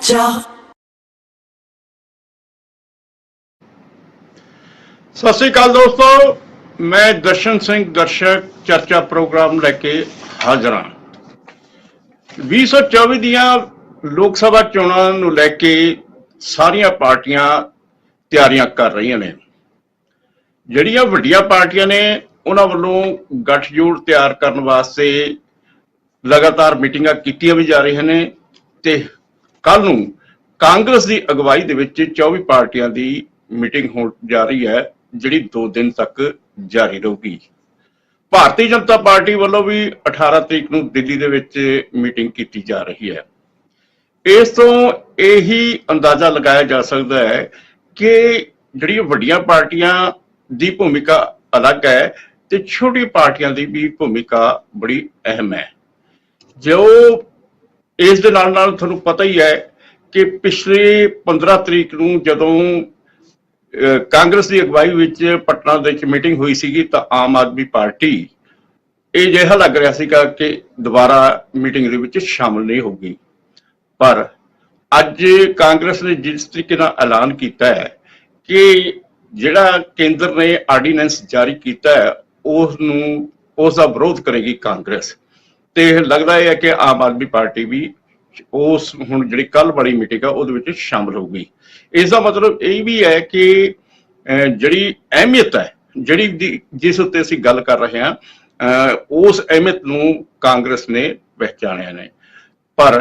चर्चा। सत श्री अकाल दोस्तों, मैं दर्शन सिंह दर्शक चर्चा प्रोग्राम लैके हाजिर हाँ। 2024 दियां लोक सभा चोणां नूं लैके सारियां पार्टियां तैयारियां कर रही ने। जिहड़ियां वड्डियां पार्टियां ने उन्हां वल्लों गठजोड़ तैयार करन वास्ते लगातार मीटिंगां कीतियां भी जा रही ने ते कल नूं कांग्रेस की अगवाई दे विच 24 पार्टियां की मीटिंग हो जा रही है, जिहड़ी 2 दिन तक जारी रहूगी। भारतीय जनता पार्टी वालों भी 18 तरीक नूं दिल्ली दे विच मीटिंग की जा रही है। इस तो यही अंदाजा लगाया जा सकता है कि जिहड़ियां वड्डियां पार्टियां दी भूमिका अलग है ते छोटी पार्टियां दी भी भूमिका बड़ी अहम है। जो इस दे नाल नाल तुहानूं पता ही है कि पिछले 15 तरीक नूं जदों कांग्रेस की अगवाई विच पटना दे विच मीटिंग हुई सी तो आम आदमी पार्टी ये जिहा लग रहा सीगा कि दोबारा मीटिंग दे विच शामिल नहीं होगी, पर अज कांग्रेस ने जिस तरीके नाल ऐलान किया है कि जिहड़ा केंद्र ने आर्डीनेंस जारी किया है उसका विरोध करेगी कांग्रेस। तो लगता है कि आम आदमी पार्टी भी उस हुण जिहड़ी कल वाली मीटिंग है उहदे विच शामिल होगी। इसका मतलब यही भी है कि जिहड़ी अहमियत है जिहड़ी जिस उत्ते असीं गल कर रहे हैं उस अहमियत नूं कांग्रेस ने पहचानिया ने। पर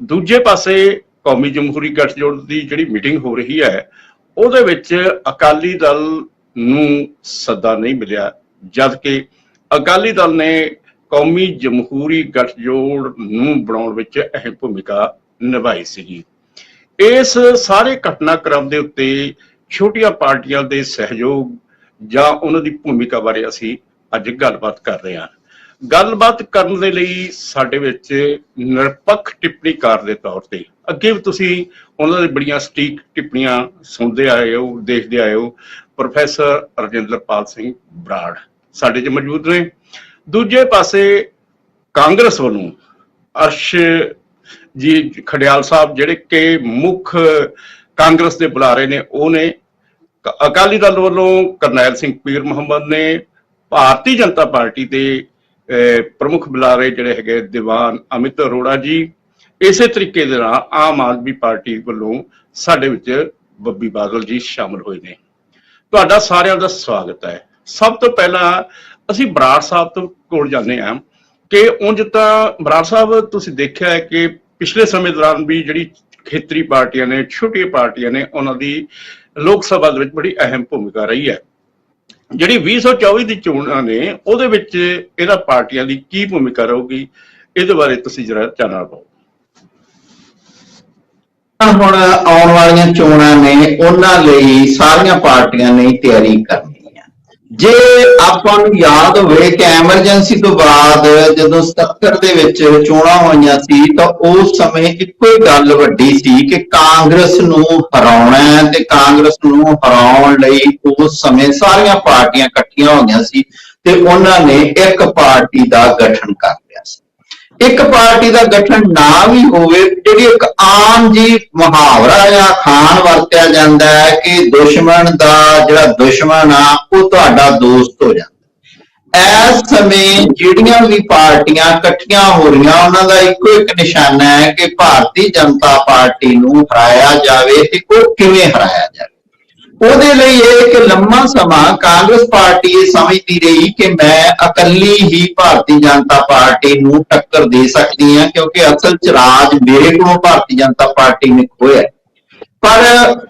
दूजे पासे कौमी जमहूरी गठजोड़ की जिहड़ी मीटिंग हो रही है उहदे विच अकाली दल नूं सद्दा नहीं मिलिया, जबकि अकाली दल ने कौमी जमहूरी गठजोड़ नूं बनाउण विच अहम भूमिका निभाई सीगी। इस सारे घटनाक्रम के उत्ते छोटिया पार्टियां के सहयोग या उन्हां दी भूमिका बारे असीं अज गलबात कर रहे हैं। गलबात करन दे लई साडे विच निरपक्ष टिप्पणीकार के तौर पर अगे भी तुसीं उन्हां दी बड़ियां सटीक टिप्पणियां सुनते आए हो, देखते आए हो। प्रोफैसर रजिंदरपाल सिंह बराड़ साडे च मौजूद ने। दूजे पासे कांग्रेस वालों अर्श जी खडियाल साहब जिहड़े कि मुख कांग्रेस के बुलारे ने उन्हें अकाली दल वालों करनैल सिंह पीर मुहम्मद ने, भारतीय जनता पार्टी के प्रमुख बुलारे जिहड़े हैगे दीवान अमित अरोड़ा जी, इसे तरीके दे नाल आम आदमी पार्टी वालों साडे विच बब्बी बादल जी शामिल होए ने। तुहाडा सारिਆਂ ਦਾ स्वागत है। सब तो पहला असीं बराड़ साहब तो कोल जाने हैं कि उंज तां बराड़ साहब तुसीं देखिया है कि पिछले समय दौरान भी जिहड़ी खेतरी पार्टियां ने, छोटी पार्टियां ने, उन्हां दी लोक सभा दे विच बड़ी अहम भूमिका रही है। जिहड़ी 2024 दी चोणां ने उहदे विच इन्हां पार्टियां दी की भूमिका रहूगी, इहदे बारे तुसीं जरा चानना पाओ। ਹੁਣ ਆਉਣ ਵਾਲੀਆਂ ਚੋਣਾਂ ਨੇ ਉਹਨਾਂ ਲਈ ਸਾਰੀਆਂ ਪਾਰਟੀਆਂ ਨੇ ਤਿਆਰੀ ਕਰਨੀ ਹੈ। ਜੇ ਆਪਾਂ ਨੂੰ ਯਾਦ ਹੋਵੇ ਕਿ ਐਮਰਜੈਂਸੀ ਤੋਂ ਬਾਅਦ ਜਦੋਂ 77 ਦੇ ਵਿੱਚ ਚੋਣਾਂ ਹੋਈਆਂ ਸੀ ਤਾਂ ਉਸ ਸਮੇਂ ਇੱਕੋ ਹੀ ਗੱਲ ਵੱਡੀ ਸੀ ਕਿ ਕਾਂਗਰਸ ਨੂੰ ਹਰਾਉਣਾ ਹੈ ਤੇ ਕਾਂਗਰਸ ਨੂੰ ਹਰਾਉਣ ਲਈ ਉਸ ਸਮੇਂ ਸਾਰੀਆਂ ਪਾਰਟੀਆਂ ਇਕੱਠੀਆਂ ਹੋ ਗਈਆਂ ਸੀ ਤੇ ਉਹਨਾਂ ਨੇ ਇੱਕ ਪਾਰਟੀ ਦਾ ਗਠਨ ਕਰ ਲਿਆ ਸੀ। एक पार्टी का गठन ना भी होवे, जिहड़ी एक आम जी मुहावरा या खान वरत्या जाता है कि दुश्मन दा जिहड़ा दुश्मन आ वो तुहाडा दोस्त हो जाता। इस समय जिहड़ियां भी पार्टियां इकट्ठियां हो रही उन्हां दा इक्को एक निशाना है कि भारतीय जनता पार्टी नूं हराया जावे ते ओह किवें हराया जावे। ਉਹਦੇ ਲਈ ਇੱਕ ਲੰਮਾ ਸਮਾਂ ਕਾਂਗਰਸ ਪਾਰਟੀ ਇਹ ਸਮਝਦੀ ਰਹੀ ਕਿ ਮੈਂ ਇਕੱਲੀ ਹੀ ਭਾਰਤੀ ਜਨਤਾ ਪਾਰਟੀ ਨੂੰ ਟੱਕਰ ਦੇ ਸਕਦੀ ਹਾਂ, ਕਿਉਂਕਿ ਅਸਲ ਚ ਰਾਜ ਮੇਰੇ ਕੋਲੋਂ ਭਾਰਤੀ ਜਨਤਾ ਪਾਰਟੀ ਨੇ ਖੋਇਆ। ਪਰ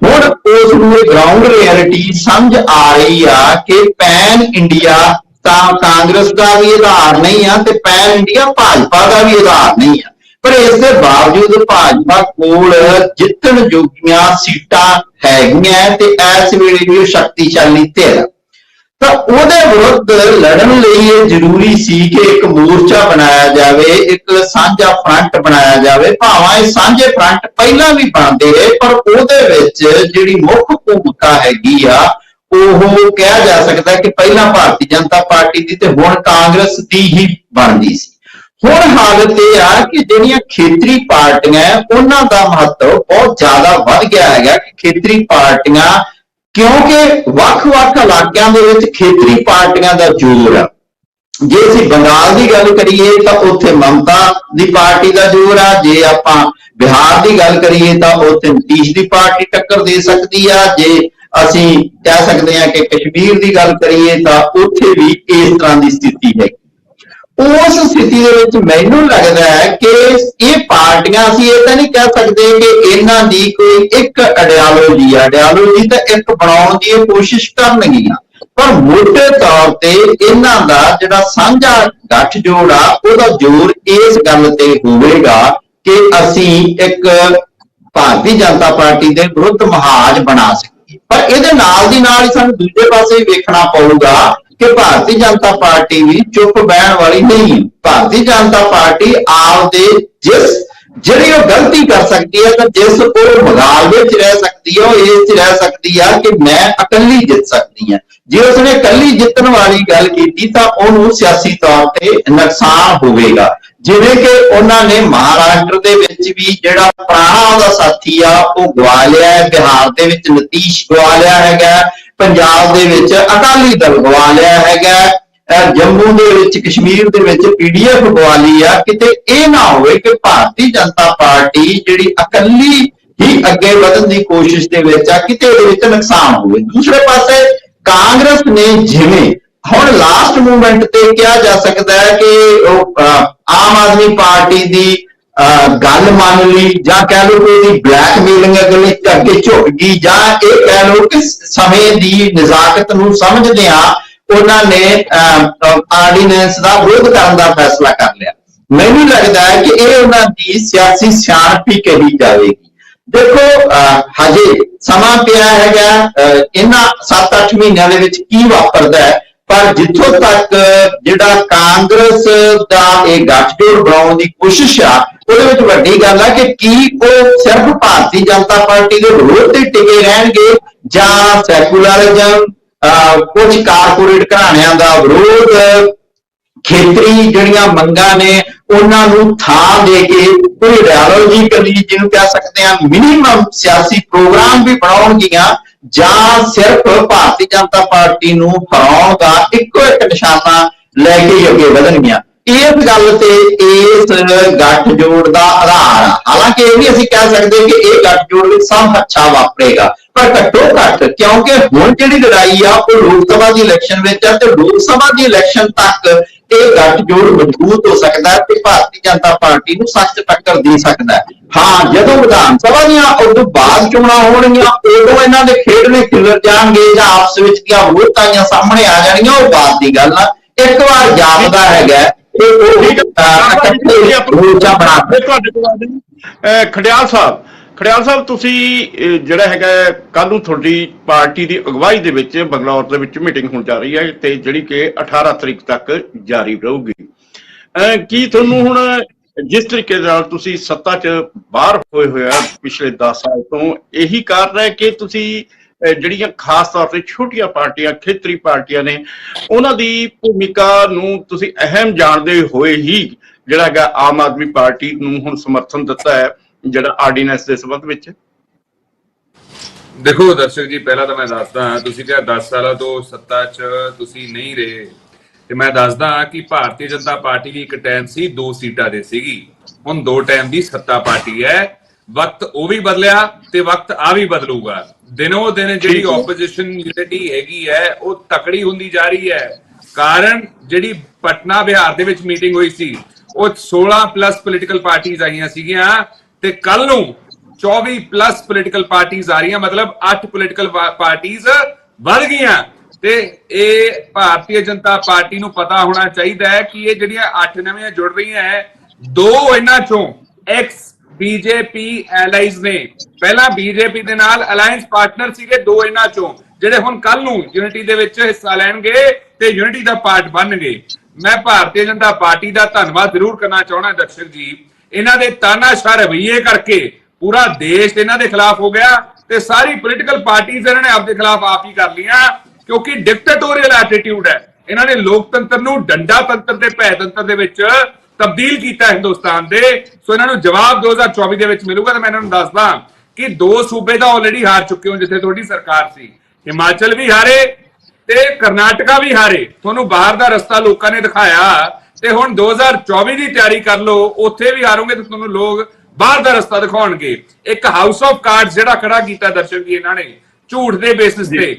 ਹੁਣ ਉਸ ਨੂੰ ਇਹ ਗਰਾਊਂਡ ਰਿਐਲਿਟੀ ਸਮਝ ਆ ਰਹੀ ਆ ਕਿ ਪੈਨ ਇੰਡੀਆ ਤਾਂ ਕਾਂਗਰਸ ਦਾ ਵੀ ਆਧਾਰ ਨਹੀਂ ਆ ਤੇ ਪੈਨ ਇੰਡੀਆ ਭਾਜਪਾ ਦਾ ਵੀ ਆਧਾਰ ਨਹੀਂ ਆ। पर इसके बावजूद भाजपा कोल जितन जोगियां सीटां हैगियां ते इस वेले जो शक्तिशाली धिर तां उहदे विरुद्ध लड़न लई ये जरूरी सी कि एक मोर्चा बनाया जावे, एक साझा फ्रंट बनाया जावे। भावें इह साझे फ्रंट पहलां भी बनदे रहे पर उहदे विच जिहड़ी मुख भूमिका हैगी आ ओह कहा जा सकदा कि पहलां भारतीय जनता पार्टी दी ते हुण कांग्रेस दी ही बनदी सी। ਹੁਣ ਹਾਲਤ ਇਹ ਆ ਕਿ ਜਿਹੜੀਆਂ ਖੇਤਰੀ ਪਾਰਟੀਆਂ ਉਹਨਾਂ ਦਾ ਮਹੱਤਵ ਬਹੁਤ ਜ਼ਿਆਦਾ ਵੱਧ ਗਿਆ ਹੈਗਾ ਕਿ ਖੇਤਰੀ ਪਾਰਟੀਆਂ, ਕਿਉਂਕਿ ਵੱਖ-ਵੱਖ ਇਲਾਕਿਆਂ ਦੇ ਵਿੱਚ ਖੇਤਰੀ ਪਾਰਟੀਆਂ ਦਾ ਜ਼ੋਰ ਆ। ਜੇ ਅਸੀਂ ਬੰਗਾਲ ਦੀ ਗੱਲ ਕਰੀਏ ਤਾਂ ਉੱਥੇ ਮਮਤਾ ਦੀ ਪਾਰਟੀ ਦਾ ਜ਼ੋਰ ਆ। ਜੇ ਆਪਾਂ ਬਿਹਾਰ ਦੀ ਗੱਲ ਕਰੀਏ ਤਾਂ ਉੱਥੇ ਨੀਤੀਸ਼ ਦੀ ਪਾਰਟੀ ਟੱਕਰ ਦੇ ਸਕਦੀ ਆ। ਜੇ ਅਸੀਂ ਕਹਿ ਸਕਦੇ ਹਾਂ ਕਿ ਕਸ਼ਮੀਰ ਦੀ ਗੱਲ ਕਰੀਏ ਤਾਂ ਉੱਥੇ ਵੀ ਇਸ ਤਰ੍ਹਾਂ ਦੀ ਸਥਿਤੀ ਹੈ। ਉਸ ਸਥਿਤੀ ਦੇ ਵਿੱਚ ਮੈਨੂੰ ਲੱਗਦਾ ਹੈ ਕਿ ਇਹ ਪਾਰਟੀਆਂ, ਅਸੀਂ ਇਹ ਤਾਂ ਨਹੀਂ ਕਹਿ ਸਕਦੇ ਕਿ ਇਹਨਾਂ ਦੀ ਕੋਈ ਇੱਕ ਆਈਡੀਓਲੋਜੀ ਤਾਂ ਇੱਕ ਬਣਾਉਣ ਦੀ ਇਹ ਕੋਸ਼ਿਸ਼ ਕਰਨਗੀਆਂ, ਪਰ ਮੋਟੇ ਤੌਰ ਤੇ ਇਹਨਾਂ ਦਾ ਜਿਹੜਾ ਸਾਂਝਾ ਗੱਠਜੋੜ ਆ ਉਹਦਾ ਜ਼ੋਰ ਇਸ ਗੱਲ ਤੇ ਹੋਵੇਗਾ ਕਿ ਅਸੀਂ ਇੱਕ ਭਾਰਤੀ ਜਨਤਾ ਪਾਰਟੀ ਦੇ ਵਿਰੁੱਧ ਮਹਾਜ ਬਣਾ ਸਕੀਏ। ਪਰ ਇਹਦੇ ਨਾਲ ਦੀ ਨਾਲ ਹੀ ਸਾਨੂੰ ਦੂਜੇ ਪਾਸੇ ਵੇਖਣਾ ਪਊਗਾ ਕਿ ਭਾਰਤੀ ਜਨਤਾ ਪਾਰਟੀ ਵੀ ਚੁੱਪ ਬਹਿਣ ਵਾਲੀ ਨਹੀਂ ਹੈ। ਭਾਰਤੀ ਜਨਤਾ ਪਾਰਟੀ ਆਪਦੇ ਜਿਹੜੀ ਉਹ ਗਲਤੀ ਕਰ ਸਕਦੀ ਹੈ ਤਾਂ ਜਿਸ ਉਹ ਮੁਕਾਬਲੇ ਵਿੱਚ ਰਹਿ ਸਕਦੀ ਹੈ, ਉਹ ਇਸ ਚ ਰਹਿ ਸਕਦੀ ਆ ਕਿ ਮੈਂ ਇਕੱਲੀ ਜਿੱਤ ਸਕਦੀ ਹਾਂ। ਜੇ ਉਸਨੇ ਇਕੱਲੀ ਜਿੱਤਣ ਵਾਲੀ ਗੱਲ ਕੀਤੀ ਤਾਂ ਉਹਨੂੰ ਸਿਆਸੀ ਤੌਰ ਤੇ ਨੁਕਸਾਨ ਹੋਵੇਗਾ। ਜਿਵੇਂ ਕਿ ਉਹਨਾਂ ਨੇ ਮਹਾਰਾਸ਼ਟਰ ਦੇ ਵਿੱਚ ਵੀ ਜਿਹੜਾ ਪੁਰਾਣਾ ਉਹਦਾ ਸਾਥੀ ਆ ਉਹ ਗਵਾ ਲਿਆ ਹੈ, ਬਿਹਾਰ ਦੇ ਵਿੱਚ ਨੀਤੀਸ਼ ਗਵਾ ਲਿਆ ਹੈਗਾ, ਪੰਜਾਬ ਦੇ ਵਿੱਚ ਅਕਾਲੀ ਦਲ ਗਵਾ ਲਿਆ ਹੈਗਾ, ਜੰਮੂ ਦੇ ਵਿੱਚ ਕਸ਼ਮੀਰ ਦੇ ਵਿੱਚ PDF ਗਵਾ ਲਈ ਆ। ਕਿਤੇ ਇਹ ਨਾ ਹੋਵੇ ਕਿ ਭਾਰਤੀ ਜਨਤਾ ਪਾਰਟੀ ਜਿਹੜੀ ਇਕੱਲੀ ਹੀ ਅੱਗੇ ਵਧਣ ਦੀ ਕੋਸ਼ਿਸ਼ ਦੇ ਵਿੱਚ ਆ, ਕਿਤੇ ਉਹਦੇ ਵਿੱਚ ਨੁਕਸਾਨ ਹੋਵੇ। ਦੂਸਰੇ ਪਾਸੇ ਕਾਂਗਰਸ ਨੇ ਜਿਵੇਂ ਹੁਣ ਲਾਸਟ ਮੂਵਮੈਂਟ ਤੇ ਕਿਹਾ ਜਾ ਸਕਦਾ ਹੈ ਕਿ ਉਹ ਆਮ ਆਦਮੀ ਪਾਰਟੀ ਦੀ ਗੱਲ ਮੰਨ ਲਈ, ਜਾਂ ਕਹਿ ਲਓ ਕਿ ਇਹਦੀ ਬਲੈਕਮੇਲਿੰਗ ਅੱਗੇ ਝੁਕ ਗਈ, ਜਾਂ ਇਹ ਕਹਿ ਲਓ ਕਿ ਸਮੇਂ ਦੀ ਨਜ਼ਾਕਤ ਨੂੰ ਸਮਝਦਿਆਂ ਉਹਨਾਂ ਨੇ ਆਰਡੀਨੈਂਸ ਦਾ ਵਿਰੋਧ ਕਰਨ ਦਾ ਫੈਸਲਾ ਕਰ ਲਿਆ। ਮੈਨੂੰ ਲੱਗਦਾ ਹੈ ਕਿ ਇਹ ਉਹਨਾਂ ਦੀ ਸਿਆਸੀ ਸਿਆਣਪ ਕਹੀ ਜਾਵੇਗੀ। ਦੇਖੋ ਹਜੇ ਸਮਾਂ ਪਿਆ ਹੈਗਾ, ਇਹਨਾਂ 7-8 ਮਹੀਨਿਆਂ ਦੇ ਵਿੱਚ ਕੀ ਵਾਪਰਦਾ ਹੈ, ਪਰ ਜਿੱਥੋਂ ਤੱਕ ਜਿਹੜਾ ਕਾਂਗਰਸ ਦਾ ਇਹ ਗੱਠਜੋੜ ਬਣਾਉਣ ਦੀ ਕੋਸ਼ਿਸ਼ ਆ, ਉਹਦੇ ਵਿੱਚ ਵੱਡੀ ਗੱਲ ਹੈ ਕਿ ਕੀ ਉਹ ਸਿਰਫ ਭਾਰਤੀ ਜਨਤਾ ਪਾਰਟੀ ਦੇ ਵਿਰੋਧ ਤੇ ਟਿਕੇ ਰਹਿਣਗੇ ਜਾਂ ਸੈਕੂਲਰਿਜ਼ਮ, ਕੁਝ ਕਾਰਪੋਰੇਟ ਘਰਾਣਿਆਂ ਦਾ ਵਿਰੋਧ, ਖੇਤਰੀ ਜਿਹੜੀਆਂ ਮੰਗਾਂ ਨੇ ਉਹਨਾਂ ਨੂੰ ਥਾਂ ਦੇ ਕੇ ਕੋਈ ਆਈਡੀਓਲੋਜੀਕਲੀ ਜਿਹਨੂੰ ਕਹਿ ਸਕਦੇ ਆ ਮਿਨੀਮਮ ਸਿਆਸੀ ਪ੍ਰੋਗਰਾਮ ਵੀ ਬਣਾਉਣਗੀਆਂ, ਜਾਂ ਸਿਰਫ ਭਾਰਤੀ ਜਨਤਾ ਪਾਰਟੀ ਨੂੰ ਹਰਾਉਣ ਦਾ ਇੱਕੋ ਇੱਕ ਨਿਸ਼ਾਨਾ ਲੈ ਕੇ ਅੱਗੇ ਵਧਣਗੀਆਂ। ਇਸ ਗੱਲ ਤੇ ਇਸ ਗੱਠਜੋੜ ਦਾ ਆਧਾਰ ਆ। ਹਾਲਾਂਕਿ ਇਹ ਵੀ ਅਸੀਂ ਕਹਿ ਸਕਦੇ ਕਿ ਇਹ ਗੱਠਜੋੜ ਵਿੱਚ ਸਭ ਅੱਛਾ ਵਾਪਰੇਗਾ, ਪਰ ਘੱਟੋ ਘੱਟ ਕਿਉਂਕਿ ਹੁਣ ਜਿਹੜੀ ਲੜਾਈ ਆ ਉਹ ਲੋਕ ਸਭਾ ਦੀ ਇਲੈਕਸ਼ਨ ਵਿੱਚ ਆ, ਤੇ ਲੋਕ ਸਭਾ ਦੀ ਇਲੈਕਸ਼ਨ ਤੱਕ ਇਹ ਗੱਠਜੋੜ ਮਜ਼ਬੂਤ ਹੋ ਸਕਦਾ ਹੈ ਤੇ ਭਾਰਤੀ ਜਨਤਾ ਪਾਰਟੀ ਨੂੰ ਸਖਤ ਟੱਕਰ ਦੇ ਸਕਦਾ ਹੈ। ਹਾਂ, ਜਦੋਂ ਵਿਧਾਨ ਸਭਾ ਦੀਆਂ ਉਦੋਂ ਬਾਅਦ ਚੋਣਾਂ ਹੋਣਗੀਆਂ ਉਦੋਂ ਇਹਨਾਂ ਦੇ ਖੇਡਣੇ ਖਿਲਰ ਜਾਣਗੇ ਜਾਂ ਆਪਸ ਵਿੱਚ ਦੀਆਂ ਵਿਰੋਧਤਾਂ ਸਾਹਮਣੇ ਆ ਜਾਣਗੀਆਂ, ਉਹ ਬਾਤ ਦੀ ਗੱਲ ਆ। ਇੱਕ ਵਾਰ ਜਾਪਦਾ ਹੈਗਾ ਖੜਿਆਲ ਸਾਹਿਬ, ਤੁਸੀਂ ਜਿਹੜਾ ਹੈਗਾ ਕੱਲ ਨੂੰ ਤੁਹਾਡੀ ਪਾਰਟੀ ਦੀ ਅਗਵਾਈ ਦੇ ਵਿੱਚ ਬੰਗਲੌਰ ਦੇ ਵਿੱਚ ਮੀਟਿੰਗ ਹੋਣ ਜਾ ਰਹੀ ਹੈ ਤੇ ਜਿਹੜੀ ਕਿ 18 ਤਰੀਕ ਤੱਕ ਜਾਰੀ ਰਹੂਗੀ। ਕੀ ਤੁਹਾਨੂੰ ਹੁਣ ਜਿਸ ਤਰੀਕੇ ਨਾਲ ਤੁਸੀਂ ਸੱਤਾ 'ਚ ਬਾਹਰ ਹੋਏ ਹੋਇਆ ਪਿਛਲੇ 10 ਸਾਲ ਤੋਂ, ਇਹੀ ਕਾਰਨ ਹੈ ਕਿ ਤੁਸੀਂ ਜਿਹੜੀਆਂ ਖਾਸ ਤੌਰ ਤੇ ਛੋਟੀਆਂ ਪਾਰਟੀਆਂ, ਖੇਤਰੀ ਪਾਰਟੀਆਂ ਨੇ, ਉਹਨਾਂ ਦੀ ਭੂਮਿਕਾ ਨੂੰ ਤੁਸੀਂ ਅਹਿਮ ਜਾਣਦੇ ਹੋਏ ਹੀ ਜਿਹੜਾ ਹੈਗਾ ਆਮ ਆਦਮੀ ਪਾਰਟੀ ਨੂੰ ਹੁਣ ਸਮਰਥਨ ਦਿੱਤਾ ਹੈ ਜਿਹੜਾ ਆਰਡੀਨੈਂਸ ਦੇ ਸੰਬੰਧ ਵਿੱਚ? ਦੇਖੋ ਦਰਸ਼ਕ ਜੀ, ਪਹਿਲਾਂ ਤਾਂ ਮੈਂ ਦੱਸਦਾ, ਤੁਸੀਂ ਕਿਹਾ 10 ਸਾਲਾਂ ਤੋਂ ਸੱਤਾ 'ਚ ਤੁਸੀਂ ਨਹੀਂ ਰਹੇ, ਤੇ ਮੈਂ ਦੱਸਦਾ ਕਿ ਭਾਰਤੀ ਜਨਤਾ ਪਾਰਟੀ ਦੀ ਇੱਕ ਟਾਈਮ ਸੀ 2 ਸੀਟਾਂ ਦੇ ਸੀਗੀ, ਹੁਣ 2 ਟਾਈਮ ਦੀ ਸੱਤਾ ਪਾਰਟੀ ਹੈ। ਵਕਤ ਉਹ ਵੀ ਬਦਲਿਆ ਤੇ ਵਕਤ ਆ ਵੀ ਬਦਲੂਗਾ। ਦਿਨੋਂ ਦਿਨ ਜਿਹੜੀ ਆਪੋਜੀਸ਼ਨ ਯੂਨਿਟੀ ਹੈਗੀ ਹੈ ਉਹ ਤਕੜੀ ਹੁੰਦੀ ਜਾ ਰਹੀ ਹੈ। ਕਾਰਨ ਜਿਹੜੀ ਪਟਨਾ ਬਿਹਾਰ ਦੇ ਵਿੱਚ ਮੀਟਿੰਗ ਹੋਈ ਸੀ ਉਹ 16+ ਪੋਲੀਟੀਕਲ ਪਾਰਟੀਆਂ ਆਈਆਂ ਸੀਗੀਆਂ, ਤੇ ਕੱਲ ਨੂੰ 24+ ਪੋਲੀਟੀਕਲ ਪਾਰਟੀਆਂ ਆ ਰਹੀਆਂ, ਮਤਲਬ 8 ਪੋਲੀਟੀਕਲ ਪਾਰਟੀਆਂ ਵੱਧ ਗਈਆਂ। ਤੇ ਇਹ ਭਾਰਤੀ ਜਨਤਾ ਪਾਰਟੀ ਨੂੰ ਪਤਾ ਹੋਣਾ ਚਾਹੀਦਾ ਹੈ ਕਿ ਇਹ ਜਿਹੜੀਆਂ 8 ਨਵੀਆਂ ਜੁੜ ਰਹੀਆਂ ਹੈ, 2 ਇਹਨਾਂ ਚੋਂ ਐਕਸ ਬੀਜੇਪੀ ਐਲਾਈਜ਼ ਨੇ। ਪਹਿਲਾਂ ਬੀਜੇਪੀ ਦੇ ਨਾਲ ਅਲਾਈਅੰਸ ਪਾਰਟਨਰ ਸੀਗੇ 2 ਇਹਨਾਂ ਚੋਂ, ਜਿਹੜੇ ਹੁਣ ਕੱਲ ਨੂੰ ਯੂਨਿਟੀ ਦੇ ਵਿੱਚ ਹਿੱਸਾ ਲੈਣਗੇ ਤੇ ਯੂਨਿਟੀ ਦਾ ਪਾਰਟ ਬਣਨਗੇ। ਮੈਂ ਭਾਰਤੀ ਜਨਤਾ ਪਾਰਟੀ ਦਾ ਧੰਨਵਾਦ ਜ਼ਰੂਰ ਕਰਨਾ ਚਾਹੁੰਦਾ ਦਰਸ਼ਕ ਜੀ, ਇਹਨਾਂ ਦੇ ਤਾਨਾਸ਼ਾਹ ਰਵੱਈਏ ਕਰਕੇ ਪੂਰਾ ਦੇਸ਼ ਇਹਨਾਂ ਦੇ ਖਿਲਾਫ ਹੋ ਗਿਆ ਤੇ ਸਾਰੀ ਪੋਲੀਟੀਕਲ ਪਾਰਟੀਆਂ ਇਹਨਾਂ ਨੇ ਆਪਦੇ ਖਿਲਾਫ ਆਪ ਹੀ ਕਰ ਲੀਆਂ, ਕਿਉਂਕਿ ਡਿਕਟੇਟੋਰੀਅਲ ਐਟੀਟਿਊਡ ਹੈ। ਇਹਨਾਂ ਨੇ ਲੋਕਤੰਤਰ ਨੂੰ ਡੰਡਾ ਤੰਤਰ ਦੇ ਭੈ ਤੰਤਰ ਦੇ ਵਿੱਚ ਤਬਦੀਲ ਕੀਤਾ ਹਿੰਦੁਸਤਾਨ ਦੇ। ਸੋ ਇਹਨਾਂ ਨੂੰ ਜਵਾਬ 2024 ਦੇ ਵਿੱਚ ਮਿਲੂਗਾ। ਤੇ ਮੈਂ ਇਹਨਾਂ ਨੂੰ ਦੱਸਦਾ ਕਿ 2 ਸੂਬੇ ਤਾਂ ਆਲਰੇਡੀ ਹਾਰ ਚੁੱਕੇ ਹੋ ਜਿੱਥੇ ਤੁਹਾਡੀ ਸਰਕਾਰ ਸੀ। ਹਿਮਾਚਲ ਵੀ ਹਾਰੇ ਤੇ ਕਰਨਾਟਕਾ ਵੀ ਹਾਰੇ। ਤੁਹਾਨੂੰ ਬਾਹਰ ਦਾ ਰਸਤਾ ਲੋਕਾਂ ਨੇ ਦਿਖਾਇਆ ਤੇ ਹੁਣ 2024 ਦੀ ਤਿਆਰੀ ਕਰ ਲਓ, ਉੱਥੇ ਵੀ ਹਾਰੋਗੇ ਤੇ ਤੁਹਾਨੂੰ ਲੋਕ ਬਾਹਰ ਦਾ ਰਸਤਾ ਦਿਖਾਉਣਗੇ। ਇੱਕ ਹਾਊਸ ਆਫ ਕਾਰਡਸ ਜਿਹੜਾ ਖੜਾ ਕੀਤਾ ਦਰਸ਼ਕ ਜੀ ਇਹਨਾਂ ਨੇ ਝੂਠ ਦੇ ਬੇਸਿਸ ਤੇ,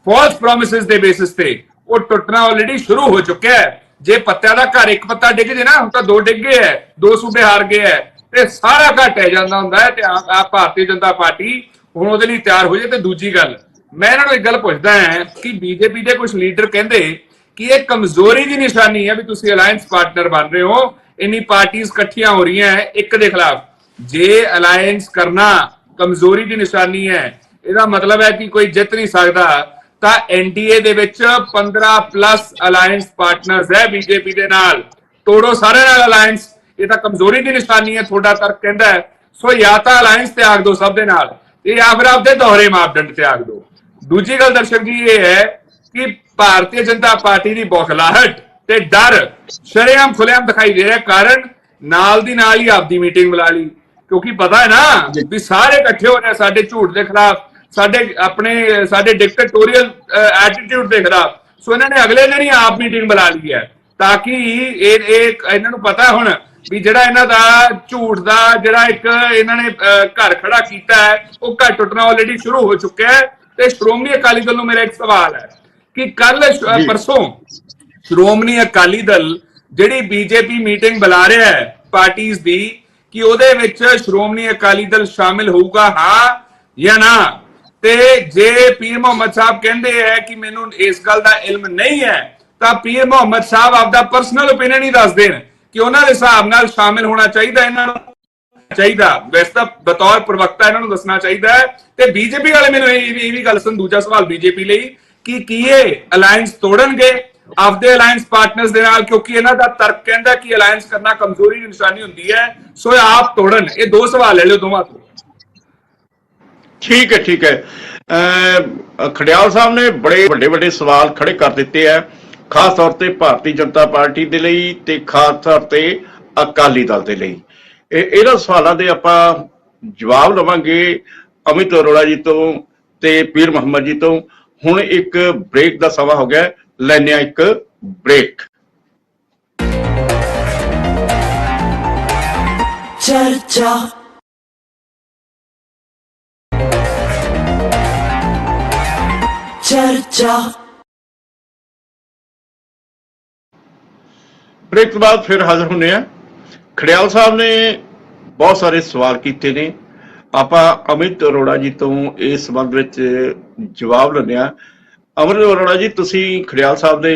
ਫਾਲਸ ਪ੍ਰੋਮਿਸਿਸ ਦੇ ਬੇਸਿਸ ਤੇ, ਉਹ ਟੁੱਟਣਾ ਆਲਰੇਡੀ ਸ਼ੁਰੂ ਹੋ ਚੁੱਕਿਆ ਹੈ। ਜੇ ਪੱਤਿਆਂ ਦਾ ਘਰ ਇੱਕ ਪੱਤਾ ਡਿੱਗ ਜੇ ਨਾ, ਹੁਣ ਤਾਂ 2 ਡਿੱਗ ਗਏ ਹੈ, 2 ਸੂਬੇ ਹਾਰ ਗਏ ਹੈ ਤੇ ਸਾਰਾ ਘਰ ਟਹਿ ਜਾਂਦਾ ਹੁੰਦਾ ਹੈ। ਤੇ ਆ ਭਾਰਤੀ ਜਨਤਾ ਪਾਰਟੀ ਹੁਣ ਉਹਦੇ ਲਈ ਤਿਆਰ ਹੋ ਜਾਏ। ਤੇ ਦੂਜੀ ਗੱਲ, ਮੈਂ ਇਹਨਾਂ ਨੂੰ ਇੱਕ ਗੱਲ ਪੁੱਛਦਾ ਹਾਂ ਕਿ ਬੀਜੇਪੀ ਦੇ ਕੁਝ ਲੀਡਰ ਕਹਿੰਦੇ ਕਿ ਇਹ ਕਮਜ਼ੋਰੀ ਦੀ ਨਿਸ਼ਾਨੀ ਹੈ ਵੀ ਤੁਸੀਂ ਅਲਾਈਅੰਸ ਪਾਰਟਨਰ ਬਣ ਰਹੇ ਹੋ, ਇੰਨੀ ਪਾਰਟੀਆਂ ਇਕੱਠੀਆਂ ਹੋ ਰਹੀਆਂ ਹੈ ਇੱਕ ਦੇ ਖਿਲਾਫ। ਜੇ ਅਲਾਈਅੰਸ ਕਰਨਾ ਕਮਜ਼ੋਰੀ ਦੀ ਨਿਸ਼ਾਨੀ ਹੈ, ਇਹਦਾ ਮਤਲਬ ਹੈ ਕਿ ਕੋਈ ਜਿੱਤ ਨਹੀਂ ਸਕਦਾ, ਤਾਂ ਐਨਡੀਏ ਦੇ ਵਿੱਚ 15+ ਅਲਾਈਅੰਸ ਪਾਰਟਨਰਸ ਹੈ ਬੀਜੇਪੀ ਦੇ ਨਾਲ। ਤੋੜੋ ਸਾਰੇ ਨਾਲ ਅਲਾਈਅੰਸ, ਇਹ ਤਾਂ ਕਮਜ਼ੋਰੀ ਦੀ ਨਿਸ਼ਾਨੀ ਹੈ ਤੁਹਾਡਾ ਤਰਕ ਕਹਿੰਦਾ ਹੈ। ਸੋ ਜਾਂ ਤਾਂ ਅਲਾਈਅੰਸ ਤਿਆਗ ਦਿਓ ਸਭ ਦੇ ਨਾਲ, ਤੇ ਜਾਂ ਫਿਰ ਆਪਦੇ ਦੋਹਰੇ ਮਾਪਦੰਡ ਤਿਆਗ ਦਿਓ। ਦੂਜੀ ਗੱਲ ਦਰਸ਼ਕ ਜੀ ਇਹ ਹੈ ਕਿ ਭਾਰਤੀ ਜਨਤਾ ਪਾਰਟੀ ਦੀ ਬੌਖਲਾਹਟ ਤੇ ਡਰ ਸ਼ਰੇਆਮ ਖੁੱਲ੍ਹੇਆਮ ਦਿਖਾਈ ਦੇ ਰਿਹਾ। ਕਾਰਨ ਨਾਲ ਦੀ ਨਾਲ ਹੀ ਆਪਦੀ ਮੀਟਿੰਗ ਬੁਲਾ ਲਈ, ਕਿਉਂਕਿ ਪਤਾ ਹੈ ਨਾ ਵੀ ਸਾਰੇ ਇਕੱਠੇ ਹੋ ਰਹੇ ਸਾਡੇ ਝੂਠ ਦੇ ਖਿਲਾਫ, ਸਾਡੇ ਡਿਕਟੇਟੋਰੀਅਲ ਐਟੀਟਿਊਡ ਦੇ ਖਿਲਾਫ। ਸੋ ਇਹਨਾਂ ਨੇ ਅਗਲੇ ਦਿਨ ਹੀ ਆਪ ਮੀਟਿੰਗ ਬੁਲਾ ਲਈ ਹੈ ਤਾਂ ਕਿ ਇਹਨਾਂ ਨੂੰ ਪਤਾ ਹੁਣ ਵੀ ਜਿਹੜਾ ਇਹਨਾਂ ਦਾ ਝੂਠ ਦਾ ਜਿਹੜਾ ਇੱਕ ਇਹਨਾਂ ਨੇ ਘਰ ਖੜਾ ਕੀਤਾ ਹੈ, ਉਹ ਘਰ ਟੁੱਟਣਾ ਆਲਰੇਡੀ ਸ਼ੁਰੂ ਹੋ ਚੁੱਕਿਆ ਹੈ। ਤੇ ਸ਼੍ਰੋਮਣੀ ਅਕਾਲੀ ਦਲ ਨੂੰ ਮੇਰਾ ਇੱਕ ਸਵਾਲ ਹੈ ਕਿ ਕੱਲ ਪਰਸੋਂ ਸ਼੍ਰੋਮਣੀ ਅਕਾਲੀ ਦਲ ਜਿਹੜੀ ਬੀਜੇਪੀ ਮੀਟਿੰਗ ਬੁਲਾ ਰਿਹਾ ਹੈ ਪਾਰਟੀਆਂ ਦੀ, ਕਿ ਉਹਦੇ ਵਿੱਚ ਸ਼੍ਰੋਮਣੀ ਅਕਾਲੀ ਦਲ ਸ਼ਾਮਿਲ ਹੋਊਗਾ, ਹਾਂ ਜਾਂ ਨਾ? ਤੇ ਜੇ ਪੀਰ ਮੁਹੰਮਦ ਸਾਹਿਬ ਕਹਿੰਦੇ ਹੈ ਕਿ ਮੈਨੂੰ ਇਸ ਗੱਲ ਦਾ ਇਲਮ ਨਹੀਂ ਹੈ, ਤਾਂ ਪੀਰ ਮੁਹੰਮਦ ਸਾਹਿਬ ਆਪਦਾ ਪਰਸਨਲ ਓਪੀਨੀਅਨ ਹੀ ਦੱਸ ਦੇਣ ਕਿ ਉਹਨਾਂ ਦੇ ਹਿਸਾਬ ਨਾਲ ਸ਼ਾਮਿਲ ਹੋਣਾ ਚਾਹੀਦਾ ਇਹਨਾਂ ਨੂੰ ਚਾਹੀਦਾ। ਵੈਸੇ ਤਾਂ ਬਤੌਰ ਪ੍ਰਵਕਤਾ ਇਹਨਾਂ ਨੂੰ ਦੱਸਣਾ ਚਾਹੀਦਾ ਹੈ। ਤੇ ਬੀਜੇਪੀ ਵਾਲੇ ਮੈਨੂੰ ਇਹ ਵੀ ਗੱਲ ਸੁਣ, ਦੂਜਾ ਸਵਾਲ ਬੀਜੇਪੀ ਲਈ ਕਿ ਕੀ ਇਹ ਅਲਾਈਅੰਸ ਤੋੜਨਗੇ ਆਪਦੇ ਅਲਾਈਅੰਸ ਪਾਰਟਨਰਸ ਦੇ ਨਾਲ? ਕਿਉਂਕਿ ਇਹਨਾਂ ਦਾ ਤਰਕ ਕਹਿੰਦਾ ਕਿ ਅਲਾਈਅੰਸ ਕਰਨਾ ਕਮਜ਼ੋਰੀ ਦੀ ਨਿਸ਼ਾਨੀ ਹੁੰਦੀ ਹੈ, ਸੋ ਆਪ ਤੋੜਨ। ਇਹ 2 ਸਵਾਲ ਲੈ ਲਿਓ ਦੋਵਾਂ ਤੋਂ। ਠੀਕ ਹੈ। ਖੜਿਆਲ ਸਾਹਿਬ ਨੇ ਬੜੇ ਵੱਡੇ ਸਵਾਲ ਖੜੇ ਕਰ ਦਿੱਤੇ ਹੈ, ਖਾਸ ਤੌਰ ਤੇ ਭਾਰਤੀ ਜਨਤਾ ਪਾਰਟੀ ਦੇ ਲਈ ਤੇ ਖਾਸ ਤੌਰ ਤੇ ਅਕਾਲੀ ਦਲ ਦੇ ਲਈ। ਇਹਨਾਂ ਸਵਾਲਾਂ ਦੇ ਆਪਾਂ ਜਵਾਬ ਲਵਾਂਗੇ ਅਮਿਤ ਅਰੋੜਾ ਜੀ ਤੋਂ ਤੇ ਪੀਰ ਮੁਹੰਮਦ ਜੀ ਤੋਂ। ਹੁਣ ਇੱਕ ਬ੍ਰੇਕ ਦਾ ਸਮਾਂ ਹੋ ਗਿਆ, ਲੈਣੇ ਆ ਇੱਕ ਬ੍ਰੇਕ। ਚਰਚਾ ਬ੍ਰੇਕ ਤੋਂ ਬਾਅਦ ਫਿਰ ਹਾਜ਼ਰ ਹੁੰਦੇ ਆ। ਖੜਿਆਲ ਸਾਹਿਬ ਨੇ ਬਹੁਤ ਸਾਰੇ ਸਵਾਲ ਕੀਤੇ ਨੇ, ਆਪਾਂ ਅਮਿਤ ਅਰੋੜਾ ਜੀ ਤੋਂ ਇਸ ਸੰਬੰਧ ਵਿੱਚ ਜਵਾਬ ਲੈਂਦੇ ਆ। ਅਮਿਤ ਅਰੋੜਾ ਜੀ, ਤੁਸੀਂ ਖੜਿਆਲ ਸਾਹਿਬ ਦੇ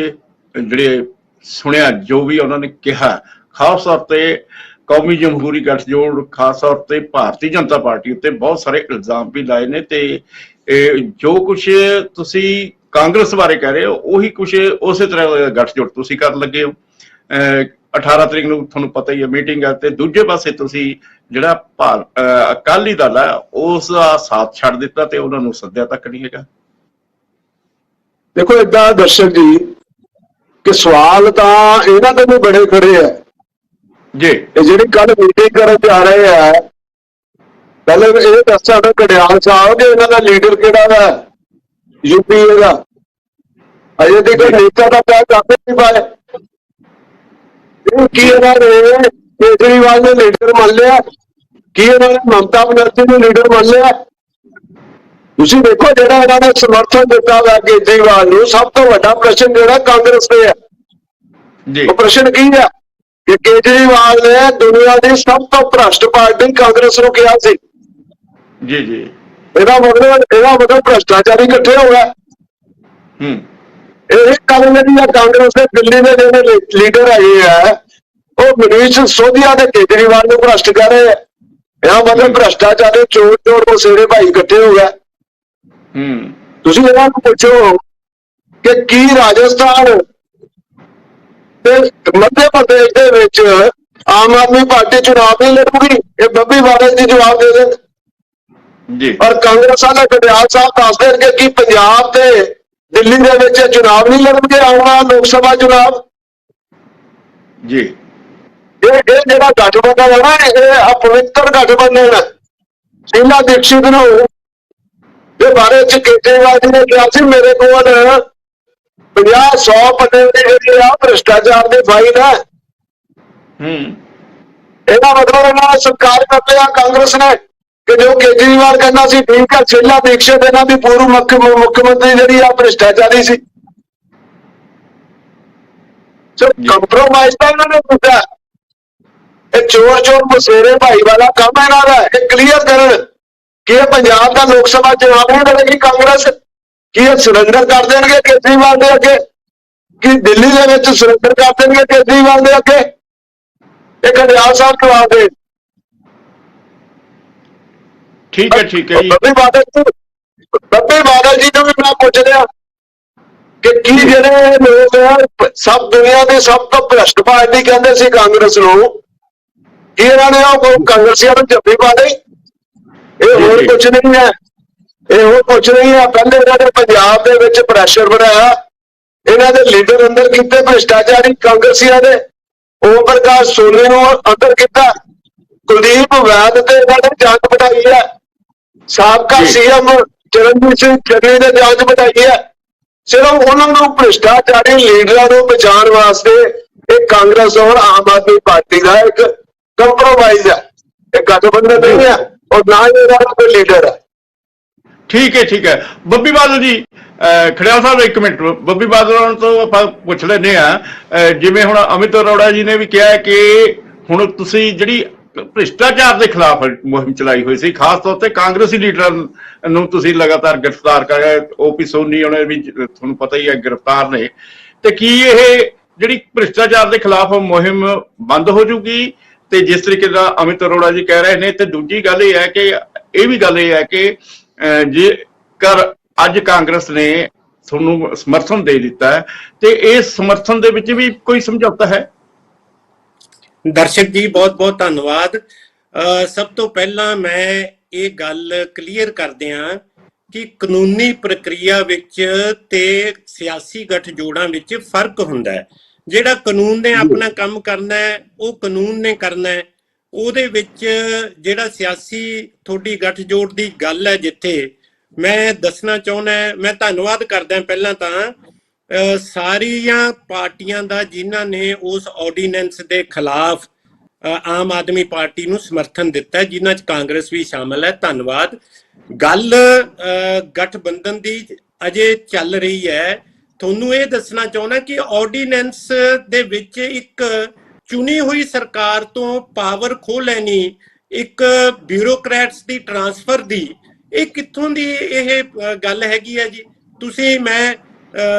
ਜਿਹੜੇ ਸੁਣਿਆ ਜੋ ਵੀ ਉਹਨਾਂ ਨੇ ਕਿਹਾ, ਖਾਸ ਤੌਰ ਤੇ ਕੌਮੀ ਜਮਹੂਰੀ ਗੱਠਜੋੜ, ਖਾਸ ਤੌਰ ਤੇ ਭਾਰਤੀ ਜਨਤਾ ਪਾਰਟੀ ਉੱਤੇ ਬਹੁਤ ਸਾਰੇ ਇਲਜ਼ਾਮ ਵੀ ਲਾਏ ਨੇ, ਤੇ ਜੋ ਕੁਛ ਤੁਸੀਂ ਕਾਂਗਰਸ ਬਾਰੇ ਕਹਿ ਰਹੇ ਹੋ ਉਹੀ ਕੁਛ ਉਸੇ ਤਰ੍ਹਾਂ ਦਾ ਗੱਠਜੋੜ ਤੁਸੀਂ ਕਰਨ ਲੱਗੇ ਹੋ। 18 ਤਰੀਕ ਨੂੰ ਤੁਹਾਨੂੰ ਪਤਾ ਹੀ ਹੈ ਮੀਟਿੰਗ ਹੈ, ਤੇ ਦੂਜੇ ਪਾਸੇ ਤੁਸੀਂ ਜਿਹੜਾ ਅਕਾਲੀ ਦਲ ਹੈ ਉਸ ਦਾ ਸਾਥ ਛੱਡ ਦਿੱਤਾ ਤੇ ਉਹਨਾਂ ਨੂੰ ਸੱਦਿਆ ਤੱਕ ਨਹੀਂ ਹੈਗਾ। ਦੇਖੋ ਏਦਾਂ ਦਰਸ਼ਕ ਜੀ ਕਿ ਸਵਾਲ ਤਾਂ ਇਹਨਾਂ ਦੇ ਵੀ ਬੜੇ ਖੜੇ ਆ ਜੀ। ਇਹ ਜਿਹੜੀ ਕੱਲ ਮੀਟਿੰਗ ਕਰਨ ਜਾ ਰਹੇ ਆ, ਪਹਿਲੇ ਇਹ ਦੱਸਿਆ ਤਾਂ ਖੜਿਆਲ ਸਾਹਿਬ ਕਿ ਇਹਨਾਂ ਦਾ ਲੀਡਰ ਕਿਹੜਾ ਵਾ ਯੂਪੀਏ ਦਾ। ਅਜੇ ਤੱਕ ਨੇਤਾ ਦਾ ਪਿਆ ਕਰਦੇ ਨਹੀਂ ਪਾਏ। ਕੀ ਇਹਨਾਂ ਨੇ ਕੇਜਰੀਵਾਲ ਨੂੰ ਲੀਡਰ ਮੰਨ ਲਿਆ? ਕੀ ਇਹਨਾਂ ਨੇ ਮਮਤਾ ਬਨਰਜੀ ਨੂੰ ਲੀਡਰ ਮੰਨ ਲਿਆ? ਤੁਸੀਂ ਦੇਖੋ ਜਿਹੜਾ ਇਹਨਾਂ ਨੇ ਸਮਰਥਨ ਦਿੱਤਾ ਵਾ ਕੇਜਰੀਵਾਲ ਨੂੰ, ਸਭ ਤੋਂ ਵੱਡਾ ਪ੍ਰਸ਼ਨ ਜਿਹੜਾ ਕਾਂਗਰਸ ਤੇ ਹੈ। ਉਹ ਪ੍ਰਸ਼ਨ ਕੀ ਹੈ ਕਿ ਕੇਜਰੀਵਾਲ ਨੇ ਦੁਨੀਆ ਦੀ ਸਭ ਤੋਂ ਭ੍ਰਸ਼ਟ ਪਾਰਟੀ ਕਾਂਗਰਸ ਨੂੰ ਕਿਹਾ ਸੀ। ਜੀ। ਇਹਦਾ ਮਤਲਬ ਭ੍ਰਸ਼ਟਾਚਾਰੀ ਇਕੱਠੇ ਹੋ ਗਏ। ਇਹ ਗੱਲ ਜਿਹੜੀ ਆ ਕਾਂਗਰਸ ਦੇ ਦਿੱਲੀ ਦੇ ਜਿਹੜੇ ਲੀਡਰ ਹੈਗੇ ਆ, ਉਹ ਮਨੀਸ਼ ਸਿਸੋਦੀਆ ਤੇ ਕੇਜਰੀਵਾਲ ਨੂੰ ਭ੍ਰਸ਼ਟ ਕਰ ਰਹੇ ਆ। ਇਹਦਾ ਮਤਲਬ ਭ੍ਰਸ਼ਟਾਚਾਰੀ ਚੋਰ ਮਸੇੜੇ ਭਾਈ ਇਕੱਠੇ ਹੋ ਗਏ। ਤੁਸੀਂ ਇਹਨਾਂ ਨੂੰ ਪੁੱਛੋ ਕਿ ਕੀ ਰਾਜਸਥਾਨ ਤੇ ਮੱਧ ਪ੍ਰਦੇਸ਼ ਦੇ ਵਿੱਚ ਆਮ ਆਦਮੀ ਪਾਰਟੀ ਚੁਣਾਵ ਨਹੀਂ ਲੜੂਗੀ? ਇਹ ਬੱਬੀ ਬਾਦਲ ਜੀ ਜਵਾਬ ਦੇ ਦੇਣ ਜੀ। ਔਰ ਕਾਂਗਰਸ ਵਾਲੇ ਖੜਿਆਲ ਸਾਹਿਬ ਦੱਸ ਦੇਣਗੇ ਕਿ ਪੰਜਾਬ ਤੇ ਦਿੱਲੀ ਦੇ ਵਿੱਚ ਚੁਣਾਵ ਨਹੀਂ ਲੜਨਗੇ, ਆਉਣਾ ਲੋਕ ਸਭਾ ਚੁਣਾਵ ਜੀ। ਇਹ ਜਿਹੜਾ ਗਠਬੰਧਨ ਹੈ ਨਾ, ਇਹ ਅਪਵਿੱਤਰ ਗਠਬੰਧਨ ਹੈ। ਸ਼ੀਲਾ ਦੀਕਸ਼ਿਤ ਨੂੰ ਦੇ ਬਾਰੇ ਚ ਕੇਜਰੀਵਾਲ ਜੀ ਨੇ ਕਿਹਾ ਸੀ ਮੇਰੇ ਕੋਲ 50-100 ਪਤੇ ਦੀ ਜਿਹੜੀ ਆ ਭ੍ਰਿਸ਼ਟਾਚਾਰ ਦੀ ਫਾਈਲ ਹੈ। ਇਹਦਾ ਮਤਲਬ ਇਹਨਾਂ ਨੇ ਸਰਕਾਰ ਕਰ ਲਿਆ ਕਾਂਗਰਸ ਨੇ ਕਿ ਜੋ ਕੇਜਰੀਵਾਲ ਕਹਿੰਦਾ ਸੀ ਠੀਕ ਹੈ, ਸ਼ੀਲਾ ਦੀਕਸ਼ਿਤ ਇਹਨਾਂ ਦੀ ਪੂਰਵ ਮੁੱਖ ਮੰਤਰੀ ਜਿਹੜੀ ਆ ਭ੍ਰਿਸ਼ਟਾਚਾਰੀ ਸੀ। ਸੋ ਕੰਪਰੋਮਾਈਜ਼ ਤਾਂ ਇਹਨਾਂ ਨੇ ਕੀਤਾ। ਇਹ ਚੋਰ ਮਸੇਰੇ ਭਾਈ ਵਾਲਾ ਕੰਮ ਇਹਨਾਂ ਦਾ। ਇਹ ਕਲੀਅਰ ਕਰਨ ਕਿ ਇਹ ਪੰਜਾਬ ਦਾ ਲੋਕ ਸਭਾ ਚੁਣਾਵ ਨਹੀਂ ਲੜੇਗੀ ਕਾਂਗਰਸ, ਕੀ ਇਹ ਸਰੈਂਡਰ ਕਰ ਦੇਣਗੇ ਕੇਜਰੀਵਾਲ ਦੇ ਅੱਗੇ, ਕਿ ਦਿੱਲੀ ਦੇ ਵਿੱਚ ਸਰੈਂਡਰ ਕਰ ਦੇਣਗੇ ਕੇਜਰੀਵਾਲ ਦੇ ਅੱਗੇ। ਇਹ ਗਰੇਵਾਲ ਸਾਹਿਬ ਜਵਾਬ ਦੇ। ਠੀਕ ਹੈ ਜੀ। ਬੱਬੀ ਬਾਦਲ ਜੀ ਨੂੰ ਵੀ ਮੈਂ ਪੁੱਛ ਰਿਹਾ ਕਿ ਕੀ ਜਿਹੜੇ ਲੋਕ ਸਭ ਦੁਨੀਆ ਦੇ ਸਭ ਤੋਂ ਭ੍ਰਸ਼ਟ ਪਾਰਟੀ ਕਹਿੰਦੇ ਸੀ ਕਾਂਗਰਸ ਨੂੰ, ਕੀ ਇਹਨਾਂ ਨੇ ਉਹ ਕਾਂਗਰਸੀਆਂ ਨੂੰ ਜੱਫੀ ਪਾ ਦੇ? ਇਹ ਹੋਰ ਕੁਝ ਨਹੀਂ ਹੈ, ਇਹ ਹੋਰ ਕੁਝ ਨਹੀਂ ਹੈ। ਪਹਿਲੇ ਇਹਨਾਂ ਨੇ ਪੰਜਾਬ ਦੇ ਵਿੱਚ ਪ੍ਰੈਸ਼ਰ ਬਣਾਇਆ, ਇਹਨਾਂ ਦੇ ਲੀਡਰ ਅੰਦਰ ਕੀਤੇ ਭ੍ਰਿਸ਼ਟਾਚਾਰੀ ਕਾਂਗਰਸੀਆਂ ਦੇ। ਓਮ ਪ੍ਰਕਾਸ਼ ਸੋਨੀ ਨੂੰ ਅੰਦਰ ਕੀਤਾ, ਕੁਲਦੀਪ ਵੈਦ ਤੇ ਇਹਨਾਂ ਨੇ ਜਾਂਚ ਬਿਠਾਈ ਹੈ, ਸਾਬਕਾ ਸੀਐਮ ਚਰਨਜੀਤ ਸਿੰਘ ਚੰਨੀ ਨੇ ਜਾਂਚ ਬਿਠਾਈ ਹੈ। ਸਿਰਫ ਉਹਨਾਂ ਨੂੰ ਭ੍ਰਿਸ਼ਟਾਚਾਰੀ ਲੀਡਰਾਂ ਨੂੰ ਬਚਾਉਣ ਵਾਸਤੇ ਇਹ ਕਾਂਗਰਸ ਔਰ ਆਮ ਆਦਮੀ ਪਾਰਟੀ ਦਾ ਇੱਕ ਕੰਪਰੋਮਾਈਜ਼ ਹੈ। ਇਹ ਗਠਬੰਧਨ ਨਹੀਂ ਹੈ ਔਰ ਨਾ ਹੀ ਇਹਦਾ ਕੋਈ ਲੀਡਰ ਹੈ। ਠੀਕ ਹੈ। ਬੱਬੀ ਬਾਦਲ ਜੀ, ਖੜਿਆਲ ਸਾਹਿਬ ਇੱਕ ਮਿੰਟ, ਬੱਬੀ ਬਾਦਲ ਤੋਂ ਆਪਾਂ ਪੁੱਛ ਲੈਂਦੇ ਆ। ਜਿਵੇਂ ਹੁਣ ਅਮਿਤ ਅਰੋੜਾ ਜੀ ਨੇ ਵੀ ਕਿਹਾ ਹੈ ਕਿ ਹੁਣ ਤੁਸੀਂ ਜਿਹੜੀ ਭ੍ਰਿਸ਼ਟਾਚਾਰ ਦੇ ਖਿਲਾਫ ਮੁਹਿੰਮ ਚਲਾਈ ਹੋਈ ਸੀ, ਖਾਸ ਤੌਰ ਤੇ ਕਾਂਗਰਸੀ ਲੀਡਰਾਂ ਨੂੰ ਤੁਸੀਂ ਲਗਾਤਾਰ ਗ੍ਰਿਫਤਾਰ ਕਰ ਰਹੇ। ਓਪੀ ਸੋਨੀ ਉਹਨੇ ਵੀ ਤੁਹਾਨੂੰ ਪਤਾ ਹੀ ਹੈ ਗ੍ਰਿਫਤਾਰ ਨੇ। ਤੇ ਕੀ ਇਹ ਜਿਹੜੀ ਭ੍ਰਿਸ਼ਟਾਚਾਰ ਦੇ ਖਿਲਾਫ ਮੁਹਿੰਮ ਬੰਦ ਹੋ ਜੂਗੀ? ਤੇ ਜਿਸ ਤਰੀਕੇ ਦਾ ਅਮਿਤ ਅਰੋੜਾ ਜੀ ਕਹਿ ਰਹੇ ਨੇ, ਤੇ ਦੂਜੀ ਗੱਲ ਇਹ ਹੈ ਕਿ ਜੇਕਰ ਅੱਜ ਕਾਂਗਰਸ ਨੇ ਤੁਹਾਨੂੰ ਸਮਰਥਨ ਦੇ ਦਿੱਤਾ ਹੈ ਤੇ ਇਸ ਸਮਰਥਨ ਦੇ ਵਿੱਚ ਵੀ ਕੋਈ ਸਮਝੌਤਾ ਹੈ? ਦਰਸ਼ਕ ਜੀ ਬਹੁਤ ਬਹੁਤ ਧੰਨਵਾਦ। ਸਭ ਤੋਂ ਪਹਿਲਾਂ ਮੈਂ ਇਹ ਗੱਲ ਕਲੀਅਰ ਕਰਦੇ ਹਾਂ ਕਿ ਕਾਨੂੰਨੀ ਪ੍ਰਕਿਰਿਆ ਵਿੱਚ ਤੇ ਸਿਆਸੀ ਗੱਠਜੋੜਾਂ ਵਿੱਚ ਫਰਕ ਹੁੰਦਾ ਹੈ। ਜਿਹੜਾ ਕਾਨੂੰਨ ਨੇ ਆਪਣਾ ਕੰਮ ਕਰਨਾ ਹੈ ਉਹ ਕਾਨੂੰਨ ਨੇ ਕਰਨਾ ਹੈ। ਉਹਦੇ ਵਿੱਚ ਜਿਹੜਾ ਸਿਆਸੀ ਤੁਹਾਡੀ ਗੱਠਜੋੜ ਦੀ ਗੱਲ ਹੈ, ਜਿੱਥੇ ਮੈਂ ਦੱਸਣਾ ਚਾਹੁੰਦਾ, ਮੈਂ ਧੰਨਵਾਦ ਕਰਦਾ ਪਹਿਲਾਂ ਤਾਂ ਸਾਰੀਆਂ ਪਾਰਟੀਆਂ ਦਾ ਜਿਨ੍ਹਾਂ ਨੇ ਉਸ ਆਰਡੀਨੈਂਸ ਦੇ ਖਿਲਾਫ ਆਮ ਆਦਮੀ ਪਾਰਟੀ ਨੂੰ ਸਮਰਥਨ ਦਿੱਤਾ, ਜਿਨ੍ਹਾਂ 'ਚ ਕਾਂਗਰਸ ਵੀ ਸ਼ਾਮਲ ਹੈ। ਧੰਨਵਾਦ। ਗੱਲ ਗਠਬੰਧਨ ਦੀ ਅਜੇ ਚੱਲ ਰਹੀ ਹੈ। ਤੁਹਾਨੂੰ ਇਹ ਦੱਸਣਾ ਚਾਹੁੰਦਾ ਕਿ ਆਰਡੀਨੈਂਸ ਦੇ ਵਿੱਚ ਇੱਕ ਚੁਣੀ ਹੋਈ ਸਰਕਾਰ ਤੋਂ ਪਾਵਰ ਖੋਹ ਲੈਣੀ, ਇੱਕ ਬਿਊਰੋਕਰੈਟਸ ਦੀ ਟਰਾਂਸਫਰ ਦੀ, ਇਹ ਕਿੱਥੋਂ ਦੀ ਇਹ ਗੱਲ ਹੈਗੀ ਹੈ ਜੀ? ਮੈਂ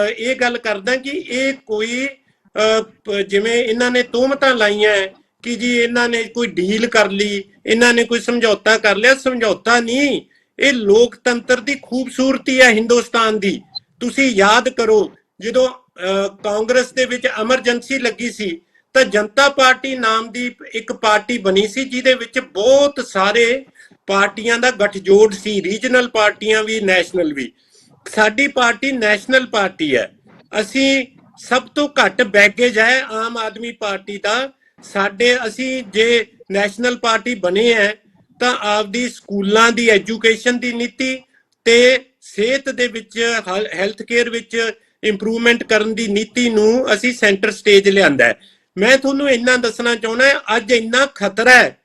ਇਹ ਗੱਲ ਕਰਦਾ ਕਿ ਇਹ ਕੋਈ ਜਿਵੇਂ ਇਹਨਾਂ ਨੇ ਤੋਹਮਤਾਂ ਲਾਈਆਂ ਕਿ ਜੀ ਇਹਨਾਂ ਨੇ ਕੋਈ ਡੀਲ ਕਰ ਲਈ, ਇਹਨਾਂ ਨੇ ਕੋਈ ਸਮਝੌਤਾ ਕਰ ਲਿਆ। ਸਮਝੌਤਾ ਨਹੀਂ, ਇਹ ਲੋਕਤੰਤਰ ਦੀ ਖੂਬਸੂਰਤੀ ਹੈ ਹਿੰਦੁਸਤਾਨ ਦੀ। ਤੁਸੀਂ ਯਾਦ ਕਰੋ, ਜਦੋਂ ਕਾਂਗਰਸ ਦੇ ਵਿੱਚ ਐਮਰਜੈਂਸੀ ਲੱਗੀ ਸੀ ਤਾਂ ਜਨਤਾ ਪਾਰਟੀ ਨਾਮ ਦੀ ਇੱਕ ਪਾਰਟੀ ਬਣੀ ਸੀ, ਜਿਹਦੇ ਵਿੱਚ ਬਹੁਤ ਸਾਰੇ ਪਾਰਟੀਆਂ ਦਾ ਗੱਠਜੋੜ ਸੀ, ਰੀਜਨਲ ਪਾਰਟੀਆਂ ਵੀ, ਨੈਸ਼ਨਲ ਵੀ। ਸਾਡੀ ਪਾਰਟੀ ਨੈਸ਼ਨਲ ਪਾਰਟੀ ਹੈ। ਅਸੀਂ ਸਭ ਤੋਂ ਘੱਟ ਬੈਗੇਜ ਹੈ ਆਮ ਆਦਮੀ ਪਾਰਟੀ ਦਾ। ਅਸੀਂ ਜੇ ਨੈਸ਼ਨਲ ਪਾਰਟੀ ਬਣੇ ਹੈ ਤਾਂ ਆਪਦੀ ਸਕੂਲਾਂ ਦੀ ਐਜੂਕੇਸ਼ਨ ਦੀ ਨੀਤੀ ਤੇ ਸਿਹਤ ਦੇ ਵਿੱਚ, ਹੈਲਥ ਕੇਅਰ ਵਿੱਚ ਇੰਪਰੂਵਮੈਂਟ ਕਰਨ ਦੀ ਨੀਤੀ ਨੂੰ ਅਸੀਂ ਸੈਂਟਰ ਸਟੇਜ ਲਿਆਂਦਾ। ਮੈਂ ਤੁਹਾਨੂੰ ਇੰਨਾ ਦੱਸਣਾ ਚਾਹੁੰਦਾ, ਅੱਜ ਇੰਨਾ ਖਤਰਾ ਹੈ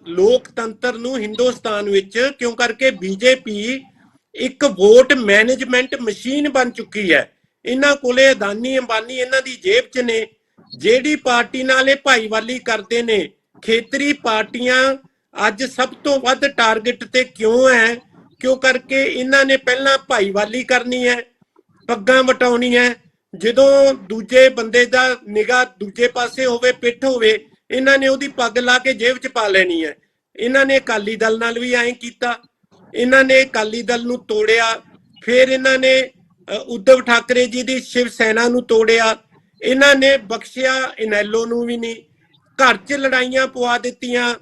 ਲੋਕਤੰਤਰ ਨੂੰ ਹਿੰਦੁਸਤਾਨ ਵਿੱਚ, ਕਿਉਂ ਕਰਕੇ ਬੀਜੇਪੀ ਇੱਕ ਵੋਟ ਮੈਨੇਜਮੈਂਟ ਮਸ਼ੀਨ ਬਣ ਚੁੱਕੀ ਹੈ। ਇਹਨਾਂ ਕੋਲੇ ਅਦਾਨੀ ਅੰਬਾਨੀ ਇਹਨਾਂ ਦੀ ਜੇਬ 'ਚ ਨੇ। ਜਿਹੜੀ ਪਾਰਟੀ ਨਾਲ ਇਹ ਭਾਈਵਾਲੀ ਕਰਦੇ ਨੇ, ਖੇਤਰੀ ਪਾਰਟੀਆਂ ਅੱਜ ਸਭ ਤੋਂ ਵੱਧ ਟਾਰਗੇਟ ਤੇ ਕਿਉਂ ਹੈ? ਕਿਉਂ ਕਰਕੇ ਇਹਨਾਂ ਨੇ ਪਹਿਲਾਂ ਭਾਈਵਾਲੀ ਕਰਨੀ ਹੈ, ਪੱਗਾਂ ਵਟਾਉਣੀ ਹੈ। ਜਦੋਂ ਦੂਜੇ ਬੰਦੇ ਦਾ ਨਿਗਾਹ ਦੂਜੇ ਪਾਸੇ ਹੋਵੇ, ਪਿੱਠ ਹੋਵੇ, ਇਹਨਾਂ ਨੇ ਉਹਦੀ ਪੱਗ ਲਾ ਕੇ ਜੇਬ 'ਚ ਪਾ ਲੈਣੀ ਹੈ। ਇਹਨਾਂ ਨੇ ਅਕਾਲੀ ਦਲ ਨਾਲ ਵੀ ਐਂ ਕੀਤਾ। ਇਹਨਾਂ ਨੇ ਅਕਾਲੀ ਦਲ ਨੂੰ ਤੋੜਿਆ, ਫਿਰ ਇਹਨਾਂ ਨੇ ਉद्धਵ ਠਾਕਰੇ ਜੀ ਦੀ ਸ਼ਿਵ ਸੈਨਾ ਨੂੰ ਤੋੜਿਆ। ਇਹਨਾਂ ਨੇ ਬਖਸ਼ਿਆ ਇਨੈਲੋ ਨੂੰ ਵੀ ਨਹੀਂ। ਘਰ 'ਚ ਲੜਾਈਆਂ ਪਵਾ ਦਿੱਤੀਆਂ।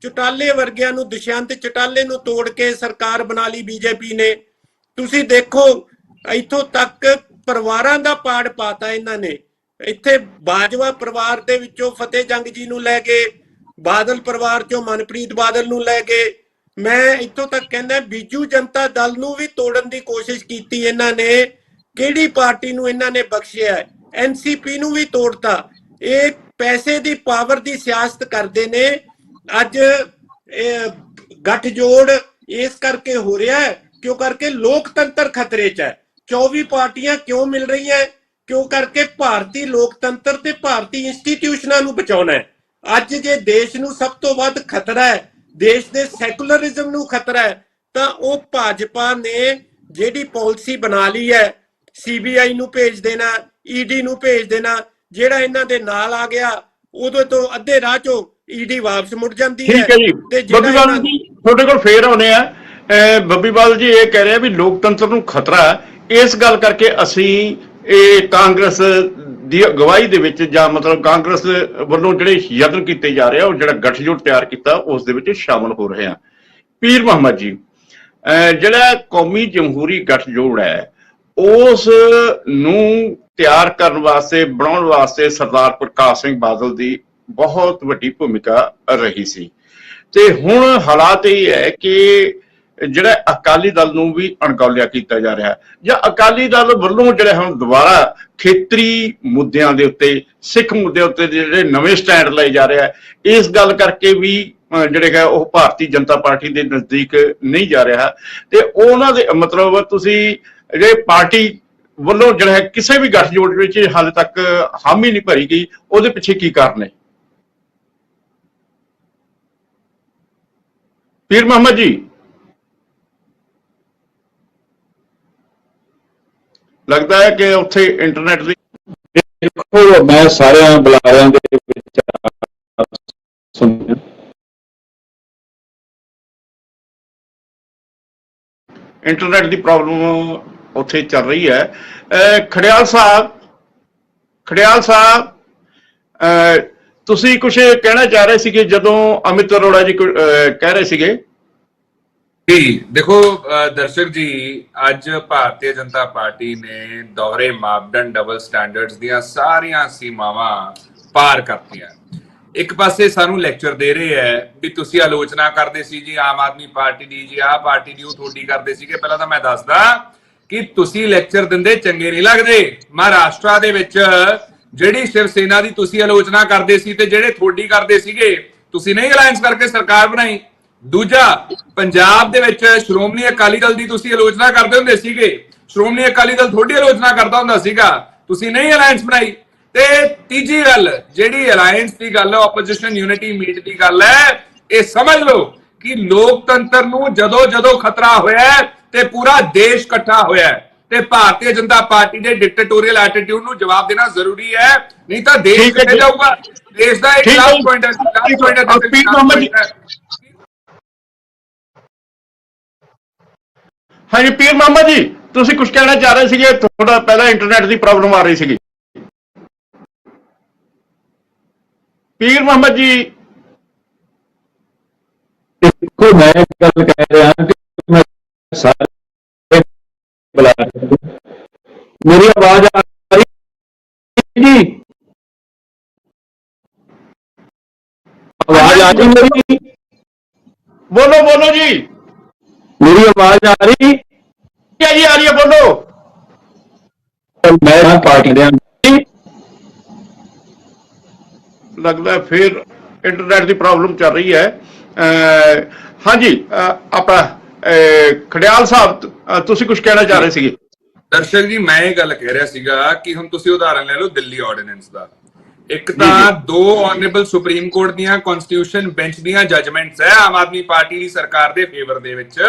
ਚੁਟਾਲੇ ਵਰਗਿਆਂ ਨੂੰ, ਦੁਸ਼ਯੰਤ ਚੁਟਾਲੇ ਨੂੰ ਤੋੜ ਕੇ ਸਰਕਾਰ ਬਣਾ ਲਈ ਬੀਜੇਪੀ ਨੇ। ਤੁਸੀਂ ਦੇਖੋ, ਇੱਥੋਂ ਤੱਕ ਪਰਿਵਾਰਾਂ ਦਾ ਪਾੜ ਪਾਤਾ ਇਹਨਾਂ ਨੇ। ਇੱਥੇ ਬਾਜਵਾ ਪਰਿਵਾਰ ਦੇ ਵਿੱਚੋਂ ਫਤਿਹ ਜੰਗ ਜੀ ਨੂੰ ਲੈ ਕੇ, ਬਾਦਲ ਪਰਿਵਾਰ ਚੋਂ ਮਨਪ੍ਰੀਤ ਬਾਦਲ ਨੂੰ ਲੈ ਕੇ, ਮੈਂ ਇੱਥੋਂ ਤੱਕ ਕਹਿੰਦਾ ਬੀਜੂ ਜਨਤਾ ਦਲ ਨੂੰ ਵੀ ਤੋੜਨ ਦੀ ਕੋਸ਼ਿਸ਼ ਕੀਤੀ ਇਹਨਾਂ ਨੇ। ਕਿਹੜੀ ਪਾਰਟੀ ਨੂੰ ਇਹਨਾਂ ਨੇ ਬਖਸ਼ਿਆ? ਐਨਸੀਪੀ ਨੂੰ ਵੀ ਤੋੜਤਾ। ਇਹ ਪੈਸੇ ਦੀ ਪਾਵਰ ਦੀ ਸਿਆਸਤ ਕਰਦੇ ਨੇ। ਅੱਜ ਗੱਠਜੋੜ ਇਸ ਕਰਕੇ ਹੋ ਰਿਹਾ ਹੈ ਕਿਉਂ ਕਰਕੇ ਲੋਕਤੰਤਰ ਖਤਰੇ 'ਚ ਹੈ। 24 ਪਾਰਟੀਆਂ ਕਿਉਂ ਮਿਲ ਰਹੀਆਂ? ਕਿਉਂ ਕਰਕੇ ਭਾਰਤੀ ਲੋਕਤੰਤਰ ਤੇ ਭਾਰਤੀ ਇੰਸਟੀਟਿਊਸ਼ਨਾਂ ਨੂੰ ਬਚਾਉਣਾ ਹੈ। ਅੱਜ ਜੇ ਦੇਸ਼ ਨੂੰ ਸਭ ਤੋਂ ਵੱਧ ਖਤਰਾ ਹੈ, ਦੇਸ਼ ਦੇ ਸੈਕੂਲਰਿਜ਼ਮ ਨੂੰ ਖਤਰਾ ਹੈ, ਤਾਂ ਉਹ ਭਾਜਪਾ ਨੇ ਜਿਹੜੀ ਪਾਲਿਸੀ ਬਣਾ ਲਈ ਹੈ, ਸੀਬੀਆਈ ਨੂੰ ਭੇਜ ਦੇਣਾ, ਈਡੀ ਨੂੰ ਭੇਜ ਦੇਣਾ। ਜਿਹੜਾ ਇਹਨਾਂ ਦੇ ਨਾਲ ਆ ਗਿਆ ਉਦੋਂ ਤੋਂ ਅੱਧੇ ਰਾਹ ਚੋਂ ਈਡੀ ਵਾਪਸ ਮੁੜ ਜਾਂਦੀ ਹੈ। ਠੀਕ ਹੈ ਜੀ, ਤੇ ਬੱਬੀ ਬਾਦਲ ਜੀ ਤੁਹਾਡੇ ਕੋਲ ਫੇਰ ਆਉਨੇ ਆ। ਬੱਬੀ ਬਾਦਲ ਜੀ ਇਹ ਕਹਿ ਰਹੇ ਆ ਵੀ ਲੋਕਤੰਤਰ ਨੂੰ ਖਤਰਾ ਹੈ। ਇਸ ਗੱਲ ਕਰਕੇ ਅਸੀਂ ਇਹ ਕਾਂਗਰਸ ਦੀ ਅਗਵਾਈ ਦੇ ਵਿੱਚ ਜਾਂ ਮਤਲਬ ਕਾਂਗਰਸ ਵੱਲੋਂ ਜਿਹੜੇ ਯਤਨ ਕੀਤੇ ਜਾ ਰਹੇ ਆ, ਉਹ ਜਿਹੜਾ ਗੱਠਜੋੜ ਤਿਆਰ ਕੀਤਾ ਉਸ ਦੇ ਵਿੱਚ ਸ਼ਾਮਲ ਹੋ ਰਹੇ ਆ। ਪੀਰ ਮੁਹੰਮਦ ਜੀ, ਜਿਹੜਾ ਕੌਮੀ ਜਮਹੂਰੀ ਗੱਠਜੋੜ ਹੈ ਉਸ ਨੂੰ ਤਿਆਰ ਕਰਨ ਵਾਸਤੇ, ਬਣਾਉਣ ਵਾਸਤੇ ਸਰਦਾਰ ਪ੍ਰਕਾਸ਼ ਸਿੰਘ ਬਾਦਲ ਦੀ ਬਹੁਤ ਵੱਡੀ ਭੂਮਿਕਾ ਰਹੀ ਸੀ। ਤੇ ਹੁਣ ਹਾਲਾਤ ਇਹ ਹੈ ਕਿ ਜਿਹੜਾ ਅਕਾਲੀ ਦਲ ਨੂੰ ਵੀ ਅਣਗੌਲਿਆ ਕੀਤਾ ਜਾ ਰਿਹਾ, ਜਾਂ ਅਕਾਲੀ ਦਲ ਵੱਲੋਂ ਜਿਹੜਾ ਹੁਣ ਦੁਬਾਰਾ ਖੇਤਰੀ ਮੁੱਦਿਆਂ ਦੇ ਉੱਤੇ, ਸਿੱਖ ਮੁੱਦਿਆਂ ਉੱਤੇ ਜਿਹੜੇ ਨਵੇਂ ਸਟੈਂਡ ਲਏ ਜਾ ਰਿਹਾ, ਇਸ ਗੱਲ ਕਰਕੇ ਵੀ ਜਿਹੜੇ ਹੈ ਉਹ ਭਾਰਤੀ ਜਨਤਾ ਪਾਰਟੀ ਦੇ ਨਜ਼ਦੀਕ ਨਹੀਂ ਜਾ ਰਿਹਾ। ਤੇ ਉਹਨਾਂ ਦੇ ਮਤਲਬ ਤੁਸੀਂ ਜਿਹੜੇ ਪਾਰਟੀ ਵੱਲੋਂ ਜਿਹੜਾ ਹੈ ਕਿਸੇ ਵੀ ਗੱਠਜੋੜ ਵਿੱਚ ਹਾਲੇ ਤੱਕ ਹਾਮੀ ਨਹੀਂ ਭਰੀ ਗਈ, ਉਹਦੇ ਪਿੱਛੇ ਕੀ ਕਾਰਨ ਹੈ? ਪੀਰ ਮੁਹੰਮਦ ਜੀ, ਲੱਗਦਾ ਹੈ ਕਿ ਉੱਥੇ ਇੰਟਰਨੈਟ ਦੀ ਦੇਖੋ ਮੈਂ ਸਾਰਿਆਂ ਬੁਲਾਰਿਆਂ ਦੇ ਵਿੱਚ ਸੁਣਿਆ, ਇੰਟਰਨੈਟ ਦੀ ਪ੍ਰੋਬਲਮ ਉੱਥੇ ਚੱਲ ਰਹੀ ਹੈ। ਖੜਿਆਲ ਸਾਹਿਬ ਤੁਸੀਂ ਕੁਝ ਕਹਿਣਾ ਚਾਹ ਰਹੇ ਸੀਗੇ ਜਦੋਂ ਅਮਿਤ ਅਰੋੜਾ ਜੀ ਕਹਿ ਰਹੇ ਸੀਗੇ। ਜੀ ਦੇਖੋ ਦਰਸ਼ਕ ਜੀ, ਅੱਜ ਭਾਰਤੀ ਜਨਤਾ ਪਾਰਟੀ ਨੇ ਦੋਹਰੇ ਮਾਪਦੰਡ, ਡਬਲ ਸਟੈਂਡਰਡਸ ਦੀਆਂ ਸਾਰੀਆਂ ਸੀਮਾਵਾਂ ਪਾਰ ਕਰਤੀਆਂ। ਇੱਕ ਪਾਸੇ ਸਾਨੂੰ ਲੈਕਚਰ ਦੇ ਰਹੇ ਹੈ ਵੀ ਤੁਸੀਂ ਆਲੋਚਨਾ ਕਰਦੇ ਸੀ ਜੀ ਆਮ ਆਦਮੀ ਪਾਰਟੀ ਦੀ, ਜੀ ਆਹ ਪਾਰਟੀ ਦੀ, ਉਹ ਤੁਹਾਡੀ ਕਰਦੇ ਸੀਗੇ। ਪਹਿਲਾਂ ਤਾਂ ਮੈਂ ਦੱਸਦਾ ਕਿ ਤੁਸੀਂ ਲੈਕਚਰ ਦਿੰਦੇ ਚੰਗੇ ਨਹੀਂ ਲੱਗਦੇ। ਮਹਾਰਾਸ਼ਟਰ ਦੇ ਵਿੱਚ ਜਿਹੜੀ ਸ਼ਿਵ ਸੈਨਾ ਦੀ ਤੁਸੀਂ ਆਲੋਚਨਾ ਕਰਦੇ ਸੀ ਤੇ ਜਿਹੜੇ ਤੁਹਾਡੀ ਕਰਦੇ ਸੀਗੇ, ਤੁਸੀਂ ਨਹੀਂ ਅਲਾਈਅੰਸ ਕਰਕੇ ਸਰਕਾਰ ਬਣਾਈ। ਦੂਜਾ, ਪੰਜਾਬ ਦੇ ਵਿੱਚ ਸ਼੍ਰੋਮਣੀ ਅਕਾਲੀ ਦਲ ਦੀ ਤੁਸੀਂ ਆਲੋਚਨਾ ਕਰਦੇ ਹੁੰਦੇ ਸੀਗੇ, ਸ਼੍ਰੋਮਣੀ ਅਕਾਲੀ ਦਲ ਤੁਹਾਡੀ ਆਲੋਚਨਾ ਕਰਦਾ ਹੁੰਦਾ ਸੀਗਾ, ਤੁਸੀਂ ਨਹੀਂ ਅਲਾਈਅੰਸ ਬਣਾਈ। ਤੇ ਤੀਜੀ ਗੱਲ, ਜਿਹੜੀ ਅਲਾਈਅੰਸ ਦੀ ਗੱਲ ਹੈ, ਆਪੋਜੀਸ਼ਨ ਯੂਨਿਟੀ ਮੀਟ ਦੀ ਗੱਲ ਹੈ, ਇਹ ਸਮਝ ਲਓ ਕਿ ਲੋਕਤੰਤਰ ਨੂੰ ਜਦੋਂ ਜਦੋਂ ਖਤਰਾ ਹੋਇਆ ਤੇ ਪੂਰਾ ਦੇਸ਼ ਇਕੱਠਾ ਹੋਇਆ ਤੇ ਭਾਰਤੀ ਜਨਤਾ ਪਾਰਟੀ ਦੇ ਡਿਕਟੇਟੋਰੀਅਲ ਐਟੀਟਿਊਡ ਨੂੰ ਜਵਾਬ ਦੇਣਾ ਜ਼ਰੂਰੀ ਹੈ, ਨਹੀਂ ਤਾਂ ਦੇਸ਼ ਕਿੱਥੇ ਜਾਊਗਾ। ਦੇਸ਼ ਦਾ ਇੱਕ ਲਾਸਟ ਪੁਆਇੰਟ ਹੈ। ਹਾਂਜੀ ਪੀਰ ਮੁਹੰਮਦ ਜੀ, ਤੁਸੀਂ ਕੁਝ ਕਹਿਣਾ ਚਾਹ ਰਹੇ ਸੀਗੇ, ਤੁਹਾਡਾ ਪਹਿਲਾਂ ਇੰਟਰਨੈਟ ਦੀ ਪ੍ਰੋਬਲਮ ਆ ਰਹੀ ਸੀਗੀ। ਪੀਰ ਮੁਹੰਮਦ ਜੀ, ਦੇਖੋ ਮੈਂ ਗੱਲ ਕਹਿ ਰਿਹਾ ਕਿ ਮੈਂ ਸਾਰੇ ਬੁਲਾ, ਮੇਰੀ ਆਵਾਜ਼ ਆ ਰਹੀ ਜੀ? ਆਵਾਜ਼ ਆ ਰਹੀ ਮੇਰੀ? ਬੋਲੋ ਜੀ, ਮੇਰੀ ਆਵਾਜ਼ ਆ ਰਹੀ ਆ ਰਹੀ ਹੈ, ਬੋਲੋ। ਮੈਂ ਪਾਰਟੀ ਦੇ ਲੱਗਦਾ ਫਿਰ ਇੰਟਰਨੈਟ ਦੀ ਪ੍ਰੋਬਲਮ ਚੱਲ ਰਹੀ ਹੈ। ਹਾਂਜੀ ਆਪਣਾ ਖੜਿਆਲ ਸਾਹਿਬ, ਤੁਸੀਂ ਕੁਝ ਕਹਿਣਾ ਚਾਹ ਰਹੇ ਸੀਗੇ। ਦਰਸ਼ਕ ਜੀ, ਮੈਂ ਇਹ ਗੱਲ ਕਹਿ ਰਿਹਾ ਸੀਗਾ ਕਿ ਹੁਣ ਤੁਸੀਂ ਉਦਾਹਰਨ ਲੈ ਲਓ ਦਿੱਲੀ ਆਰਡੀਨੈਂਸ ਦਾ। ਇੱਕ ਤਾਂ ਦੋ ਆਨਰੇਬਲ ਸੁਪਰੀਮ ਕੋਰਟ ਦੀਆਂ ਕਨਸਟੀਟਿਊਸ਼ਨ ਬੈਂਚ ਦੀਆਂ ਜਜਮੈਂਟਸ ਹੈ ਆਮ ਆਦਮੀ ਪਾਰਟੀ ਦੀ ਸਰਕਾਰ ਦੇ ਫੇਵਰ ਦੇ ਵਿੱਚ।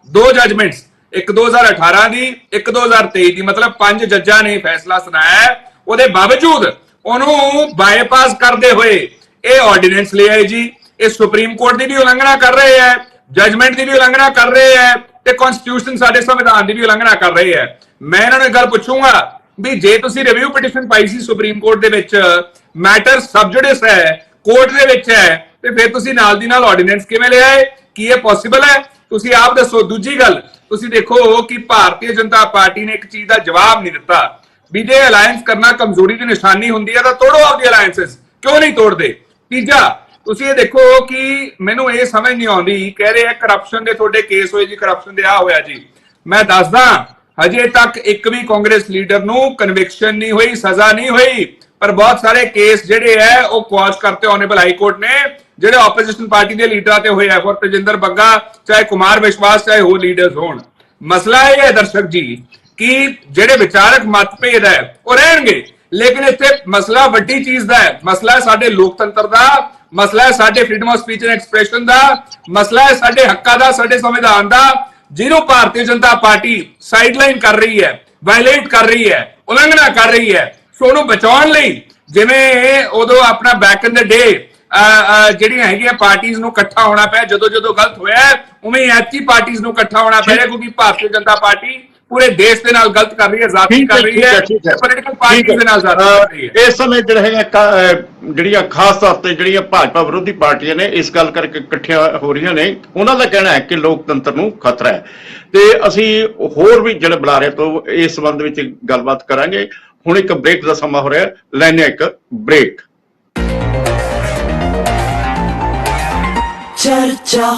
ਦੋ ਜਜਮੈਂਟਸ, ਇੱਕ 2018 ਦੀ, ਇੱਕ 2023 ਦੀ, ਮਤਲਬ 5 ਜੱਜਾਂ ਨੇ ਫੈਸਲਾ ਸੁਣਾਇਆ। ਉਹਦੇ ਬਾਵਜੂਦ ਉਹਨੂੰ ਬਾਈਪਾਸ ਕਰਦੇ ਹੋਏ ਇਹ ਆਰਡੀਨੈਂਸ ਲੈ ਆਏ ਜੀ। ਇਹ ਸੁਪਰੀਮ ਕੋਰਟ ਦੀ ਵੀ ਉਲੰਘਣਾ ਕਰ ਰਹੇ ਹੈ, ਜਜਮੈਂਟ ਦੀ ਵੀ ਉਲੰਘਣਾ ਕਰ ਰਹੇ ਹੈ ਤੇ ਕਨਸਟੀਟਿਊਸ਼ਨ ਸਾਡੇ ਸੰਵਿਧਾਨ ਦੀ ਵੀ ਉਲੰਘਣਾ ਕਰ ਰਹੇ ਹੈ। ਮੈਂ ਇਹਨਾਂ ਨੂੰ ਇੱਕ ਗੱਲ ਪੁੱਛੂੰਗਾ ਵੀ ਜੇ ਤੁਸੀਂ ਰਿਵਿਊ ਪਟੀਸ਼ਨ ਪਾਈ ਸੀ ਸੁਪਰੀਮ ਕੋਰਟ ਦੇ ਵਿੱਚ, ਮੈਟਰ ਸਬ ਜੁਡਿਸ ਹੈ, ਕੋਰਟ ਦੇ ਵਿੱਚ ਹੈ, ਤੇ ਫਿਰ ਤੁਸੀਂ ਨਾਲ ਦੀ ਨਾਲ ਆਰਡੀਨੈਂਸ ਕਿਵੇਂ ਲੈ ਆਏ? ਕੀ ਇਹ ਪੋਸੀਬਲ ਹੈ? ਤੁਸੀਂ ਆਪ ਦੱਸੋ। ਦੂਜੀ ਗੱਲ, ਤੁਸੀਂ ਦੇਖੋ ਕਿ ਭਾਰਤੀ ਜਨਤਾ ਪਾਰਟੀ ਨੇ ਇੱਕ ਚੀਜ਼ ਦਾ ਜਵਾਬ ਨਹੀਂ ਦਿੱਤਾ। ਵੀ ਜੇ ਅਲਾਈਅੰਸ ਕਰਨਾ ਕਮਜ਼ੋਰੀ ਦੀ ਨਿਸ਼ਾਨੀ ਹੁੰਦੀ ਹੈ ਤਾਂ ਤੋੜੋ ਆਪਦੀ ਅਲਾਈਅੰਸਸ, ਕਿਉਂ ਨਹੀਂ ਤੋੜਦੇ? ਤੀਜਾ, ਤੁਸੀਂ ਇਹ ਦੇਖੋ ਕਿ ਮੈਨੂੰ ਇਹ ਸਮਝ ਨਹੀਂ ਆਉਂਦੀ, ਕਹਿ ਰਹੇ ਆ ਕਰਪਸ਼ਨ ਦੇ ਤੁਹਾਡੇ ਕੇਸ ਹੋਏ ਜੀ, ਕਰਪਸ਼ਨ ਦੇ ਆ ਹੋਇਆ ਜੀ। ਮੈਂ ਦੱਸਦਾ, ਹਜੇ ਤੱਕ ਇੱਕ ਵੀ ਕਾਂਗਰਸ ਲੀਡਰ ਨੂੰ ਕਨਵਿਕਸ਼ਨ ਨਹੀਂ ਹੋਈ, ਸਜ਼ਾ ਨਹੀਂ ਹੋਈ, ਪਰ ਬਹੁਤ ਸਾਰੇ ਕੇਸ ਜਿਹੜੇ ਹੈ ਉਹ ਕੁਆਸ਼ ਕਰਤੇ ਆਨਰੇਬਲ ਹਾਈ ਕੋਰਟ ਨੇ, ਜਿਹੜੇ ਆਪੋਜੀਸ਼ਨ ਪਾਰਟੀ ਦੇ ਲੀਡਰਾਂ ਤੇ ਹੋਏ ਆ, ਫॉर ਤੇਜਿੰਦਰ ਬੱਗਾ, ਚਾਹੇ ਕੁਮਾਰ ਵਿਸ਼ਵਾਸ, ਚਾਹੇ ਹੋਰ ਲੀਡਰਸ ਹੋਣ। ਮਸਲਾ ਇਹ ਹੈ ਦਰਸ਼ਕ ਜੀ ਕਿ ਜਿਹੜੇ ਵਿਚਾਰਕ ਮਤਭੇਦ ਹੈ ਉਹ ਰਹਿਣਗੇ, ਲੇਕਿਨ ਇੱਥੇ ਮਸਲਾ ਵੱਡੀ ਚੀਜ਼ ਦਾ ਹੈ। ਮਸਲਾ ਹੈ ਸਾਡੇ ਲੋਕਤੰਤਰ ਦਾ, ਮਸਲਾ ਹੈ ਸਾਡੇ freedom of speech and expression ਦਾ, ਮਸਲਾ ਹੈ ਸਾਡੇ ਹੱਕਾਂ ਦਾ, ਸਾਡੇ ਸੰਵਿਧਾਨ ਦਾ, ਜਿਹਨੂੰ ਭਾਰਤੀ ਜਨਤਾ ਪਾਰਟੀ ਸਾਈਡਲਾਈਨ ਕਰ ਰਹੀ ਹੈ, ਵਾਇਲੇਟ ਕਰ ਰਹੀ ਹੈ, ਉਲੰਘਣਾ ਕਰ ਰਹੀ ਹੈ। ਸੋ ਉਹਨੂੰ ਬਚਾਉਣ ਲਈ ਜਿਵੇਂ ਉਦੋਂ ਆਪਣਾ ਬੈਕ ਇਨ ਦ ਡੇ ਜਿਹੜੀਆਂ ਹੈਗੀਆਂ ਪਾਰਟੀਆਂ ਨੂੰ ਇਕੱਠਾ ਹੋਣਾ ਪਿਆ ਜਦੋਂ ਜਦੋਂ ਗਲਤ ਹੋਇਆ, ਉਵੇਂ ਐਤਕੀ ਪਾਰਟੀਆਂ ਨੂੰ ਇਕੱਠਾ ਹੋਣਾ ਪੈ ਰਿਹਾ, ਕਿਉਂਕਿ ਭਾਰਤੀ ਜਨਤਾ ਪਾਰਟੀ ਪੂਰੇ ਦੇਸ਼ ਦੇ ਨਾਲ ਗਲਤ ਕਰ ਰਹੀ ਹੈ, ਜ਼ਾਤੀ ਕਰ ਰਹੀ ਹੈ, ਪੋਲੀਟੀਕਲ ਪਾਰਟੀਆਂ ਦੇ ਨਾਲ ਜ਼ਾਤੀ ਕਰ ਰਹੀ ਹੈ। ਇਸ ਸਮੇਂ ਜਿਹੜਾ ਹੈਗਾ ਜਿਹੜੀਆਂ ਖਾਸ ਤੌਰ ਤੇ ਜਿਹੜੀਆਂ ਭਾਜਪਾ ਵਿਰੋਧੀ ਪਾਰਟੀਆਂ ਨੇ ਇਸ ਗੱਲ ਕਰਕੇ ਇਕੱਠੀਆਂ ਹੋ ਰਹੀਆਂ ਨੇ, ਉਹਨਾਂ ਦਾ ਕਹਿਣਾ ਹੈ ਕਿ ਲੋਕਤੰਤਰ ਨੂੰ ਖਤਰਾ ਹੈ, ਤੇ ਅਸੀਂ ਹੋਰ ਵੀ ਜਿਹੜੇ ਬੁਲਾਰੇ ਤੋਂ ਇਸ ਸੰਬੰਧ ਵਿੱਚ ਗੱਲਬਾਤ ਕਰਾਂਗੇ। ਹੁਣ ਇੱਕ ਬ੍ਰੇਕ ਦਾ ਸਮਾਂ ਹੋ ਰਿਹਾ, ਲੈਣੇ ਇੱਕ ਬ੍ਰੇਕ। ਚਰਚਾ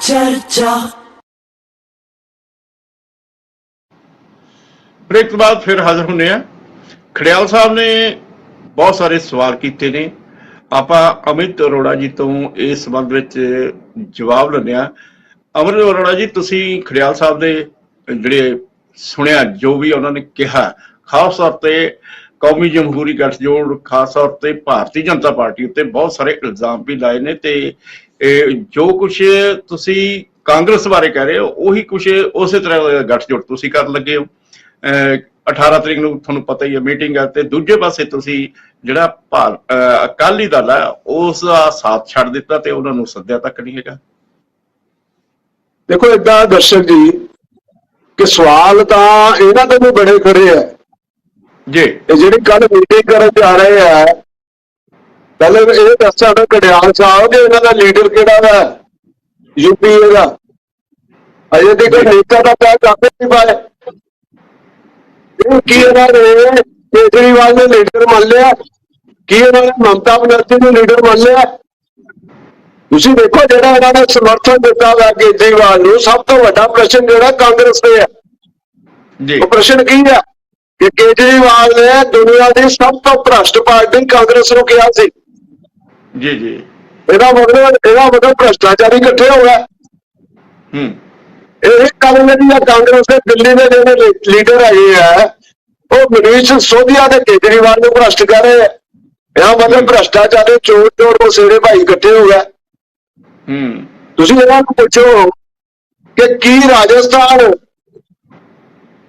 ਚਰਚਾ ਬ੍ਰੇਕ ਤੋਂ ਬਾਅਦ ਫਿਰ ਹਾਜ਼ਰ ਹੁੰਦੇ ਆ। ਖੜਿਆਲ ਸਾਹਿਬ ਨੇ ਬਹੁਤ ਸਾਰੇ ਸਵਾਲ ਕੀਤੇ ਨੇ, ਆਪਾਂ ਅਮਿਤ ਅਰੋੜਾ ਜੀ ਤੋਂ ਇਸ ਸੰਬੰਧ ਵਿੱਚ ਜਵਾਬ ਲੈਂਦੇ ਆ। ਅਮਿਤ ਅਰੋੜਾ ਜੀ, ਤੁਸੀਂ ਖੜਿਆਲ ਸਾਹਿਬ ਦੇ ਜਿਹੜੇ ਸੁਣਿਆ ਜੋ ਵੀ ਉਹਨਾਂ ਨੇ ਕਿਹਾ, ਖਾਸ ਤੌਰ ਤੇ ਕੌਮੀ ਜਮਹੂਰੀ ਗੱਠਜੋੜ, ਖਾਸ ਤੌਰ ਤੇ ਭਾਰਤੀ ਜਨਤਾ ਪਾਰਟੀ ਉੱਤੇ ਬਹੁਤ ਸਾਰੇ ਇਲਜ਼ਾਮ ਵੀ ਲਾਏ ਨੇ, ਤੇ ਜੋ ਕੁਛ ਤੁਸੀਂ ਕਾਂਗਰਸ ਬਾਰੇ ਕਹਿ ਰਹੇ ਹੋ ਉਹੀ ਕੁਛ ਉਸੇ ਤਰ੍ਹਾਂ ਗੱਠਜੋੜ ਤੁਸੀਂ ਕਰਨ ਲੱਗੇ ਹੋ। 18 ਤਰੀਕ ਨੂੰ ਤੁਹਾਨੂੰ ਪਤਾ ਹੀ ਹੈ ਮੀਟਿੰਗ ਹੈ, ਤੇ ਦੂਜੇ ਪਾਸੇ ਤੁਸੀਂ ਜਿਹੜਾ ਅਕਾਲੀ ਦਲ ਹੈ ਉਸ ਦਾ ਸਾਥ ਛੱਡ ਦਿੱਤਾ ਤੇ ਉਹਨਾਂ ਨੂੰ ਸੱਦਿਆ ਤੱਕ ਨਹੀਂ ਹੈਗਾ। ਦੇਖੋ ਏਦਾਂ ਦਰਸ਼ਕ ਜੀ ਕਿ ਸਵਾਲ ਤਾਂ ਇਹਨਾਂ ਦੇ ਵੀ ਬੜੇ ਖੜੇ ਆ ਜੀ। ਇਹ ਜਿਹੜੀ ਕੱਲ ਮੀਟਿੰਗ ਕਰਨ ਜਾ ਰਹੇ ਆ, ਪਹਿਲੇ ਇਹ ਦੱਸਿਆ ਨਾ ਖੜਿਆਲ ਸਾਹਿਬ ਕਿ ਇਹਨਾਂ ਦਾ ਲੀਡਰ ਕਿਹੜਾ ਵਾ ਯੂਪੀਏ ਦਾ, ਅਜੇ ਤੱਕ ਨੇਤਾ ਦਾ ਪਿਆ ਕਰਦੇ ਨਹੀਂ ਪਾਏ। ਕੀ ਇਹਨਾਂ ਨੇ ਕੇਜਰੀਵਾਲ ਨੂੰ ਲੀਡਰ ਮੰਨ ਲਿਆ? ਕੀ ਇਹਨਾਂ ਨੇ ਮਮਤਾ ਬਨਰਜੀ ਨੂੰ ਲੀਡਰ ਮੰਨ ਲਿਆ? ਤੁਸੀਂ ਦੇਖੋ ਜਿਹੜਾ ਇਹਨਾਂ ਨੇ ਸਮਰਥਨ ਦਿੱਤਾ ਵਾ ਕੇਜਰੀਵਾਲ ਨੂੰ, ਸਭ ਤੋਂ ਵੱਡਾ ਪ੍ਰਸ਼ਨ ਜਿਹੜਾ ਕਾਂਗਰਸ ਦੇ ਹੈ ਜੀ। ਉਹ ਪ੍ਰਸ਼ਨ ਕੀ ਹੈ ਕਿ ਕੇਜਰੀਵਾਲ ਨੇ ਦੁਨੀਆ ਦੀ ਸਭ ਤੋਂ ਭ੍ਰਸ਼ਟ ਪਾਰਟੀ ਕਾਂਗਰਸ ਨੂੰ ਕਿਹਾ ਸੀ। ਜੀ ਜੀ। ਇਹਦਾ ਮਤਲਬ ਭ੍ਰਸ਼ਟਾਚਾਰੀ ਇਕੱਠੇ ਹੋ ਗਏ। ਇਹ ਗੱਲ ਨਹੀਂ ਹੈ। ਕਾਂਗਰਸ ਦੇ ਦਿੱਲੀ ਦੇ ਜਿਹੜੇ ਲੀਡਰ ਹੈਗੇ ਆ ਉਹ ਮਨੀਸ਼ ਸਿਸੋਦੀਆ ਤੇ ਕੇਜਰੀਵਾਲ ਨੂੰ ਭ੍ਰਸ਼ਟ ਕਰ ਰਹੇ ਆ। ਇਹਦਾ ਮਤਲਬ ਭ੍ਰਸ਼ਟਾਚਾਰੀ ਚੋਰ ਚੋਰ ਮਸੇੜੇ ਭਾਈ ਇਕੱਠੇ ਹੋ ਗਏ। ਤੁਸੀਂ ਇਹਨਾਂ ਨੂੰ ਪੁੱਛੋ ਕਿ ਕੀ ਰਾਜਸਥਾਨ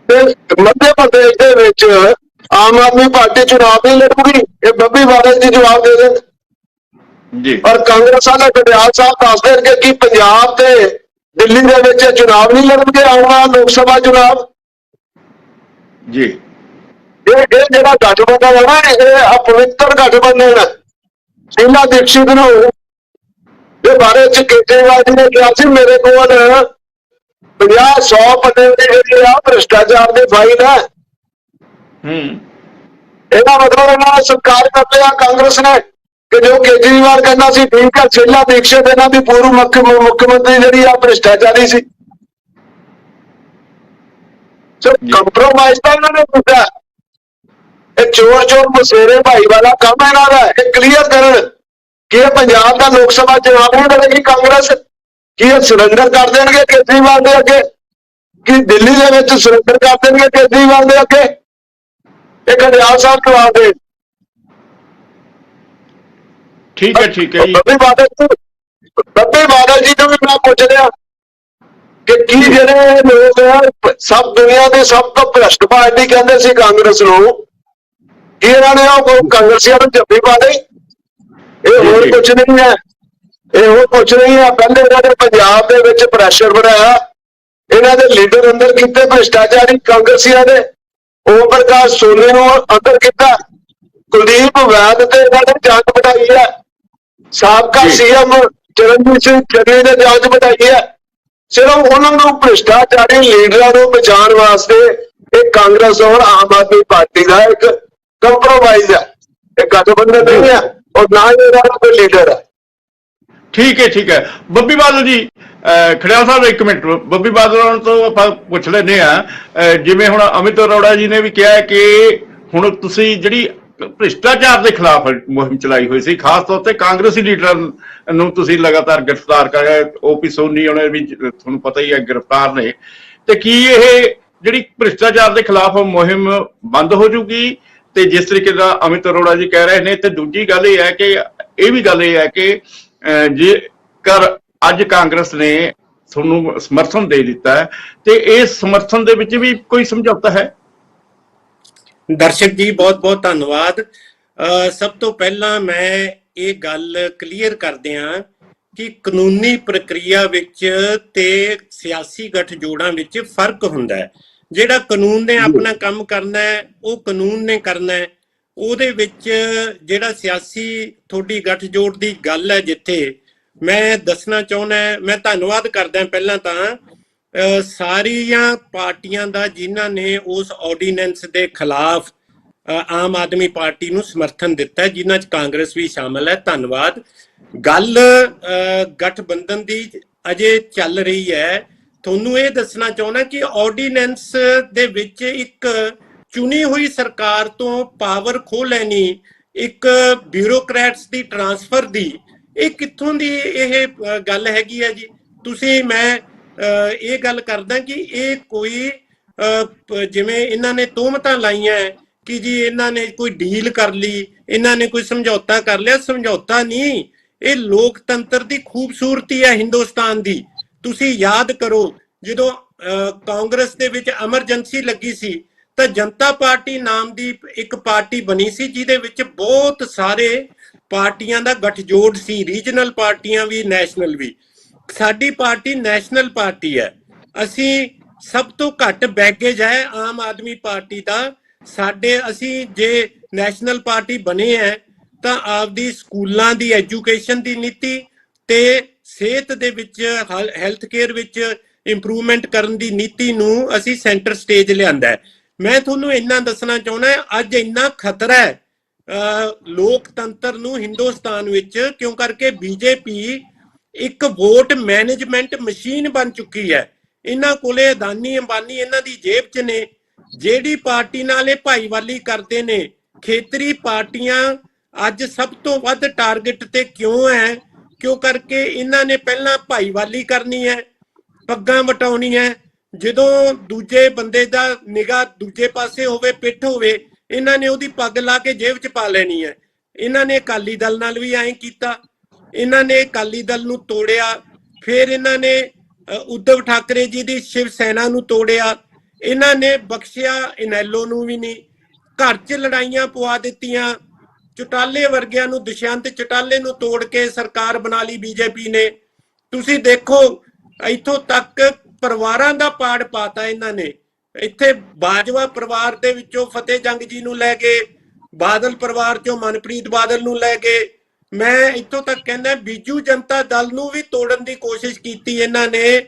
ਤੇ ਮੱਧ ਪ੍ਰਦੇਸ਼ ਦੇ ਵਿੱਚ ਆਮ ਆਦਮੀ ਪਾਰਟੀ ਚੁਣਾਵ ਨਹੀਂ ਲੜੂਗੀ? ਇਹ ਬੱਬੀ ਬਾਦਲ ਜੀ ਜਵਾਬ ਦੇ ਦੇਣ ਜੀ। ਔਰ ਕਾਂਗਰਸ ਵਾਲੇ ਖੜਿਆਲ ਸਾਹਿਬ ਦੱਸ ਦੇਣਗੇ ਕਿ ਪੰਜਾਬ ਤੇ ਦਿੱਲੀ ਦੇ ਵਿੱਚ ਚੁਣਾਵ ਨਹੀਂ ਲੜਨਗੇ, ਆਉਣਾ ਲੋਕ ਸਭਾ ਚੁਣਾਵ ਜੀ। ਇਹ ਜਿਹੜਾ ਗਠਬੰਧਨ ਹੈ ਨਾ, ਇਹ ਅਪਵਿੱਤਰ ਗਠਬੰਧਨ ਹੈ। ਸ਼ੀਲਾ ਦੀਕਸ਼ਿਤ ਨੂੰ ਦੇ ਬਾਰੇ ਚ ਕੇਜਰੀਵਾਲ ਜੀ ਨੇ ਕਿਹਾ ਸੀ ਮੇਰੇ ਕੋਲ 50-100 ਪਤੇ ਦੇ ਜਿਹੜੇ ਆ ਭ੍ਰਿਸ਼ਟਾਚਾਰ ਦੇ ਫਾਈਲ ਹੈ। ਇਹਦਾ ਮਤਲਬ ਇਹਨਾਂ ਨੇ ਸਰਕਾਰ ਕਰ ਲਿਆ ਕਾਂਗਰਸ ਨੇ ਕਿ ਜੋ ਕੇਜਰੀਵਾਲ ਕਹਿੰਦਾ ਸੀ ਠੀਕ ਹੈ, ਸ਼ੀਲਾ ਦੀਕਸ਼ਿਤ ਇਹਨਾਂ ਦੀ ਪੂਰਵ ਮੁੱਖ ਮੰਤਰੀ ਜਿਹੜੀ ਆ ਭ੍ਰਿਸ਼ਟਾਚਾਰੀ ਸੀ। ਕੰਪਰੋਮਾਈਜ਼ ਤਾਂ ਇਹਨਾਂ ਨੇ ਕੀਤਾ। ਇਹ ਚੋਰ ਚੋਰ ਮਸੇਰੇ ਭਾਈ ਵਾਲਾ ਕੰਮ ਇਹਨਾਂ ਦਾ। ਇਹ ਕਲੀਅਰ ਕਰਨ ਕਿ ਇਹ ਪੰਜਾਬ ਦਾ ਲੋਕ ਸਭਾ ਚੁਣਾਵ ਨਹੀਂ ਲੜੇਗੀ ਕਾਂਗਰਸ। ਕੀ ਇਹ ਸਰੈਂਡਰ ਕਰ ਦੇਣਗੇ ਕੇਜਰੀਵਾਲ ਦੇ ਅੱਗੇ? ਕਿ ਦਿੱਲੀ ਦੇ ਵਿੱਚ ਸਰੈਂਡਰ ਕਰ ਦੇਣਗੇ ਕੇਜਰੀਵਾਲ ਦੇ ਅੱਗੇ? ਇਹ ਖੜਿਆਲ ਸਾਹਿਬ ਜਵਾਬ ਦੇ। ਠੀਕ ਹੈ ਜੀ। ਬੱਬੀ ਬਾਦਲ ਜੀ ਨੂੰ ਵੀ ਮੈਂ ਪੁੱਛ ਰਿਹਾ ਕਿ ਕੀ ਜਿਹੜੇ ਲੋਕ ਸਭ ਦੁਨੀਆ ਦੇ ਸਭ ਤੋਂ ਭ੍ਰਸ਼ਟ ਪਾਰਟੀ ਕਹਿੰਦੇ ਸੀ ਕਾਂਗਰਸ ਨੂੰ, ਕੀ ਇਹਨਾਂ ਨੇ ਉਹ ਕਾਂਗਰਸੀਆਂ ਨੂੰ ਜੱਫੀ ਪਾ ਲਈ? ਇਹ ਹੋਰ ਕੁਝ ਨਹੀਂ ਹੈ, ਇਹ ਹੋਰ ਕੁਝ ਨਹੀਂ ਹੈ। ਪਹਿਲੇ ਇਹਨਾਂ ਨੇ ਪੰਜਾਬ ਦੇ ਵਿੱਚ ਪ੍ਰੈਸ਼ਰ ਬਣਾਇਆ, ਇਹਨਾਂ ਦੇ ਲੀਡਰ ਅੰਦਰ ਕੀਤੇ ਭ੍ਰਿਸ਼ਟਾਚਾਰੀ ਕਾਂਗਰਸੀਆਂ ਨੇ, ਓਮ ਪ੍ਰਕਾਸ਼ ਸੋਨੀ ਨੂੰ ਅੰਦਰ ਕੀਤਾ, ਕੁਲਦੀਪ ਵੈਦ ਤੇ ਇਹਨਾਂ ਨੇ ਜਾਂਚ ਬਿਠਾਈ ਹੈ, ਸਾਬਕਾ ਸੀਐਮ ਚਰਨਜੀਤ ਸਿੰਘ ਚੰਨੀ ਨੇ ਜਾਂਚ ਬਿਠਾਈ ਹੈ। ਸਿਰਫ ਉਹਨਾਂ ਨੂੰ ਭ੍ਰਿਸ਼ਟਾਚਾਰੀ ਲੀਡਰਾਂ ਨੂੰ ਬਚਾਉਣ ਵਾਸਤੇ ਇਹ ਕਾਂਗਰਸ ਔਰ ਆਮ ਆਦਮੀ ਪਾਰਟੀ ਦਾ ਇੱਕ ਕੰਪਰੋਮਾਈਜ਼ ਹੈ, ਇਹ ਗਠਬੰਧਨ ਨਹੀਂ ਹੈ ਔਰ ਨਾ ਹੀ ਇਹਨਾਂ ਦਾ ਕੋਈ ਲੀਡਰ ਹੈ। ਠੀਕ ਹੈ ਬੱਬੀ ਬਾਦਲ ਜੀ, ਖੜਿਆਲ ਸਾਹਿਬ ਇੱਕ ਮਿੰਟ, ਬੱਬੀ ਬਾਦਲ ਤੋਂ ਆਪਾਂ ਪੁੱਛ ਲੈਂਦੇ ਆ, ਜਿਵੇਂ ਹੁਣ ਅਮਿਤ ਅਰੋੜਾ ਜੀ ਨੇ ਵੀ ਕਿਹਾ ਕਿ ਹੁਣ ਤੁਸੀਂ ਜਿਹੜੀ ਭ੍ਰਿਸ਼ਟਾਚਾਰ ਦੇ ਖਿਲਾਫ ਮੁਹਿੰਮ ਚਲਾਈ ਹੋਈ ਸੀ, ਖਾਸ ਤੌਰ ਤੇ ਕਾਂਗਰਸੀ ਲੀਡਰਾਂ ਨੂੰ ਤੁਸੀਂ ਲਗਾਤਾਰ ਗ੍ਰਿਫਤਾਰ ਕਰ ਰਹੇ, ਓਪੀ ਸੋਨੀ ਉਹਨੇ ਵੀ ਤੁਹਾਨੂੰ ਪਤਾ ਹੀ ਹੈ ਗ੍ਰਿਫਤਾਰ ਨੇ, ਤੇ ਕੀ ਇਹ ਜਿਹੜੀ ਭ੍ਰਿਸ਼ਟਾਚਾਰ ਦੇ ਖਿਲਾਫ ਮੁਹਿੰਮ ਬੰਦ ਹੋ ਜੂਗੀ? ਤੇ ਜਿਸ ਤਰੀਕੇ ਦਾ ਅਮਿਤ ਅਰੋੜਾ ਜੀ ਕਹਿ ਰਹੇ ਨੇ, ਤੇ ਦੂਜੀ ਗੱਲ ਇਹ ਹੈ ਕਿ ਜੇਕਰ ਅੱਜ ਕਾਂਗਰਸ ਨੇ ਤੁਹਾਨੂੰ ਸਮਰਥਨ ਦੇ ਦਿੱਤਾ ਹੈ ਤੇ ਇਸ ਸਮਰਥਨ ਦੇ ਵਿੱਚ ਵੀ ਕੋਈ ਸਮਝੌਤਾ ਹੈ? ਦਰਸ਼ਕ ਜੀ ਬਹੁਤ ਬਹੁਤ ਧੰਨਵਾਦ। ਸਭ ਤੋਂ ਪਹਿਲਾਂ ਮੈਂ ਇਹ ਗੱਲ ਕਲੀਅਰ ਕਰਦੇ ਹਾਂ ਕਿ ਕਾਨੂੰਨੀ ਪ੍ਰਕਿਰਿਆ ਵਿੱਚ ਤੇ ਸਿਆਸੀ ਗੱਠਜੋੜਾਂ ਵਿੱਚ ਫਰਕ ਹੁੰਦਾ ਹੈ। ਜਿਹੜਾ ਕਾਨੂੰਨ ਨੇ ਆਪਣਾ ਕੰਮ ਕਰਨਾ ਹੈ ਉਹ ਕਾਨੂੰਨ ਨੇ ਕਰਨਾ ਹੈ, ਉਹਦੇ ਵਿੱਚ ਜਿਹੜਾ ਸਿਆਸੀ ਤੁਹਾਡੀ ਗੱਠਜੋੜ ਦੀ ਗੱਲ ਹੈ, ਜਿੱਥੇ ਮੈਂ ਦੱਸਣਾ ਚਾਹੁੰਦਾ, ਮੈਂ ਧੰਨਵਾਦ ਕਰਦਾ ਪਹਿਲਾਂ ਤਾਂ ਸਾਰੀਆਂ ਪਾਰਟੀਆਂ ਦਾ ਜਿਨ੍ਹਾਂ ਨੇ ਉਸ ਆਰਡੀਨੈਂਸ ਦੇ ਖਿਲਾਫ ਆਮ ਆਦਮੀ ਪਾਰਟੀ ਨੂੰ ਸਮਰਥਨ ਦਿੱਤਾ, ਜਿਨ੍ਹਾਂ 'ਚ ਕਾਂਗਰਸ ਵੀ ਸ਼ਾਮਲ ਹੈ, ਧੰਨਵਾਦ। ਗੱਲ ਗਠਬੰਧਨ ਦੀ ਅਜੇ ਚੱਲ ਰਹੀ ਹੈ। ਤੁਹਾਨੂੰ ਇਹ ਦੱਸਣਾ ਚਾਹੁੰਦਾ ਕਿ ਆਰਡੀਨੈਂਸ ਦੇ ਵਿੱਚ ਇੱਕ ਚੁਣੀ ਹੋਈ ਸਰਕਾਰ ਤੋਂ ਪਾਵਰ ਖੋਹ ਲੈਣੀ, ਇੱਕ ਬਿਊਰੋਕਰੈਟਸ ਦੀ ਟਰਾਂਸਫਰ ਦੀ, ਇਹ ਕਿੱਥੋਂ ਦੀ ਇਹ ਗੱਲ ਹੈਗੀ ਹੈ ਜੀ? ਤੁਸੀਂ ਮੈਂ ਇਹ ਗੱਲ ਕਰਦਾ ਕਿ ਇਹ ਕੋਈ ਜਿਵੇਂ ਇਹਨਾਂ ਨੇ ਤੋਹਮਤਾਂ ਲਾਈਆਂ ਕਿ ਜੀ ਇਹਨਾਂ ਨੇ ਕੋਈ ਡੀਲ ਕਰ ਲਈ, ਇਹਨਾਂ ਨੇ ਕੋਈ ਸਮਝੌਤਾ ਕਰ ਲਿਆ। ਸਮਝੌਤਾ ਨਹੀਂ, ਇਹ ਲੋਕਤੰਤਰ ਦੀ ਖੂਬਸੂਰਤੀ ਹੈ ਹਿੰਦੁਸਤਾਨ ਦੀ। ਤੁਸੀਂ ਯਾਦ ਕਰੋ, ਜਦੋਂ ਕਾਂਗਰਸ ਦੇ ਵਿੱਚ ਐਮਰਜੈਂਸੀ ਲੱਗੀ ਸੀ ਤਾਂ ਜਨਤਾ ਪਾਰਟੀ ਨਾਮ ਦੀ ਇੱਕ ਪਾਰਟੀ ਬਣੀ ਸੀ, ਜਿਹਦੇ ਵਿੱਚ ਬਹੁਤ ਸਾਰੇ ਪਾਰਟੀਆਂ ਦਾ ਗੱਠਜੋੜ ਸੀ, ਰੀਜਨਲ ਪਾਰਟੀਆਂ ਵੀ, ਨੈਸ਼ਨਲ ਵੀ। ਸਾਡੀ ਪਾਰਟੀ ਨੈਸ਼ਨਲ ਪਾਰਟੀ ਹੈ, ਅਸੀਂ ਸਭ ਤੋਂ ਘੱਟ ਬੈਗੇਜ ਹੈ ਆਮ ਆਦਮੀ ਪਾਰਟੀ ਦਾ। ਅਸੀਂ ਜੇ ਨੈਸ਼ਨਲ ਪਾਰਟੀ ਬਣੇ ਹੈ ਤਾਂ ਆਪਦੀ ਸਕੂਲਾਂ ਦੀ ਐਜੂਕੇਸ਼ਨ ਦੀ ਨੀਤੀ ਤੇ ਸਿਹਤ ਦੇ ਵਿੱਚ, ਹੈਲਥ ਕੇਅਰ ਵਿੱਚ ਇੰਪਰੂਵਮੈਂਟ ਕਰਨ ਦੀ ਨੀਤੀ ਨੂੰ ਅਸੀਂ ਸੈਂਟਰ ਸਟੇਜ ਲਿਆਂਦਾ ਹੈ। ਮੈਂ ਤੁਹਾਨੂੰ ਇੰਨਾ ਦੱਸਣਾ ਚਾਹੁੰਦਾ, ਅੱਜ ਇੰਨਾ ਖਤਰਾ ਹੈ ਲੋਕਤੰਤਰ ਨੂੰ ਹਿੰਦੁਸਤਾਨ ਵਿੱਚ, ਕਿਉਂ ਕਰਕੇ ਬੀਜੇਪੀ ਇੱਕ ਵੋਟ ਮੈਨੇਜਮੈਂਟ ਮਸ਼ੀਨ ਬਣ ਚੁੱਕੀ ਹੈ। ਇਹਨਾਂ ਕੋਲੇ ਅਦਾਨੀ ਅੰਬਾਨੀ ਇਹਨਾਂ ਦੀ ਜੇਬ 'ਚ ਨੇ। ਜਿਹੜੀ ਪਾਰਟੀ ਨਾਲ ਇਹ ਭਾਈਵਾਲੀ ਕਰਦੇ ਨੇ, ਖੇਤਰੀ ਪਾਰਟੀਆਂ ਅੱਜ ਸਭ ਤੋਂ ਵੱਧ ਟਾਰਗੇਟ ਤੇ ਕਿਉਂ ਹੈ? ਕਿਉਂ ਕਰਕੇ ਇਹਨਾਂ ਨੇ ਪਹਿਲਾਂ ਭਾਈਵਾਲੀ ਕਰਨੀ ਹੈ, ਪੱਗਾਂ ਵਟਾਉਣੀ ਹੈ। ਜਦੋਂ ਦੂਜੇ ਬੰਦੇ ਦਾ ਨਿਗਾਹ ਦੂਜੇ ਪਾਸੇ ਹੋਵੇ, ਪਿੱਠ ਹੋਵੇ, ਇਹਨਾਂ ਨੇ ਉਹਦੀ ਪੱਗ ਲਾ ਕੇ ਜੇਬ 'ਚ ਪਾ ਲੈਣੀ ਹੈ। ਇਹਨਾਂ ਨੇ ਅਕਾਲੀ ਦਲ ਨਾਲ ਵੀ ਐਂ ਕੀਤਾ, ਇਹਨਾਂ ਨੇ ਅਕਾਲੀ ਦਲ ਨੂੰ ਤੋੜਿਆ, ਫਿਰ ਇਹਨਾਂ ਨੇ ਉद्धਵ ਠਾਕਰੇ ਜੀ ਦੀ ਸ਼ਿਵ ਸੈਨਾ ਨੂੰ ਤੋੜਿਆ, ਇਹਨਾਂ ਨੇ ਬਖਸ਼ਿਆ ਇਨੈਲੋ ਨੂੰ ਵੀ ਨਹੀਂ। ਘਰ 'ਚ ਲੜਾਈਆਂ ਪਵਾ ਦਿੱਤੀਆਂ, ਚੁਟਾਲੇ ਵਰਗਿਆਂ ਨੂੰ, ਦੁਸ਼ਯੰਤ ਚੁਟਾਲੇ ਨੂੰ ਤੋੜ ਕੇ ਸਰਕਾਰ ਬਣਾ ਲਈ ਬੀਜੇਪੀ ਨੇ। ਤੁਸੀਂ ਦੇਖੋ ਇੱਥੋਂ ਤੱਕ ਪਰਿਵਾਰਾਂ ਦਾ ਪਾੜ ਪਾਤਾ ਇਹਨਾਂ ਨੇ। ਇੱਥੇ ਬਾਜਵਾ ਪਰਿਵਾਰ ਦੇ ਵਿੱਚੋਂ ਫਤਿਹ ਜੰਗ ਜੀ ਨੂੰ ਲੈ ਗਏ, ਬਾਦਲ ਪਰਿਵਾਰ ਚੋਂ ਮਨਪ੍ਰੀਤ ਬਾਦਲ ਨੂੰ ਲੈ ਗਏ। ਮੈਂ ਇੱਥੋਂ ਤੱਕ ਕਹਿੰਦਾ ਬੀਜੂ ਜਨਤਾ ਦਲ ਨੂੰ ਵੀ ਤੋੜਨ ਦੀ ਕੋਸ਼ਿਸ਼ ਕੀਤੀ ਇਹਨਾਂ ਨੇ।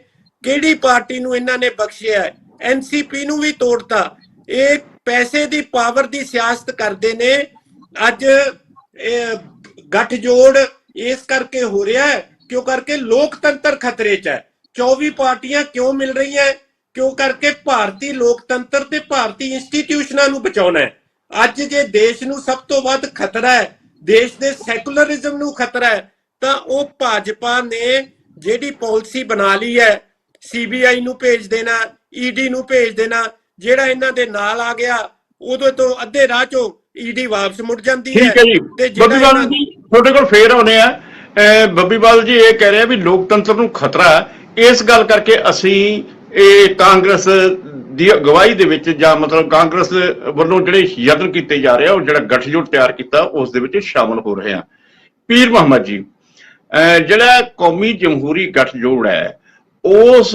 ਕਿਹੜੀ ਪਾਰਟੀ ਨੂੰ ਇਹਨਾਂ ਨੇ ਬਖਸ਼ਿਆ? ਐਨਸੀਪੀ ਨੂੰ ਵੀ ਤੋੜਤਾ। ਇਹ ਪੈਸੇ ਦੀ ਪਾਵਰ ਦੀ ਸਿਆਸਤ ਕਰਦੇ ਨੇ। ਅੱਜ ਗੱਠਜੋੜ ਇਸ ਕਰਕੇ ਹੋ ਰਿਹਾ ਹੈ ਕਿਉਂ ਕਰਕੇ ਲੋਕਤੰਤਰ ਖਤਰੇ 'ਚ ਹੈ। 24 ਪਾਰਟੀਆਂ ਕਿਉਂ ਮਿਲ ਰਹੀਆਂ? ਕਿਉਂ ਕਰਕੇ ਭਾਰਤੀ ਲੋਕਤੰਤਰ ਤੇ ਭਾਰਤੀ ਇੰਸਟੀਟਿਊਸ਼ਨਾਂ ਨੂੰ ਬਚਾਉਣਾ ਹੈ। ਅੱਜ ਜੇ ਦੇਸ਼ ਨੂੰ ਸਭ ਤੋਂ ਵੱਧ ਖਤਰਾ ਹੈ, ਦੇਸ਼ ਦੇ ਸੈਕੂਲਰਿਜ਼ਮ ਨੂੰ ਖਤਰਾ ਹੈ, ਤਾਂ ਉਹ ਭਾਜਪਾ ਨੇ ਜਿਹੜੀ ਪਾਲਿਸੀ ਬਣਾ ਲਈ ਹੈ, ਸੀਬੀਆਈ ਨੂੰ ਭੇਜ ਦੇਣਾ, ਈਡੀ ਨੂੰ ਭੇਜ ਦੇਣਾ। ਜਿਹੜਾ ਇਹਨਾਂ ਦੇ ਨਾਲ ਆ ਗਿਆ ਉਦੋਂ ਤੋਂ ਅੱਧੇ ਰਾਹ ਚੋਂ ਈਡੀ ਵਾਪਸ ਮੁੜ ਜਾਂਦੀ ਹੈ। ਤੇ ਬੱਬੀ ਬਾਦਲ ਜੀ ਤੁਹਾਡੇ ਕੋਲ ਫੇਰ ਆਉਣੇ ਆ। ਬੱਬੀ ਬਾਦਲ ਜੀ ਇਹ ਕਹਿ ਰਿਹਾ ਵੀ ਲੋਕਤੰਤਰ ਨੂੰ ਖਤਰਾ ਹੈ, ਇਸ ਗੱਲ ਕਰਕੇ ਅਸੀਂ ਇਹ ਕਾਂਗਰਸ ਦੀ ਅਗਵਾਈ ਦੇ ਵਿੱਚ ਜਾਂ ਮਤਲਬ ਕਾਂਗਰਸ ਵੱਲੋਂ ਜਿਹੜੇ ਯਤਨ ਕੀਤੇ ਜਾ ਰਹੇ ਆ, ਉਹ ਜਿਹੜਾ ਗੱਠਜੋੜ ਤਿਆਰ ਕੀਤਾ ਉਸ ਦੇ ਵਿੱਚ ਸ਼ਾਮਲ ਹੋ ਰਹੇ ਆ। ਪੀਰ ਮੁਹੰਮਦ ਜੀ, ਜਿਹੜਾ ਕੌਮੀ ਜਮਹੂਰੀ ਗੱਠਜੋੜ ਹੈ ਉਸ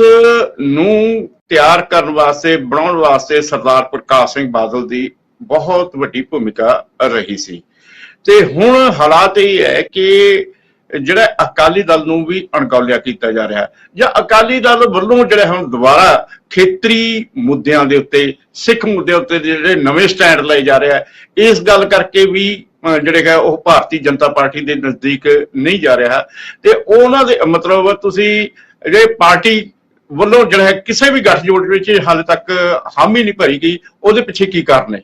ਨੂੰ ਤਿਆਰ ਕਰਨ ਵਾਸਤੇ, ਬਣਾਉਣ ਵਾਸਤੇ ਸਰਦਾਰ ਪ੍ਰਕਾਸ਼ ਸਿੰਘ ਬਾਦਲ ਦੀ ਬਹੁਤ ਵੱਡੀ ਭੂਮਿਕਾ ਰਹੀ ਸੀ। ਤੇ ਹੁਣ ਹਾਲਾਤ ਇਹ ਹੈ ਕਿ ਜਿਹੜਾ ਅਕਾਲੀ ਦਲ ਨੂੰ ਵੀ ਅਣਗੌਲਿਆ ਕੀਤਾ ਜਾ ਰਿਹਾ, ਜਾਂ ਅਕਾਲੀ ਦਲ ਵੱਲੋਂ ਜਿਹੜਾ ਹੁਣ ਦੁਬਾਰਾ ਖੇਤਰੀ ਮੁੱਦਿਆਂ ਦੇ ਉੱਤੇ, ਸਿੱਖ ਮੁੱਦਿਆਂ ਉੱਤੇ ਜਿਹੜੇ ਨਵੇਂ ਸਟੈਂਡ ਲਏ ਜਾ ਰਿਹਾ, ਇਸ ਗੱਲ ਕਰਕੇ ਵੀ ਜਿਹੜੇ ਹੈ ਉਹ ਭਾਰਤੀ ਜਨਤਾ ਪਾਰਟੀ ਦੇ ਨਜ਼ਦੀਕ ਨਹੀਂ ਜਾ ਰਿਹਾ। ਤੇ ਉਹਨਾਂ ਦੇ ਮਤਲਬ ਤੁਸੀਂ ਜਿਹੜੇ ਪਾਰਟੀ ਵੱਲੋਂ ਜਿਹੜਾ ਹੈ ਕਿਸੇ ਵੀ ਗੱਠਜੋੜ ਵਿੱਚ ਹਾਲੇ ਤੱਕ ਹਾਮੀ ਨਹੀਂ ਭਰੀ ਗਈ, ਉਹਦੇ ਪਿੱਛੇ ਕੀ ਕਾਰਨ ਹੈ?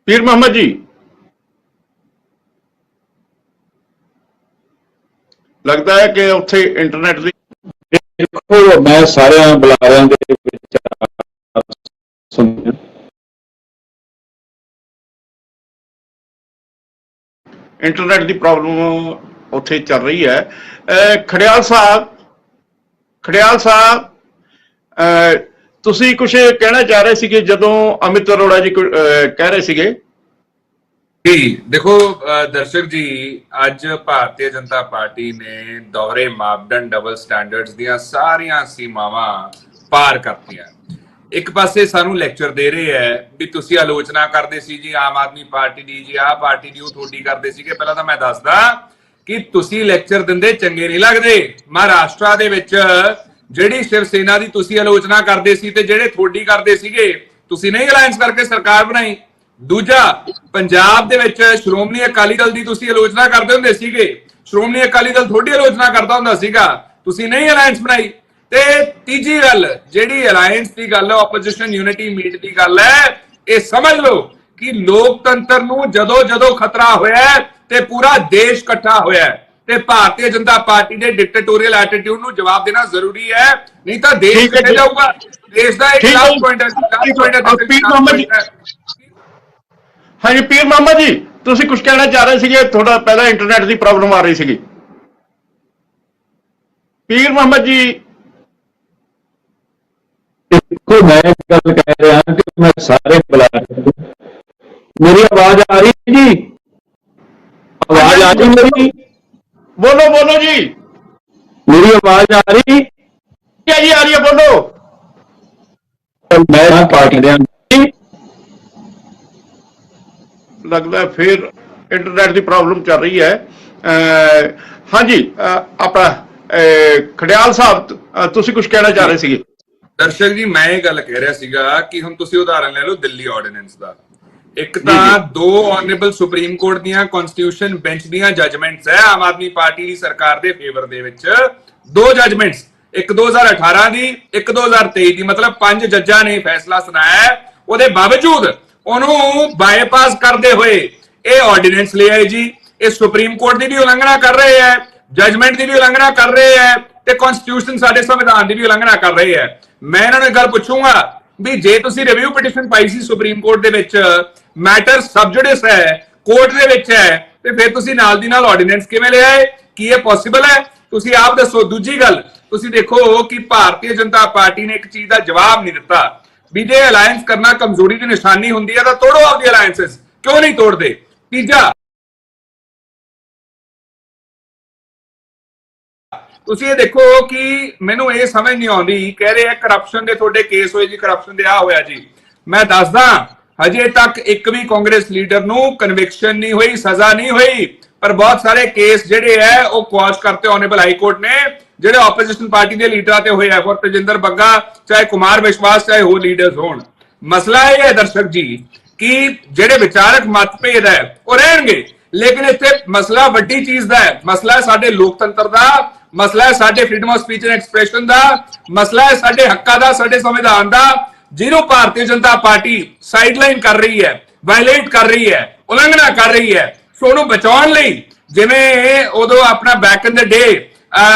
ਪੀਰ ਮੁਹੰਮਦ ਜੀ, ਲੱਗਦਾ ਹੈ ਕਿ ਉੱਥੇ ਇੰਟਰਨੈਟ ਦੀ ਦੇਖੋ ਮੈਂ ਸਾਰਿਆਂ ਬੁਲਾਰਿਆਂ ਦੇ ਵਿੱਚ ਸੁਣਿਆ, ਇੰਟਰਨੈਟ ਦੀ ਪ੍ਰੋਬਲਮ ਉੱਥੇ ਚੱਲ ਰਹੀ ਹੈ। ਖੜਿਆਲ ਸਾਹਿਬ, ਤੁਸੀਂ ਕੁਝ ਕਹਿਣਾ ਚਾਹ ਰਹੇ ਸੀਗੇ ਜਦੋਂ ਅਮਿਤ ਅਰੋੜਾ ਜੀ ਕਹਿ ਰਹੇ ਸੀਗੇ? ਜੀ ਦੇਖੋ ਦਰਸ਼ਕ ਜੀ, ਅੱਜ ਭਾਰਤੀ ਜਨਤਾ ਪਾਰਟੀ ਨੇ ਦੋਹਰੇ ਮਾਪਦੰਡ, ਡਬਲ ਸਟੈਂਡਰਡਸ ਦੀਆਂ ਸਾਰੀਆਂ ਸੀਮਾਵਾਂ ਪਾਰ ਕਰਤੀਆਂ। ਇੱਕ ਪਾਸੇ ਸਾਨੂੰ ਲੈਕਚਰ ਦੇ ਰਹੇ ਹੈ ਵੀ ਤੁਸੀਂ ਆਲੋਚਨਾ ਕਰਦੇ ਸੀ ਜੀ ਆਮ ਆਦਮੀ ਪਾਰਟੀ ਦੀ, ਜੀ ਆਹ ਪਾਰਟੀ ਦੀ, ਉਹ ਤੁਹਾਡੀ ਕਰਦੇ ਸੀਗੇ। ਪਹਿਲਾਂ ਤਾਂ ਮੈਂ ਦੱਸਦਾ ਕਿ ਤੁਸੀਂ ਲੈਕਚਰ ਦਿੰਦੇ ਚੰਗੇ ਨਹੀਂ ਲੱਗਦੇ। ਮਹਾਰਾਸ਼ਟਰ ਦੇ ਵਿੱਚ ਜਿਹੜੀ ਸ਼ਿਵ ਸੈਨਾ ਦੀ ਤੁਸੀਂ ਆਲੋਚਨਾ ਕਰਦੇ ਸੀ ਤੇ ਜਿਹੜੇ ਤੁਹਾਡੀ ਕਰਦੇ ਸੀਗੇ, ਤੁਸੀਂ ਨਹੀਂ ਅਲਾਈਅੰਸ ਕਰਕੇ ਸਰਕਾਰ ਬਣਾਈ। ਦੂਜਾ, ਪੰਜਾਬ ਦੇ ਵਿੱਚ ਸ਼੍ਰੋਮਣੀ ਅਕਾਲੀ ਦਲ ਦੀ ਤੁਸੀਂ ਆਲੋਚਨਾ ਕਰਦੇ ਹੁੰਦੇ ਸੀਗੇ, ਸ਼੍ਰੋਮਣੀ ਅਕਾਲੀ ਦਲ ਤੁਹਾਡੀ ਆਲੋਚਨਾ ਕਰਦਾ ਹੁੰਦਾ ਸੀਗਾ, ਤੁਸੀਂ ਨਹੀਂ ਅਲਾਈਅੰਸ ਬਣਾਈ। ਤੇ ਤੀਜੀ ਗੱਲ, ਜਿਹੜੀ ਅਲਾਈਅੰਸ ਦੀ ਗੱਲ ਹੈ, ਆਪੋਜੀਸ਼ਨ ਯੂਨਿਟੀ ਮੀਟ ਦੀ ਗੱਲ ਹੈ, ਇਹ ਸਮਝ ਲਓ ਕਿ ਲੋਕਤੰਤਰ ਨੂੰ ਜਦੋਂ ਖਤਰਾ ਹੋਇਆ ਤੇ ਪੂਰਾ ਦੇਸ਼ ਇਕੱਠਾ ਹੋਇਆ, ਤੇ ਭਾਰਤੀ ਜਨਤਾ ਪਾਰਟੀ ਦੇ ਡਿਕਟੇਟੋਰੀਅਲ ਐਟੀਟਿਊਡ ਨੂੰ ਜਵਾਬ ਦੇਣਾ ਜ਼ਰੂਰੀ ਹੈ, ਨਹੀਂ ਤਾਂ ਦੇਸ਼ ਕਿੱਥੇ ਜਾਊਗਾ। ਦੇਸ਼ ਦਾ ਇੱਕ ਲਾਸਟ ਪੁਆਇੰਟ ਹੈ। ਹਾਂਜੀ ਪੀਰ ਮੁਹੰਮਦ ਜੀ, ਤੁਸੀਂ ਕੁਝ ਕਹਿਣਾ ਚਾਹ ਰਹੇ ਸੀਗੇ, ਤੁਹਾਡਾ ਪਹਿਲਾਂ ਇੰਟਰਨੈਟ ਦੀ ਪ੍ਰੋਬਲਮ ਆ ਰਹੀ ਸੀਗੀ। ਪੀਰ ਮੁਹੰਮਦ ਜੀ, ਦੇਖੋ ਮੈਂ ਗੱਲ ਕਹਿ ਰਿਹਾ ਕਿ ਮੈਂ ਸਾਰੇ ਬੁਲਾਰਿਆਂ, ਮੇਰੀ ਆਵਾਜ਼ ਆ ਰਹੀ ਜੀ? ਆਵਾਜ਼ ਆ ਰਹੀ ਮੇਰੀ? ਬੋਲੋ ਜੀ, ਮੇਰੀ ਆਵਾਜ਼ ਆ ਰਹੀ ਕੀ ਜੀ? ਆ ਰਹੀ ਹੈ, ਬੋਲੋ। ਮੈਂ ਪਾਰਟੀ ਦੇ ਲੱਗਦਾ ਫਿਰ ਇੰਟਰਨੈਟ ਦੀ ਪ੍ਰੋਬਲਮ ਚੱਲ ਰਹੀ ਹੈ। ਹਾਂਜੀ ਆਪਣਾ ਖੜਿਆਲ ਸਾਹਿਬ, ਤੁਸੀਂ ਕੁਝ ਕਹਿਣਾ ਚਾਹ ਰਹੇ ਸੀਗੇ? ਦਰਸ਼ਕ ਜੀ, ਮੈਂ ਇਹ ਗੱਲ ਕਹਿ ਰਿਹਾ ਸੀਗਾ ਕਿ ਹੁਣ ਤੁਸੀਂ ਉਦਾਹਰਨ ਲੈ ਲਓ ਦਿੱਲੀ ਆਰਡੀਨੈਂਸ ਦਾ। ਇੱਕ ਤਾਂ ਦੋ ਆਨਰੇਬਲ ਸੁਪਰੀਮ ਕੋਰਟ ਦੀਆਂ ਕਨਸਟੀਟਿਊਸ਼ਨ ਬੈਂਚ ਦੀਆਂ ਜਜਮੈਂਟਸ ਹੈ ਆਮ ਆਦਮੀ ਪਾਰਟੀ ਦੀ ਸਰਕਾਰ ਦੇ ਫੇਵਰ ਦੇ ਵਿੱਚ, ਦੋ ਜਜਮੈਂਟਸ, ਇੱਕ 2018 ਦੀ, ਇੱਕ 2023 ਦੀ, ਮਤਲਬ 5 ਜੱਜਾਂ ਨੇ ਫੈਸਲਾ ਸੁਣਾਇਆ। ਉਹਦੇ ਬਾਵਜੂਦ ਉਹਨੂੰ ਬਾਈਪਾਸ ਕਰਦੇ ਹੋਏ ਇਹ ਆਰਡੀਨੈਂਸ ਲੈ ਆਏ ਜੀ। ਇਹ ਸੁਪਰੀਮ ਕੋਰਟ ਦੀ ਵੀ ਉਲੰਘਣਾ ਕਰ ਰਹੇ ਹੈ, ਜਜਮੈਂਟ ਦੀ ਵੀ ਉਲੰਘਣਾ ਕਰ ਰਹੇ ਹੈ, ਤੇ ਕਨਸਟੀਟਿਊਸ਼ਨ ਸਾਡੇ ਸੰਵਿਧਾਨ ਦੀ ਵੀ ਉਲੰਘਣਾ ਕਰ ਰਹੇ ਹੈ। ਮੈਂ ਇਹਨਾਂ ਨੂੰ ਗੱਲ ਪੁੱਛੂੰਗਾ ਵੀ ਜੇ ਤੁਸੀਂ ਰਿਵਿਊ ਪਟੀਸ਼ਨ ਪਾਈ ਸੀ ਸੁਪਰੀਮ ਕੋਰਟ ਦੇ ਵਿੱਚ, ਮੈਟਰ ਸਬ ਜੁਡਿਸ ਹੈ, ਕੋਰਟ ਦੇ ਵਿੱਚ ਹੈ, ਤੇ ਫਿਰ ਤੁਸੀਂ ਨਾਲ ਦੀ ਨਾਲ ਆਰਡੀਨੈਂਸ ਕਿਵੇਂ ਲੈ ਆਏ? ਕੀ ਇਹ ਪੋਸੀਬਲ ਹੈ? ਤੁਸੀਂ ਆਪ ਦੱਸੋ। ਦੂਜੀ ਗੱਲ, ਤੁਸੀਂ ਦੇਖੋ ਕਿ ਭਾਰਤੀ ਜਨਤਾ ਪਾਰਟੀ ਨੇ ਇੱਕ ਚੀਜ਼ ਦਾ ਜਵਾਬ ਨਹੀਂ ਦਿੱਤਾ ਵੀ ਜੇ ਅਲਾਈਅੰਸ ਕਰਨਾ ਕਮਜ਼ੋਰੀ ਦੀ ਨਿਸ਼ਾਨੀ ਹੁੰਦੀ ਹੈ ਤਾਂ ਤੋੜੋ ਆਪਦੀ ਅਲਾਈਅੰਸਸ, ਕਿਉਂ ਨਹੀਂ ਤੋੜਦੇ? ਤੀਜਾ, ਤੁਸੀਂ ਇਹ ਦੇਖੋ ਕਿ ਮੈਨੂੰ ਇਹ ਸਮਝ ਨਹੀਂ ਆਉਂਦੀ, ਕਹਿ ਰਹੇ ਆ ਕਰਪਸ਼ਨ ਦੇ ਤੁਹਾਡੇ ਕੇਸ ਹੋਏ ਜੀ, ਕਰਪਸ਼ਨ ਦੇ ਆ ਹੋਇਆ ਜੀ। ਮੈਂ ਦੱਸਦਾ ਹਜੇ ਤੱਕ ਇੱਕ ਵੀ ਕਾਂਗਰਸ ਲੀਡਰ ਨੂੰ ਕਨਵਿਕਸ਼ਨ ਨਹੀਂ ਹੋਈ, ਸਜ਼ਾ ਨਹੀਂ ਹੋਈ, ਪਰ ਬਹੁਤ ਸਾਰੇ ਕੇਸ ਜਿਹੜੇ ਹੈ ਉਹ ਕੁਆਸ਼ ਕਰਤੇ ਆਨਰੇਬਲ ਹਾਈ ਕੋਰਟ ਨੇ, ਜਿਹੜੇ ਆਪੋਜੀਸ਼ਨ ਪਾਰਟੀ ਦੇ ਲੀਡਰਾਂ ਤੇ ਹੋਏ ਆ, ਫॉर ਤੇਜਿੰਦਰ ਬੱਗਾ, ਚਾਹੇ ਕੁਮਾਰ ਵਿਸ਼ਵਾਸ, ਚਾਹੇ ਹੋਰ ਲੀਡਰਸ ਹੋਣ। ਮਸਲਾ ਇਹ ਹੈ ਦਰਸ਼ਕ ਜੀ ਕਿ ਜਿਹੜੇ ਵਿਚਾਰਕ ਮਤਭੇਦ ਹੈ ਉਹ ਰਹਿਣਗੇ, ਲੇਕਿਨ ਇੱਥੇ ਮਸਲਾ ਵੱਡੀ ਚੀਜ਼ ਦਾ ਹੈ। ਮਸਲਾ ਹੈ ਸਾਡੇ ਲੋਕਤੰਤਰ ਦਾ, ਮਸਲਾ ਹੈ ਸਾਡੇ freedom of speech and expression ਦਾ, ਮਸਲਾ ਹੈ ਸਾਡੇ ਹੱਕਾਂ ਦਾ, ਸਾਡੇ ਸੰਵਿਧਾਨ ਦਾ, ਜਿਹਨੂੰ ਭਾਰਤੀ ਜਨਤਾ ਪਾਰਟੀ ਸਾਈਡਲਾਈਨ ਕਰ ਰਹੀ ਹੈ, ਵਾਇਲੇਟ ਕਰ ਰਹੀ ਹੈ, ਉਲੰਘਣਾ ਕਰ ਰਹੀ ਹੈ। ਸੋ ਉਹਨੂੰ ਬਚਾਉਣ ਲਈ ਜਿਵੇਂ ਉਦੋਂ ਆਪਣਾ ਬੈਕ ਇਨ ਦ ਡੇ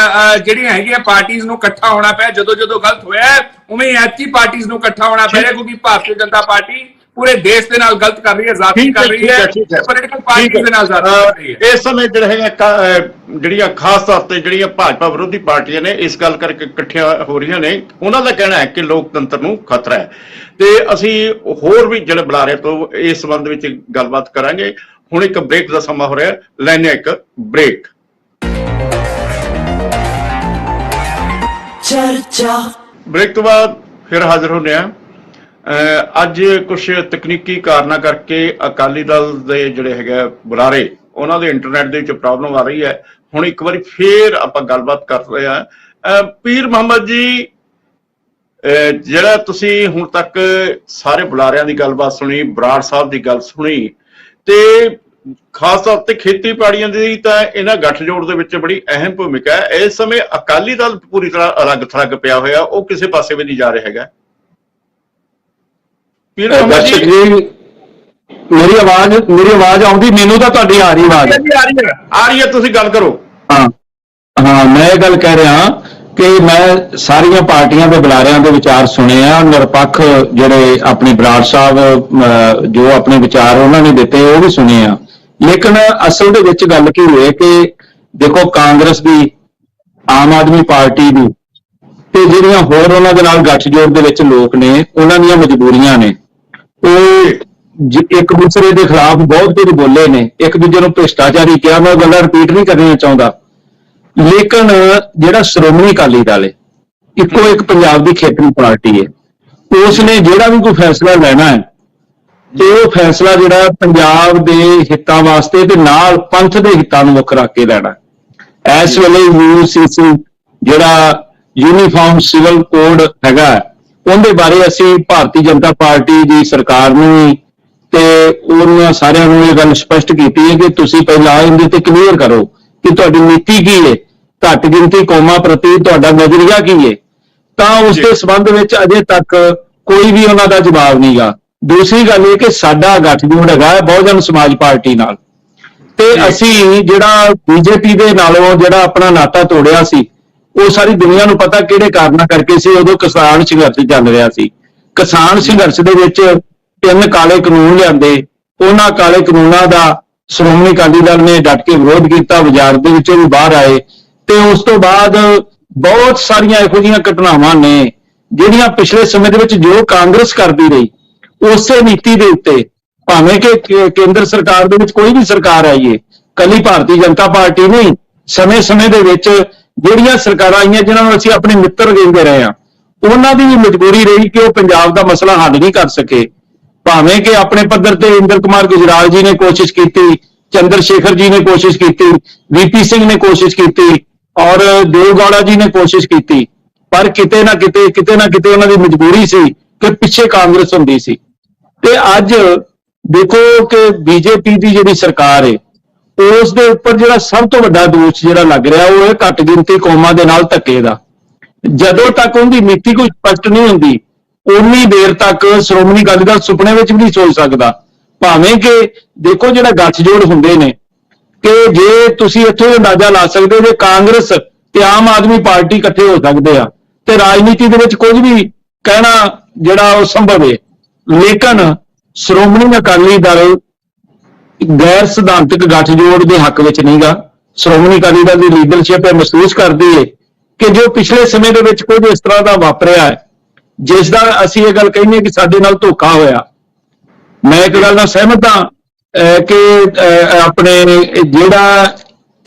ਜਿਹੜੀਆਂ ਹੈਗੀਆਂ ਪਾਰਟੀਆਂ ਨੂੰ ਇਕੱਠਾ ਹੋਣਾ ਪਿਆ ਜਦੋਂ ਗਲਤ ਹੋਇਆ, ਉਵੇਂ ਐਤਕੀ ਪਾਰਟੀਆਂ ਨੂੰ ਇਕੱਠਾ ਹੋਣਾ ਪਿਆ, ਕਿਉਂਕਿ ਭਾਰਤੀ ਜਨਤਾ ਪਾਰਟੀ ਪੂਰੇ ਦੇਸ਼ ਦੇ ਨਾਲ ਗਲਤ ਕਰ ਰਹੀ ਹੈ, ਜ਼ਾਤੀ ਕਰ ਰਹੀ ਹੈ, ਪੋਲੀਟੀਕਲ ਪਾਰਟੀ ਦੇ ਨਾਲ ਜ਼ਾਤੀ ਕਰ ਰਹੀ ਹੈ। ਇਸ ਸਮੇਂ ਜਿਹੜੀਆਂ ਖਾਸ ਤੌਰ ਤੇ ਜਿਹੜੀਆਂ ਭਾਜਪਾ ਵਿਰੋਧੀ ਪਾਰਟੀਆਂ ਨੇ ਇਸ ਗੱਲ ਕਰਕੇ ਇਕੱਠੀਆਂ ਹੋ ਰਹੀਆਂ ਨੇ, ਉਹਨਾਂ ਦਾ ਕਹਿਣਾ ਹੈ ਕਿ ਲੋਕਤੰਤਰ ਨੂੰ ਖਤਰਾ ਹੈ। ਤੇ ਅਸੀਂ ਹੋਰ ਵੀ ਜਿਹੜੇ ਬੁਲਾਰੇ ਤੋਂ ਇਸ ਸੰਬੰਧ ਵਿੱਚ ਗੱਲਬਾਤ ਕਰਾਂਗੇ। ਹੁਣ ਇੱਕ ਬ੍ਰੇਕ ਦਾ ਸਮਾਂ ਹੋ ਰਿਹਾ, ਲੈਣੇ ਇੱਕ ਬ੍ਰੇਕ। ਬ੍ਰੇਕ ਤੋਂ ਬਾਅਦ ਫਿਰ ਹਾਜ਼ਰ ਹੁੰਦੇ ਆ। ਅੱਜ ਕੁਝ ਤਕਨੀਕੀ ਕਾਰਨਾਂ ਕਰਕੇ ਅਕਾਲੀ ਦਲ ਦੇ ਜਿਹੜੇ ਹੈਗੇ ਬੁਲਾਰੇ, ਉਹਨਾਂ ਦੇ ਇੰਟਰਨੈਟ ਦੇ ਵਿੱਚ ਪ੍ਰੋਬਲਮ ਆ ਰਹੀ ਹੈ। ਹੁਣ ਇੱਕ ਵਾਰੀ ਫੇਰ ਆਪਾਂ ਗੱਲਬਾਤ ਕਰ ਰਹੇ ਹਾਂ। ਪੀਰ ਮੁਹੰਮਦ ਜੀ, ਜਿਹੜਾ ਤੁਸੀਂ ਹੁਣ ਤੱਕ ਸਾਰੇ ਬੁਲਾਰਿਆਂ ਦੀ ਗੱਲਬਾਤ ਸੁਣੀ, ਬਰਾੜ ਸਾਹਿਬ ਦੀ ਗੱਲ ਸੁਣੀ, ਤੇ ਖਾਸ ਤੌਰ ਤੇ ਖੇਤੀਬਾੜੀਆਂ ਦੀ ਤਾਂ ਇਹਨਾਂ ਗੱਠਜੋੜ ਦੇ ਵਿੱਚ ਬੜੀ ਅਹਿਮ ਭੂਮਿਕਾ ਹੈ। ਇਸ ਸਮੇਂ ਅਕਾਲੀ ਦਲ ਪੂਰੀ ਤਰ੍ਹਾਂ ਅਲੱਗ ਥਲੱਗ ਪਿਆ ਹੋਇਆ, ਉਹ ਕਿਸੇ ਪਾਸੇ ਵੀ ਨਹੀਂ ਜਾ ਰਿਹਾ ਹੈਗਾ। ਦਰਸ਼ਕ ਜੀ, ਮੇਰੀ ਆਵਾਜ਼ ਆਉਂਦੀ? ਮੈਨੂੰ ਤਾਂ ਤੁਹਾਡੀ ਆ ਰਹੀ ਆਵਾਜ਼। ਆ ਰਹੀ ਹੈ, ਤੁਸੀਂ ਗੱਲ ਕਰੋ। ਹਾਂ, ਮੈਂ ਇਹ ਗੱਲ ਕਹਿ ਰਿਹਾ ਕਿ ਮੈਂ ਸਾਰੀਆਂ ਪਾਰਟੀਆਂ ਦੇ ਬੁਲਾਰਿਆਂ ਦੇ ਵਿਚਾਰ ਸੁਣੇ ਆ। ਨਿਰਪੱਖ ਜਿਹੜੇ ਆਪਣੇ ਬਰਾੜ ਸਾਹਿਬ ਜੋ ਆਪਣੇ ਵਿਚਾਰ ਉਹਨਾਂ ਨੇ ਦਿੱਤੇ ਉਹ ਵੀ ਸੁਣੇ ਆ। ਲੇਕਿਨ ਅਸਲ ਦੇ ਵਿੱਚ ਗੱਲ ਕੀ ਹੋਏ ਕਿ ਦੇਖੋ, ਕਾਂਗਰਸ ਦੀ, ਆਮ ਆਦਮੀ ਪਾਰਟੀ ਦੀ ਤੇ ਜਿਹੜੀਆਂ ਹੋਰ ਉਹਨਾਂ ਦੇ ਨਾਲ ਗੱਠਜੋੜ ਦੇ ਵਿੱਚ ਲੋਕ ਨੇ, ਉਹਨਾਂ ਦੀਆਂ ਮਜਬੂਰੀਆਂ ਨੇ। ਉਹ ਇੱਕ ਦੂਸਰੇ ਦੇ ਖਿਲਾਫ ਬਹੁਤ ਕੁਝ ਬੋਲੇ ਨੇ, ਇੱਕ ਦੂਜੇ ਨੂੰ ਭ੍ਰਿਸ਼ਟਾਚਾਰੀ ਕਿਹਾ। ਮੈਂ ਗੱਲਾਂ ਰਿਪੀਟ ਨਹੀਂ ਕਰਨੀਆਂ ਚਾਹੁੰਦਾ, ਲੇਕਿਨ ਜਿਹੜਾ ਸ਼੍ਰੋਮਣੀ ਅਕਾਲੀ ਦਲ ਹੈ, ਇੱਕੋ ਇੱਕ ਪੰਜਾਬ ਦੀ ਖੇਤਰੀ ਪਾਰਟੀ ਹੈ, ਉਸ ਨੇ ਜਿਹੜਾ ਵੀ ਕੋਈ ਫੈਸਲਾ ਲੈਣਾ ਹੈ ਤੇ ਉਹ ਫੈਸਲਾ ਜਿਹੜਾ ਪੰਜਾਬ ਦੇ ਹਿੱਤਾਂ ਵਾਸਤੇ ਤੇ ਨਾਲ ਪੰਥ ਦੇ ਹਿੱਤਾਂ ਨੂੰ ਮੁੱਖ ਰੱਖ ਕੇ ਲੈਣਾ। ਇਸ ਵੇਲੇ UCC ਜਿਹੜਾ ਯੂਨੀਫਾਰਮ ਸਿਵਲ ਕੋਡ ਹੈਗਾ, ਉਹਦੇ ਬਾਰੇ ਅਸੀਂ ਭਾਰਤੀ ਜਨਤਾ ਪਾਰਟੀ ਦੀ ਸਰਕਾਰ ਨੂੰ ਤੇ ਉਹਨਾਂ ਸਾਰਿਆਂ ਨੂੰ ਇਹ ਗੱਲ ਸਪਸ਼ਟ ਕੀਤੀ ਹੈ ਕਿ ਤੁਸੀਂ ਪਹਿਲਾਂ ਇਹਦੇ ਤੇ ਕਲੀਅਰ ਕਰੋ ਕਿ ਤੁਹਾਡੀ ਨੀਤੀ ਕੀ ਹੈ, ਘੱਟ ਗਿਣਤੀ ਕੌਮਾਂ ਪ੍ਰਤੀ ਤੁਹਾਡਾ ਨਜ਼ਰੀਆ ਕੀ ਹੈ। ਤਾਂ ਉਸ ਦੇ ਸੰਬੰਧ ਵਿੱਚ ਅਜੇ ਤੱਕ ਕੋਈ ਵੀ ਉਹਨਾਂ ਦਾ ਜਵਾਬ ਨਹੀਂਗਾ। ਦੂਸਰੀ ਗੱਲ ਇਹ ਕਿ ਸਾਡਾ ਗੱਠਜੋੜ ਹੈਗਾ ਬਹੁਜਨ ਸਮਾਜ ਪਾਰਟੀ ਨਾਲ, ਤੇ ਅਸੀਂ ਜਿਹੜਾ BJP ਦੇ ਨਾਲੋਂ ਜਿਹੜਾ ਆਪਣਾ ਨਾਤਾ ਤੋੜਿਆ ਸੀ, ਉਹ ਸਾਰੀ ਦੁਨੀਆ ਨੂੰ ਪਤਾ ਕਿਹੜੇ ਕਾਰਨਾਂ ਕਰਕੇ ਸੀ। ਉਦੋਂ ਕਿਸਾਨ ਸੰਘਰਸ਼ ਚੱਲ ਰਿਹਾ ਸੀ। ਕਿਸਾਨ ਸੰਘਰਸ਼ ਦੇ ਵਿੱਚ 3 ਕਾਲੇ ਕਾਨੂੰਨ ਲਿਆਂਦੇ, ਉਹਨਾਂ ਕਾਲੇ ਕਾਨੂੰਨਾਂ ਦਾ ਸ਼੍ਰੋਮਣੀ ਅਕਾਲੀ ਦਲ ਨੇ ਡਟ ਕੇ ਵਿਰੋਧ ਕੀਤਾ, ਵਜ਼ਾਰਤ ਦੇ ਵਿੱਚੋਂ ਵੀ ਬਾਹਰ ਆਏ। ਤੇ ਉਸ ਤੋਂ ਬਾਅਦ ਬਹੁਤ ਸਾਰੀਆਂ ਇਹੋ ਜਿਹੀਆਂ ਘਟਨਾਵਾਂ ਨੇ ਜਿਹੜੀਆਂ ਪਿਛਲੇ ਸਮੇਂ ਦੇ ਵਿੱਚ ਜੋ ਕਾਂਗਰਸ ਕਰਦੀ ਰਹੀ, ਉਸੇ ਨੀਤੀ ਦੇ ਉੱਤੇ, ਭਾਵੇਂ ਕਿ ਕੇਂਦਰ ਸਰਕਾਰ ਦੇ ਵਿੱਚ ਕੋਈ ਵੀ ਸਰਕਾਰ ਆਈ ਹੈ, ਕੱਲੀ ਭਾਰਤੀ ਜਨਤਾ ਪਾਰਟੀ ਨਹੀਂ, ਸਮੇਂ-ਸਮੇਂ ਦੇ ਵਿੱਚ ਜਿਹੜੀਆਂ ਸਰਕਾਰਾਂ ਆਈਆਂ ਜਿਨ੍ਹਾਂ ਨੂੰ ਅਸੀਂ ਆਪਣੇ ਮਿੱਤਰ ਕਹਿੰਦੇ ਰਹੇ ਹਾਂ, ਉਹਨਾਂ ਦੀ ਵੀ ਮਜਬੂਰੀ ਰਹੀ ਕਿ ਉਹ ਪੰਜਾਬ ਦਾ ਮਸਲਾ ਹੱਲ ਨਹੀਂ ਕਰ ਸਕੇ। ਭਾਵੇਂ ਕਿ ਆਪਣੇ ਪੱਧਰ ਤੇ ਇੰਦਰ ਕੁਮਾਰ ਗੁਜਰਾਲ ਜੀ ਨੇ ਕੋਸ਼ਿਸ਼ ਕੀਤੀ, ਚੰਦਰ ਸ਼ੇਖਰ ਜੀ ਨੇ ਕੋਸ਼ਿਸ਼ ਕੀਤੀ, VP ਸਿੰਘ ਨੇ ਕੋਸ਼ਿਸ਼ ਕੀਤੀ ਔਰ ਦੇਵਗੌੜਾ ਜੀ ਨੇ ਕੋਸ਼ਿਸ਼ ਕੀਤੀ, ਪਰ ਕਿਤੇ ਨਾ ਕਿਤੇ ਉਹਨਾਂ ਦੀ ਮਜਬੂਰੀ ਸੀ ਕਿ ਪਿੱਛੇ ਕਾਂਗਰਸ ਹੁੰਦੀ ਸੀ। ਤੇ ਅੱਜ ਦੇਖੋ ਕਿ BJP ਦੀ ਜਿਹੜੀ ਸਰਕਾਰ ਹੈ, ਉਸ ਦੇ ਉੱਪਰ ਜਿਹੜਾ ਸਭ ਤੋਂ ਵੱਡਾ ਦੋਸ਼ ਜਿਹੜਾ ਲੱਗ ਰਿਹਾ ਉਹ ਹੈ ਘੱਟ ਗਿਣਤੀ ਕੌਮਾਂ ਦੇ ਨਾਲ ਧੱਕੇ ਦਾ। ਜਦੋਂ ਤੱਕ ਉਹਦੀ ਨੀਤੀ ਕੋਈ ਸਪਸ਼ਟ ਨਹੀਂ ਹੁੰਦੀ, ਉਨੀ ਦੇਰ ਤੱਕ ਸ਼੍ਰੋਮਣੀ ਅਕਾਲੀ ਦਲ ਸੁਪਨੇ ਵਿੱਚ ਵੀ ਨਹੀਂ ਸੋਚ ਸਕਦਾ। ਭਾਵੇਂ ਕਿ ਦੇਖੋ ਜਿਹੜਾ ਗੱਠਜੋੜ ਹੁੰਦੇ ਨੇ, ਕਿ ਜੇ ਤੁਸੀਂ ਇੱਥੋਂ ਅੰਦਾਜ਼ਾ ਲਾ ਸਕਦੇ ਹੋ ਜੇ ਕਾਂਗਰਸ ਤੇ ਆਮ ਆਦਮੀ ਪਾਰਟੀ ਇਕੱਠੇ ਹੋ ਸਕਦੇ ਆ ਤੇ ਰਾਜਨੀਤੀ ਦੇ ਵਿੱਚ ਕੁਝ ਵੀ ਕਹਿਣਾ ਜਿਹੜਾ ਉਹ ਸੰਭਵ ਹੈ। ਲੇਕਿਨ ਸ਼੍ਰੋਮਣੀ ਅਕਾਲੀ ਦਲ ਗੈਰ ਸਿਧਾਂਤਕ ਗੱਠਜੋੜ ਦੇ ਹੱਕ ਵਿੱਚ ਨਹੀਂਗਾ। ਸ਼੍ਰੋਮਣੀ ਅਕਾਲੀ ਦਲ ਦੀ ਲੀਡਰਸ਼ਿਪ ਇਹ ਮਹਿਸੂਸ ਕਰਦੀ ਹੈ ਕਿ ਜੋ ਪਿਛਲੇ ਸਮੇਂ ਦੇ ਵਿੱਚ ਕੁਝ ਇਸ ਤਰ੍ਹਾਂ ਦਾ ਵਾਪਰਿਆ ਹੈ, ਜਿਸ ਦਾ ਅਸੀਂ ਇਹ ਗੱਲ ਕਹਿੰਦੇ ਕਿ ਸਾਡੇ ਨਾਲ ਧੋਖਾ ਹੋਇਆ। ਮੈਂ ਇੱਕ ਗੱਲ ਨਾਲ ਸਹਿਮਤ ਹਾਂ ਕਿ ਆਪਣੇ ਜਿਹੜਾ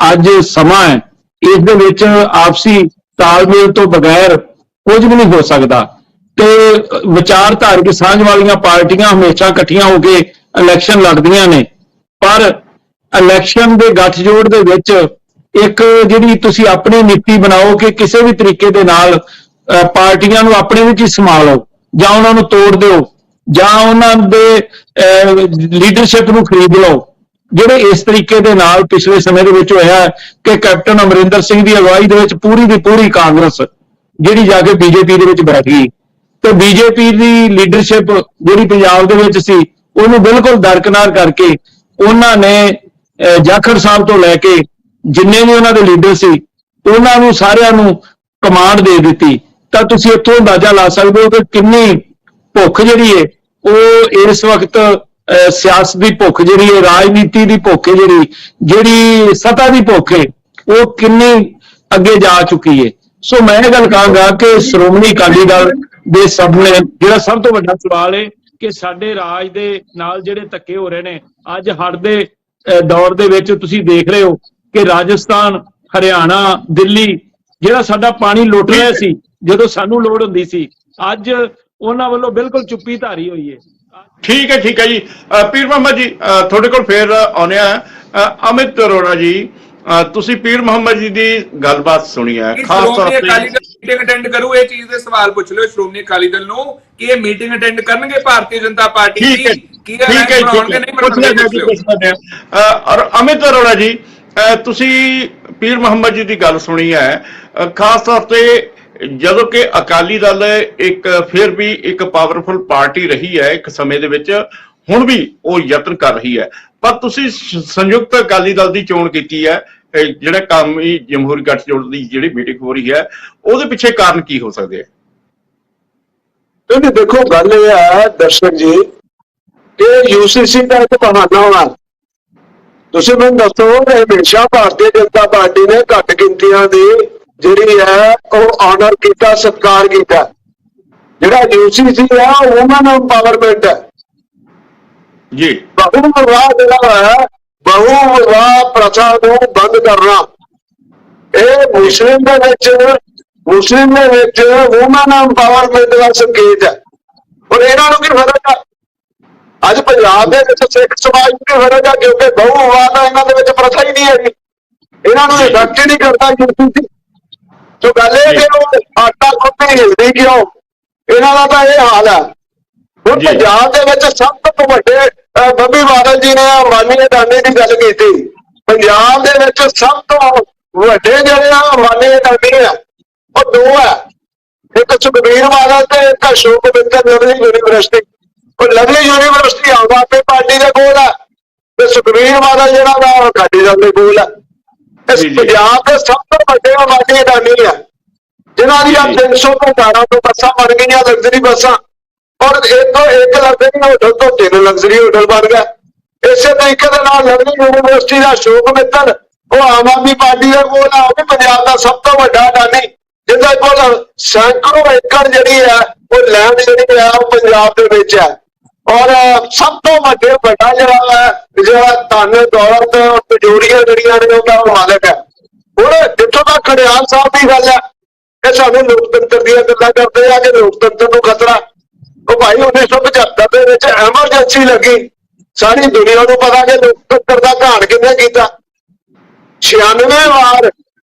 ਅੱਜ ਸਮਾਂ ਹੈ, ਇਸ ਦੇ ਵਿੱਚ ਆਪਸੀ ਤਾਲਮੇਲ ਤੋਂ ਬਗੈਰ ਕੁਝ ਵੀ ਨਹੀਂ ਹੋ ਸਕਦਾ। ਤੇ ਵਿਚਾਰਧਾਰਕ ਸਾਂਝ ਵਾਲੀਆਂ ਪਾਰਟੀਆਂ ਹਮੇਸ਼ਾ ਇਕੱਠੀਆਂ ਹੋ ਕੇ ਇਲੈਕਸ਼ਨ ਲੜਦੀਆਂ ਨੇ, ਪਰ ਇਲੈਕਸ਼ਨ ਦੇ ਗੱਠਜੋੜ ਦੇ ਵਿੱਚ ਇੱਕ ਜਿਹੜੀ ਤੁਸੀਂ ਆਪਣੀ ਨੀਤੀ ਬਣਾਓ ਕਿ ਕਿਸੇ ਵੀ ਤਰੀਕੇ ਦੇ ਨਾਲ ਪਾਰਟੀਆਂ ਨੂੰ ਆਪਣੇ ਵਿੱਚ ਹੀ ਸਮਾ ਲਓ, ਜਾਂ ਉਹਨਾਂ ਨੂੰ ਤੋੜ ਦਿਓ, ਜਾਂ ਉਹਨਾਂ ਦੇ ਲੀਡਰਸ਼ਿਪ ਨੂੰ ਖਰੀਦ ਲਓ। ਜਿਹੜੇ ਇਸ ਤਰੀਕੇ ਦੇ ਨਾਲ ਪਿਛਲੇ ਸਮੇਂ ਦੇ ਵਿੱਚ ਹੋਇਆ ਕਿ ਕੈਪਟਨ ਅਮਰਿੰਦਰ ਸਿੰਘ ਦੀ ਅਗਵਾਈ ਦੇ ਵਿੱਚ ਪੂਰੀ ਦੀ ਪੂਰੀ ਕਾਂਗਰਸ ਜਿਹੜੀ ਜਾ ਕੇ BJP ਦੇ ਵਿੱਚ ਬੈਠ ਗਈ, ਤੇ BJP ਦੀ ਲੀਡਰਸ਼ਿਪ ਜਿਹੜੀ ਪੰਜਾਬ ਦੇ ਵਿੱਚ ਸੀ ਉਹਨੂੰ ਬਿਲਕੁਲ ਦਰਕਨਾਰ ਕਰਕੇ ਉਹਨਾਂ ਨੇ ਜਾਖੜ ਸਾਹਿਬ ਤੋਂ ਲੈ ਕੇ ਜਿੰਨੇ ਵੀ ਉਹਨਾਂ ਦੇ ਲੀਡਰ ਸੀ ਉਹਨਾਂ ਨੂੰ ਸਾਰਿਆਂ ਨੂੰ ਕਮਾਂਡ ਦੇ ਦਿੱਤੀ। ਤਾਂ ਤੁਸੀਂ ਇੱਥੋਂ ਅੰਦਾਜ਼ਾ ਲਾ ਸਕਦੇ ਹੋ ਕਿ ਕਿੰਨੀ ਭੁੱਖ ਜਿਹੜੀ ਹੈ ਉਹ ਇਸ ਵਕਤ ਸਿਆਸਤ ਦੀ ਭੁੱਖ ਜਿਹੜੀ ਹੈ, ਰਾਜਨੀਤੀ ਦੀ ਭੁੱਖ ਹੈ, ਜਿਹੜੀ ਸੱਤਾ ਦੀ ਭੁੱਖ ਹੈ, ਉਹ ਕਿੰਨੀ ਅੱਗੇ ਜਾ ਚੁੱਕੀ ਹੈ। ਸੋ ਮੈਂ ਇਹ ਗੱਲ ਕਹਾਂਗਾ ਕਿ ਸ਼੍ਰੋਮਣੀ ਅਕਾਲੀ ਦਲ ਦੇ ਸਾਹਮਣੇ ਜਿਹੜਾ ਸਭ ਤੋਂ ਵੱਡਾ ਸਵਾਲ ਹੈ ਕਿ ਸਾਡੇ ਰਾਜ ਦੇ ਨਾਲ ਜਿਹੜੇ ਧੱਕੇ ਹੋ ਰਹੇ ਨੇ, ਅੱਜ ਹੜ੍ਹ ਦੇ ਦੌਰ ਦੇ ਵਿੱਚ ਤੁਸੀਂ ਦੇਖ ਰਹੇ ਹੋ ਕਿ ਰਾਜਸਥਾਨ, ਹਰਿਆਣਾ, ਦਿੱਲੀ ਜਿਹੜਾ ਸਾਡਾ ਪਾਣੀ ਲੁੱਟ ਰਿਹਾ ਸੀ ਜਦੋਂ ਸਾਨੂੰ ਲੋੜ ਹੁੰਦੀ ਸੀ, ਅੱਜ ਉਹਨਾਂ ਵੱਲੋਂ ਬਿਲਕੁਲ ਚੁੱਪੀ ਧਾਰੀ ਹੋਈ ਹੈ। ਠੀਕ ਹੈ ਜੀ। ਪੀਰ ਮੁਹੰਮਦ ਜੀ ਤੁਹਾਡੇ ਕੋਲ ਫੇਰ ਆਉਂਦੇ ਆ। ਅਮਿਤ ਅਰੋੜਾ ਜੀ, ਤੁਸੀਂ ਪੀਰ ਮੁਹੰਮਦ ਜੀ ਦੀ ਗੱਲਬਾਤ ਸੁਣੀ ਹੈ, ਖਾਸ ਤੌਰ ਸ਼੍ਰੋਮਣੀ ਅਕਾਲੀ ਤੇ ਦਲ ਮੀਟਿੰਗ ਅਟੈਂਡ ਕਰੂ, ਇਹ ਚੀਜ਼ ਦੇ ਸਵਾਲ ਪੁੱਛ ਲਿਓ ਸ਼੍ਰੋਮਣੀ ਅਕਾਲੀ ਦਲ ਨੂੰ ਕਿ ਇਹ ਮੀਟਿੰਗ ਅਟੈਂਡ ਕਰਨਗੇ ਭਾਰਤੀ ਜਨਤਾ ਪਾਰਟੀ ਦੀ, ਕੀ ਬਣਾਉਣਗੇ ਨਹੀਂ ਬਣਾਉਣਗੇ। ਔਰ ਅਮਿਤ ਅਰੋੜਾ ਜੀ, ਤੁਸੀਂ ਪੀਰ ਮੁਹੰਮਦ ਜੀ ਦੀ ਗੱਲ ਸੁਣੀ ਹੈ, ਖਾਸ ਤੌਰ ਤੇ ਜਦੋਂ ਕਿ ਅਕਾਲੀ ਦਲ ਫਿਰ ਵੀ ਇੱਕ ਪਾਵਰਫੁਲ ਪਾਰਟੀ ਰਹੀ ਹੈ ਇੱਕ ਸਮੇਂ ਦੇ ਵਿੱਚ, ਹੁਣ ਵੀ ਉਹ ਯਤਨ ਕਰ ਰਹੀ ਹੈ, ਪਰ ਤੁਸੀਂ ਸੰਯੁਕਤ ਅਕਾਲੀ ਦਲ ਦੀ ਚੋਣ ਕੀਤੀ ਹੈ, ਜਿਹੜਾ ਕਾਮੀ ਜਮਹੂਰੀ ਗੱਠਜੋੜ ਦੀ ਜਿਹੜੀ ਮੀਟਿੰਗ ਹੋ ਰਹੀ ਹੈ, ਉਹਦੇ ਪਿੱਛੇ ਕਾਰਨ ਕੀ ਹੋ ਸਕਦੇ ਆ? ਕਿਉਂਕਿ ਦੇਖੋ ਗੱਲ ਇਹ ਹੈ ਦਰਸ਼ਕ ਜੀ ਕਿ UCC ਦਾ ਇੱਕ ਬਹਾਨਾ ਹੋਣਾ। ਤੁਸੀਂ ਮੈਨੂੰ ਦੱਸੋ ਕਿ ਹਮੇਸ਼ਾ ਭਾਰਤੀ ਜਨਤਾ ਪਾਰਟੀ ਨੇ ਘੱਟ ਗਿਣਤੀਆਂ ਦੀ ਜਿਹੜੀ ਹੈ ਉਹ ਆਨਰ ਕੀਤਾ, ਸਤਿਕਾਰ ਕੀਤਾ। ਜਿਹੜਾ UCC ਹੈ ਉਹ ਵੂਮਨ ਐਮਪਾਵਰਮੈਂਟ ਹੈ ਜੀ। ਬਹੁ ਵਿਵਾਹ ਜਿਹੜਾ ਹੈ, ਬਹੁ ਵਿਵਾਹ ਪ੍ਰਥਾ ਨੂੰ ਬੰਦ ਕਰਨਾ, ਇਹ ਮੁਸਲਿਮ ਦੇ ਵਿੱਚ ਵੂਮਨ ਐਮਪਾਵਰਮੈਂਟ ਦਾ ਸੰਕੇਤ ਹੈ। ਹੁਣ ਇਹਨਾਂ ਨੂੰ ਕੀ ਫਰਕ ਹੈ? ਅੱਜ ਪੰਜਾਬ ਦੇ ਵਿੱਚ ਸਿੱਖ ਸਮਾਜ ਨੂੰ ਕੀ ਫਰਕ ਹੈ? ਕਿਉਂਕਿ ਬਹੁ ਵਿਵਾਹ ਦਾ ਇਹਨਾਂ ਦੇ ਵਿੱਚ ਪ੍ਰਥਾ ਹੀ ਨਹੀਂ ਹੈਗੀ, ਇਹਨਾਂ ਨੂੰ ਇਫੈਕਟ ਹੀ ਨਹੀਂ ਕਰਦਾ UCC। ਜੋ ਗੱਲ ਇਹ ਕਿ ਉਹ ਆਟਾ ਗੁੰਨਦੀ ਹਿਲਦੀ ਕਿਉਂ, ਇਹਨਾਂ ਦਾ ਤਾਂ ਇਹ ਹਾਲ ਹੈ। ਹੁਣ ਪੰਜਾਬ ਦੇ ਵਿੱਚ ਸਭ ਤੋਂ ਵੱਡੇ, ਬੱਬੀ ਬਾਦਲ ਜੀ ਨੇ ਅੰਬਾਨੀ ਅਡਾਨੀ ਦੀ ਗੱਲ ਕੀਤੀ, ਪੰਜਾਬ ਦੇ ਵਿੱਚ ਸਭ ਤੋਂ ਵੱਡੇ ਜਿਹੜੇ ਆ ਅੰਬਾਨੀ ਅਡਾਨੀ ਆ ਉਹ ਦੋ ਹੈ, ਇੱਕ ਸੁਖਬੀਰ ਬਾਦਲ ਤੇ ਇੱਕ ਅਸ਼ੋਕ ਮਿੱਤਲ ਲਵਲੀ ਯੂਨੀਵਰਸਿਟੀ। ਉਹ Lovely university Aam Aadmi party ਦੇ ਕੋਲ ਹੈ ਤੇ ਸੁਖਬੀਰ ਬਾਦਲ ਜਿਹੜਾ ਵਾ ਅਕਾਲੀ ਦਲ ਦੇ ਕੋਲ ਹੈ। ਇਸ ਪੰਜਾਬ ਦੇ ਸਭ ਤੋਂ ਵੱਡੇ ਅੰਬਾਨੀ ਅਡਾਨੀ ਆ, ਜਿਨ੍ਹਾਂ ਦੀਆਂ 300 ਤੋਂ 1200 ਬੱਸਾਂ ਬਣ ਗਈਆਂ, ਲਗਜ਼ਰੀ ਬੱਸਾਂ, ਔਰ ਇੱਕ ਲਗਜ਼ਰੀ ਹੋਟਲ ਤੋਂ 3 ਲਗਜ਼ਰੀ ਹੋਟਲ ਬਣ ਗਿਆ। ਇਸੇ ਤਰੀਕੇ ਦੇ ਨਾਲ ਲਵਲੀ ਯੂਨੀਵਰਸਿਟੀ ਦਾ ਅਸ਼ੋਕ ਮਿੱਤਲ ਉਹ ਆਮ ਆਦਮੀ ਪਾਰਟੀ ਦੇ ਕੋਲ ਆ, ਉਹ ਵੀ ਪੰਜਾਬ ਦਾ ਸਭ ਤੋਂ ਵੱਡਾ ਅਡਾਨੀ, ਜਿਹਦੇ ਕੋਲ ਸੈਂਕੜੋਂ ਏਕੜ ਜਿਹੜੀ ਹੈ ਉਹ ਲੈਂਡ ਜਿਹੜੀ ਹੈ ਉਹ ਪੰਜਾਬ ਦੇ ਵਿੱਚ ਹੈ, ਔਰ ਸਭ ਤੋਂ ਵੱਡਾ ਜਿਹੜਾ ਧਨ ਦੌਲਤ ਤਿਜੋਰੀਆਂ ਜਿਹੜੀਆਂ ਨੇ ਉਹਦਾ ਉਹ ਮਾਲਕ ਹੈ। ਹੁਣ ਜਿੱਥੋਂ ਤੱਕ ਖੜਿਆਲ ਸਾਹਿਬ ਦੀ ਗੱਲ ਹੈ, ਇਹ ਸਾਨੂੰ ਲੋਕਤੰਤਰ ਦੀਆਂ ਗੱਲਾਂ ਕਰਦੇ ਆ ਕਿ ਲੋਕਤੰਤਰ ਨੂੰ ਖਤਰਾ। ਉਹ ਭਾਈ 1975 ਦੇ ਵਿੱਚ ਐਮਰਜੈਂਸੀ ਲੱਗੀ, ਸਾਰੀ ਦੁਨੀਆ ਨੂੰ ਪਤਾ ਕਿ ਲੋਕਤੰਤਰ ਦਾ ਘਾਣ ਕਿਹਨੇ ਕੀਤਾ। 96 ਵਾਰ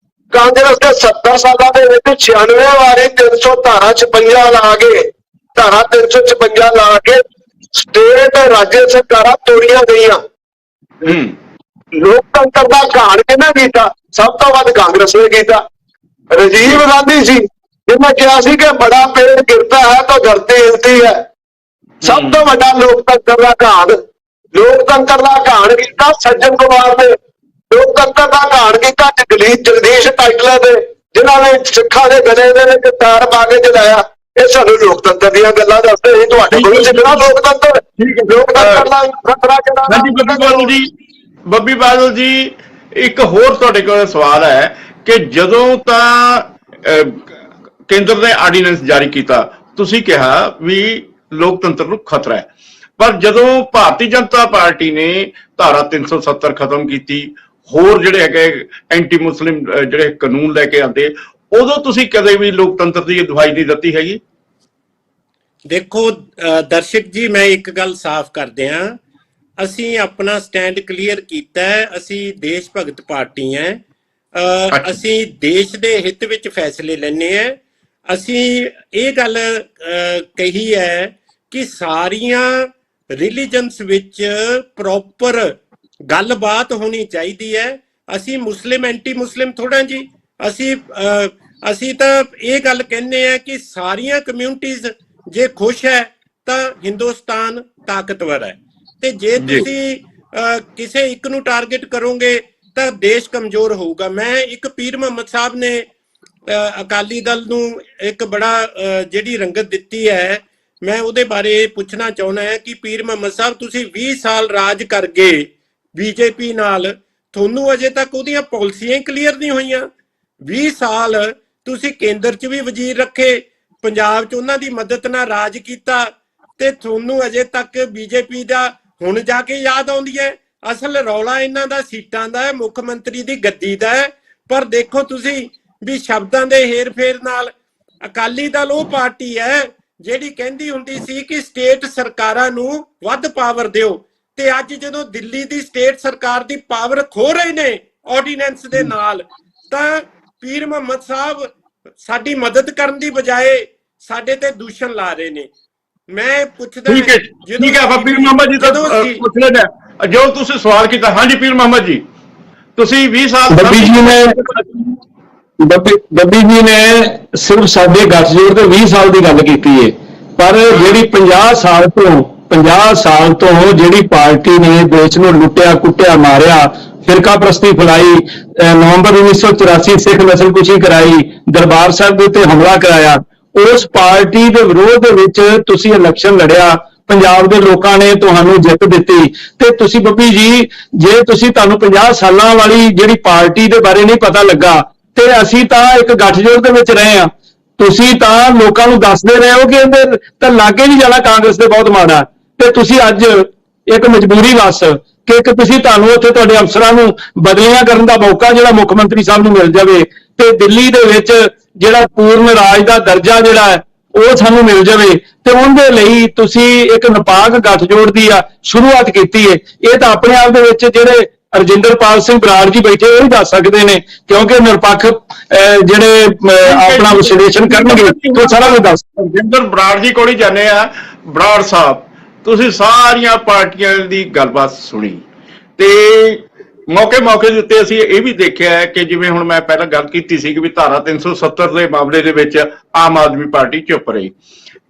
ਕਾਂਗਰਸ ਦੇ 70 ਸਾਲਾਂ ਦੇ ਵਿੱਚ 96 ਵਾਰੀ 300 ਧਾਰਾ 56 ਲਾ ਕੇ, ਧਾਰਾ 356 ਲਾ ਕੇ ਸਟੇਟ ਰਾਜ ਸਰਕਾਰਾਂ ਤੋੜੀਆਂ ਗਈਆਂ। ਲੋਕਤੰਤਰ ਦਾ ਘਾਣ ਕਿਹਨੇ ਕੀਤਾ? ਸਭ ਤੋਂ ਵੱਧ ਕਾਂਗਰਸ ਨੇ ਕੀਤਾ। ਰਾਜੀਵ ਗਾਂਧੀ ਸੀ ਜਿਹਨੇ ਕਿਹਾ ਸੀ ਕਿ ਬੜਾ ਪੇੜ ਗਿਰਤਾ ਹੈ ਤਾਂ ਧਰਤੀ ਹਿਲਤੀ ਹੈ। ਸਭ ਤੋਂ ਵੱਡਾ ਲੋਕਤੰਤਰ ਦਾ ਘਾਣ ਕੀਤਾ ਸੱਜਣ ਕੁਮਾਰ ਨੇ। ਲੋਕਤੰਤਰ ਦਾ ਘਾਣ ਕੀਤਾ ਜਗਦੀਸ਼ ਟਾਈਟਲਰ ਦੇ, ਜਿਨ੍ਹਾਂ ਨੇ ਸਿੱਖਾਂ ਦੇ ਗਲੇ ਦੇ ਵਿੱਚ ਤਾਰ ਪਾ ਕੇ ਜਲਾਇਆ। ਇਹ ਸਾਨੂੰ ਲੋਕਤੰਤਰ ਦੀਆਂ ਗੱਲਾਂ ਦੱਸਦੇ ਸੀ, ਤੁਹਾਡੇ ਕੋਲ ਸਿੱਖਣਾ ਲੋਕਤੰਤਰ ਦਾ ਖਤਰਾ ਕਿਹੜਾ। ਬੱਬੀ ਬਾਦਲ ਜੀ, ਇੱਕ ਹੋਰ ਤੁਹਾਡੇ ਕੋਲ ਸਵਾਲ ਹੈ ਕਿ ਜਦੋਂ ਤਾਂ ਕੇਂਦਰ ਨੇ ਆਰਡੀਨੈਂਸ ਜਾਰੀ ਕੀਤਾ, ਤੁਸੀਂ ਕਿਹਾ ਵੀ ਲੋਕਤੰਤਰ ਨੂੰ ਖਤਰਾ ਹੈ, ਪਰ ਜਦੋਂ ਭਾਰਤੀ ਜਨਤਾ ਪਾਰਟੀ ਨੇ ਧਾਰਾ 370 ਖਤਮ ਕੀਤੀ, ਹੋਰ ਜਿਹੜੇ ਹੈਗੇ ਐਂਟੀ ਮੁਸਲਿਮ ਜਿਹੜੇ ਕਾਨੂੰਨ ਲੈ ਕੇ ਆਉਂਦੇ, ਉਦੋਂ ਤੁਸੀਂ ਕਦੇ ਵੀ ਲੋਕਤੰਤਰ ਦੀ ਦੁਹਾਈ ਨਹੀਂ ਦਿੱਤੀ ਹੈਗੀ? ਦੇਖੋ ਦਰਸ਼ਕ ਜੀ, ਮੈਂ ਇੱਕ ਗੱਲ ਸਾਫ਼ ਕਰਦੇ ਹਾਂ, ਅਸੀਂ ਆਪਣਾ ਸਟੈਂਡ ਕਲੀਅਰ ਕੀਤਾ ਹੈ। ਅਸੀਂ ਦੇਸ਼ ਭਗਤ ਪਾਰਟੀ ਹੈ, ਅਸੀਂ ਦੇਸ਼ ਦੇ ਹਿੱਤ ਵਿੱਚ ਫੈਸਲੇ ਲੈਣੇ ਆ। ਅਸੀਂ ਇਹ ਗੱਲ ਕਹੀ ਹੈ ਕਿ ਸਾਰੀਆਂ ਰਿਲੀਜਨਸ ਵਿੱਚ ਪ੍ਰੋਪਰ ਗੱਲਬਾਤ ਹੋਣੀ ਚਾਹੀਦੀ ਹੈ। ਅਸੀਂ ਮੁਸਲਿਮ ਐਂਟੀ ਮੁਸਲਿਮ ਥੋੜਾ ਜੀ, ਅਸੀਂ ਤਾਂ ਇਹ ਗੱਲ ਕਹਿੰਦੇ ਆ ਕਿ ਸਾਰੀਆਂ ਕਮਿਊਨਿਟੀਜ਼ ਜੇ ਖੁਸ਼ ਹੈ ਤਾਂ ਹਿੰਦੁਸਤਾਨ ਤਾਕਤਵਰ ਹੈ, ਤੇ ਜੇ ਤੁਸੀਂ ਕਿਸੇ ਇੱਕ ਨੂੰ ਟਾਰਗੇਟ ਕਰੋਗੇ ਤਾਂ ਦੇਸ਼ ਕਮਜ਼ੋਰ ਹੋਊਗਾ। ਮੈਂ ਇੱਕ ਪੀਰ ਮੁਹੰਮਦ ਸਾਹਿਬ ਨੇ ਅਕਾਲੀ ਦਲ ਨੂੰ ਇੱਕ ਬੜਾ ਜਿਹੜੀ ਰੰਗਤ ਦਿੱਤੀ ਹੈ ਮੈਂ ਉਹਦੇ ਬਾਰੇ ਪੁੱਛਣਾ ਚਾਹੁੰਦਾ ਹਾਂ ਕਿ ਪੀਰ ਮੁਹੰਮਦ ਸਾਹਿਬ ਤੁਸੀਂ 20 ਸਾਲ ਰਾਜ ਕਰ ਗਏ ਬੀਜੇਪੀ ਨਾਲ, ਤੁਹਾਨੂੰ ਅਜੇ ਤੱਕ ਉਹਦੀਆਂ ਪਾਲਿਸੀਆਂ ਹੀ ਕਲੀਅਰ ਨਹੀਂ ਹੋਈਆਂ। 20 ਸਾਲ ਤੁਸੀਂ ਕੇਂਦਰ 'ਚ ਵੀ ਵਜ਼ੀਰ ਰੱਖੇ, ਪੰਜਾਬ 'ਚ ਉਹਨਾਂ ਦੀ ਮਦਦ ਨਾਲ ਰਾਜ ਕੀਤਾ, ਤੇ ਤੁਹਾਨੂੰ ਅਜੇ ਤੱਕ ਬੀਜੇਪੀ ਦਾ ਹੁਣ ਜਾ ਕੇ ਯਾਦ ਆਉਂਦੀ ਹੈ। ਅਸਲ ਰੌਲਾ ਇਹਨਾਂ ਦਾ ਸੀਟਾਂ ਦਾ ਹੈ, ਮੁੱਖ ਮੰਤਰੀ ਦੀ ਗੱਦੀ ਦਾ ਹੈ। ਪਰ ਦੇਖੋ ਤੁਸੀਂ ਵੀ ਸ਼ਬਦਾਂ ਦੇ ਹੇਰ ਫੇਰ ਨਾਲ ਅਕਾਲੀ ਦਲ ਉਹ ਪਾਰਟੀ ਹੈ ਜਿਹੜੀ ਕਹਿੰਦੀ ਹੁੰਦੀ ਸੀ ਕਿ ਸਟੇਟ ਸਰਕਾਰਾਂ ਨੂੰ ਵੱਧ ਪਾਵਰ ਦਿਓ, ਤੇ ਅੱਜ ਜਦੋਂ ਦਿੱਲੀ ਦੀ ਸਟੇਟ ਸਰਕਾਰ ਦੀ ਪਾਵਰ ਖੋ ਰਹੇ ਨੇ ਆਰਡੀਨੈਂਸ ਦੇ ਨਾਲ, ਤਾਂ ਪੀਰ ਮੁਹੰਮਦ ਸਾਹਿਬ ਸਾਡੀ ਮਦਦ ਕਰਨ ਦੀ ਬਜਾਏ ਸਾਡੇ ਤੇ ਦੂਸ਼ਣ ਲਾ ਰਹੇ ਨੇ। ਮੈਂ ਪੁੱਛਦਾ ਠੀਕ ਹੈ ਪੀਰ ਮੁਹੰਮਦ ਜੀ ਤਾਂ ਪੁੱਛ ਲੈਣਾ ਜੋ ਤੁਸੀਂ ਸਵਾਲ ਕੀਤਾ। ਹਾਂਜੀ ਪੀਰ ਮੁਹੰਮਦ ਜੀ, ਤੁਸੀਂ 20 ਸਾਲ ਬੱਬੀ ਜੀ ਨੇ ਸਿਰਫ ਸਾਡੇ ਗੱਠਜੋੜ ਤੇ 20 ਸਾਲ ਦੀ ਗੱਲ ਕੀਤੀ ਹੈ, ਪਰ ਜਿਹੜੀ 50 ਸਾਲ ਤੋਂ ਜਿਹੜੀ ਪਾਰਟੀ ਨੇ ਦੇਸ਼ ਨੂੰ ਲੁੱਟਿਆ ਕੁੱਟਿਆ ਮਾਰਿਆ, ਫਿਰਕਾ ਪ੍ਰਸਤੀ ਫੈਲਾਈ, ਨਵੰਬਰ 1984 ਸਿੱਖ ਨਸਲਕੁਸ਼ੀ ਕਰਾਈ, ਦਰਬਾਰ ਸਾਹਿਬ ਦੇ ਉੱਤੇ ਹਮਲਾ ਕਰਾਇਆ, ਉਸ ਪਾਰਟੀ ਦੇ ਵਿਰੋਧ ਦੇ ਵਿੱਚ ਤੁਸੀਂ ਇਲੈਕਸ਼ਨ ਲੜਿਆ, ਪੰਜਾਬ ਦੇ ਲੋਕਾਂ ਨੇ ਤੁਹਾਨੂੰ ਜਿੱਤ ਦਿੱਤੀ। ਤੇ ਤੁਸੀਂ ਬੱਬੀ ਜੀ, ਜੇ ਤੁਹਾਨੂੰ 50 ਸਾਲਾਂ ਵਾਲੀ ਜਿਹੜੀ ਪਾਰਟੀ ਦੇ ਬਾਰੇ ਨਹੀਂ ਪਤਾ ਲੱਗਾ, ਤੇ ਅਸੀਂ ਤਾਂ ਇੱਕ ਗੱਠਜੋੜ ਦੇ ਵਿੱਚ ਰਹੇ ਹਾਂ, ਤੁਸੀਂ ਤਾਂ ਲੋਕਾਂ ਨੂੰ ਦੱਸਦੇ ਰਹੇ ਹੋ ਕਿ ਇਹਦੇ ਤਾਂ ਲਾਗੇ ਨਹੀਂ ਜਾਣਾ, ਕਾਂਗਰਸ ਦੇ ਬਹੁਤ ਮਾੜਾ, ਤੇ ਤੁਸੀਂ ਅੱਜ ਇੱਕ ਮਜਬੂਰੀ ਵਸ ਕਿ ਤੁਹਾਨੂੰ ਉੱਥੇ ਤੁਹਾਡੇ ਅਫਸਰਾਂ ਨੂੰ ਬਦਲੀਆਂ ਕਰਨ ਦਾ ਮੌਕਾ ਜਿਹੜਾ ਮੁੱਖ ਮੰਤਰੀ ਸਾਹਿਬ ਨੂੰ ਮਿਲ ਜਾਵੇ, ਤੇ ਦਿੱਲੀ ਦੇ ਵਿੱਚ ਜਿਹੜਾ ਪੂਰਨ ਰਾਜ ਦਾ ਦਰਜਾ ਜਿਹੜਾ ਹੈ ਉਹ ਸਾਨੂੰ ਮਿਲ ਜਾਵੇ, ਤੇ ਉਹਦੇ ਲਈ ਤੁਸੀਂ ਇੱਕ ਨਿਰਪੱਖ ਗੱਠਜੋੜ ਦੀ ਸ਼ੁਰੂਆਤ ਕੀਤੀ ਹੈ। ਇਹ ਤਾਂ ਆਪਣੇ ਆਪ ਦੇ ਵਿੱਚ ਜਿਹੜੇ ਰਜਿੰਦਰਪਾਲ ਸਿੰਘ ਬਰਾੜ ਜੀ ਬੈਠੇ ਉਹ ਹੀ ਦੱਸ ਸਕਦੇ ਨੇ, ਕਿਉਂਕਿ ਨਿਰਪੱਖ ਜਿਹੜੇ ਆਪਣਾ ਵਿਸ਼ਲੇਸ਼ਣ ਕਰਨਗੇ ਉਹ ਸਾਰਾ ਕੁਝ ਦੱਸ। ਰਜਿੰਦਰ ਬਰਾੜ ਜੀ ਕੋਲ ਹੀ ਜਾਂਦੇ ਆ। ਬਰਾੜ ਸਾਹਿਬ, ਤੁਸੀਂ ਸਾਰੀਆਂ ਪਾਰਟੀਆਂ ਦੀ ਗੱਲਬਾਤ ਸੁਣੀ, ਤੇ ਮੌਕੇ ਦੇ ਉੱਤੇ ਅਸੀਂ ਇਹ ਵੀ ਦੇਖਿਆ ਹੈ ਕਿ ਜਿਵੇਂ ਹੁਣ ਮੈਂ ਪਹਿਲਾਂ ਗੱਲ ਕੀਤੀ ਸੀ ਕਿ ਵੀ ਧਾਰਾ 370 ਦੇ ਮਾਮਲੇ ਦੇ ਵਿੱਚ ਆਮ ਆਦਮੀ ਪਾਰਟੀ ਚੁੱਪ ਰਹੀ,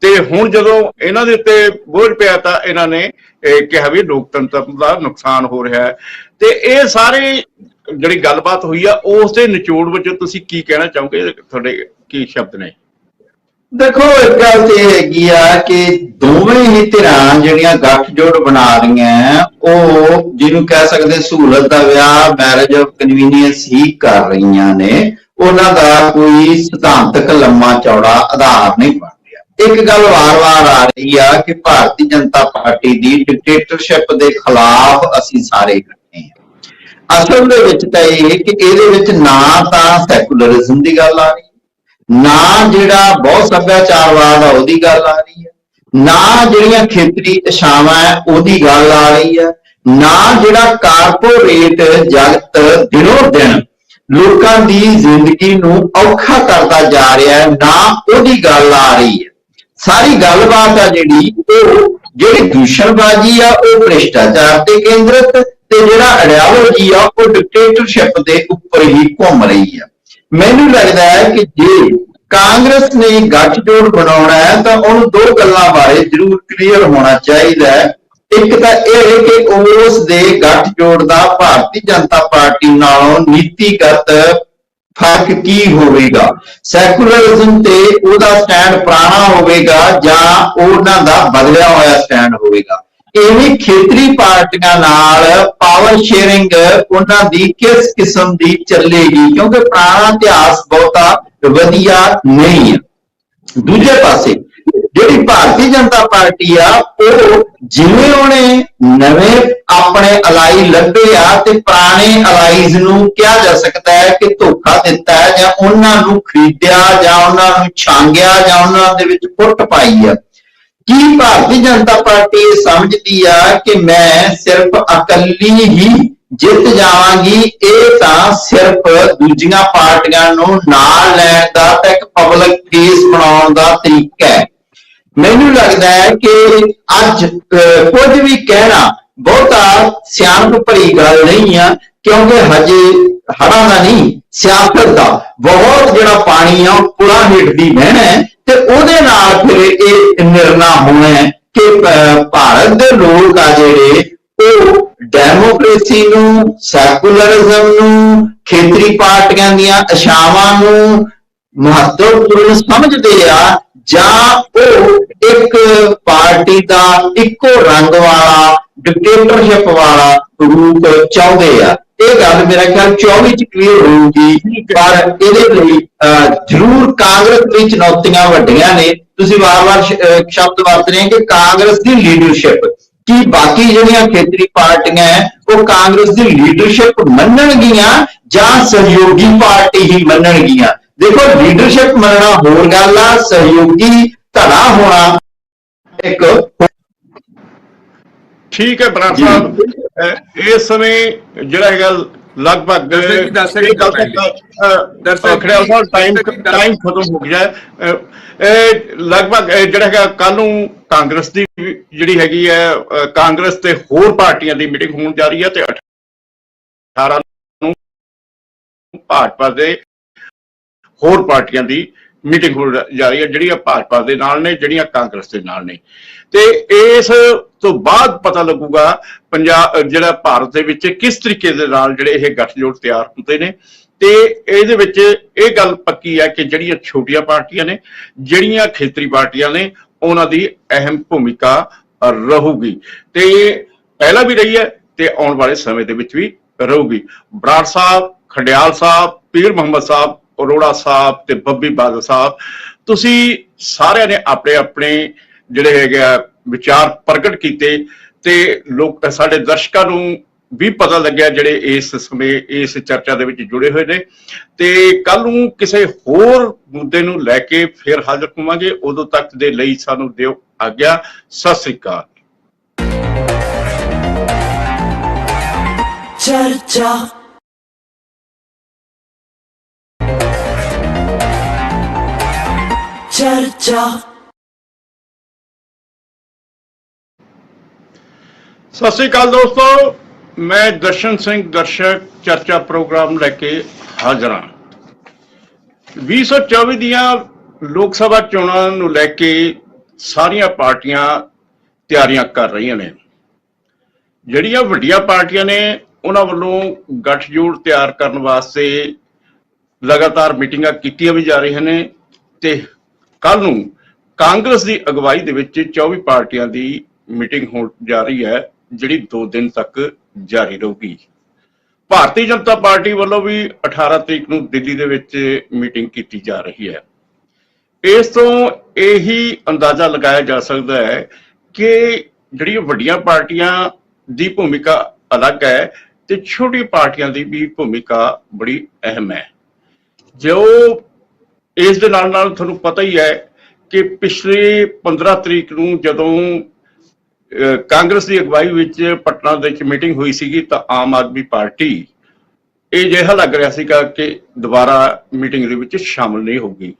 ਤੇ ਹੁਣ ਜਦੋਂ ਇਹਨਾਂ ਦੇ ਉੱਤੇ ਬੋਝ ਪਿਆ ਤਾਂ ਇਹਨਾਂ ਨੇ ਕਿਹਾ ਵੀ ਲੋਕਤੰਤਰ ਦਾ ਨੁਕਸਾਨ ਹੋ ਰਿਹਾ ਹੈ। ਤੇ ਇਹ ਸਾਰੇ ਜਿਹੜੀ ਗੱਲਬਾਤ ਹੋਈ ਆ ਉਸ ਦੇ ਨਿਚੋੜ ਵਿੱਚ ਤੁਸੀਂ ਕੀ ਕਹਿਣਾ ਚਾਹੋਗੇ, ਤੁਹਾਡੇ ਕੀ ਸ਼ਬਦ ਨੇ? ਦੇਖੋ, ਇੱਕ ਗੱਲ ਤੇ ਹੈਗੀ ਆ ਕਿ ਦੋਵੇਂ ਹੀ ਧਿਰਾਂ ਜਿਹੜੀਆਂ ਗੱਠਜੋੜ ਬਣਾ ਰਹੀਆਂ, ਉਹ ਜਿਹਨੂੰ ਕਹਿ ਸਕਦੇ ਸਹੂਲਤ ਦਾ ਵਿਆਹ, ਮੈਰਿਜ ਆਫ ਕਨਵੀਨੀਅੰਸ ਹੀ ਕਰ ਰਹੀਆਂ ਨੇ। ਉਹਨਾਂ ਦਾ ਕੋਈ ਸਿਧਾਂਤਕ ਲੰਮਾ ਚੌੜਾ ਆਧਾਰ ਨਹੀਂ ਬਣ ਰਿਹਾ। ਇੱਕ ਗੱਲ ਵਾਰ-ਵਾਰ ਆ ਰਹੀ ਆ ਕਿ ਭਾਰਤੀ ਜਨਤਾ ਪਾਰਟੀ ਦੀ ਡਿਕਟੇਟਰਸ਼ਿਪ ਦੇ ਖਿਲਾਫ ਅਸੀਂ ਸਾਰੇ ਇਕੱਠੇ ਹਾਂ। ਅਸਲ ਦੇ ਵਿੱਚ ਤਾਂ ਇਹ ਕਿ ਇਹਦੇ ਵਿੱਚ ਨਾ ਤਾਂ ਸੈਕੂਲਰਿਜ਼ਮ ਦੀ ਗੱਲ ਆ ਰਹੀ, ਨਾ ਜਿਹੜਾ ਬਹੁਤ ਸੱਭਿਆਚਾਰਵਾਦ ਆ ਉਹਦੀ ਗੱਲ ਆ ਰਹੀ ਹੈ, ਨਾ ਜਿਹੜੀਆਂ ਖੇਤਰੀ ਇਛਾਵਾਂ ਹੈ ਉਹਦੀ ਗੱਲ ਆ ਰਹੀ ਹੈ, ਨਾ ਜਿਹੜਾ ਕਾਰਪੋਰੇਟ ਜਗਤ ਦਿਨੋਂ ਦਿਨ ਲੋਕਾਂ ਦੀ ਜ਼ਿੰਦਗੀ ਨੂੰ ਔਖਾ ਕਰਦਾ ਜਾ ਰਿਹਾ ਹੈ, ਨਾ ਉਹਦੀ ਗੱਲ ਆ ਰਹੀ ਹੈ। ਸਾਰੀ ਗੱਲਬਾਤ ਆ ਜਿਹੜੀ ਦੂਸ਼ਣਬਾਜ਼ੀ ਆ ਉਹ ਭ੍ਰਿਸ਼ਟਾਚਾਰ ਤੇ ਕੇਂਦਰਿਤ, ਤੇ ਜਿਹੜਾ ਆਈਡੀਓਲੋਜੀ ਆ ਉਹ ਡਿਕਟੇਟਰਸ਼ਿਪ ਦੇ ਉੱਪਰ ਹੀ ਘੁੰਮ ਰਹੀ ਆ। ਮੈਨੂੰ ਲੱਗਦਾ ਹੈ ਕਿ ਜੇ ਕਾਂਗਰਸ ਨੇ ਗੱਠਜੋੜ ਬਣਾਉਣਾ ਹੈ ਤਾਂ ਉਹਨੂੰ ਦੋ ਗੱਲਾਂ ਬਾਰੇ ਜ਼ਰੂਰ ਕਲੀਅਰ ਹੋਣਾ ਚਾਹੀਦਾ ਹੈ। ਇੱਕ ਤਾਂ ਇਹ ਕਿ ਉਸ ਦੇ ਗੱਠਜੋੜ ਦਾ ਭਾਰਤੀ ਜਨਤਾ ਪਾਰਟੀ ਨਾਲੋਂ ਨੀਤੀਗਤ ਫਰਕ ਕੀ ਹੋਵੇਗਾ, ਸੈਕੂਲਰਿਜ਼ਮ ਤੇ ਉਹਦਾ ਸਟੈਂਡ ਪੁਰਾਣਾ ਹੋਵੇਗਾ ਜਾਂ ਉਹਨਾਂ ਦਾ ਬਦਲਿਆ ਹੋਇਆ ਸਟੈਂਡ ਹੋਵੇਗਾ। ਇਵੇਂ ਖੇਤਰੀ ਪਾਰਟੀਆਂ ਨਾਲ ਪਾਵਰ ਸ਼ੇਅਰਿੰਗ ਉਹਨਾਂ ਦੀ ਕਿਸ ਕਿਸਮ ਦੀ ਚੱਲੇਗੀ, ਕਿਉਂਕਿ ਪੁਰਾਣਾ ਇਤਿਹਾਸ ਬਹੁਤਾ ਵਧੀਆ ਨਹੀਂ ਹੈ। ਦੂਜੇ ਪਾਸੇ ਜਿਹੜੀ ਭਾਰਤੀ ਜਨਤਾ ਪਾਰਟੀ ਆ, ਉਹ ਜਿਵੇਂ ਉਹਨੇ ਨਵੇਂ ਆਪਣੇ ਅਲਾਈ ਲੱਭੇ ਆ ਤੇ ਪੁਰਾਣੇ ਅਲਾਈਜ਼ ਨੂੰ ਕਿਹਾ ਜਾ ਸਕਦਾ ਹੈ ਕਿ ਧੋਖਾ ਦਿੱਤਾ ਹੈ, ਜਾਂ ਉਹਨਾਂ ਨੂੰ ਖਰੀਦਿਆ, ਜਾਂ ਉਹਨਾਂ ਨੂੰ ਛਾਂਗਿਆ, ਜਾਂ ਉਹਨਾਂ ਦੇ ਵਿੱਚ ਫੁੱਟ ਪਾਈ ਆ। ਕੀ ਭਾਰਤੀ ਜਨਤਾ ਪਾਰਟੀ ਸਮਝਦੀ ਆ ਕਿ ਮੈਂ ਸਿਰਫ ਇਕੱਲੀ ਹੀ ਜਿੱਤ ਜਾਵਾਂਗੀ? ਇਹ ਤਾਂ ਸਿਰਫ ਦੂਜੀਆਂ ਪਾਰਟੀਆਂ ਨੂੰ ਨਾਲ ਲੈਣ ਦਾ ਤੇ ਇੱਕ ਪਬਲਿਕ ਫੇਸ ਬਣਾਉਣ ਦਾ ਤਰੀਕਾ ਹੈ। ਮੈਨੂੰ ਲੱਗਦਾ ਹੈ ਕਿ ਅੱਜ ਕੁਝ ਵੀ ਕਹਿਣਾ ਬਹੁਤਾ ਸਿਆਣਪ ਭਰੀ ਗੱਲ ਨਹੀਂ ਆ, ਕਿਉਂਕਿ ਹਜੇ ਹੜ੍ਹਾਂ ਦਾ ਨਹੀਂ, ਸਿਆਸਤ ਦਾ ਬਹੁਤ ਜਿਹੜਾ ਪਾਣੀ ਆ ਉਹ ਪੁਲਾਂ ਹੇਠ ਦੀ ਵਹਿਣਾ ਹੈ, ਤੇ ਉਹਦੇ ਨਾਲ ਫਿਰ ਇਹ ਨਿਰਣਾ ਹੋਣਾ ਹੈ ਕਿ ਭਾਰਤ ਦੇ ਲੋਕ ਆ ਜਿਹੜੇ ਉਹ ਡੈਮੋਕ੍ਰੇਸੀ ਨੂੰ, ਸੈਕੂਲਰਿਜ਼ਮ ਨੂੰ, ਖੇਤਰੀ ਪਾਰਟੀਆਂ ਦੀਆਂ ਇਛਾਵਾਂ ਨੂੰ ਮਹੱਤਵਪੂਰਨ ਸਮਝਦੇ ਆ, ਜਾਂ ਉਹ ਇੱਕ ਪਾਰਟੀ ਦਾ ਇੱਕੋ ਰੰਗ ਵਾਲਾ ਡਿਕਟੇਟਰਸ਼ਿਪ ਵਾਲਾ ਰੂਪ ਚਾਹੁੰਦੇ ਆ। ਇਹ ਗੱਲ ਮੇਰਾ ਖਿਆਲ 24 ਚ ਕਲੀਅਰ ਹੋਊਗੀ, ਪਰ ਇਹਦੇ ਲਈ ਜ਼ਰੂਰ ਕਾਂਗਰਸ ਲਈ ਚੁਣੌਤੀਆਂ ਵੱਡੀਆਂ ਨੇ। ਤੁਸੀਂ ਵਾਰ-ਵਾਰ ਸ਼ਬਦ ਵਰਤ ਰਹੇ ਕਿ ਕਾਂਗਰਸ ਦੀ ਲੀਡਰਸ਼ਿਪ, ਕੀ ਬਾਕੀ ਜਿਹੜੀਆਂ ਖੇਤਰੀ ਪਾਰਟੀਆਂ ਹੈ ਉਹ ਕਾਂਗਰਸ ਦੀ ਲੀਡਰਸ਼ਿਪ ਮੰਨਣਗੀਆਂ ਜਾਂ ਸਹਿਯੋਗੀ ਪਾਰਟੀ ਹੀ ਮੰਨਣਗੀਆਂ? ਦੇਖੋ, ਲੀਡਰਸ਼ਿਪ ਮੰਨਣਾ ਹੋਰ ਗੱਲ ਆ, ਸਹਿਯੋਗੀ ਧੜਾ ਹੋਣਾ ਇੱਕ। ਠੀਕ ਹੈ ਬਰਾੜ ਸਾਹਿਬ, ਇਸ ਸਮੇਂ ਜਿਹੜਾ ਹੈਗਾ ਲਗਭਗ ਟਾਈਮ ਖਤਮ ਹੋ ਗਿਆ। ਲਗਭਗ ਜਿਹੜਾ ਹੈਗਾ ਕੱਲ ਨੂੰ ਕਾਂਗਰਸ ਦੀ ਜਿਹੜੀ ਹੈਗੀ ਹੈ, ਕਾਂਗਰਸ ਤੇ ਹੋਰ ਪਾਰਟੀਆਂ ਦੀ ਮੀਟਿੰਗ ਹੋਣ ਜਾ ਰਹੀ ਹੈ ਤੇ 18 ਨੂੰ ਭਾਜਪਾ ਦੇ ਹੋਰ ਪਾਰਟੀਆਂ ਦੀ ਮੀਟਿੰਗ ਹੋ ਜਾ ਰਹੀ ਹੈ, ਜਿਹੜੀਆਂ ਭਾਜਪਾ ਦੇ ਨਾਲ ਨੇ, ਜਿਹੜੀਆਂ ਕਾਂਗਰਸ ਦੇ ਨਾਲ ਨੇ। ਤੇ ਇਸ ਤੋਂ ਬਾਅਦ ਪਤਾ ਲੱਗੂਗਾ ਪੰਜਾਬ ਜਿਹੜਾ ਭਾਰਤ ਦੇ ਵਿੱਚ ਕਿਸ ਤਰੀਕੇ ਦੇ ਨਾਲ ਜਿਹੜੇ ਇਹ ਗੱਠਜੋੜ ਤਿਆਰ ਹੁੰਦੇ ਨੇ। ਤੇ ਇਹਦੇ ਵਿੱਚ ਇਹ ਗੱਲ ਪੱਕੀ ਹੈ ਕਿ ਜਿਹੜੀਆਂ ਛੋਟੀਆਂ ਪਾਰਟੀਆਂ ਨੇ, ਜਿਹੜੀਆਂ ਖੇਤਰੀ ਪਾਰਟੀਆਂ ਨੇ, ਉਹਨਾਂ ਦੀ ਅਹਿਮ ਭੂਮਿਕਾ ਰਹੂਗੀ ਤੇ ਪਹਿਲਾਂ ਵੀ ਰਹੀ ਹੈ ਤੇ ਆਉਣ ਵਾਲੇ ਸਮੇਂ ਦੇ ਵਿੱਚ ਵੀ ਰਹੂਗੀ। ਬਰਾੜ ਸਾਹਿਬ, ਖੰਡਿਆਲ ਸਾਹਿਬ, ਪੀਰ ਮੁਹੰਮਦ ਸਾਹਿਬ, ਅਰੋੜਾ ਸਾਹਿਬ ਤੇ ਬੱਬੀ ਬਾਦਲ ਸਾਹਿਬ, ਤੁਸੀਂ ਸਾਰਿਆਂ ਨੇ ਆਪਣੇ ਆਪਣੇ ਜਿਹੜੇ ਹੈਗੇ ਆ ਵਿਚਾਰ ਪ੍ਰਗਟ ਕੀਤੇ ਤੇ ਲੋਕ ਸਾਡੇ ਦਰਸ਼ਕਾਂ ਨੂੰ ਵੀ ਪਤਾ ਲੱਗਿਆ ਜਿਹੜੇ ਇਸ ਸਮੇਂ ਇਸ ਚਰਚਾ ਦੇ ਵਿੱਚ ਜੁੜੇ ਹੋਏ ਨੇ। ਤੇ ਕੱਲ ਨੂੰ ਕਿਸੇ ਹੋਰ ਮੁੱਦੇ ਨੂੰ ਲੈ ਕੇ ਫਿਰ ਹਾਜ਼ਰ ਹੋਵਾਂਗੇ। ਉਦੋਂ ਤੱਕ ਦੇ ਲਈ ਸਾਨੂੰ ਦਿਓ ਆਗਿਆ। ਸਤਿ ਸ੍ਰੀ ਅਕਾਲ। ਚਰਚਾ ਚਰਚਾ ਸਤਿ ਸ੍ਰੀ ਅਕਾਲ ਦੋਸਤੋ, ਮੈਂ ਦਰਸ਼ਨ ਸਿੰਘ ਦਰਸ਼ਕ ਚਰਚਾ ਪ੍ਰੋਗਰਾਮ ਲੈ ਕੇ ਹਾਜ਼ਰ ਹਾਂ। 2024 ਦੀਆਂ ਲੋਕ ਸਭਾ ਚੋਣਾਂ ਨੂੰ ਲੈ ਕੇ ਸਾਰੀਆਂ ਪਾਰਟੀਆਂ ਤਿਆਰੀਆਂ ਕਰ ਰਹੀਆਂ ਨੇ। ਜਿਹੜੀਆਂ ਵੱਡੀਆਂ ਪਾਰਟੀਆਂ ਨੇ ਉਹਨਾਂ ਵੱਲੋਂ ਗੱਠਜੋੜ ਤਿਆਰ ਕਰਨ ਵਾਸਤੇ ਲਗਾਤਾਰ ਮੀਟਿੰਗਾਂ ਕੀਤੀਆਂ ਵੀ ਜਾ ਰਹੀਆਂ ਨੇ ਤੇ ਕੱਲ ਨੂੰ ਕਾਂਗਰਸ ਦੀ ਅਗਵਾਈ ਦੇ ਵਿੱਚ 24 ਪਾਰਟੀਆਂ ਦੀ ਮੀਟਿੰਗ ਹੋਣ ਜਾ ਰਹੀ ਹੈ, ਜਿਹੜੀ 2 ਦਿਨ ਤੱਕ ਜਾਰੀ ਰਹੂਗੀ। ਭਾਰਤੀ ਜਨਤਾ ਪਾਰਟੀ ਵੱਲੋਂ ਵੀ 18 ਤਰੀਕ ਨੂੰ ਦਿੱਲੀ ਦੇ ਵਿੱਚ ਮੀਟਿੰਗ ਕੀਤੀ ਜਾ ਰਹੀ ਹੈ। ਇਸ ਤੋਂ ਇਹੀ ਅੰਦਾਜ਼ਾ ਲਗਾਇਆ ਜਾ ਸਕਦਾ ਹੈ ਕਿ ਜਿਹੜੀਆਂ ਵੱਡੀਆਂ ਪਾਰਟੀਆਂ ਦੀ ਭੂਮਿਕਾ ਅਲੱਗ ਹੈ ਤੇ ਛੋਟੀ ਪਾਰਟੀਆਂ ਦੀ ਵੀ ਭੂਮਿਕਾ ਬੜੀ ਅਹਿਮ ਹੈ। ਜੋ ਇਸ ਦੇ ਨਾਲ ਨਾਲ ਤੁਹਾਨੂੰ ਪਤਾ ਹੀ ਹੈ ਕਿ ਪਿਛਲੇ 15 ਤਰੀਕ ਨੂੰ ਜਦੋਂ ਕਾਂਗਰਸ ਦੀ ਅਗਵਾਈ ਵਿੱਚ ਪਟਨਾ ਦੇ ਵਿੱਚ ਮੀਟਿੰਗ ਹੋਈ ਸੀਗੀ ਤਾਂ ਆਮ ਆਦਮੀ ਪਾਰਟੀ ਇਹ ਜਿਹਾ ਲੱਗ ਰਿਹਾ ਸੀਗਾ ਕਿ ਦੁਬਾਰਾ ਮੀਟਿੰਗ ਦੇ ਵਿੱਚ ਸ਼ਾਮਲ ਨਹੀਂ ਹੋਊਗੀ।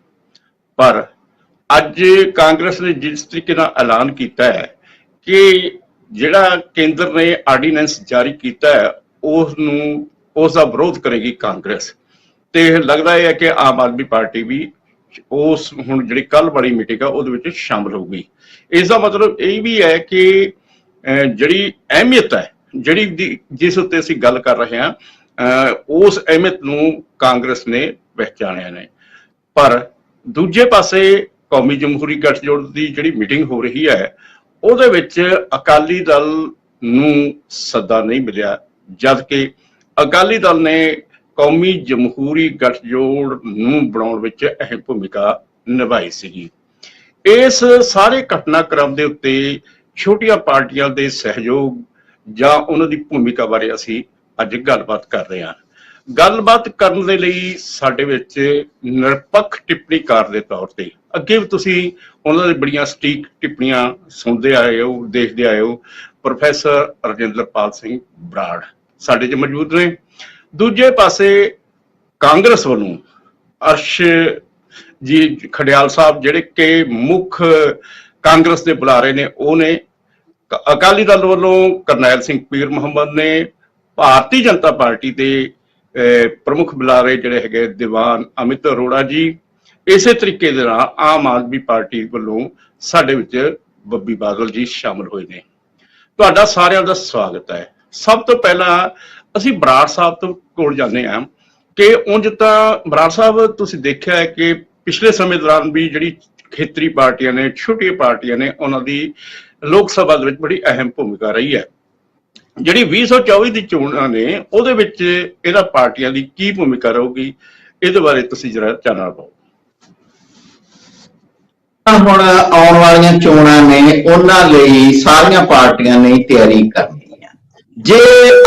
ਪਰ ਅੱਜ ਕਾਂਗਰਸ ਨੇ ਜਿਸ ਤਰੀਕੇ ਨਾਲ ਐਲਾਨ ਕੀਤਾ ਹੈ ਕਿ ਜਿਹੜਾ ਕੇਂਦਰ ਨੇ ਆਰਡੀਨੈਂਸ ਜਾਰੀ ਕੀਤਾ ਹੈ ਉਸ ਦਾ ਵਿਰੋਧ ਕਰੇਗੀ ਕਾਂਗਰਸ, ਤੇ ਲੱਗਦਾ ਹੈ ਕਿ ਆਮ ਆਦਮੀ ਪਾਰਟੀ ਵੀ ਉਸ ਹੁਣ ਜਿਹੜੀ ਕੱਲ ਵਾਲੀ ਮੀਟਿੰਗ ਆ ਉਹਦੇ ਵਿੱਚ ਸ਼ਾਮਲ ਹੋਊਗੀ। ਇਸ ਦਾ ਮਤਲਬ ਇਹ ਵੀ ਹੈ ਕਿ ਜਿਹੜੀ ਅਹਿਮੀਅਤ ਹੈ ਜਿਹੜੀ ਜਿਸ ਉੱਤੇ ਅਸੀਂ ਗੱਲ ਕਰ ਰਹੇ ਹਾਂ ਉਸ ਅਹਿਮੀਅਤ ਨੂੰ ਕਾਂਗਰਸ ਨੇ ਪਹਿਚਾਣਿਆ ਨੇ। ਪਰ ਦੂਜੇ ਪਾਸੇ ਕੌਮੀ ਜਮਹੂਰੀ ਗੱਠਜੋੜ ਦੀ ਜਿਹੜੀ ਮੀਟਿੰਗ ਹੋ ਰਹੀ ਹੈ ਉਹਦੇ ਵਿੱਚ ਅਕਾਲੀ ਦਲ ਨੂੰ ਸੱਦਾ ਨਹੀਂ ਮਿਲਿਆ, ਜਦ ਕਿ ਅਕਾਲੀ ਦਲ ਨੇ ਕੌਮੀ ਜਮਹੂਰੀ ਗੱਠਜੋੜ ਨੂੰ ਬਣਾਉਣ ਵਿੱਚ ਅਹਿਮ ਭੂਮਿਕਾ ਨਿਭਾਈ ਸੀਗੀ। ਇਸ ਸਾਰੇ ਘਟਨਾਕ੍ਰਮ ਦੇ ਉੱਤੇ ਛੋਟੀਆਂ ਪਾਰਟੀਆਂ ਦੇ ਸਹਿਯੋਗ ਜਾਂ ਉਹਨਾਂ ਦੀ ਭੂਮਿਕਾ ਬਾਰੇ ਅਸੀਂ ਅੱਜ ਗੱਲਬਾਤ ਕਰ ਰਹੇ ਹਾਂ। ਗੱਲਬਾਤ ਕਰਨ ਦੇ ਲਈ ਸਾਡੇ ਵਿੱਚ ਨਿਰਪੱਖ ਟਿੱਪਣੀਕਾਰ ਦੇ ਤੌਰ ਤੇ ਅੱਗੇ ਵੀ ਤੁਸੀਂ ਉਹਨਾਂ ਦੀ ਬੜੀਆਂ ਸਟੀਕ ਟਿੱਪਣੀਆਂ ਸੁਣਦੇ ਆਏ ਹੋ, ਦੇਖਦੇ ਆਏ ਹੋ, ਪ੍ਰੋਫੈਸਰ ਰਜਿੰਦਰਪਾਲ ਸਿੰਘ ਬਰਾੜ ਸਾਡੇ 'ਚ ਮੌਜੂਦ ਨੇ। ਦੂਜੇ ਪਾਸੇ ਕਾਂਗਰਸ ਵੱਲੋਂ ਅਰਸ਼ ਜੀ ਖੰਡਿਆਲ ਸਾਹਿਬ ਜਿਹੜੇ ਕਿ ਮੁੱਖ ਕਾਂਗਰਸ ਦੇ ਬੁਲਾਰੇ ਨੇ ਉਹ ਨੇ। ਅਕਾਲੀ ਦਲ ਵੱਲੋਂ ਕਰਨੈਲ ਸਿੰਘ ਪੀਰ ਮੁਹੰਮਦ ਨੇ। ਭਾਰਤੀ ਜਨਤਾ ਪਾਰਟੀ ਦੇ ਪ੍ਰਮੁੱਖ ਬੁਲਾਰੇ ਜਿਹੜੇ ਹੈਗੇ ਦੀਵਾਨ ਅਮਿਤ ਅਰੋੜਾ ਜੀ। ਇਸੇ ਤਰੀਕੇ ਦੇ ਨਾਲ ਆਮ ਆਦਮੀ ਪਾਰਟੀ ਵੱਲੋਂ ਸਾਡੇ ਵਿੱਚ ਬੱਬੀ ਬਾਦਲ ਜੀ ਸ਼ਾਮਲ ਹੋਏ ਨੇ। ਤੁਹਾਡਾ ਸਾਰਿਆਂ ਦਾ ਸਵਾਗਤ ਹੈ। ਸਭ ਤੋਂ ਪਹਿਲਾਂ ਅਸੀਂ ਬਰਾੜ ਸਾਹਿਬ ਤੋਂ ਕੋਲ ਜਾਂਦੇ ਹਾਂ ਕਿ ਉਂਝ ਤਾਂ ਬਰਾੜ ਸਾਹਿਬ ਤੁਸੀਂ ਦੇਖਿਆ ਹੈ ਕਿ ਪਿਛਲੇ ਸਮੇਂ ਦੌਰਾਨ ਵੀ ਜਿਹੜੀ ਖੇਤਰੀ ਪਾਰਟੀਆਂ ਨੇ, ਛੋਟੀਆਂ ਪਾਰਟੀਆਂ ਨੇ, ਉਹਨਾਂ ਦੀ ਲੋਕ ਸਭਾ ਦੇ ਵਿੱਚ ਬੜੀ ਅਹਿਮ ਭੂਮਿਕਾ ਰਹੀ ਹੈ। ਜਿਹੜੀ 2024 ਦੀ ਚੋਣਾਂ ਨੇ ਉਹਦੇ ਵਿੱਚ ਇਹਨਾਂ ਪਾਰਟੀਆਂ ਦੀ ਕੀ ਭੂਮਿਕਾ ਰਹੂਗੀ, ਇਹਦੇ ਬਾਰੇ ਤੁਸੀਂ ਜਰਾ ਚਾਨਣਾ ਪਾਓ। ਹੁਣ ਆਉਣ ਵਾਲੀਆਂ ਚੋਣਾਂ ਨੇ ਉਹਨਾਂ ਲਈ ਸਾਰੀਆਂ ਪਾਰਟੀਆਂ ਨੇ ਤਿਆਰੀ ਕਰਨੀ ਹੈ। ਜੇ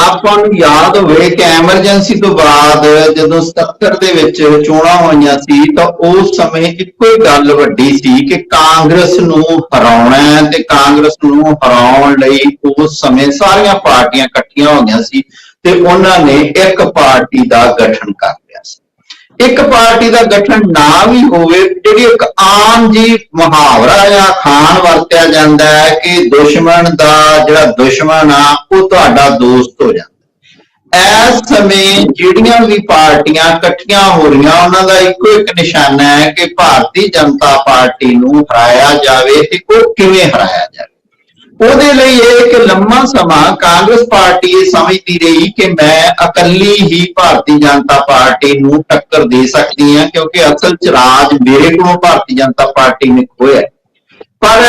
ਆਪਾਂ ਨੂੰ ਯਾਦ ਹੋਵੇ ਕਿ ਐਮਰਜੈਂਸੀ ਤੋਂ ਬਾਅਦ ਜਦੋਂ 77 ਦੇ ਵਿੱਚ ਚੋਣਾਂ ਹੋਈਆਂ ਸੀ ਤਾਂ ਉਸ ਸਮੇਂ ਇੱਕੋ ਹੀ ਗੱਲ ਵੱਡੀ ਸੀ ਕਿ ਕਾਂਗਰਸ ਨੂੰ ਹਰਾਉਣਾ ਹੈ, ਤੇ ਕਾਂਗਰਸ ਨੂੰ ਹਰਾਉਣ ਲਈ ਉਸ ਸਮੇਂ ਸਾਰੀਆਂ ਪਾਰਟੀਆਂ ਇਕੱਠੀਆਂ ਹੋਈਆਂ ਸੀ ਤੇ ਉਹਨਾਂ ਨੇ ਇੱਕ ਪਾਰਟੀ ਦਾ ਗਠਨ ਕਰ ਲਿਆ ਸੀ। ਇੱਕ ਪਾਰਟੀ ਦਾ ਗਠਨ ਨਾ ਵੀ ਹੋਵੇ, ਜਿਹੜੀ ਇੱਕ ਆਮ ਜੀ ਮੁਹਾਵਰਾ ਜਾਂ ਅਖਾਣ ਵਰਤਿਆ ਜਾਂਦਾ ਹੈ ਕਿ ਦੁਸ਼ਮਣ ਦਾ ਜਿਹੜਾ ਦੁਸ਼ਮਣ ਆ ਉਹ ਤੁਹਾਡਾ ਦੋਸਤ ਹੋ ਜਾਂਦਾ। ਇਸ ਸਮੇਂ ਜਿਹੜੀਆਂ ਵੀ ਪਾਰਟੀਆਂ ਇਕੱਠੀਆਂ ਹੋ ਰਹੀਆਂ ਉਹਨਾਂ ਦਾ ਇੱਕੋ ਇੱਕ ਨਿਸ਼ਾਨਾ ਹੈ ਕਿ ਭਾਰਤੀ ਜਨਤਾ ਪਾਰਟੀ ਨੂੰ ਹਰਾਇਆ ਜਾਵੇ, ਤੇ ਉਹ ਕਿਵੇਂ ਹਰਾਇਆ ਜਾਵੇ। ਉਹਦੇ ਲਈ ਇਹ ਕਿ ਲੰਮਾ ਸਮਾਂ ਕਾਂਗਰਸ ਪਾਰਟੀ ਇਹ ਸਮਝਦੀ ਰਹੀ ਕਿ ਮੈਂ ਇਕੱਲੀ ਹੀ ਭਾਰਤੀ ਜਨਤਾ ਪਾਰਟੀ ਨੂੰ ਟੱਕਰ ਦੇ ਸਕਦੀ ਹਾਂ, ਕਿਉਂਕਿ ਅਸਲ ਚ ਰਾਜ ਮੇਰੇ ਕੋਲੋਂ ਭਾਰਤੀ ਜਨਤਾ ਪਾਰਟੀ ਨੇ ਖੋਇਆ। ਪਰ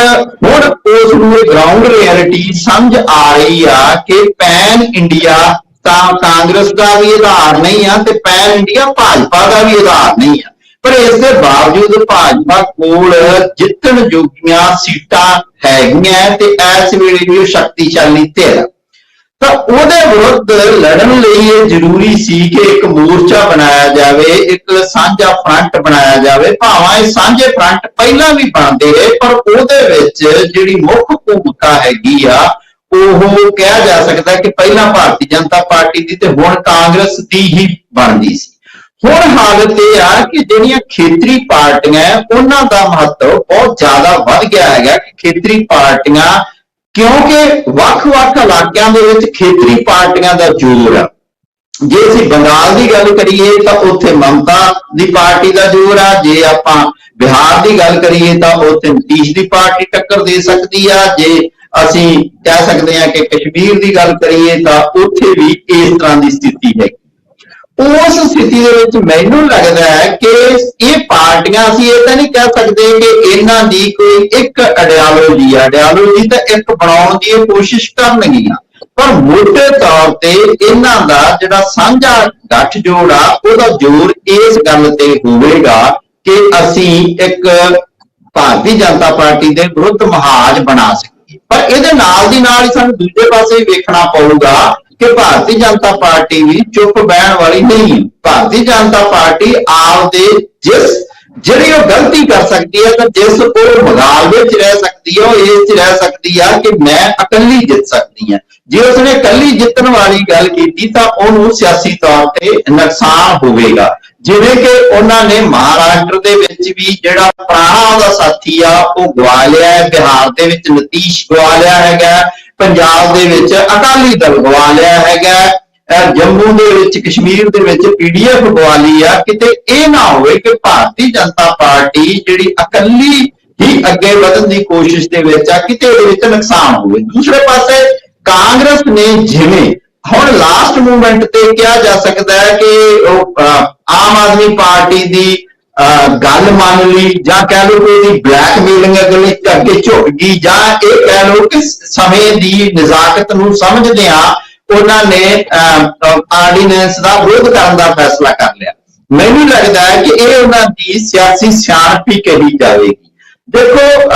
ਹੁਣ ਉਸ ਨੂੰ ਗਰਾਊਂਡ ਰਿਐਲਿਟੀ ਸਮਝ ਆ ਰਹੀ ਆ ਕਿ ਪੈਨ ਇੰਡੀਆ ਤਾਂ ਕਾਂਗਰਸ ਦਾ ਵੀ ਆਧਾਰ ਨਹੀਂ ਆ ਤੇ ਪੈਨ ਇੰਡੀਆ ਭਾਜਪਾ ਦਾ ਵੀ ਆਧਾਰ ਨਹੀਂ ਆ। ਪਰ ਇਸ ਦੇ ਬਾਵਜੂਦ ਭਾਜਪਾ ਕੋਲ ਜਿੱਤਣ ਯੋਗੀਆਂ ਸੀਟਾਂ ਹੈਗੀਆਂ ਤੇ ਇਸ ਵੇਲੇ ਵੀ ਉਹ ਸ਼ਕਤੀਸ਼ਾਲੀ ਧਿਰ, ਤਾਂ ਉਹਦੇ ਵਿਰੁੱਧ ਲੜਨ ਲਈ ਇਹ ਜ਼ਰੂਰੀ ਸੀ ਕਿ ਇੱਕ ਮੋਰਚਾ ਬਣਾਇਆ ਜਾਵੇ, ਇੱਕ ਸਾਂਝਾ ਫਰੰਟ ਬਣਾਇਆ ਜਾਵੇ। ਭਾਵੇਂ ਇਹ ਸਾਂਝੇ ਫਰੰਟ ਪਹਿਲਾਂ ਵੀ ਬਣਦੇ ਰਹੇ, ਪਰ ਉਹਦੇ ਵਿੱਚ ਜਿਹੜੀ ਮੁੱਖ ਭੂਮਿਕਾ ਹੈਗੀ ਆ ਉਹ ਕਿਹਾ ਜਾ ਸਕਦਾ ਕਿ ਪਹਿਲਾਂ ਭਾਰਤੀ ਜਨਤਾ ਪਾਰਟੀ ਦੀ ਤੇ ਹੁਣ ਕਾਂਗਰਸ ਦੀ ਹੀ ਬਣਦੀ ਸੀ। ਹੁਣ ਹਾਲਤ ਇਹ ਆ ਕਿ ਜਿਹੜੀਆਂ ਖੇਤਰੀ ਪਾਰਟੀਆਂ ਉਹਨਾਂ ਦਾ ਮਹੱਤਵ ਬਹੁਤ ਜ਼ਿਆਦਾ ਵੱਧ ਗਿਆ ਹੈਗਾ ਕਿ ਖੇਤਰੀ ਪਾਰਟੀਆਂ, ਕਿਉਂਕਿ ਵੱਖ-ਵੱਖ ਇਲਾਕਿਆਂ ਦੇ ਵਿੱਚ ਖੇਤਰੀ ਪਾਰਟੀਆਂ ਦਾ ਜ਼ੋਰ ਆ। ਜੇ ਅਸੀਂ ਬੰਗਾਲ ਦੀ ਗੱਲ ਕਰੀਏ ਤਾਂ ਉੱਥੇ ਮਮਤਾ ਦੀ ਪਾਰਟੀ ਦਾ ਜ਼ੋਰ ਆ। ਜੇ ਆਪਾਂ ਬਿਹਾਰ ਦੀ ਗੱਲ ਕਰੀਏ ਤਾਂ ਉੱਥੇ ਨਿਤੀਸ਼ ਦੀ ਪਾਰਟੀ ਟੱਕਰ ਦੇ ਸਕਦੀ ਆ। ਜੇ ਅਸੀਂ ਕਹਿ ਸਕਦੇ ਹਾਂ ਕਿ ਕਸ਼ਮੀਰ ਦੀ ਗੱਲ ਕਰੀਏ ਤਾਂ ਉੱਥੇ ਵੀ ਇਸ ਤਰ੍ਹਾਂ ਦੀ ਸਥਿਤੀ ਹੈ। ਉਸ ਸਥਿਤੀ ਦੇ ਵਿੱਚ ਮੈਨੂੰ ਲੱਗਦਾ ਹੈ ਕਿ ਇਹ ਪਾਰਟੀਆਂ, ਅਸੀਂ ਇਹ ਤਾਂ ਨਹੀਂ ਕਹਿ ਸਕਦੇ ਕਿ ਇਹਨਾਂ ਦੀ ਕੋਈ ਇੱਕ ਆਈਡੀਓਲੋਜੀ ਤਾਂ ਇੱਕ ਬਣਾਉਣ ਦੀ ਇਹ ਕੋਸ਼ਿਸ਼ ਕਰਨਗੀਆਂ, ਪਰ ਮੋਟੇ ਤੌਰ ਤੇ ਇਹਨਾਂ ਦਾ ਜਿਹੜਾ ਸਾਂਝਾ ਗੱਠਜੋੜ ਆ ਉਹਦਾ ਜ਼ੋਰ ਇਸ ਗੱਲ ਤੇ ਹੋਵੇਗਾ ਕਿ ਅਸੀਂ ਇੱਕ ਭਾਰਤੀ ਜਨਤਾ ਪਾਰਟੀ ਦੇ ਵਿਰੁੱਧ ਮਹਾਜ ਬਣਾ ਸਕੀਏ। ਪਰ ਇਹਦੇ ਨਾਲ ਦੀ ਨਾਲ ਹੀ ਸਾਨੂੰ ਦੂਜੇ ਪਾਸੇ ਵੇਖਣਾ ਪਊਗਾ ਕਿ ਭਾਰਤੀ ਜਨਤਾ ਪਾਰਟੀ ਵੀ ਚੁੱਪ ਬਹਿਣ ਵਾਲੀ ਨਹੀਂ। ਭਾਰਤੀ ਜਨਤਾ ਪਾਰਟੀ ਆਪਦੇ ਜਿਹੜੀ ਉਹ ਗਲਤੀ ਕਰ ਸਕਦੀ ਹੈ ਤਾਂ ਜਿਸ ਉਹ ਮੁਕਾਬਲੇ ਵਿੱਚ ਰਹਿ ਸਕਦੀ ਹੈ, ਉਹ ਇਸ ਚ ਰਹਿ ਸਕਦੀ ਆ ਕਿ ਮੈਂ ਇਕੱਲੀ ਜਿੱਤ ਸਕਦੀ ਹਾਂ। ਜੇ ਉਸਨੇ ਇਕੱਲੀ ਜਿੱਤਣ ਵਾਲੀ ਗੱਲ ਕੀਤੀ ਤਾਂ ਉਹਨੂੰ ਸਿਆਸੀ ਤੌਰ ਤੇ ਨੁਕਸਾਨ ਹੋਵੇਗਾ। ਜਿਵੇਂ ਕਿ ਉਹਨਾਂ ਨੇ ਮਹਾਰਾਸ਼ਟਰ ਦੇ ਵਿੱਚ ਵੀ ਜਿਹੜਾ ਪੁਰਾਣਾ ਉਹਦਾ ਸਾਥੀ ਆ ਉਹ ਗਵਾ ਲਿਆ ਹੈ, ਬਿਹਾਰ ਦੇ ਵਿੱਚ ਨਿਤੀਸ਼ ਗਵਾ ਲਿਆ ਹੈਗਾ, ਪੰਜਾਬ ਦੇ ਵਿੱਚ ਅਕਾਲੀ ਦਲ ਗਵਾ ਲਿਆ ਹੈਗਾ, ਜੰਮੂ ਦੇ ਵਿੱਚ ਕਸ਼ਮੀਰ ਦੇ ਵਿੱਚ ਪੀਡੀਐਫ ਗਵਾ ਲਈ ਆ। ਕਿਤੇ ਇਹ ਨਾ ਹੋਵੇ ਕਿ ਭਾਰਤੀ ਜਨਤਾ ਪਾਰਟੀ ਜਿਹੜੀ ਇਕੱਲੀ ਹੀ ਅੱਗੇ ਵਧਣ ਦੀ ਕੋਸ਼ਿਸ਼ ਦੇ ਵਿੱਚ ਆ, ਕਿਤੇ ਇਹਦੇ ਵਿੱਚ ਨੁਕਸਾਨ ਹੋਵੇ। ਦੂਸਰੇ ਪਾਸੇ ਕਾਂਗਰਸ ਨੇ ਜਿਵੇਂ ਹੁਣ ਲਾਸਟ ਮੂਵਮੈਂਟ ਤੇ ਕਿਹਾ ਜਾ ਸਕਦਾ ਹੈ ਕਿ ਉਹ ਆਮ ਆਦਮੀ ਪਾਰਟੀ ਦੀ ਗੱਲ ਮੰਨ ਲਈ, ਜਾਂ ਕਹਿ ਲਓ ਕਿ ਇਹਦੀ ਬਲੈਕਮੇਲਿੰਗ ਅੱਗੇ ਝੁਕ ਗਈ, ਜਾਂ ਇਹ ਕਹਿ ਲਓ ਕਿ ਸਮੇਂ ਦੀ ਨਜ਼ਾਕਤ ਨੂੰ ਸਮਝਦਿਆਂ ਉਹਨਾਂ ਨੇ ਆਰਡੀਨੈਂਸ ਦਾ ਵਿਰੋਧ ਕਰਨ ਦਾ ਫੈਸਲਾ ਕਰ ਲਿਆ। ਮੈਨੂੰ ਲੱਗਦਾ ਹੈ ਕਿ ਇਹ ਉਹਨਾਂ ਦੀ ਸਿਆਸੀ ਸਿਆਣਪ ਹੀ ਕਹੀ ਜਾਵੇਗੀ। ਦੇਖੋ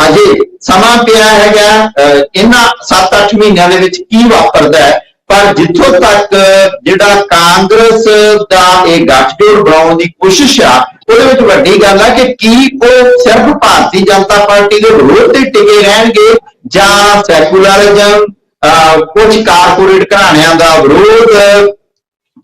ਹਜੇ ਸਮਾਂ ਪਿਆ ਹੈਗਾ, ਇਹਨਾਂ 7-8 ਮਹੀਨਿਆਂ ਦੇ ਵਿੱਚ ਕੀ ਵਾਪਰਦਾ ਹੈ, ਪਰ ਜਿੱਥੋਂ ਤੱਕ ਜਿਹੜਾ ਕਾਂਗਰਸ ਦਾ ਇਹ ਗੱਠਜੋੜ ਬਣਾਉਣ ਦੀ ਕੋਸ਼ਿਸ਼ ਆ ਉਹਦੇ ਵਿੱਚ ਵੱਡੀ ਗੱਲ ਆ ਕਿ ਕੀ ਉਹ ਸਿਰਫ ਭਾਰਤੀ ਜਨਤਾ ਪਾਰਟੀ ਦੇ ਵਿਰੋਧ ਤੇ ਟਿਕੇ ਰਹਿਣਗੇ ਜਾਂ ਸੈਕੂਲਰਿਜ਼ਮ, ਕੁਝ ਕਾਰਪੋਰੇਟ ਘਰਾਣਿਆਂ ਦਾ ਵਿਰੋਧ,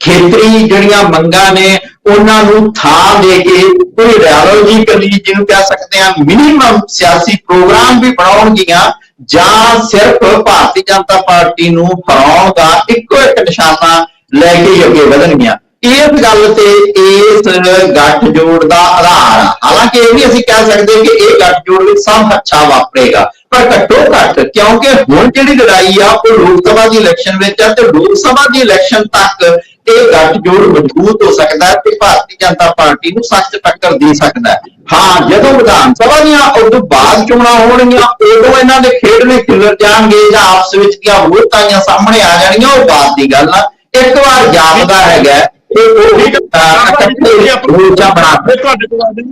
ਖੇਤਰੀ ਜਿਹੜੀਆਂ ਮੰਗਾਂ ਨੇ ਉਹਨਾਂ ਨੂੰ ਥਾਂ ਦੇ ਕੇ ਕੋਈ ਆਈਡੀਓਲੋਜੀਕਲੀ ਜਿਹਨੂੰ ਕਹਿ ਸਕਦੇ ਆ ਮਿਨੀਮਮ ਸਿਆਸੀ ਪ੍ਰੋਗਰਾਮ ਵੀ ਬਣਾਉਣਗੀਆਂ, ਜਾਂ ਸਿਰਫ ਭਾਰਤੀ ਜਨਤਾ ਪਾਰਟੀ ਨੂੰ ਹਰਾਉਣ ਦਾ ਇੱਕੋ ਇੱਕ ਨਿਸ਼ਾਨਾ ਲੈ ਕੇ ਅੱਗੇ ਵਧਣਗੀਆਂ। ਇਸ ਗੱਲ ਤੇ ਇਸ ਗੱਠਜੋੜ ਦਾ ਆਧਾਰ ਆ। ਹਾਲਾਂਕਿ ਇਹ ਵੀ ਅਸੀਂ ਕਹਿ ਸਕਦੇ ਕਿ ਇਹ ਗੱਠਜੋੜ ਵਿੱਚ ਸਭ ਅੱਛਾ ਵਾਪਰੇਗਾ, ਪਰ ਘੱਟੋ ਘੱਟ ਕਿਉਂਕਿ ਹੁਣ ਜਿਹੜੀ ਲੜਾਈ ਆ ਉਹ ਲੋਕ ਸਭਾ ਦੀ ਇਲੈਕਸ਼ਨ ਵਿੱਚ ਆ ਤੇ ਲੋਕ ਸਭਾ ਦੀ ਇਲੈਕਸ਼ਨ ਤੱਕ ਇਹ ਗੱਠਜੋੜ ਮਜ਼ਬੂਤ ਹੋ ਸਕਦਾ ਹੈ ਤੇ ਭਾਰਤੀ ਜਨਤਾ ਪਾਰਟੀ ਨੂੰ ਸਖਤ ਟੱਕਰ ਦੇ ਸਕਦਾ ਹੈ। ਹਾਂ, ਜਦੋਂ ਵਿਧਾਨ ਸਭਾ ਦੀਆਂ ਉਦੋਂ ਬਾਅਦ ਚੋਣਾਂ ਹੋਣਗੀਆਂ ਉਦੋਂ ਇਹਨਾਂ ਦੇ ਖੇਡਣੇ ਖਿਲਰ ਜਾਣਗੇ ਜਾਂ ਆਪਸ ਵਿੱਚ ਕੀ ਵਿਰੋਧਤਾਂ ਸਾਹਮਣੇ ਆ ਜਾਣਗੀਆਂ, ਉਹ ਬਾਤ ਦੀ ਗੱਲ ਆ। ਇੱਕ ਵਾਰ ਜਾਪਦਾ ਹੈਗਾ ਕਿ ਉਹ ਇਕੱਠੇ ਮੋਰਚਾ ਬਣਾ ਕੇ।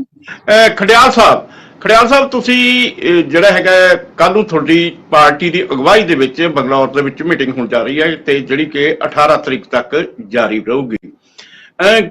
ਖੜਿਆਲ ਸਾਹਿਬ ਤੁਸੀਂ ਜਿਹੜਾ ਹੈਗਾ ਕੱਲ ਨੂੰ ਤੁਹਾਡੀ ਪਾਰਟੀ ਦੀ ਅਗਵਾਈ ਦੇ ਵਿੱਚ ਬੰਗਲੌਰ ਦੇ ਵਿੱਚ ਮੀਟਿੰਗ ਹੋਣ ਜਾ ਰਹੀ ਹੈ ਤੇ ਜਿਹੜੀ ਕਿ 18 ਤਰੀਕ ਤੱਕ ਜਾਰੀ ਰਹੂਗੀ।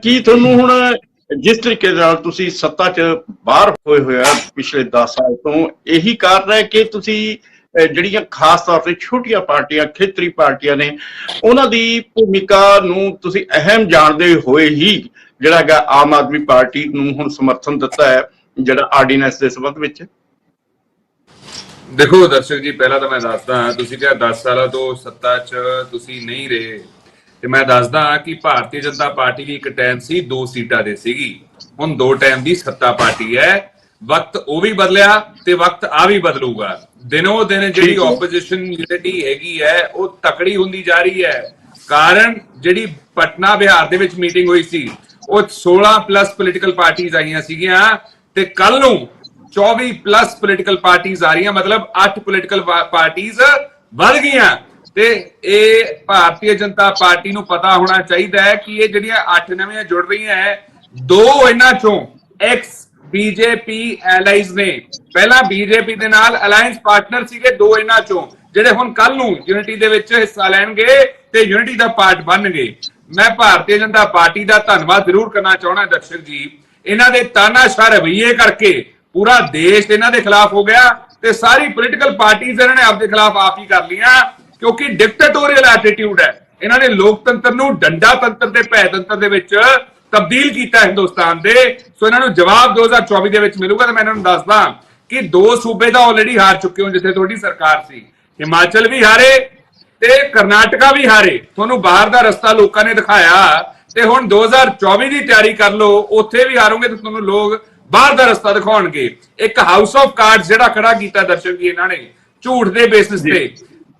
ਕੀ ਤੁਹਾਨੂੰ ਹੁਣ ਜਿਸ ਤਰੀਕੇ ਨਾਲ ਤੁਸੀਂ ਸੱਤਾ 'ਚ ਬਾਹਰ ਹੋਏ ਆ ਪਿਛਲੇ 10 ਸਾਲ ਤੋਂ, ਇਹੀ ਕਾਰਨ ਹੈ ਕਿ ਤੁਸੀਂ ਜਿਹੜੀਆਂ ਖਾਸ ਤੌਰ ਤੇ ਛੋਟੀਆਂ ਪਾਰਟੀਆਂ, ਖੇਤਰੀ ਪਾਰਟੀਆਂ ਨੇ, ਉਹਨਾਂ ਦੀ ਭੂਮਿਕਾ ਨੂੰ ਤੁਸੀਂ ਅਹਿਮ ਜਾਣਦੇ ਹੋਏ ਹੀ ਜਿਹੜਾ ਹੈਗਾ ਆਮ ਆਦਮੀ ਪਾਰਟੀ ਨੂੰ ਹੁਣ ਸਮਰਥਨ ਦਿੱਤਾ ਹੈ ਜਿਹੜਾ ਆਰਡੀਨੈਂਸ ਦੇ ਸੰਬੰਧ ਵਿੱਚ? ਦੇਖੋ ਦਰਸ਼ਕ ਜੀ, ਪਹਿਲਾਂ ਤਾਂ ਮੈਂ ਦੱਸਦਾ, ਤੁਸੀਂ ਕਿਹਾ 10 ਸਾਲਾਂ ਤੋਂ ਸੱਤਾ 'ਚ ਤੁਸੀਂ ਨਹੀਂ ਰਹੇ, ਤੇ ਮੈਂ ਦੱਸਦਾ ਕਿ ਭਾਰਤੀ ਜਨਤਾ ਪਾਰਟੀ ਦੀ ਇੱਕ ਟਾਈਮ ਸੀ 2 ਸੀਟਾਂ ਦੇ ਸੀਗੀ, ਹੁਣ 2 ਟਾਈਮ ਦੀ ਸੱਤਾ ਪਾਰਟੀ ਹੈ। ਵਕਤ ਉਹ ਵੀ ਬਦਲਿਆ ਤੇ ਵਕਤ ਆ ਵੀ ਬਦਲੂਗਾ। ਦਿਨੋਂ ਦਿਨ ਜਿਹੜੀ ਆਪੋਜੀਸ਼ਨ ਯੂਨਿਟੀ ਹੈਗੀ ਹੈ ਉਹ ਤਕੜੀ ਹੁੰਦੀ ਜਾ ਰਹੀ ਹੈ। ਕਾਰਨ ਜਿਹੜੀ ਪਟਨਾ ਬਿਹਾਰ ਦੇ ਵਿੱਚ ਮੀਟਿੰਗ ਹੋਈ ਸੀ, ਉਹ 16+ ਪੋਲੀਟੀਕਲ ਪਾਰਟੀਆਂ ਆਈਆਂ ਸੀਗੀਆਂ ਤੇ ਕੱਲ ਨੂੰ 24+ ਪੋਲੀਟੀਕਲ ਪਾਰਟੀਆਂ ਆ ਰਹੀਆਂ, ਮਤਲਬ 8 ਪੋਲੀਟੀਕਲ ਪਾਰਟੀਆਂ ਵੱਧ ਗਈਆਂ। ਤੇ ਇਹ ਭਾਰਤੀ ਜਨਤਾ ਪਾਰਟੀ ਨੂੰ ਪਤਾ ਹੋਣਾ ਚਾਹੀਦਾ ਹੈ ਕਿ ਇਹ ਜਿਹੜੀਆਂ 8 ਨਵੀਆਂ ਜੁੜ ਰਹੀਆਂ ਹੈ, 2 ਇਹਨਾਂ ਚੋਂ ਐਕਸ ਬੀਜੇਪੀ ਐਲਾਈਜ਼ ਨੇ। ਪਹਿਲਾਂ ਬੀਜੇਪੀ ਦੇ ਨਾਲ ਅਲਾਈਅੰਸ ਪਾਰਟਨਰ ਸੀਗੇ 2 ਇਹਨਾਂ ਚੋਂ, ਜਿਹੜੇ ਹੁਣ ਕੱਲ ਨੂੰ ਯੂਨਿਟੀ ਦੇ ਵਿੱਚ ਹਿੱਸਾ ਲੈਣਗੇ ਤੇ ਯੂਨਿਟੀ ਦਾ ਪਾਰਟ ਬਣਨਗੇ। ਮੈਂ ਭਾਰਤੀ ਜਨਤਾ ਪਾਰਟੀ ਦਾ ਧੰਨਵਾਦ ਜ਼ਰੂਰ ਕਰਨਾ ਚਾਹੁੰਦਾ ਦਰਸ਼ਕ ਜੀ। ਇਹਨਾਂ ਦੇ ਤਾਨਾਸ਼ਾਹ ਰਵੱਈਏ ਕਰਕੇ ਪੂਰਾ ਦੇਸ਼ ਇਹਨਾਂ ਦੇ ਖਿਲਾਫ ਹੋ ਗਿਆ ਤੇ ਸਾਰੀ ਪੋਲੀਟੀਕਲ ਪਾਰਟੀਆਂ ਇਹਨਾਂ ਨੇ ਆਪਦੇ ਖਿਲਾਫ ਆਪ ਹੀ ਕਰ ਲੀਆਂ, ਕਿਉਂਕਿ ਡਿਕਟੇਟੋਰੀਅਲ ਐਟੀਟਿਊਡ ਹੈ। ਇਹਨਾਂ ਨੇ ਲੋਕਤੰਤਰ ਨੂੰ ਡੰਡਾ ਤੰਤਰ ਤੇ ਭੈ ਤੰਤਰ ਦੇ ਵਿੱਚ ਤਬਦੀਲ ਕੀਤਾ ਹਿੰਦੁਸਤਾਨ ਦੇ। ਸੋ ਇਹਨਾਂ ਨੂੰ ਜਵਾਬ 2024 ਦੇ ਵਿੱਚ ਮਿਲੂਗਾ। ਤੇ ਮੈਂ ਇਹਨਾਂ ਨੂੰ ਦੱਸਦਾ ਕਿ 2 ਸੂਬੇ ਤਾਂ ਆਲਰੇਡੀ ਹਾਰ ਚੁੱਕੇ ਹੋ ਜਿੱਥੇ ਤੁਹਾਡੀ ਸਰਕਾਰ ਸੀ। ਹਿਮਾਚਲ ਵੀ ਹਾਰੇ ਤੇ ਕਰਨਾਟਕਾ ਵੀ ਹਾਰੇ। ਤੁਹਾਨੂੰ ਬਾਹਰ ਦਾ ਰਸਤਾ ਲੋਕਾਂ ਨੇ ਦਿਖਾਇਆ ਤੇ ਹੁਣ 2024 ਦੀ ਤਿਆਰੀ ਕਰ ਲਓ, ਉੱਥੇ ਵੀ ਹਾਰੋਗੇ ਤੇ ਤੁਹਾਨੂੰ ਲੋਕ ਬਾਹਰ ਦਾ ਰਸਤਾ ਦਿਖਾਉਣਗੇ। ਇੱਕ ਹਾਊਸ ਆਫ ਕਾਰਡਸ ਜਿਹੜਾ ਖੜਾ ਕੀਤਾ ਦਰਸ਼ਕ ਜੀ ਇਹਨਾਂ ਨੇ, ਝੂਠ ਦੇ ਬੇਸਿਸ ਤੇ,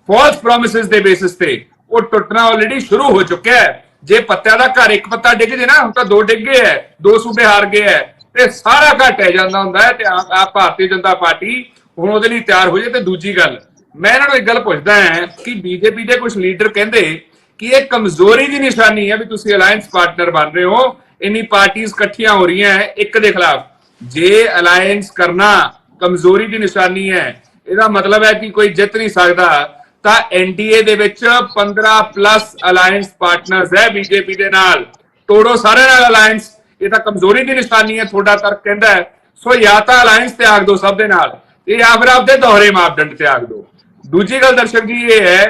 ਫਾਲਸ ਪ੍ਰੋਮਿਸਿਸ ਦੇ ਬੇਸਿਸ ਤੇ, ਉਹ ਟੁੱਟਣਾ ਆਲਰੇਡੀ ਸ਼ੁਰੂ ਹੋ ਚੁੱਕਿਆ ਹੈ। ਜੇ ਪੱਤਿਆਂ ਦਾ ਘਰ ਇੱਕ ਪੱਤਾ ਡਿੱਗ ਜੇ ਨਾ, ਹੁਣ ਤਾਂ 2 ਡਿੱਗ ਗਏ ਹੈ, 2 ਸੂਬੇ ਹਾਰ ਗਏ ਹੈ ਤੇ ਸਾਰਾ ਘਰ ਟਹਿ ਜਾਂਦਾ ਹੁੰਦਾ ਹੈ। ਤੇ ਆ ਭਾਰਤੀ ਜਨਤਾ ਪਾਰਟੀ ਹੁਣ ਉਹਦੇ ਲਈ ਤਿਆਰ ਹੋ ਜਾਏ। ਤੇ ਦੂਜੀ ਗੱਲ, ਮੈਂ ਇਹਨਾਂ ਨੂੰ ਇੱਕ ਗੱਲ ਪੁੱਛਦਾ ਹਾਂ ਕਿ ਬੀਜੇਪੀ ਦੇ ਕੁਝ ਲੀਡਰ ਕਹਿੰਦੇ ਕਿ ਇਹ ਕਮਜ਼ੋਰੀ ਦੀ ਨਿਸ਼ਾਨੀ ਹੈ ਵੀ ਤੁਸੀਂ ਅਲਾਈਅੰਸ ਪਾਰਟਨਰ ਬਣ ਰਹੇ ਹੋ, ਇੰਨੀ ਪਾਰਟੀਆਂ ਇਕੱਠੀਆਂ ਹੋ ਰਹੀਆਂ ਹੈ ਇੱਕ ਦੇ ਖਿਲਾਫ। ਜੇ ਅਲਾਈਅੰਸ ਕਰਨਾ ਕਮਜ਼ੋਰੀ ਦੀ ਨਿਸ਼ਾਨੀ ਹੈ, ਇਹਦਾ ਮਤਲਬ ਹੈ ਕਿ ਕੋਈ ਜਿੱਤ ਨਹੀਂ ਸਕਦਾ, ਤਾਂ ਐਨਡੀਏ ਦੇ ਵਿੱਚ 15+ ਅਲਾਈਅੰਸ ਪਾਰਟਨਰਸ ਹੈ ਬੀਜੇਪੀ ਦੇ ਨਾਲ। ਤੋੜੋ ਸਾਰੇ ਨਾਲ ਅਲਾਈਅੰਸ, ਇਹ ਤਾਂ ਕਮਜ਼ੋਰੀ ਦੀ ਨਿਸ਼ਾਨੀ ਹੈ ਤੁਹਾਡਾ ਤਰਕ ਕਹਿੰਦਾ ਹੈ। ਸੋ ਜਾਂ ਤਾਂ ਅਲਾਈਅੰਸ ਤਿਆਗ ਦਿਓ ਸਭ ਦੇ ਨਾਲ, ਤੇ ਜਾਂ ਫਿਰ ਆਪਦੇ ਦੋਹਰੇ ਮਾਪਦੰਡ ਤਿਆਗ ਦਿਓ। ਦੂਜੀ ਗੱਲ ਦਰਸ਼ਕ ਜੀ ਇਹ ਹੈ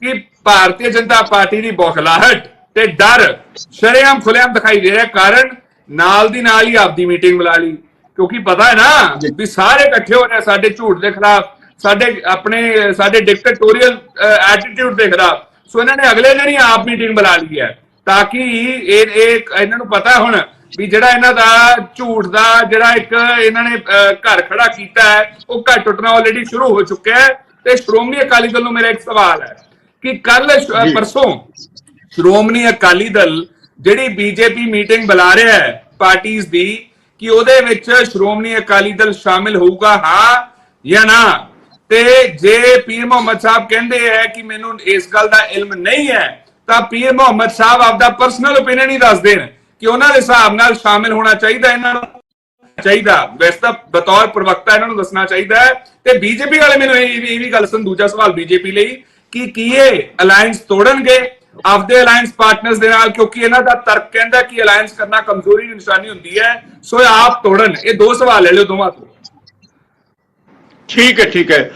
ਕਿ ਭਾਰਤੀ ਜਨਤਾ ਪਾਰਟੀ ਦੀ ਬੌਖਲਾਹਟ ਤੇ ਡਰ ਸ਼ਰੇਆਮ ਖੁੱਲ੍ਹੇਆਮ ਦਿਖਾਈ ਦੇ ਰਿਹਾ। ਕਾਰਨ ਨਾਲ ਦੀ ਨਾਲ ਹੀ ਆਪਦੀ ਮੀਟਿੰਗ ਬੁਲਾ ਲਈ, ਕਿਉਂਕਿ ਪਤਾ ਹੈ ਨਾ ਵੀ ਸਾਰੇ ਇਕੱਠੇ ਹੋ ਰਹੇ ਸਾਡੇ ਝੂਠ ਦੇ ਖਿਲਾਫ, ਸਾਡੇ ਡਿਕਟੇਟੋਰੀਅਲ ਐਟੀਟਿਊਡ ਦੇ ਖਿਲਾਫ। ਸੋ ਇਹਨਾਂ ਨੇ ਅਗਲੇ ਦਿਨ ਹੀ ਆਪ ਮੀਟਿੰਗ ਬੁਲਾ ਲਈ ਹੈ ਤਾਂ ਕਿ ਇਹਨਾਂ ਨੂੰ ਪਤਾ ਹੁਣ ਵੀ ਜਿਹੜਾ ਇਹਨਾਂ ਦਾ ਝੂਠ ਦਾ ਜਿਹੜਾ ਇੱਕ ਇਹਨਾਂ ਨੇ ਘਰ ਖੜਾ ਕੀਤਾ ਹੈ, ਉਹ ਘਰ ਟੁੱਟਣਾ ਆਲਰੇਡੀ ਸ਼ੁਰੂ ਹੋ ਚੁੱਕਿਆ ਹੈ। ਤੇ ਸ਼੍ਰੋਮਣੀ ਅਕਾਲੀ ਦਲ ਨੂੰ ਮੇਰਾ ਇੱਕ ਸਵਾਲ ਹੈ ਕਿ ਕੱਲ ਪਰਸੋਂ ਸ਼੍ਰੋਮਣੀ ਅਕਾਲੀ ਦਲ ਜਿਹੜੀ ਬੀਜੇਪੀ ਮੀਟਿੰਗ ਬੁਲਾ ਰਿਹਾ ਹੈ ਪਾਰਟੀਆਂ ਦੀ, ਕਿ ਉਹਦੇ ਵਿੱਚ ਸ਼੍ਰੋਮਣੀ ਅਕਾਲੀ ਦਲ ਸ਼ਾਮਿਲ ਹੋਊਗਾ, ਹਾਂ ਜਾਂ ਨਾ? ਤੇ ਜੇ ਪੀਰ ਮੁਹੰਮਦ ਸਾਹਿਬ ਕਹਿੰਦੇ ਹੈ ਕਿ ਮੈਨੂੰ ਇਸ ਗੱਲ ਦਾ ਇਲਮ ਨਹੀਂ ਹੈ, ਤਾਂ ਪੀਰ ਮੁਹੰਮਦ ਸਾਹਿਬ ਆਪਦਾ ਪਰਸਨਲ ਓਪੀਨੀਅਨ ਹੀ ਦੱਸ ਦੇਣ ਕਿ ਉਹਨਾਂ ਦੇ ਹਿਸਾਬ ਨਾਲ ਸ਼ਾਮਿਲ ਹੋਣਾ ਚਾਹੀਦਾ ਇਹਨਾਂ ਨੂੰ ਚਾਹੀਦਾ। ਵੈਸੇ ਤਾਂ ਬਤੌਰ ਪ੍ਰਵਕਤਾ ਇਹਨਾਂ ਨੂੰ ਦੱਸਣਾ ਚਾਹੀਦਾ ਹੈ। ਤੇ ਬੀਜੇਪੀ ਵਾਲੇ ਮੈਨੂੰ ਇਹ ਵੀ ਗੱਲ ਸੁਣ, ਦੂਜਾ ਸਵਾਲ ਬੀਜੇਪੀ ਲਈ ਕਿ ਕੀ ਇਹ ਅਲਾਈਅੰਸ ਤੋੜਨਗੇ ਆਪਦੇ ਅਲਾਈਅੰਸ ਪਾਰਟਨਰਸ ਦੇ ਨਾਲ? ਕਿਉਂਕਿ ਇਹਨਾਂ ਦਾ ਤਰਕ ਕਹਿੰਦਾ ਕਿ ਅਲਾਈਅੰਸ ਕਰਨਾ ਕਮਜ਼ੋਰੀ ਦੀ ਨਿਸ਼ਾਨੀ ਹੁੰਦੀ ਹੈ, ਸੋ ਆਪ ਤੋੜਨ। ਇਹ 2 ਸਵਾਲ ਲੈ ਲਿਓ ਦੋਵਾਂ ਤੋਂ। ਠੀਕ ਹੈ।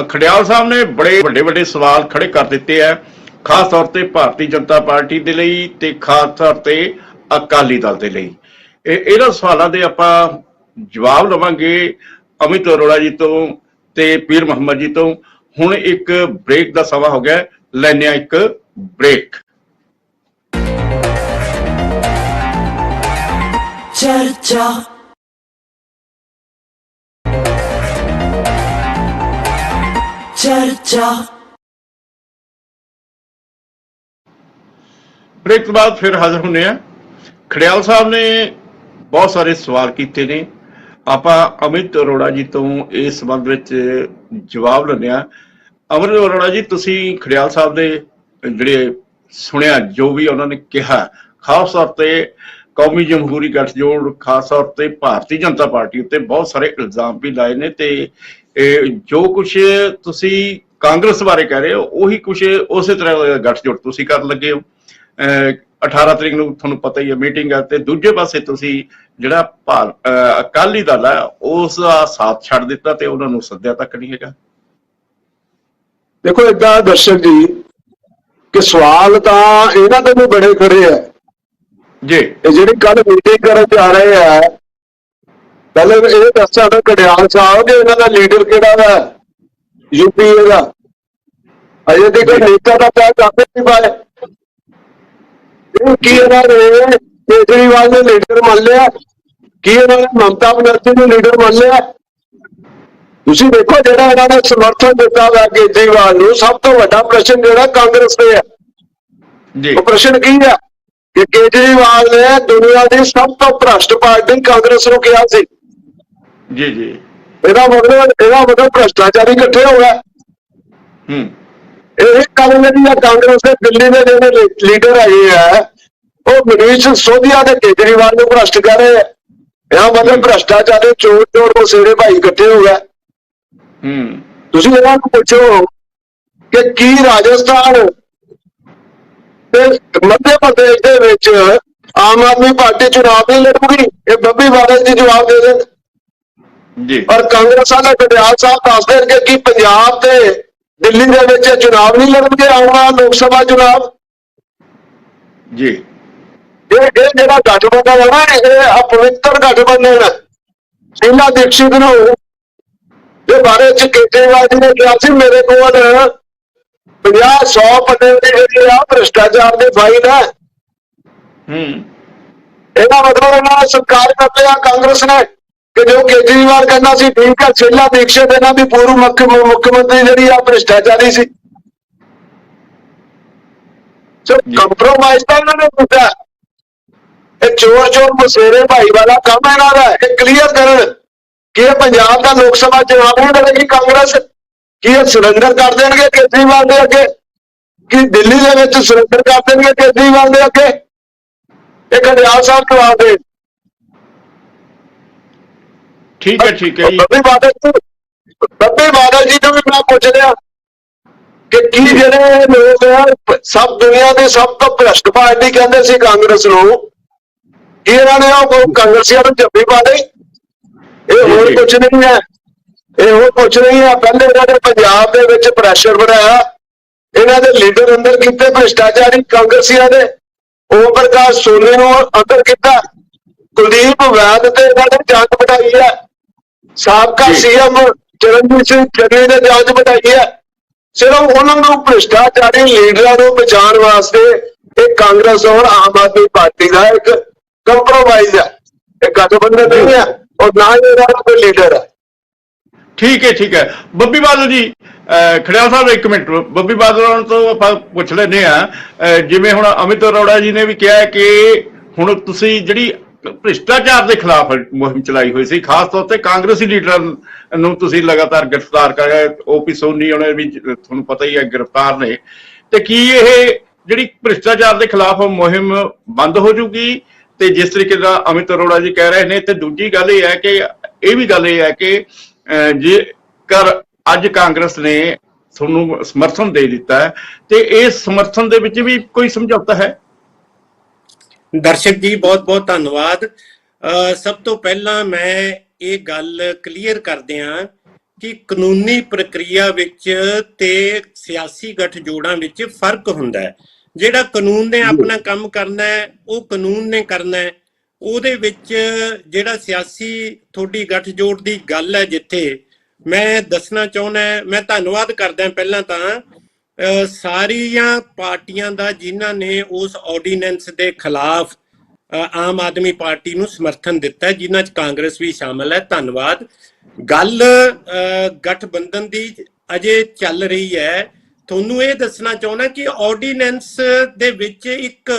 ਖੜਿਆਲ ਸਾਹਿਬ ਨੇ ਬੜੇ ਵੱਡੇ ਸਵਾਲ ਖੜੇ ਕਰ ਦਿੱਤੇ ਹੈ, ਖਾਸ ਤੌਰ ਤੇ ਭਾਰਤੀ ਜਨਤਾ ਪਾਰਟੀ ਦੇ ਲਈ ਤੇ ਖਾਸ ਤੌਰ ਤੇ ਅਕਾਲੀ ਦਲ ਦੇ ਲਈ। ਇਹਨਾਂ ਸਵਾਲਾਂ ਦੇ ਆਪਾਂ ਜਵਾਬ ਲਵਾਂਗੇ ਅਮਿਤ ਅਰੋੜਾ ਜੀ ਤੋਂ ਤੇ ਪੀਰ ਮੁਹੰਮਦ ਜੀ ਤੋਂ। ਹੁਣ ਇੱਕ ਬ੍ਰੇਕ ਦਾ ਸਮਾਂ ਹੋ ਗਿਆ, ਲੈਂਦੇ ਹਾਂ ਇੱਕ ਬ੍ਰੇਕ। ਚਰਚਾ ਬ੍ਰੇਕ ਤੋਂ ਬਾਅਦ ਫਿਰ ਹਾਜ਼ਰ ਹੁੰਦੇ ਆ। ਖੜਿਆਲ ਸਾਹਿਬ ਨੇ ਬਹੁਤ ਸਾਰੇ ਸਵਾਲ ਕੀਤੇ ਨੇ, ਆਪਾਂ ਅਮਿਤ ਅਰੋੜਾ ਜੀ ਤੋਂ ਇਸ ਸੰਬੰਧ ਵਿੱਚ ਜਵਾਬ ਲੈਂਦੇ ਆ। ਅਮਿਤ ਅਰੋੜਾ ਜੀ, ਤੁਸੀਂ ਖੜਿਆਲ ਸਾਹਿਬ ਦੇ ਜਿਹੜੇ ਸੁਣਿਆ ਜੋ ਵੀ ਉਹਨਾਂ ਨੇ ਕਿਹਾ, ਖਾਸ ਤੌਰ ਤੇ ਕੌਮੀ ਜਮਹੂਰੀ ਗੱਠਜੋੜ, ਖਾਸ ਤੌਰ ਤੇ ਭਾਰਤੀ ਜਨਤਾ ਪਾਰਟੀ ਉੱਤੇ ਬਹੁਤ ਸਾਰੇ ਇਲਜ਼ਾਮ ਵੀ ਲਾਏ ਨੇ, ਤੇ ਜੋ ਕੁਝ ਤੁਸੀਂ ਕਾਂਗਰਸ ਬਾਰੇ ਕਹਿ ਰਹੇ ਹੋ ਉਹੀ ਕੁਝ ਉਸੇ ਤਰ੍ਹਾਂ ਦਾ ਗੱਠਜੋੜ ਤੁਸੀਂ ਕਰਨ ਲੱਗੇ ਹੋ। 18 ਤਰੀਕ ਨੂੰ ਤੁਹਾਨੂੰ ਪਤਾ ਹੀ ਹੈ ਮੀਟਿੰਗ ਹੈ, ਤੇ ਦੂਜੇ ਪਾਸੇ ਤੁਸੀਂ ਜਿਹੜਾ ਅਕਾਲੀ ਦਲ ਹੈ ਉਸ ਦਾ ਸਾਥ ਛੱਡ ਦਿੱਤਾ ਤੇ ਉਹਨਾਂ ਨੂੰ ਸੱਦਿਆ ਤੱਕ ਨਹੀਂ ਹੈਗਾ। ਦੇਖੋ ਏਦਾਂ ਦਰਸ਼ਕ ਜੀ ਕਿ ਸਵਾਲ ਤਾਂ ਇਹਨਾਂ ਦੇ ਵੀ ਬੜੇ ਖੜੇ ਆ ਜੀ। ਇਹ ਜਿਹੜੀ ਕੱਲ ਮੀਟਿੰਗ ਕਰਨ ਜਾ ਰਹੇ ਆ, ਪਹਿਲੇ ਇਹ ਦੱਸਿਆ ਤਾਂ ਕੜਿਆਲ ਸਾਹਿਬ ਕਿ ਇਹਨਾਂ ਦਾ ਲੀਡਰ ਕਿਹੜਾ ਵਾ ਯੂਪੀਏ ਦਾ, ਅਜੇ ਤੱਕ ਨੇਤਾ ਦਾ ਪਿਆ ਕਰਦੇ ਨਹੀਂ ਪਾਏ। ਕੀ ਇਹਨਾਂ ਨੇ ਕੇਜਰੀਵਾਲ ਨੂੰ ਲੀਡਰ ਮੰਨ ਲਿਆ? ਕੀ ਇਹਨਾਂ ਨੇ ਮਮਤਾ ਬਨਰਜੀ ਨੂੰ ਲੀਡਰ ਮੰਨ ਲਿਆ? ਤੁਸੀਂ ਦੇਖੋ ਜਿਹੜਾ ਇਹਨਾਂ ਨੇ ਸਮਰਥਨ ਦਿੱਤਾ ਵਾ ਕੇਜਰੀਵਾਲ ਨੂੰ, ਸਭ ਤੋਂ ਵੱਡਾ ਪ੍ਰਸ਼ਨ ਜਿਹੜਾ ਕਾਂਗਰਸ ਦੇ ਆ ਜੀ। ਉਹ ਪ੍ਰਸ਼ਨ ਕੀ ਆ ਕਿ ਕੇਜਰੀਵਾਲ ਨੇ ਦੁਨੀਆ ਦੀ ਸਭ ਤੋਂ ਭ੍ਰਸ਼ਟ ਪਾਰਟੀ ਕਾਂਗਰਸ ਨੂੰ ਕਿਹਾ ਸੀ। ਜੀ ਜੀ। ਇਹਦਾ ਮਤਲਬ ਭ੍ਰਸ਼ਟਾਚਾਰੀ ਇਕੱਠੇ ਹੋ ਗਏ। ਇਹ ਗੱਲ ਜਿਹੜੀ ਆ ਕਾਂਗਰਸ ਦੇ ਦਿੱਲੀ ਦੇ ਜਿਹੜੇ ਲੀਡਰ ਹੈਗੇ ਆ, ਉਹ ਮਨੀਸ਼ ਸੋਧੀਆ ਤੇ ਕੇਜਰੀਵਾਲ ਨੂੰ ਭ੍ਰਸ਼ਟ ਕਰ ਰਹੇ ਆ। ਇਹਦਾ ਮਤਲਬ ਭ੍ਰਸ਼ਟਾਚਾਰੀ ਚੋਰ ਮਸੇੜੇ ਭਾਈ ਇਕੱਠੇ ਹੋ ਗਏ। ਤੁਸੀਂ ਇਹਨਾਂ ਨੂੰ ਪੁੱਛੋ ਕਿ ਕੀ ਰਾਜਸਥਾਨ ਤੇ ਮੱਧ ਪ੍ਰਦੇਸ਼ ਦੇ ਵਿੱਚ ਆਮ ਆਦਮੀ ਪਾਰਟੀ ਚੁਣਾਵ ਨਹੀਂ ਲੜੂਗੀ? ਇਹ ਬੱਬੀ ਬਾਦਲ ਜੀ ਜਵਾਬ ਦੇ ਦੇਣ ਜੀ। ਪਰ ਕਾਂਗਰਸ ਵਾਲੇ ਕੜਿਆਲ ਸਾਹਿਬ ਦੱਸ ਦੇਣਗੇ ਕਿ ਪੰਜਾਬ ਤੇ ਦਿੱਲੀ ਦੇ ਵਿੱਚ ਚੁਣਾਵ ਨਹੀਂ ਲੜਨਗੇ, ਆਉਣਾ ਲੋਕ ਸਭਾ ਚੁਣਾਵ। ਜੀ। ਇਹ ਜਿਹੜਾ ਗਠਬੰਧਨ ਹੈ ਨਾ, ਇਹ ਅਪਵਿੱਤਰ ਗਠਬੰਧਨ ਹੈ। ਸ਼ੀਲਾ ਦੀਕਸ਼ਿਤ ਨੂੰ ਦੇ ਬਾਰੇ ਚ ਕੇਜਰੀਵਾਲ ਜੀ ਨੇ ਕਿਹਾ ਸੀ ਮੇਰੇ ਕੋਲ 50-100 ਪੱਤੇ ਦੀ ਜਿਹੜੀ ਆ ਭ੍ਰਿਸ਼ਟਾਚਾਰ ਦੀ ਫਾਈਲ ਹੈ। ਇਹਦਾ ਮਤਲਬ ਇਹਨਾਂ ਨੇ ਸਰਕਾਰ ਕਰ ਲਿਆ ਕਾਂਗਰਸ ਨੇ ਕਿ ਜੋ ਕੇਜਰੀਵਾਲ ਕਹਿੰਦਾ ਸੀ ਠੀਕ ਹੈ, ਸ਼ੀਲਾ ਦੀਕਸ਼ਿਤ ਇਹਨਾਂ ਦੀ ਪੂਰਵ ਮੁੱਖ ਮੰਤਰੀ ਜਿਹੜੀ ਆ ਭ੍ਰਿਸ਼ਟਾਚਾਰੀ ਸੀ। ਕੰਪਰੋਮਾਈਜ਼ ਤਾਂ ਇਹਨਾਂ ਨੇ ਕੀਤਾ। ਇਹ ਚੋਰ ਮਸੇਰੇ ਭਾਈ ਵਾਲਾ ਕੰਮ ਇਹਨਾਂ ਦਾ। ਇਹ ਕਲੀਅਰ ਕਰਨ ਕਿ ਇਹ ਪੰਜਾਬ ਦਾ ਲੋਕ ਸਭਾ ਚੁਣਾਵ ਨਹੀਂ ਲੜੇਗੀ ਕਾਂਗਰਸ। ਕੀ ਇਹ ਸਰੈਂਡਰ ਕਰ ਦੇਣਗੇ ਕੇਜਰੀਵਾਲ ਦੇ ਅੱਗੇ? ਕਿ ਦਿੱਲੀ ਦੇ ਵਿੱਚ ਸਰੈਂਡਰ ਕਰ ਦੇਣਗੇ ਕੇਜਰੀਵਾਲ ਦੇ ਅੱਗੇ? ਇਹ ਕੜਿਆਲ ਸਾਹਿਬ ਜਵਾਬ ਦੇ। ਠੀਕ ਹੈ ਜੀ। ਬੱਬੀ ਬਾਦਲ ਜੀ ਨੂੰ ਵੀ ਮੈਂ ਪੁੱਛ ਰਿਹਾ ਕਿ ਕੀ ਜਿਹੜੇ ਲੋਕ ਸਭ ਦੁਨੀਆ ਦੇ ਸਭ ਤੋਂ ਭ੍ਰਸ਼ਟ ਪਾਰਟੀ ਕਹਿੰਦੇ ਸੀ ਕਾਂਗਰਸ ਨੂੰ, ਕੀ ਇਹਨਾਂ ਨੇ ਉਹ ਕਾਂਗਰਸੀਆਂ ਨੂੰ ਜੱਫੀ ਪਾ ਦੇ? ਇਹ ਹੋਰ ਕੁਝ ਨਹੀਂ ਹੈ। ਪਹਿਲੇ ਇਹਨਾਂ ਨੇ ਪੰਜਾਬ ਦੇ ਵਿੱਚ ਪ੍ਰੈਸ਼ਰ ਬਣਾਇਆ, ਇਹਨਾਂ ਦੇ ਲੀਡਰ ਅੰਦਰ ਕੀਤੇ ਭ੍ਰਿਸ਼ਟਾਚਾਰੀ ਕਾਂਗਰਸੀਆਂ ਦੇ। ਓਮ ਪ੍ਰਕਾਸ਼ ਸੋਨੀ ਨੂੰ ਅੰਦਰ ਕੀਤਾ, ਕੁਲਦੀਪ ਵੈਦ ਤੇ ਇਹਨਾਂ ਨੇ ਜਾਂਚ ਬਿਠਾਈ ਹੈ। ਸਾਬਕਾ ਸੀਐਮ ਚਰਨਜੀਤ ਸਿੰਘ ਚੰਨੀ ਨੇ ਜਾਂਚ ਬਿਠਾਈ ਹੈ। ਸਿਰਫ ਉਹਨਾਂ ਨੂੰ ਭ੍ਰਿਸ਼ਟਾਚਾਰੀ ਲੀਡਰਾਂ ਨੂੰ ਬਚਾਉਣ ਵਾਸਤੇ ਇਹ ਕਾਂਗਰਸ ਔਰ ਆਮ ਆਦਮੀ ਪਾਰਟੀ ਦਾ ਇੱਕ ਕੰਪਰੋਮਾਈਜ਼ ਹੈ। ਇਹ ਗਠਬੰਧਨ ਨਹੀਂ ਹੈ ਔਰ ਨਾ ਹੀ ਇਹਨਾਂ ਦਾ ਕੋਈ ਲੀਡਰ ਹੈ। ਠੀਕ ਹੈ। ਬੱਬੀ ਬਾਦਲ ਜੀ, ਖੜਿਆਲ ਸਾਹਿਬ ਇੱਕ ਮਿੰਟ, ਬੱਬੀ ਬਾਦਲ ਤੋਂ ਆਪਾਂ ਪੁੱਛ ਲੈਂਦੇ ਆ। ਜਿਵੇਂ ਹੁਣ ਅਮਿਤ ਅਰੋੜਾ ਜੀ ਨੇ ਵੀ ਕਿਹਾ ਕਿ ਹੁਣ ਤੁਸੀਂ ਜਿਹੜੀ ਭ੍ਰਿਸ਼ਟਾਚਾਰ ਦੇ ਖਿਲਾਫ ਮੁਹਿੰਮ ਚਲਾਈ ਹੋਈ ਸੀ, ਖਾਸ ਤੌਰ ਤੇ ਕਾਂਗਰਸੀ ਲੀਡਰਾਂ ਨੂੰ ਤੁਸੀਂ ਲਗਾਤਾਰ ਗ੍ਰਿਫਤਾਰ ਕਰ ਰਹੇ। ਓਪੀ ਸੋਨੀ ਉਹਨੇ ਵੀ ਤੁਹਾਨੂੰ ਪਤਾ ਹੀ ਹੈ ਗ੍ਰਿਫਤਾਰ ਨੇ। ਤੇ ਕੀ ਇਹ ਜਿਹੜੀ ਭ੍ਰਿਸ਼ਟਾਚਾਰ ਦੇ ਖਿਲਾਫ ਮੁਹਿੰਮ ਬੰਦ ਹੋ ਜੂਗੀ? ਤੇ ਜਿਸ ਤਰੀਕੇ ਦਾ ਅਮਿਤ ਅਰੋੜਾ ਜੀ ਕਹਿ ਰਹੇ ਨੇ, ਤੇ ਦੂਜੀ ਗੱਲ ਇਹ ਹੈ ਕਿ ਜੇਕਰ ਅੱਜ ਕਾਂਗਰਸ ਨੇ ਤੁਹਾਨੂੰ ਸਮਰਥਨ ਦੇ ਦਿੱਤਾ ਹੈ ਤੇ ਇਸ ਸਮਰਥਨ ਦੇ ਵਿੱਚ ਵੀ ਕੋਈ ਸਮਝੌਤਾ ਹੈ? ਦਰਸ਼ਕ ਜੀ ਬਹੁਤ ਬਹੁਤ ਧੰਨਵਾਦ। ਸਭ ਤੋਂ ਪਹਿਲਾਂ ਮੈਂ ਇਹ ਗੱਲ ਕਲੀਅਰ ਕਰਦੇ ਹਾਂ ਕਿ ਕਾਨੂੰਨੀ ਪ੍ਰਕਿਰਿਆ ਵਿੱਚ ਤੇ ਸਿਆਸੀ ਗੱਠਜੋੜਾਂ ਵਿੱਚ ਫਰਕ ਹੁੰਦਾ ਹੈ। ਜਿਹੜਾ ਕਾਨੂੰਨ ਨੇ ਆਪਣਾ ਕੰਮ ਕਰਨਾ ਹੈ ਉਹ ਕਾਨੂੰਨ ਨੇ ਕਰਨਾ ਹੈ। ਉਹਦੇ ਵਿੱਚ ਜਿਹੜਾ ਸਿਆਸੀ ਤੁਹਾਡੀ ਗੱਠਜੋੜ ਦੀ ਗੱਲ ਹੈ, ਜਿੱਥੇ ਮੈਂ ਦੱਸਣਾ ਚਾਹੁੰਦਾ, ਮੈਂ ਧੰਨਵਾਦ ਕਰਦਾ ਪਹਿਲਾਂ ਤਾਂ ਸਾਰੀਆਂ ਪਾਰਟੀਆਂ ਦਾ ਜਿਨ੍ਹਾਂ ਨੇ ਉਸ ਆਰਡੀਨੈਂਸ ਦੇ ਖਿਲਾਫ ਆਮ ਆਦਮੀ ਪਾਰਟੀ ਨੂੰ ਸਮਰਥਨ ਦਿੱਤਾ, ਜਿਨ੍ਹਾਂ 'ਚ ਕਾਂਗਰਸ ਵੀ ਸ਼ਾਮਲ ਹੈ। ਧੰਨਵਾਦ। ਗੱਲ ਗਠਬੰਧਨ ਦੀ ਅਜੇ ਚੱਲ ਰਹੀ ਹੈ ਤੁਹਾਨੂੰ ਇਹ ਦੱਸਣਾ ਚਾਹੁੰਦਾ ਕਿ ਆਰਡੀਨੈਂਸ ਦੇ ਵਿੱਚ ਇੱਕ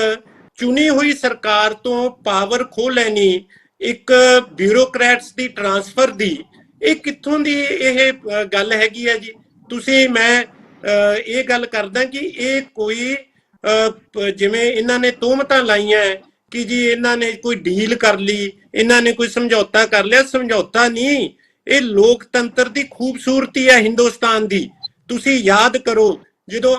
ਚੁਣੀ ਹੋਈ ਸਰਕਾਰ ਤੋਂ ਪਾਵਰ ਖੋਹ ਲੈਣੀ, ਇੱਕ ਬਿਊਰੋਕਰੈਟਸ ਦੀ ਟਰਾਂਸਫਰ ਦੀ, ਇਹ ਕਿੱਥੋਂ ਦੀ ਇਹ ਗੱਲ ਹੈਗੀ ਹੈ ਜੀ? ਤੁਸੀਂ ਮੈਂ ਇਹ ਗੱਲ ਕਰਦਾ ਕਿ ਇਹ ਕੋਈ ਜਿਵੇਂ ਇਹਨਾਂ ਨੇ ਤੋਹਮਤਾਂ ਲਾਈਆਂ ਕਿ ਜੀ ਇਹਨਾਂ ਨੇ ਕੋਈ ਡੀਲ ਕਰ ਲਈ, ਇਹਨਾਂ ਨੇ ਕੋਈ ਸਮਝੌਤਾ ਕਰ ਲਿਆ। ਸਮਝੌਤਾ ਨਹੀਂ, ਇਹ ਲੋਕਤੰਤਰ ਦੀ ਖੂਬਸੂਰਤੀ ਹੈ ਹਿੰਦੁਸਤਾਨ ਦੀ। ਤੁਸੀਂ ਯਾਦ ਕਰੋ ਜਦੋਂ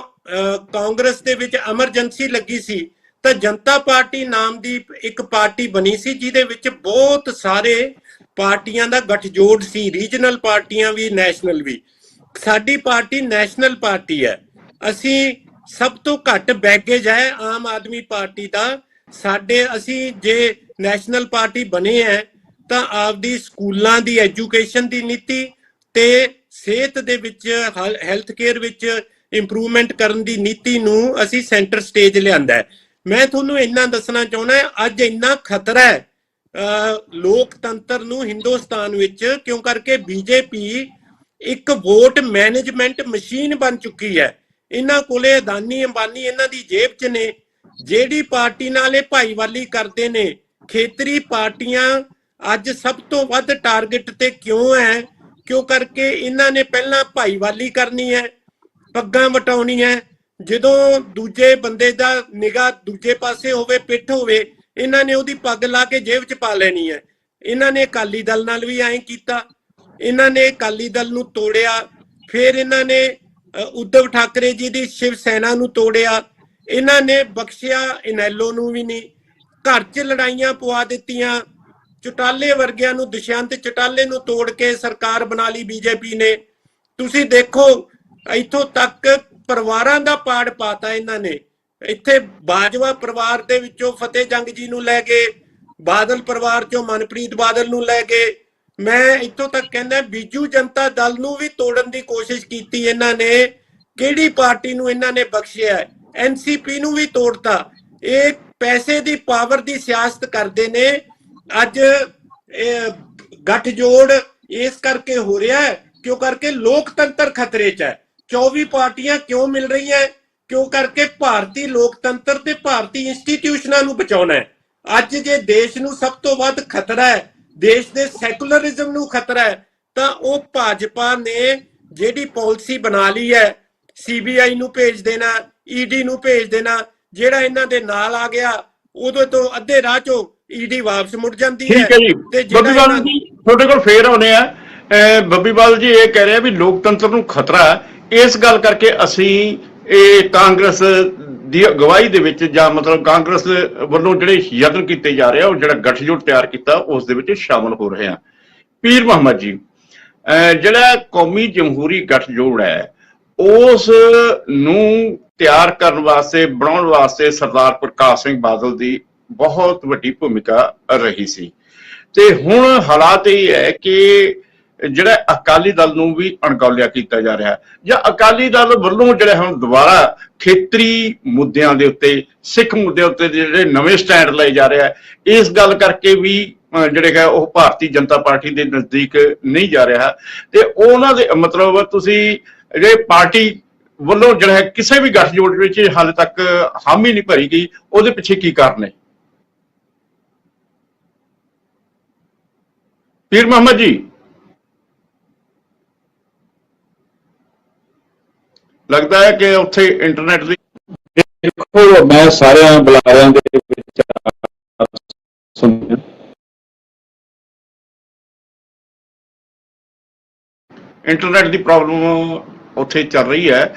ਕਾਂਗਰਸ ਦੇ ਵਿੱਚ ਐਮਰਜੈਂਸੀ ਲੱਗੀ ਸੀ ਤਾਂ ਜਨਤਾ ਪਾਰਟੀ ਨਾਮ ਦੀ ਇੱਕ ਪਾਰਟੀ ਬਣੀ ਸੀ ਜਿਹਦੇ ਵਿੱਚ ਬਹੁਤ ਸਾਰੇ ਪਾਰਟੀਆਂ ਦਾ ਗੱਠਜੋੜ ਸੀ, ਰੀਜਨਲ ਪਾਰਟੀਆਂ ਵੀ, ਨੈਸ਼ਨਲ ਵੀ। ਸਾਡੀ ਪਾਰਟੀ ਨੈਸ਼ਨਲ ਪਾਰਟੀ ਹੈ। ਅਸੀਂ ਸਭ ਤੋਂ ਘੱਟ ਬੈਗੇਜ ਹੈ ਆਮ ਆਦਮੀ ਪਾਰਟੀ ਦਾ। ਅਸੀਂ ਜੇ ਨੈਸ਼ਨਲ ਪਾਰਟੀ ਬਣੇ ਹੈ ਤਾਂ ਆਪਦੀ ਸਕੂਲਾਂ ਦੀ ਐਜੂਕੇਸ਼ਨ ਦੀ ਨੀਤੀ ਤੇ ਸਿਹਤ ਦੇ ਵਿੱਚ, ਹੈਲਥ ਕੇਅਰ ਵਿੱਚ ਇੰਪਰੂਵਮੈਂਟ ਕਰਨ ਦੀ ਨੀਤੀ ਨੂੰ ਅਸੀਂ ਸੈਂਟਰ ਸਟੇਜ ਲਿਆਂਦਾ ਹੈ। ਮੈਂ ਤੁਹਾਨੂੰ ਇੰਨਾ ਦੱਸਣਾ ਚਾਹੁੰਦਾ ਅੱਜ ਇੰਨਾ ਖਤਰਾ ਹੈ ਲੋਕਤੰਤਰ ਨੂੰ ਹਿੰਦੁਸਤਾਨ ਵਿੱਚ, ਕਿਉਂ ਕਰਕੇ ਬੀਜੇਪੀ ਇੱਕ ਵੋਟ ਮੈਨੇਜਮੈਂਟ ਮਸ਼ੀਨ ਬਣ ਚੁੱਕੀ ਹੈ। ਇਹਨਾਂ ਕੋਲੇ ਅਦਾਨੀ ਅੰਬਾਨੀ ਇਹਨਾਂ ਦੀ ਜੇਬ 'ਚ ਨੇ। ਜਿਹੜੀ ਪਾਰਟੀ ਨਾਲ ਇਹ ਭਾਈਵਾਲੀ ਕਰਦੇ ਨੇ, ਖੇਤਰੀ ਪਾਰਟੀਆਂ ਅੱਜ ਸਭ ਤੋਂ ਵੱਧ ਟਾਰਗੇਟ ਤੇ ਕਿਉਂ ਹੈ? ਕਿਉਂ ਕਰਕੇ ਇਹਨਾਂ ਨੇ ਪਹਿਲਾਂ ਭਾਈਵਾਲੀ ਕਰਨੀ ਹੈ, ਪੱਗਾਂ ਵਟਾਉਣੀ ਹੈ। ਜਦੋਂ ਦੂਜੇ ਬੰਦੇ ਦਾ ਨਿਗਾਹ ਦੂਜੇ ਪਾਸੇ ਹੋਵੇ, ਪਿੱਠ ਹੋਵੇ, ਇਹਨਾਂ ਨੇ ਉਹਦੀ ਪੱਗ ਲਾ ਕੇ ਜੇਬ 'ਚ ਪਾ ਲੈਣੀ ਹੈ। ਇਹਨਾਂ ਨੇ ਅਕਾਲੀ ਦਲ ਨਾਲ ਵੀ ਐਂ ਕੀਤਾ, ਇਹਨਾਂ ਨੇ ਅਕਾਲੀ ਦਲ ਨੂੰ ਤੋੜਿਆ, ਫਿਰ ਇਹਨਾਂ ਨੇ ਉद्धਵ ਠਾਕਰੇ ਜੀ ਦੀ ਸ਼ਿਵ ਸੈਨਾ ਨੂੰ ਤੋੜਿਆ, ਇਹਨਾਂ ਨੇ ਬਖਸ਼ਿਆ ਇਨੈਲੋ ਨੂੰ ਵੀ ਨਹੀਂ। ਘਰ 'ਚ ਲੜਾਈਆਂ ਪਵਾ ਦਿੱਤੀਆਂ। ਚੁਟਾਲੇ ਵਰਗਿਆਂ ਨੂੰ, ਦੁਸ਼ਯੰਤ ਚੁਟਾਲੇ ਨੂੰ ਤੋੜ ਕੇ ਸਰਕਾਰ ਬਣਾ ਲਈ ਬੀਜੇਪੀ ਨੇ। ਤੁਸੀਂ ਦੇਖੋ ਇੱਥੋਂ ਤੱਕ ਪਰਿਵਾਰਾਂ ਦਾ ਪਾੜ ਪਾਤਾ ਇਹਨਾਂ ਨੇ। ਇੱਥੇ ਬਾਜਵਾ ਪਰਿਵਾਰ ਦੇ ਵਿੱਚੋਂ ਫਤਿਹ ਜੰਗ ਜੀ ਨੂੰ ਲੈ ਗਏ, ਬਾਦਲ ਪਰਿਵਾਰ ਚੋਂ ਮਨਪ੍ਰੀਤ ਬਾਦਲ ਨੂੰ ਲੈ ਗਏ। ਮੈਂ ਇੱਥੋਂ ਤੱਕ ਕਹਿੰਦਾ ਬੀਜੂ ਜਨਤਾ ਦਲ ਨੂੰ ਵੀ ਤੋੜਨ ਦੀ ਕੋਸ਼ਿਸ਼ ਕੀਤੀ ਇਹਨਾਂ ਨੇ। ਕਿਹੜੀ ਪਾਰਟੀ ਨੂੰ ਇਹਨਾਂ ਨੇ ਬਖਸ਼ਿਆ? ਐਨਸੀਪੀ ਨੂੰ ਵੀ ਤੋੜਤਾ। ਇਹ ਪੈਸੇ ਦੀ ਪਾਵਰ ਦੀ ਸਿਆਸਤ ਕਰਦੇ ਨੇ। ਅੱਜ ਗੱਠਜੋੜ ਇਸ ਕਰਕੇ ਹੋ ਰਿਹਾ ਹੈ ਕਿਉਂ ਕਰਕੇ ਲੋਕਤੰਤਰ ਖਤਰੇ 'ਚ ਹੈ। 24 ਪਾਰਟੀਆਂ ਕਿਉਂ ਮਿਲ ਰਹੀਆਂ? ਕਿਉਂ ਕਰਕੇ ਭਾਰਤੀ ਲੋਕਤੰਤਰ ਤੇ ਭਾਰਤੀ ਇੰਸਟੀਟਿਊਸ਼ਨਾਂ ਨੂੰ ਬਚਾਉਣਾ ਹੈ। ਅੱਜ ਜੇ ਦੇਸ਼ ਨੂੰ ਸਭ ਤੋਂ ਵੱਧ ਖਤਰਾ ਹੈ, ਦੇਸ਼ ਦੇ ਸੈਕੂਲਰਿਜ਼ਮ ਨੂੰ ਖਤਰਾ ਹੈ, ਤਾਂ ਉਹ ਭਾਜਪਾ ਨੇ ਜਿਹੜੀ ਪਾਲਿਸੀ ਬਣਾ ਲਈ ਹੈ, ਸੀਬੀਆਈ ਨੂੰ ਭੇਜ ਦੇਣਾ, ਈਡੀ ਨੂੰ ਭੇਜ ਦੇਣਾ। ਜਿਹੜਾ ਇਹਨਾਂ ਦੇ ਨਾਲ ਆ ਗਿਆ ਉਦੋਂ ਤੋਂ ਅੱਧੇ ਰਾਹ ਚੋਂ ਈਡੀ ਵਾਪਸ ਮੁੜ ਜਾਂਦੀ ਹੈ। ਠੀਕ ਹੈ ਜੀ, ਬੱਬੀ ਬਾਦਲ ਜੀ ਤੁਹਾਡੇ ਕੋਲ ਫੇਰ ਆਉਣੇ ਆ। ਬੱਬੀ ਬਾਦਲ ਜੀ ਇਹ ਕਹਿ ਰਹੇ ਆ ਵੀ ਲੋਕਤੰਤਰ ਨੂੰ ਖਤਰਾ ਹੈ। ਇਸ ਗੱਲ ਕਰਕੇ ਅਸੀਂ ਇਹ ਕਾਂਗਰਸ ਦੀ ਅਗਵਾਈ ਦੇ ਵਿੱਚ ਜਾਂ ਮਤਲਬ ਕਾਂਗਰਸ ਵੱਲੋਂ ਜਿਹੜੇ ਯਤਨ ਕੀਤੇ ਜਾ ਰਹੇ ਆ, ਉਹ ਜਿਹੜਾ ਗੱਠਜੋੜ ਤਿਆਰ ਕੀਤਾ ਉਸ ਦੇ ਵਿੱਚ ਸ਼ਾਮਲ ਹੋ ਰਹੇ ਆ। ਪੀਰ ਮੁਹੰਮਦ ਜੀ, ਜਿਹੜਾ ਕੌਮੀ ਜਮਹੂਰੀ ਗੱਠਜੋੜ ਹੈ ਉਸ ਨੂੰ ਤਿਆਰ ਕਰਨ ਵਾਸਤੇ, ਬਣਾਉਣ ਵਾਸਤੇ ਸਰਦਾਰ ਪ੍ਰਕਾਸ਼ ਸਿੰਘ ਬਾਦਲ ਦੀ ਬਹੁਤ ਵੱਡੀ ਭੂਮਿਕਾ ਰਹੀ ਸੀ। ਤੇ ਹੁਣ ਹਾਲਾਤ ਇਹ ਹੈ ਕਿ ਜਿਹੜਾ ਅਕਾਲੀ ਦਲ ਨੂੰ ਵੀ ਅਣਗੌਲਿਆ ਕੀਤਾ ਜਾ ਰਿਹਾ ਹੈ, ਜਾਂ ਅਕਾਲੀ ਦਲ ਵੱਲੋਂ ਜਿਹੜਾ ਹੁਣ ਦੁਬਾਰਾ ਖੇਤਰੀ ਮੁੱਦਿਆਂ ਦੇ ਉੱਤੇ, ਸਿੱਖ ਮੁੱਦਿਆਂ ਉੱਤੇ ਜਿਹੜੇ ਨਵੇਂ ਸਟੈਂਡ ਲਏ ਜਾ ਰਿਹਾ ਹੈ, ਇਸ ਗੱਲ ਕਰਕੇ ਵੀ ਜਿਹੜੇ ਹੈ ਉਹ ਭਾਰਤੀ ਜਨਤਾ ਪਾਰਟੀ ਦੇ ਨਜ਼ਦੀਕ ਨਹੀਂ ਜਾ ਰਿਹਾ। ਤੇ ਉਹਨਾਂ ਦੇ ਮਤਲਬ ਤੁਸੀਂ ਜਿਹੜੇ ਪਾਰਟੀ ਵੱਲੋਂ ਜਿਹੜਾ ਹੈ ਕਿਸੇ ਵੀ ਗੱਠਜੋੜ ਵਿੱਚ ਹਾਲੇ ਤੱਕ ਹਾਮੀ ਨਹੀਂ ਭਰੀ ਗਈ, ਉਹਦੇ ਪਿੱਛੇ ਕੀ ਕਾਰਨ ਹੈ? ਪੀਰ ਮੁਹੰਮਦ ਜੀ, ਲੱਗਦਾ ਹੈ ਕਿ ਉੱਥੇ ਇੰਟਰਨੈਟ ਦੀ ਦੇਖੋ ਮੈਂ ਸਾਰਿਆਂ ਬੁਲਾਰਿਆਂ ਦੇ ਵਿੱਚ ਸੁਣਿਆ, ਇੰਟਰਨੈਟ ਦੀ ਪ੍ਰੋਬਲਮ ਉੱਥੇ ਚੱਲ ਰਹੀ ਹੈ।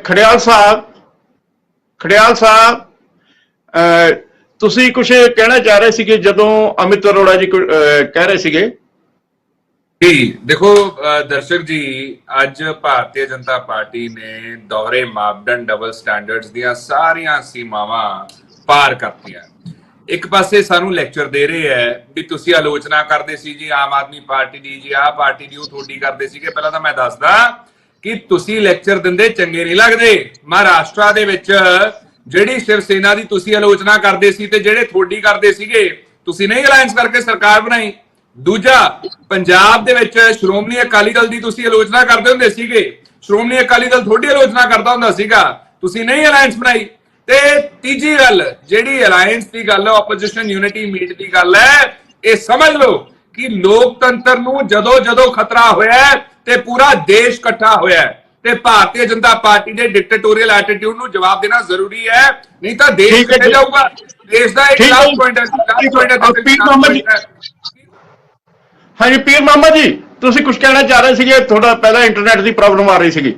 ਖੜਿਆਲ ਸਾਹਿਬ ਤੁਸੀਂ ਕੁਝ ਕਹਿਣਾ ਚਾਹ ਰਹੇ ਸੀਗੇ ਜਦੋਂ ਅਮਿਤ ਅਰੋੜਾ ਜੀ ਕਹਿ ਰਹੇ ਸੀਗੇ। ਜੀ ਦੇਖੋ ਦਰਸ਼ਕ ਜੀ, ਅੱਜ ਭਾਰਤੀ ਜਨਤਾ ਪਾਰਟੀ ਨੇ ਦੋਹਰੇ ਮਾਪਦੰਡ, ਡਬਲ ਸਟੈਂਡਰਡਸ ਦੀਆਂ ਸਾਰੀਆਂ ਸੀਮਾਵਾਂ ਪਾਰ ਕਰਤੀਆਂ। ਇੱਕ ਪਾਸੇ ਸਾਨੂੰ ਲੈਕਚਰ ਦੇ ਰਹੇ ਹੈ ਵੀ ਤੁਸੀਂ ਆਲੋਚਨਾ ਕਰਦੇ ਸੀ ਜੀ ਆਮ ਆਦਮੀ ਪਾਰਟੀ ਦੀ, ਜੀ ਆਹ ਪਾਰਟੀ ਦੀ, ਉਹ ਤੁਹਾਡੀ ਕਰਦੇ ਸੀਗੇ। ਪਹਿਲਾਂ ਤਾਂ ਮੈਂ ਦੱਸਦਾ ਕਿ ਤੁਸੀਂ ਲੈਕਚਰ ਦਿੰਦੇ ਚੰਗੇ ਨਹੀਂ ਲੱਗਦੇ। ਮਹਾਰਾਸ਼ਟਰ ਦੇ ਵਿੱਚ ਜਿਹੜੀ ਸ਼ਿਵ ਸੈਨਾ ਦੀ ਤੁਸੀਂ ਆਲੋਚਨਾ ਕਰਦੇ ਸੀ ਤੇ ਜਿਹੜੇ ਤੁਹਾਡੀ ਕਰਦੇ ਸੀਗੇ, ਤੁਸੀਂ ਨਹੀਂ ਅਲਾਈਅੰਸ ਕਰਕੇ ਸਰਕਾਰ ਬਣਾਈ। ਦੂਜਾ, ਪੰਜਾਬ ਦੇ ਵਿੱਚ ਸ਼੍ਰੋਮਣੀ ਅਕਾਲੀ ਦਲ ਦੀ ਤੁਸੀਂ ਆਲੋਚਨਾ ਕਰਦੇ ਹੁੰਦੇ ਸੀਗੇ। ਸ਼੍ਰੋਮਣੀ ਅਕਾਲੀ ਦਲ ਤੁਹਾਡੀ ਆਲੋਚਨਾ ਕਰਦਾ ਹੁੰਦਾ ਸੀਗਾ, ਤੁਸੀਂ ਨਹੀਂ ਅਲਾਈਅੰਸ ਬਣਾਈ। ਤੇ ਤੀਜੀ ਗੱਲ ਜਿਹੜੀ ਅਲਾਈਅੰਸ ਦੀ ਗੱਲ ਹੈ, ਆਪੋਜੀਸ਼ਨ ਯੂਨਿਟੀ ਮੀਟ ਦੀ ਗੱਲ ਹੈ, ਇਹ ਸਮਝ ਲਓ ਕਿ ਲੋਕਤੰਤਰ ਨੂੰ ਜਦੋਂ ਜਦੋਂ ਖਤਰਾ ਹੋਇਆ ਤੇ ਪੂਰਾ ਦੇਸ਼ ਇਕੱਠਾ ਹੋਇਆ ਤੇ ਭਾਰਤੀ ਜਨਤਾ ਪਾਰਟੀ ਦੇ ਡਿਕਟੇਟੋਰੀਅਲ ਐਟੀਟਿਊਡ ਨੂੰ ਜਵਾਬ ਦੇਣਾ ਜ਼ਰੂਰੀ ਹੈ, ਨਹੀਂ ਤਾਂ ਦੇਸ਼ ਕਿੱਥੇ ਜਾਊਗਾ। ਦੇਸ਼ ਦਾ ਇੱਕ ਲਾਸਟ ਪੁਆਇੰਟ ਹੈ, ਪੀਰ ਮੁਹੰਮਦ ਜੀ। ਹਾਂਜੀ ਪੀਰ ਮੁਹੰਮਦ ਜੀ, ਤੁਸੀਂ ਕੁਝ ਕਹਿਣਾ ਚਾਹ ਰਹੇ ਸੀਗੇ, ਤੁਹਾਡਾ ਪਹਿਲਾਂ ਇੰਟਰਨੈਟ ਦੀ ਪ੍ਰੋਬਲਮ ਆ ਰਹੀ ਸੀਗੀ।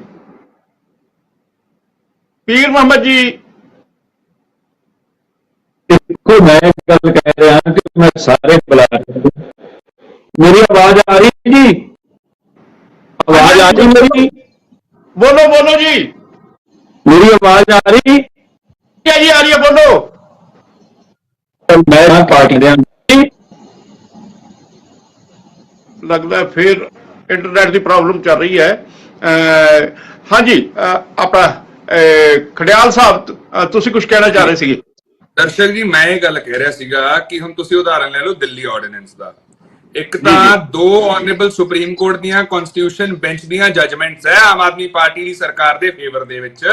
ਪੀਰ ਮੁਹੰਮਦ ਜੀ ਦੇਖੋ, ਮੈਂ ਗੱਲ ਕਹਿ ਰਿਹਾ ਕਿ ਮੈਂ ਸਾਰੇ ਬੁਲਾ ਮੇਰੀ ਆਵਾਜ਼ ਆ ਰਹੀ ਜੀ? ਆਵਾਜ਼ ਆ ਰਹੀ ਮੇਰੀ? ਬੋਲੋ ਬੋਲੋ ਜੀ, ਮੇਰੀ ਆਵਾਜ਼ ਆ ਰਹੀ ਆ ਜੀ, ਆ ਰਹੀ ਹੈ, ਬੋਲੋ। ਮੈਂ ਪਾਰਟੀ ਦੇ ਲੱਗਦਾ ਫਿਰ ਇੰਟਰਨੈਟ ਦੀ ਪ੍ਰੋਬਲਮ ਚੱਲ ਰਹੀ ਹੈ। ਹਾਂਜੀ ਆਪਣਾ ਖੜਿਆਲ ਸਾਹਿਬ, ਤੁਸੀਂ ਕੁਝ ਕਹਿਣਾ ਚਾਹ ਰਹੇ ਸੀਗੇ। ਦਰਸ਼ਕ ਜੀ, ਮੈਂ ਇਹ ਗੱਲ ਕਹਿ ਰਿਹਾ ਸੀਗਾ ਕਿ ਹੁਣ ਤੁਸੀਂ ਉਦਾਹਰਨ ਲੈ ਲਓ ਦਿੱਲੀ ਆਰਡੀਨੈਂਸ ਦਾ। ਇੱਕ ਤਾਂ ਦੋ ਆਨਰੇਬਲ ਸੁਪਰੀਮ ਕੋਰਟ ਦੀਆਂ ਕਨਸਟੀਟਿਊਸ਼ਨ ਬੈਂਚ ਦੀਆਂ ਜਜਮੈਂਟਸ ਹੈ ਆਮ ਆਦਮੀ ਪਾਰਟੀ ਦੀ ਸਰਕਾਰ ਦੇ ਫੇਵਰ ਦੇ ਵਿੱਚ,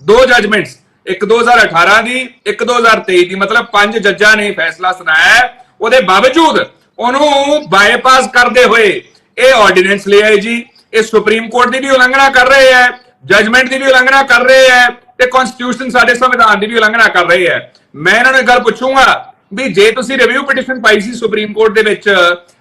ਦੋ ਜਜਮੈਂਟਸ, ਇੱਕ 2018 ਦੀ, ਇੱਕ 2023 ਦੀ, ਮਤਲਬ 5 ਜੱਜਾਂ ਨੇ ਫੈਸਲਾ ਸੁਣਾਇਆ। ਉਹਦੇ ਬਾਵਜੂਦ ਉਹਨੂੰ ਬਾਈਪਾਸ ਕਰਦੇ ਹੋਏ ਇਹ ਆਰਡੀਨੈਂਸ ਲੈ ਆਏ ਜੀ। ਇਹ ਸੁਪਰੀਮ ਕੋਰਟ ਦੀ ਵੀ ਉਲੰਘਣਾ ਕਰ ਰਹੇ ਹੈ, ਜਜਮੈਂਟ ਦੀ ਵੀ ਉਲੰਘਣਾ ਕਰ ਰਹੇ ਹੈ ਤੇ ਕਨਸਟੀਟਿਊਸ਼ਨ ਸਾਡੇ ਸੰਵਿਧਾਨ ਦੀ ਵੀ ਉਲੰਘਣਾ ਕਰ ਰਹੇ ਹੈ। ਮੈਂ ਇਹਨਾਂ ਨੂੰ ਇੱਕ ਗੱਲ ਪੁੱਛੂੰਗਾ ਵੀ ਜੇ ਤੁਸੀਂ ਰਿਵਿਊ ਪਟੀਸ਼ਨ ਪਾਈ ਸੀ ਸੁਪਰੀਮ ਕੋਰਟ ਦੇ ਵਿੱਚ,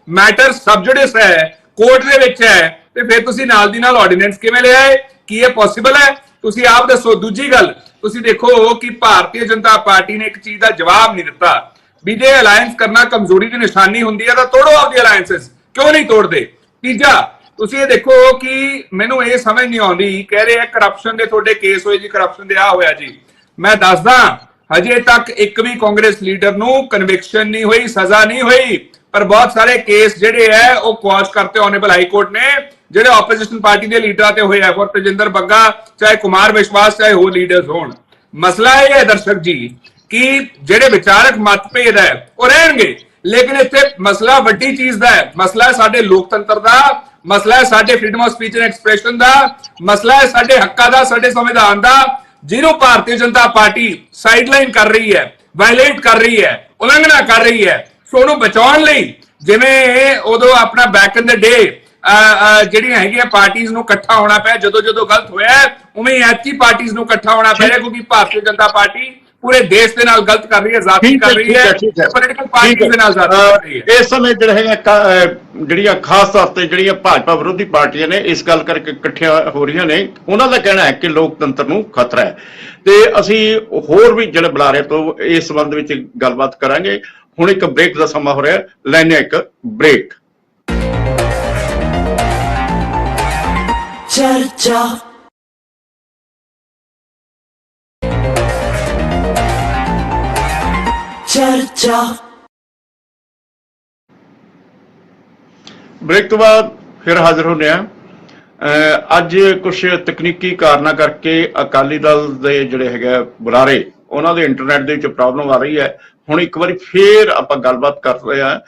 ਮੈਟਰ ਸਬ ਜੁਡਿਸ ਹੈ, ਕੋਰਟ ਦੇ ਵਿੱਚ ਹੈ, ਤੇ ਫਿਰ ਤੁਸੀਂ ਨਾਲ ਦੀ ਨਾਲ ਆਰਡੀਨੈਂਸ ਕਿਵੇਂ ਲੈ ਆਏ? ਕੀ ਇਹ ਪੋਸੀਬਲ ਹੈ? ਤੁਸੀਂ ਆਪ ਦੱਸੋ। ਦੂਜੀ ਗੱਲ, ਤੁਸੀਂ ਦੇਖੋ ਕਿ ਭਾਰਤੀ ਜਨਤਾ ਪਾਰਟੀ ਨੇ ਇੱਕ ਚੀਜ਼ ਦਾ ਜਵਾਬ ਨਹੀਂ ਦਿੱਤਾ ਵੀ ਜੇ ਅਲਾਈਅੰਸ ਕਰਨਾ ਕਮਜ਼ੋਰੀ ਦੀ ਨਿਸ਼ਾਨੀ ਹੁੰਦੀ ਹੈ ਤਾਂ ਤੋੜੋ ਆਪਦੀ ਅਲਾਈਅੰਸਸ, ਕਿਉਂ ਨਹੀਂ ਤੋੜਦੇ? ਤੀਜਾ, ਤੁਸੀਂ ਇਹ ਦੇਖੋ ਕਿ ਮੈਨੂੰ ਇਹ ਸਮਝ ਨਹੀਂ ਆਉਂਦੀ, ਕਹਿ ਰਹੇ ਆ ਕਰਪਸ਼ਨ ਦੇ ਤੁਹਾਡੇ ਕੇਸ ਹੋਏ ਜੀ, ਕਰਪਸ਼ਨ ਦੇ ਆ ਹੋਇਆ ਜੀ। ਮੈਂ ਦੱਸਦਾ, ਹਜੇ ਤੱਕ ਇੱਕ ਵੀ ਕਾਂਗਰਸ ਲੀਡਰ ਨੂੰ ਕਨਵਿਕਸ਼ਨ ਨਹੀਂ ਹੋਈ, ਸਜ਼ਾ ਨਹੀਂ ਹੋਈ, ਪਰ ਬਹੁਤ ਸਾਰੇ ਕੇਸ ਜਿਹੜੇ ਹੈ ਉਹ ਕੁਆਸ਼ ਕਰਤੇ ਆਨਰੇਬਲ ਹਾਈ ਕੋਰਟ ਨੇ, ਜਿਹੜੇ ਆਪੋਜੀਸ਼ਨ ਪਾਰਟੀ ਦੇ ਲੀਡਰਾਂ ਤੇ ਹੋਏ ਹੈ, ਫॉर ਤੇਜਿੰਦਰ ਬੱਗਾ, ਚਾਹੇ ਕੁਮਾਰ ਵਿਸ਼ਵਾਸ, ਚਾਹੇ ਹੋਰ ਲੀਡਰਸ ਹੋਣ। ਮਸਲਾ ਇਹ ਹੈ ਦਰਸ਼ਕ ਜੀ ਕਿ ਜਿਹੜੇ ਵਿਚਾਰਕ ਮਤਭੇਦ ਹੈ ਉਹ ਰਹਿਣਗੇ, ਲੇਕਿਨ ਇੱਥੇ ਮਸਲਾ ਵੱਡੀ ਚੀਜ਼ ਦਾ ਹੈ। ਮਸਲਾ ਹੈ ਸਾਡੇ ਲੋਕਤੰਤਰ ਦਾ, ਮਸਲਾ ਹੈ ਸਾਡੇ freedom of speech and expression ਦਾ, ਮਸਲਾ ਹੈ ਸਾਡੇ ਹੱਕਾਂ ਦਾ, ਸਾਡੇ ਸੰਵਿਧਾਨ ਦਾ, ਜਿਹਨੂੰ ਭਾਰਤੀ ਜਨਤਾ ਪਾਰਟੀ ਸਾਈਡਲਾਈਨ ਕਰ ਰਹੀ ਹੈ, ਵਾਇਲੇਟ ਕਰ ਰਹੀ ਹੈ, ਉਲੰਘਣਾ ਕਰ ਰਹੀ ਹੈ। ਸੋ ਉਹਨੂੰ ਬਚਾਉਣ ਲਈ ਜਿਵੇਂ ਉਦੋਂ ਆਪਣਾ ਬੈਕ ਇਨ ਦ ਡੇ ਜਿਹੜੀਆਂ ਹੈਗੀਆਂ ਪਾਰਟੀਆਂ ਨੂੰ ਇਕੱਠਾ ਹੋਣਾ ਪਿਆ ਜਦੋਂ ਜਦੋਂ ਗਲਤ ਹੋਇਆ, ਉਵੇਂ ਐਤਕੀ ਪਾਰਟੀਆਂ ਨੂੰ ਇਕੱਠਾ ਹੋਣਾ ਪੈ ਰਿਹਾ, ਕਿਉਂਕਿ ਭਾਰਤੀ ਜਨਤਾ ਪਾਰਟੀ ਪੂਰੇ ਦੇਸ਼ ਦੇ ਨਾਲ ਗਲਤ ਕਰ ਰਹੀ ਹੈ, ਜ਼ਾਤੀ ਕਰ ਰਹੀ ਹੈ, ਪੋਲੀਟੀਕਲ ਪਾਰਟੀ ਦੇ ਨਾਲ ਜ਼ਾਤੀ ਕਰ ਰਹੀ ਹੈ। ਇਸ ਸਮੇਂ ਜਿਹੜਾ ਹੈਗਾ ਜਿਹੜੀਆਂ ਖਾਸ ਤੌਰ ਤੇ ਜਿਹੜੀਆਂ ਭਾਜਪਾ ਵਿਰੋਧੀ ਪਾਰਟੀਆਂ ਨੇ ਇਸ ਗੱਲ ਕਰਕੇ ਇਕੱਠੀਆਂ ਹੋ ਰਹੀਆਂ ਨੇ, ਉਹਨਾਂ ਦਾ ਕਹਿਣਾ ਹੈ ਕਿ ਲੋਕਤੰਤਰ ਨੂੰ ਖਤਰਾ ਹੈ। ਤੇ ਅਸੀਂ ਹੋਰ ਵੀ ਜਿਹੜੇ ਬੁਲਾਰੇ ਤੋਂ ਇਸ ਸੰਬੰਧ ਵਿੱਚ ਗੱਲਬਾਤ ਕਰਾਂਗੇ। ਹੁਣ ਇੱਕ ਬ੍ਰੇਕ ਦਾ ਸਮਾਂ ਹੋ ਰਿਹਾ, ਲੈਣੇ ਇੱਕ ਬ੍ਰੇਕ। ਚਰਚਾ ਚਰਚਾ ਬ੍ਰੇਕ ਤੋਂ ਬਾਅਦ ਫਿਰ ਹਾਜ਼ਰ ਹੋਣੇ ਆ। ਅੱਜ ਕੁਝ ਤਕਨੀਕੀ ਕਾਰਨਾਂ ਕਰਕੇ ਅਕਾਲੀ ਦਲ ਦੇ ਜਿਹੜੇ ਹੈਗੇ ਬੁਲਾਰੇ, ਉਹਨਾਂ ਦੇ ਇੰਟਰਨੈਟ ਦੇ ਵਿੱਚ ਪ੍ਰੋਬਲਮ ਆ ਰਹੀ ਹੈ। ਹੁਣ ਇੱਕ ਵਾਰੀ ਫੇਰ ਆਪਾਂ ਗੱਲਬਾਤ ਕਰ ਰਹੇ ਆ।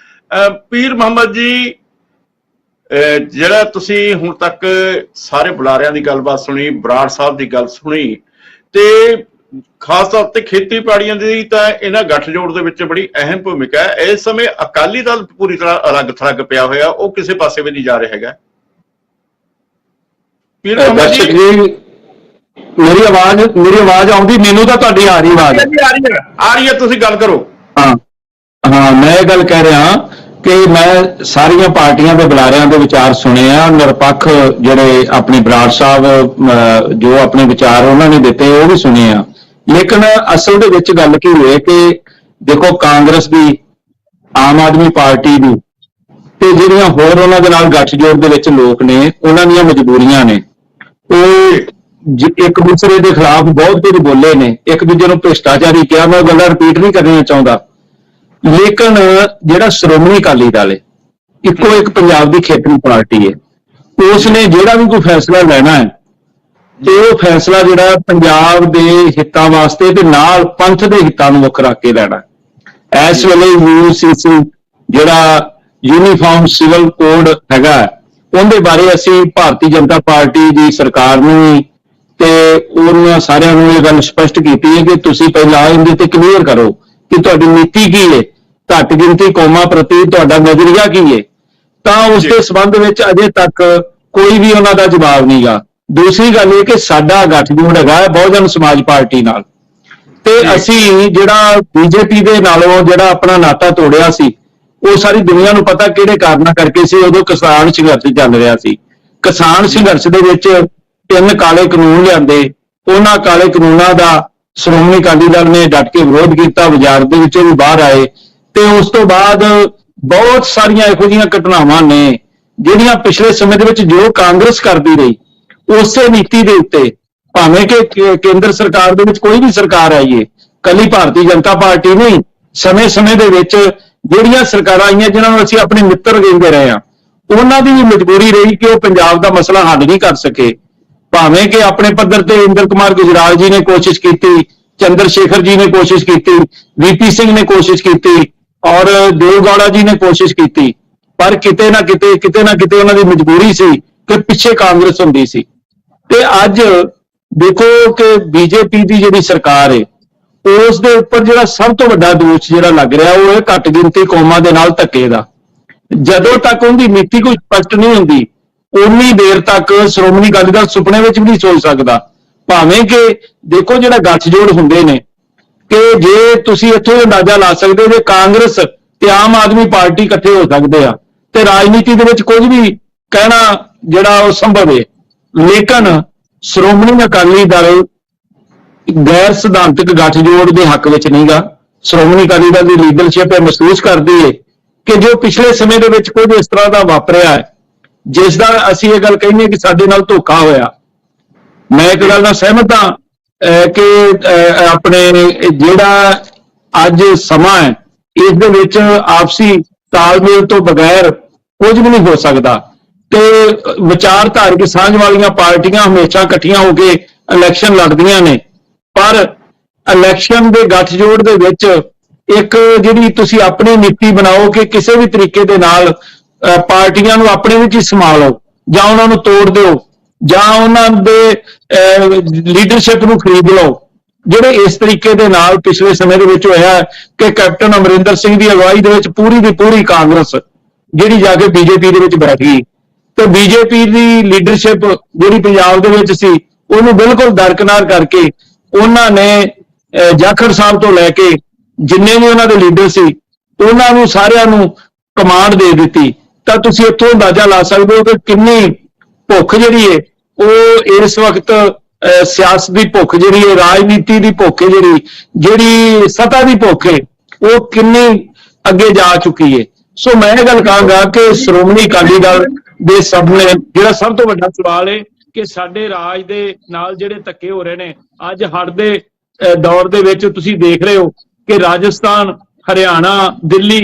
ਪੀਰ ਮੁਹੰਮਦ ਜੀ, ਜਿਹੜਾ ਤੁਸੀਂ ਹੁਣ ਤੱਕ ਸਾਰੇ ਬੁਲਾਰਿਆਂ ਦੀ ਗੱਲਬਾਤ ਸੁਣੀ, ਬਰਾੜ ਸਾਹਿਬ ਦੀ ਗੱਲ ਸੁਣੀ, ਤੇ ਖਾਸ ਤੌਰ ਤੇ ਖੇਤੀਬਾੜੀਆਂ ਦੀ ਤਾਂ ਇਹਨਾਂ ਗੱਠਜੋੜ ਦੇ ਵਿੱਚ ਬੜੀ ਅਹਿਮ ਭੂਮਿਕਾ ਹੈ। ਇਸ ਸਮੇਂ ਅਕਾਲੀ ਦਲ ਪੂਰੀ ਤਰ੍ਹਾਂ ਅਲੱਗ ਥਲੱਗ ਪਿਆ ਹੋਇਆ, ਉਹ ਕਿਸੇ ਪਾਸੇ ਵੀ ਨਹੀਂ ਜਾ ਰਿਹਾ ਹੈਗਾ। ਪੀਰ ਮੁਹੰਮਦ ਜੀ, ਮੇਰੀ ਆਵਾਜ਼ ਆਉਂਦੀ? ਮੈਨੂੰ ਤਾਂ ਤੁਹਾਡੀ ਆ ਰਹੀ ਆਵਾਜ਼ ਆ ਰਹੀ ਹੈ, ਤੁਸੀਂ ਗੱਲ ਕਰੋ। ਹਾਂ, ਮੈਂ ਇਹ ਗੱਲ ਕਹਿ ਰਿਹਾ ਕਿ ਮੈਂ ਸਾਰੀਆਂ ਪਾਰਟੀਆਂ ਦੇ ਬੁਲਾਰਿਆਂ ਦੇ ਵਿਚਾਰ ਸੁਣੇ ਆ, ਨਿਰਪੱਖ ਜਿਹੜੇ ਆਪਣੀ ਬਰਾੜ ਸਾਹਿਬ ਜੋ ਆਪਣੇ ਵਿਚਾਰ ਉਹਨਾਂ ਨੇ ਦਿੱਤੇ ਉਹ ਵੀ ਸੁਣੇ ਆ। ਲੇਕਿਨ ਅਸਲ ਦੇ ਵਿੱਚ ਗੱਲ ਕੀ ਹੋਏ ਕਿ ਦੇਖੋ, ਕਾਂਗਰਸ ਦੀ, ਆਮ ਆਦਮੀ ਪਾਰਟੀ ਦੀ ਤੇ ਜਿਹੜੀਆਂ ਹੋਰ ਉਹਨਾਂ ਦੇ ਨਾਲ ਗੱਠਜੋੜ ਦੇ ਵਿੱਚ ਲੋਕ ਨੇ, ਉਹਨਾਂ ਦੀਆਂ ਮਜਬੂਰੀਆਂ ਨੇ। ਉਹ ਇੱਕ ਦੂਸਰੇ ਦੇ ਖਿਲਾਫ ਬਹੁਤ ਕੁਝ ਬੋਲੇ ਨੇ, ਇੱਕ ਦੂਜੇ ਨੂੰ ਭ੍ਰਿਸ਼ਟਾਚਾਰੀ ਕਿਹਾ। ਮੈਂ ਗੱਲਾਂ ਰਿਪੀਟ ਨਹੀਂ ਕਰਨੀਆਂ ਚਾਹੁੰਦਾ, ਲੇਕਿਨ ਜਿਹੜਾ ਸ਼੍ਰੋਮਣੀ ਅਕਾਲੀ ਦਲ ਹੈ, ਇੱਕੋ ਇੱਕ ਪੰਜਾਬ ਦੀ ਖੇਤਰੀ ਪਾਰਟੀ ਹੈ, ਉਸ ਨੇ ਜਿਹੜਾ ਵੀ ਕੋਈ ਫੈਸਲਾ ਲੈਣਾ ਹੈ ਤੇ ਉਹ ਫੈਸਲਾ ਜਿਹੜਾ ਪੰਜਾਬ ਦੇ ਹਿੱਤਾਂ ਵਾਸਤੇ ਤੇ ਨਾਲ ਪੰਥ ਦੇ ਹਿੱਤਾਂ ਨੂੰ ਮੁੱਖ ਰੱਖ ਕੇ ਲੈਣਾ। ਇਸ ਵੇਲੇ UCC ਜਿਹੜਾ ਯੂਨੀਫਾਰਮ ਸਿਵਲ ਕੋਡ ਹੈਗਾ, ਉਹਦੇ ਬਾਰੇ ਅਸੀਂ ਭਾਰਤੀ ਜਨਤਾ ਪਾਰਟੀ ਦੀ ਸਰਕਾਰ ਨੂੰ ਵੀ ਤੇ ਉਹਨਾਂ ਸਾਰਿਆਂ ਨੂੰ ਇਹ ਗੱਲ ਸਪਸ਼ਟ ਕੀਤੀ ਹੈ ਕਿ ਤੁਸੀਂ ਪਹਿਲਾਂ ਇਹਦੇ ਤੇ ਕਲੀਅਰ ਕਰੋ ਕਿ ਤੁਹਾਡੀ ਨੀਤੀ ਕੀ ਹੈ, ਘੱਟ ਗਿਣਤੀ ਕੌਮਾਂ ਪ੍ਰਤੀ ਤੁਹਾਡਾ ਨਜ਼ਰੀਆ ਕੀ ਹੈ। ਤਾਂ ਉਸ ਦੇ ਸੰਬੰਧ ਵਿੱਚ ਅਜੇ ਤੱਕ ਕੋਈ ਵੀ ਉਹਨਾਂ ਦਾ ਜਵਾਬ ਨਹੀਂ ਗਾ। ਦੂਸਰੀ ਗੱਲ ਇਹ ਕਿ ਸਾਡਾ ਗੱਠਜੋੜ ਹੈਗਾ ਬਹੁਜਨ ਸਮਾਜ ਪਾਰਟੀ ਨਾਲ, ਤੇ ਅਸੀਂ ਜਿਹੜਾ ਬੀਜੇਪੀ ਦੇ ਨਾਲੋਂ ਜਿਹੜਾ ਆਪਣਾ ਨਾਤਾ ਤੋੜਿਆ ਸੀ, ਉਹ ਸਾਰੀ ਦੁਨੀਆ ਨੂੰ ਪਤਾ ਕਿਹੜੇ ਕਾਰਨਾਂ ਕਰਕੇ ਸੀ। ਉਦੋਂ ਕਿਸਾਨ ਸੰਘਰਸ਼ ਚੱਲ ਰਿਹਾ ਸੀ। ਕਿਸਾਨ ਸੰਘਰਸ਼ ਦੇ ਵਿੱਚ 3 ਕਾਲੇ ਕਾਨੂੰਨ ਲਿਆਂਦੇ, ਉਹਨਾਂ ਕਾਲੇ ਕਾਨੂੰਨਾਂ ਦਾ ਸ਼੍ਰੋਮਣੀ ਅਕਾਲੀ ਦਲ ਨੇ ਡਟ ਕੇ ਵਿਰੋਧ ਕੀਤਾ, ਬਾਜ਼ਾਰ ਦੇ ਵਿੱਚੋਂ ਵੀ ਬਾਹਰ ਆਏ। ਤੇ ਉਸ ਤੋਂ ਬਾਅਦ ਬਹੁਤ ਸਾਰੀਆਂ ਇਹੋ ਜਿਹੀਆਂ ਘਟਨਾਵਾਂ ਨੇ ਜਿਹੜੀਆਂ ਪਿਛਲੇ ਸਮੇਂ ਦੇ ਵਿੱਚ ਜੋ ਕਾਂਗਰਸ ਕਰਦੀ ਰਹੀ ਉਸੇ ਨੀਤੀ ਦੇ ਉੱਤੇ, ਭਾਵੇਂ ਕਿ ਕੇਂਦਰ ਸਰਕਾਰ ਦੇ ਵਿੱਚ ਕੋਈ ਵੀ ਸਰਕਾਰ ਆਈ ਹੈ, ਕੱਲੀ ਭਾਰਤੀ ਜਨਤਾ ਪਾਰਟੀ ਨਹੀਂ, ਸਮੇਂ-ਸਮੇਂ ਦੇ ਵਿੱਚ ਜਿਹੜੀਆਂ ਸਰਕਾਰਾਂ ਆਈਆਂ ਜਿਨ੍ਹਾਂ ਨੂੰ ਅਸੀਂ ਆਪਣੇ ਮਿੱਤਰ ਕਹਿੰਦੇ ਰਹੇ ਹਾਂ, ਉਹਨਾਂ ਦੀ ਵੀ ਮਜਬੂਰੀ ਰਹੀ ਕਿ ਉਹ ਪੰਜਾਬ ਦਾ ਮਸਲਾ ਹੱਲ ਨਹੀਂ ਕਰ ਸਕੇ। ਭਾਵੇਂ ਕਿ ਆਪਣੇ ਪੱਧਰ ਤੇ ਇੰਦਰ ਕੁਮਾਰ ਗੁਜਰਾਲ ਜੀ ਨੇ ਕੋਸ਼ਿਸ਼ ਕੀਤੀ, ਚੰਦਰ ਸ਼ੇਖਰ ਜੀ ਨੇ ਕੋਸ਼ਿਸ਼ ਕੀਤੀ, ਵੀਪੀ ਸਿੰਘ ਨੇ ਕੋਸ਼ਿਸ਼ ਕੀਤੀ ਔਰ ਦੇਵਗੌੜਾ ਜੀ ਨੇ ਕੋਸ਼ਿਸ਼ ਕੀਤੀ, ਪਰ ਕਿਤੇ ਨਾ ਕਿਤੇ ਉਹਨਾਂ ਦੀ ਮਜਬੂਰੀ ਸੀ ਕਿ ਪਿੱਛੇ ਕਾਂਗਰਸ ਹੁੰਦੀ ਸੀ। ਤੇ ਅੱਜ ਦੇਖੋ ਕਿ ਬੀਜੇਪੀ ਦੀ ਜਿਹੜੀ ਸਰਕਾਰ ਹੈ ਉਸ ਦੇ ਉੱਪਰ ਜਿਹੜਾ ਸਭ ਤੋਂ ਵੱਡਾ ਦੋਸ਼ ਜਿਹੜਾ ਲੱਗ ਰਿਹਾ ਉਹ ਹੈ ਘੱਟ ਗਿਣਤੀ ਕੌਮਾਂ ਦੇ ਨਾਲ ਧੱਕੇ ਦਾ। ਜਦੋਂ ਤੱਕ ਉਹਦੀ ਨੀਤੀ ਕੋਈ ਸਪਸ਼ਟ ਨਹੀਂ ਹੁੰਦੀ ਉਨੀ ਦੇਰ ਤੱਕ ਸ਼੍ਰੋਮਣੀ ਅਕਾਲੀ ਦਲ ਸੁਪਨੇ ਵਿੱਚ ਵੀ ਨਹੀਂ ਸੋਚ ਸਕਦਾ। ਭਾਵੇਂ ਕਿ ਦੇਖੋ ਜਿਹੜਾ ਗੱਠਜੋੜ ਹੁੰਦੇ ਨੇ ਕਿ ਜੇ ਤੁਸੀਂ ਇੱਥੋਂ ਅੰਦਾਜ਼ਾ ਲਾ ਸਕਦੇ ਹੋ ਜੇ ਕਾਂਗਰਸ ਤੇ ਆਮ ਆਦਮੀ ਪਾਰਟੀ ਇਕੱਠੇ ਹੋ ਸਕਦੇ ਆ ਤੇ ਰਾਜਨੀਤੀ ਦੇ ਵਿੱਚ ਕੁਝ ਵੀ ਕਹਿਣਾ ਜਿਹੜਾ ਉਹ ਸੰਭਵ ਹੈ। ਲੇਕਿਨ ਸ਼੍ਰੋਮਣੀ ਅਕਾਲੀ ਦਲ ਗੈਰ ਸਿਧਾਂਤਕ ਗੱਠਜੋੜ ਦੇ ਹੱਕ ਵਿੱਚ ਨਹੀਂਗਾ। ਸ਼੍ਰੋਮਣੀ ਅਕਾਲੀ ਦਲ ਦੀ ਲੀਡਰਸ਼ਿਪ ਇਹ ਮਹਿਸੂਸ ਕਰਦੀ ਹੈ ਕਿ ਜੋ ਪਿਛਲੇ ਸਮੇਂ ਦੇ ਵਿੱਚ ਕੁਝ ਇਸ ਤਰ੍ਹਾਂ ਦਾ ਵਾਪਰਿਆ ਹੈ ਜਿਸ ਦਾ ਅਸੀਂ ਇਹ ਗੱਲ ਕਹਿੰਦੇ ਕਿ ਸਾਡੇ ਨਾਲ ਧੋਖਾ ਹੋਇਆ। ਮੈਂ ਇੱਕ ਗੱਲ ਨਾਲ ਸਹਿਮਤ ਹਾਂ ਕਿ ਆਪਣੇ ਜਿਹੜਾ ਅੱਜ ਸਮਾਂ ਹੈ ਇਸ ਦੇ ਵਿੱਚ ਆਪਸੀ ਤਾਲਮੇਲ ਤੋਂ ਬਗੈਰ ਕੁਝ ਵੀ ਨਹੀਂ ਹੋ ਸਕਦਾ ਤੇ ਵਿਚਾਰਧਾਰਕ ਸਾਂਝ ਵਾਲੀਆਂ ਪਾਰਟੀਆਂ ਹਮੇਸ਼ਾ ਇਕੱਠੀਆਂ ਹੋ ਕੇ ਇਲੈਕਸ਼ਨ ਲੜਦੀਆਂ ਨੇ, ਪਰ ਇਲੈਕਸ਼ਨ ਦੇ ਗੱਠਜੋੜ ਦੇ ਵਿੱਚ ਇੱਕ ਜਿਹੜੀ ਤੁਸੀਂ ਆਪਣੀ ਨੀਤੀ ਬਣਾਓ ਕਿ ਕਿਸੇ ਵੀ ਤਰੀਕੇ ਦੇ ਨਾਲ ਪਾਰਟੀਆਂ ਨੂੰ ਆਪਣੇ ਵਿੱਚ ਹੀ ਸਮਾ ਲਓ ਜਾਂ ਉਹਨਾਂ ਨੂੰ ਤੋੜ ਦਿਓ ਜਾਂ ਉਹਨਾਂ ਦੇ ਲੀਡਰਸ਼ਿਪ ਨੂੰ ਖਰੀਦ ਲਓ। ਜਿਹੜੇ ਇਸ ਤਰੀਕੇ ਦੇ ਨਾਲ ਪਿਛਲੇ ਸਮੇਂ ਦੇ ਵਿੱਚ ਹੋਇਆ ਕਿ ਕੈਪਟਨ ਅਮਰਿੰਦਰ ਸਿੰਘ ਦੀ ਅਗਵਾਈ ਦੇ ਵਿੱਚ ਪੂਰੀ ਦੀ ਪੂਰੀ ਕਾਂਗਰਸ ਜਿਹੜੀ ਜਾ ਕੇ ਬੀਜੇਪੀ ਦੇ ਵਿੱਚ ਬੈਠ ਗਈ ਤੇ ਬੀਜੇਪੀ ਦੀ ਲੀਡਰਸ਼ਿਪ ਜਿਹੜੀ ਪੰਜਾਬ ਦੇ ਵਿੱਚ ਸੀ ਉਹਨੂੰ ਬਿਲਕੁਲ ਦਰਕਨਾਰ ਕਰਕੇ ਉਹਨਾਂ ਨੇ ਜਾਖੜ ਸਾਹਿਬ ਤੋਂ ਲੈ ਕੇ ਜਿੰਨੇ ਵੀ ਉਹਨਾਂ ਦੇ ਲੀਡਰ ਸੀ ਉਹਨਾਂ ਨੂੰ ਸਾਰਿਆਂ ਨੂੰ ਕਮਾਂਡ ਦੇ ਦਿੱਤੀ। ਤਾਂ ਤੁਸੀਂ ਇੱਥੋਂ ਅੰਦਾਜ਼ਾ ਲਾ ਸਕਦੇ ਹੋ ਕਿ ਕਿੰਨੀ ਭੁੱਖ ਜਿਹੜੀ ਹੈ ਉਹ ਇਸ ਵਕਤ ਸਿਆਸਤ ਦੀ ਭੁੱਖ ਜਿਹੜੀ ਹੈ, ਰਾਜਨੀਤੀ ਦੀ ਭੁੱਖ ਹੈ, ਜਿਹੜੀ ਸੱਤਾ ਦੀ ਭੁੱਖ ਹੈ ਉਹ ਕਿੰਨੀ ਅੱਗੇ ਜਾ ਚੁੱਕੀ ਹੈ। ਸੋ ਮੈਂ ਇਹ ਗੱਲ ਕਹਾਂਗਾ ਕਿ ਸ਼੍ਰੋਮਣੀ ਅਕਾਲੀ ਦਲ ਦੇ ਸਾਹਮਣੇ ਜਿਹੜਾ ਸਭ ਤੋਂ ਵੱਡਾ ਸਵਾਲ ਹੈ ਕਿ ਸਾਡੇ ਰਾਜ ਦੇ ਨਾਲ ਜਿਹੜੇ ਧੱਕੇ ਹੋ ਰਹੇ ਨੇ ਅੱਜ ਹੜ੍ਹ ਦੇ ਦੌਰ ਦੇ ਵਿੱਚ ਤੁਸੀਂ ਦੇਖ ਰਹੇ ਹੋ ਕਿ ਰਾਜਸਥਾਨ, ਹਰਿਆਣਾ, ਦਿੱਲੀ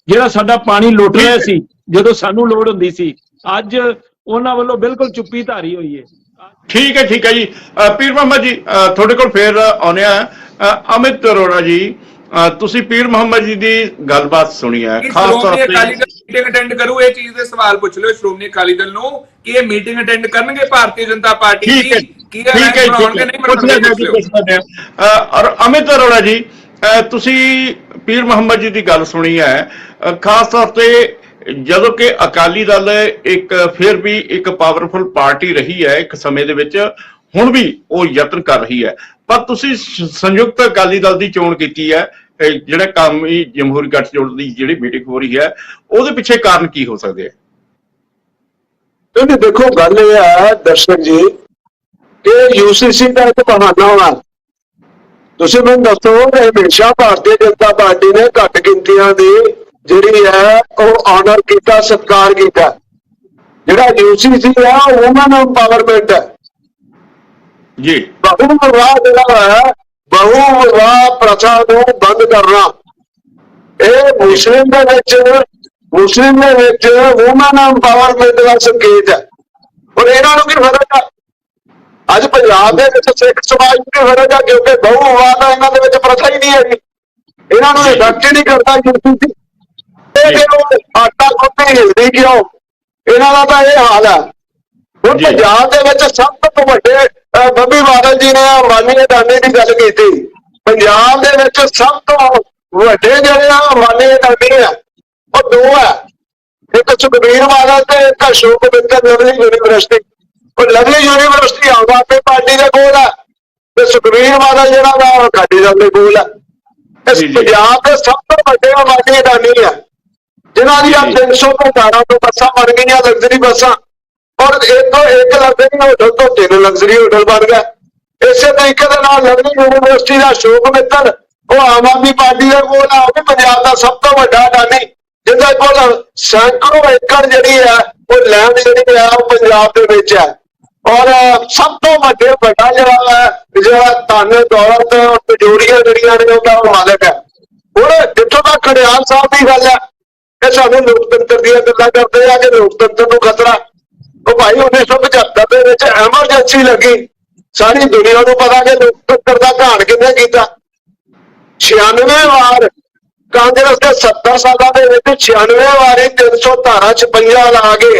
ਜਿਹੜਾ ਸਾਡਾ ਪਾਣੀ ਲੁੱਟ ਰਿਹਾ ਸੀ ਜਦੋਂ ਸਾਨੂੰ ਲੋੜ ਹੁੰਦੀ ਸੀ, ਅੱਜ ਉਹਨਾਂ ਵੱਲੋਂ ਬਿਲਕੁਲ ਚੁੱਪੀ ਧਾਰੀ ਹੋਈ ਹੈ। ਠੀਕ ਹੈ ਜੀ। ਪੀਰ ਮੁਹੰਮਦ ਜੀ ਤੁਹਾਡੇ ਕੋਲ ਫੇਰ ਆਉਂਦੇ ਆ। ਅਮਿਤ ਅਰੋੜਾ ਜੀ ਤੁਸੀਂ ਪੀਰ ਮੁਹੰਮਦ ਜੀ ਦੀ ਗੱਲਬਾਤ ਸੁਣੀ ਹੈ, ਖਾਸ ਤੌਰ ਤੇ ਅਕਾਲੀ ਦਲ ਮੀਟਿੰਗ ਅਟੈਂਡ ਕਰੂ, ਇਹ ਚੀਜ਼ ਦੇ ਸਵਾਲ ਪੁੱਛ ਲਿਓ ਸ਼੍ਰੋਮਣੀ ਅਕਾਲੀ ਦਲ ਨੂੰ ਕਿ ਇਹ ਮੀਟਿੰਗ ਅਟੈਂਡ ਕਰਨਗੇ ਭਾਰਤੀ ਜਨਤਾ ਪਾਰਟੀ ਦੀ, ਕੀ ਬਣਾਉਣਗੇ ਨਹੀਂ ਬਣਾਉਣਗੇ। ਔਰ ਅਮਿਤ ਅਰੋੜਾ ਜੀ ਤੁਸੀਂ ਪੀਰ ਮੁਹੰਮਦ ਜੀ ਦੀ ਗੱਲ ਸੁਣੀ ਹੈ, ਖਾਸ ਤੌਰ ਤੇ ਜਦੋਂ ਕਿ ਅਕਾਲੀ ਦਲ ਫਿਰ ਵੀ ਇੱਕ ਪਾਵਰਫੁਲ ਪਾਰਟੀ ਰਹੀ ਹੈ ਇੱਕ ਸਮੇਂ ਦੇ ਵਿੱਚ, ਹੁਣ ਵੀ ਉਹ ਯਤਨ ਕਰ ਰਹੀ ਹੈ, ਪਰ ਤੁਸੀਂ ਸੰਯੁਕਤ ਅਕਾਲੀ ਦਲ ਦੀ ਚੋਣ ਕੀਤੀ ਹੈ, ਜਿਹੜਾ ਕਾਮੀ ਜਮਹੂਰੀ ਗੱਠਜੋੜ ਦੀ ਜਿਹੜੀ ਮੀਟਿੰਗ ਹੋ ਰਹੀ ਹੈ ਉਹਦੇ ਪਿੱਛੇ ਕਾਰਨ ਕੀ ਹੋ ਸਕਦੇ ਹੈ? ਕਿਉਂਕਿ ਦੇਖੋ ਗੱਲ ਇਹ ਹੈ ਦਰਸ਼ਕ ਜੀ ਕਿ ਯੂਸੀਸੀ ਦਾ ਇੱਕ ਬਹਾਨਾ ਹੋਣਾ। ਤੁਸੀਂ ਮੈਨੂੰ ਦੱਸੋ ਹਮੇਸ਼ਾ ਭਾਰਤੀ ਜਨਤਾ ਪਾਰਟੀ ਨੇ ਘੱਟ ਗਿਣਤੀਆਂ ਦੀ ਜਿਹੜੀ ਹੈ ਉਹ ਆਨਰ ਕੀਤਾ, ਸਤਿਕਾਰ ਕੀਤਾ। ਜਿਹੜਾ ਯੂਸੀਸੀ ਹੈ ਵੂਮਨ ਐਮਪਾਵਰਮੈਂਟ ਹੈ ਜੀ। ਬਹੁ ਵਿਵਾਹ ਜਿਹੜਾ ਹੈ ਬਹੁ ਵਿਵਾਹ ਪ੍ਰਥਾ ਨੂੰ ਬੰਦ ਕਰਨਾ, ਇਹ ਮੁਸਲਿਮ ਦੇ ਵਿੱਚ ਵੂਮਨ ਐਮਪਾਵਰਮੈਂਟ ਦਾ ਸੰਕੇਤ ਹੈ। ਹੁਣ ਇਹਨਾਂ ਨੂੰ ਕੀ ਫਰਕ ਹੈ? ਅੱਜ ਪੰਜਾਬ ਦੇ ਵਿੱਚ ਸਿੱਖ ਸਮਾਜ ਨੂੰ ਕੀ ਫਰਕ ਹੈ? ਕਿਉਂਕਿ ਬਹੁ ਵਿਵਾਹ ਦਾ ਇਹਨਾਂ ਦੇ ਵਿੱਚ ਪ੍ਰਥਾ ਹੀ ਨਹੀਂ ਹੈਗੀ, ਇਹਨਾਂ ਨੂੰ ਇਫੈਕਟ ਹੀ ਨਹੀਂ ਕਰਦਾ ਯੂਸੀਸੀ। ਆਟਾ ਗੁੰਦੀ ਹਿਲਦੀ ਕਿਉਂ? ਇਹਨਾਂ ਦਾ ਤਾਂ ਇਹ ਹਾਲ ਹੈ। ਹੁਣ ਜੀ। ਪੰਜਾਬ ਦੇ ਵਿੱਚ ਸਭ ਤੋਂ ਵੱਡੇ ਬੱਬੀ ਬਾਦਲ ਜੀ ਨੇ ਅੰਬਾਨੀ ਅਡਾਨੀ ਦੀ ਗੱਲ ਕੀਤੀ। ਪੰਜਾਬ ਦੇ ਵਿੱਚ ਸਭ ਤੋਂ ਵੱਡੇ ਜਿਹੜੇ ਆ ਅੰਬਾਨੀ ਅਡਾਨੀ ਆ, ਉਹ ਦੋ ਆ, ਇੱਕ ਸੁਖਬੀਰ ਬਾਦਲ ਤੇ ਇੱਕ ਅਸ਼ੋਕ ਮਿੱਤਲ ਲਵਲੀ ਯੂਨੀਵਰਸਿਟੀ। ਉਹ Lovely university Aam Aadmi party ਦੇ ਕੋਲ ਆ ਤੇ ਸੁਖਬੀਰ ਬਾਦਲ ਜਿਹੜਾ ਵਾ ਉਹ ਅਕਾਲੀ ਦਲ ਦੇ ਕੋਲ ਆ। ਇਸ ਜੀ, ਜੀ। ਪੰਜਾਬ ਦੇ ਸਭ ਤੋਂ ਵੱਡੇ ਅੰਬਾਨੀ ਅਡਾਨੀ ਆ, ਜਿਨ੍ਹਾਂ ਦੀਆਂ 300 ਤੋਂ 12 ਤੋਂ ਬੱਸਾਂ ਬਣ ਗਈਆਂ, ਲਗਜ਼ਰੀ ਬੱਸਾਂ, ਔਰ ਇੱਕ ਲਗਜ਼ਰੀ ਹੋਟਲ ਤੋਂ 3 ਲਗਜ਼ਰੀ ਹੋਟਲ ਬਣ ਗਿਆ। ਇਸੇ ਤਰੀਕੇ ਦੇ ਨਾਲ ਲਵਲੀ ਯੂਨੀਵਰਸਿਟੀ ਦਾ ਅਸ਼ੋਕ ਮਿੱਤਲ, ਉਹ ਆਮ ਆਦਮੀ ਪਾਰਟੀ ਦੇ ਕੋਲ ਆ, ਉਹ ਵੀ ਪੰਜਾਬ ਦਾ ਸਭ ਤੋਂ ਵੱਡਾ ਅਡਾਨੀ, ਜਿਹਦੇ ਕੋਲ ਸੈਂਕੜੋਂ ਏਕੜ ਜਿਹੜੀ ਹੈ ਉਹ ਲੈਂਡ ਜਿਹੜੀ ਹੈ ਉਹ ਪੰਜਾਬ ਦੇ ਵਿੱਚ ਹੈ। ਔਰ ਸਭ ਤੋਂ ਵੱਡਾ ਜਿਹੜਾ ਧਨ ਦੌਲਤ ਔਰ ਤਿਜੋਰੀਆਂ ਜਿਹੜੀਆਂ ਨੇ ਉਹਦਾ ਉਹ ਮਾਲਕ ਹੈ। ਹੁਣ ਜਿੱਥੋਂ ਤੱਕ ਖੜਿਆਲ ਸਾਹਿਬ ਦੀ ਗੱਲ ਹੈ, ਇਹ ਸਾਨੂੰ ਲੋਕਤੰਤਰ ਦੀਆਂ ਗੱਲਾਂ ਕਰਦੇ ਆ ਕਿ ਲੋਕਤੰਤਰ ਨੂੰ ਖਤਰਾ। ਉਹ ਭਾਈ 1975 ਦੇ ਵਿੱਚ ਐਮਰਜੈਂਸੀ ਲੱਗੀ, ਸਾਰੀ ਦੁਨੀਆ ਨੂੰ ਪਤਾ ਕਿ ਲੋਕਤੰਤਰ ਦਾ ਘਾਣ ਕਿਹਨੇ ਕੀਤਾ। 96 ਵਾਰ ਕਾਂਗਰਸ ਦੇ 70 ਸਾਲਾਂ ਦੇ ਵਿੱਚ 96 ਵਾਰੀ 300 ਧਾਰਾ 56 ਲਾ ਕੇ,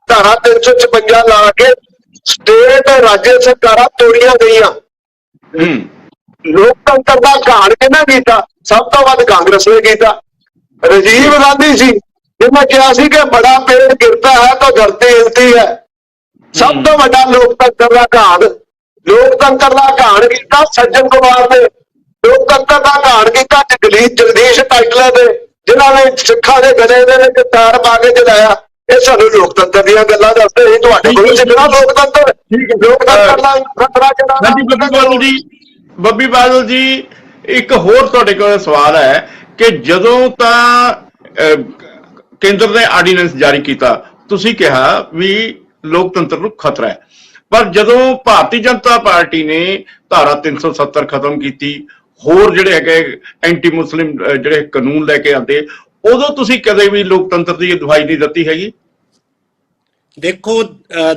ਧਾਰਾ 356 ਲਾ ਕੇ ਸਟੇਟ ਰਾਜ ਸਰਕਾਰਾਂ ਤੋੜੀਆਂ ਗਈਆਂ। ਲੋਕਤੰਤਰ ਦਾ ਘਾਣ ਕਿਹਨੇ ਕੀਤਾ? ਸਭ ਤੋਂ ਵੱਧ ਕਾਂਗਰਸ ਨੇ ਕੀਤਾ। ਰਾਜੀਵ ਗਾਂਧੀ ਸੀ ਜਿਹਨੇ ਕਿਹਾ ਸੀ ਕਿ ਬੜਾ ਪੇੜ ਗਿਰਤਾ ਹੈ ਤਾਂ ਧਰਤੀ ਹਿਲਤੀ ਹੈ। ਸਭ ਤੋਂ ਵੱਡਾ ਲੋਕਤੰਤਰ ਦਾ ਘਾਣ, ਲੋਕਤੰਤਰ ਦਾ ਘਾਣ ਕੀਤਾ ਸੱਜਣ ਕੁਮਾਰ ਨੇ। ਲੋਕਤੰਤਰ ਦਾ ਘਾਣ ਕੀਤਾ ਜਗਦੀਸ਼ ਟਾਈਟਲਰ ਦੇ, ਜਿਨ੍ਹਾਂ ਨੇ ਸਿੱਖਾਂ ਦੇ ਗਲੇ ਦੇ ਵਿੱਚ ਤਾਰ ਪਾ ਕੇ ਜਲਾਇਆ। ਇਹ ਸਾਨੂੰ ਲੋਕਤੰਤਰ ਦੀਆਂ ਗੱਲਾਂ ਦੱਸਦੇ ਸੀ। ਤੁਹਾਡੇ ਕੋਲ ਸਿੱਖਣਾ ਲੋਕਤੰਤਰ ਦਾ ਖਤਰਾ ਹਾਂਜੀ ਬੱਬੀ ਬਾਦਲ ਜੀ, ਇੱਕ ਹੋਰ ਤੁਹਾਡੇ ਕੋਲ ਸਵਾਲ ਹੈ ਕਿ ਜਦੋਂ ਤਾਂ ਕੇਂਦਰ ਨੇ ਆਰਡੀਨੈਂਸ ਜਾਰੀ ਕੀਤਾ, ਤੁਸੀਂ ਕਿਹਾ ਵੀ ਲੋਕਤੰਤਰ ਨੂੰ ਖਤਰਾ ਹੈ, ਪਰ ਜਦੋਂ ਭਾਰਤੀ ਜਨਤਾ ਪਾਰਟੀ ਨੇ ਧਾਰਾ 370 ਖਤਮ ਕੀਤੀ, ਹੋਰ ਜਿਹੜੇ ਹੈਗੇ ਐਂਟੀ ਮੁਸਲਿਮ ਜਿਹੜੇ ਕਾਨੂੰਨ ਲੈ ਕੇ ਆਉਂਦੇ, ਉਦੋਂ ਤੁਸੀਂ ਕਦੇ ਵੀ ਲੋਕਤੰਤਰ ਦੀ ਦੁਹਾਈ ਨਹੀਂ ਦਿੱਤੀ ਹੈਗੀ? ਦੇਖੋ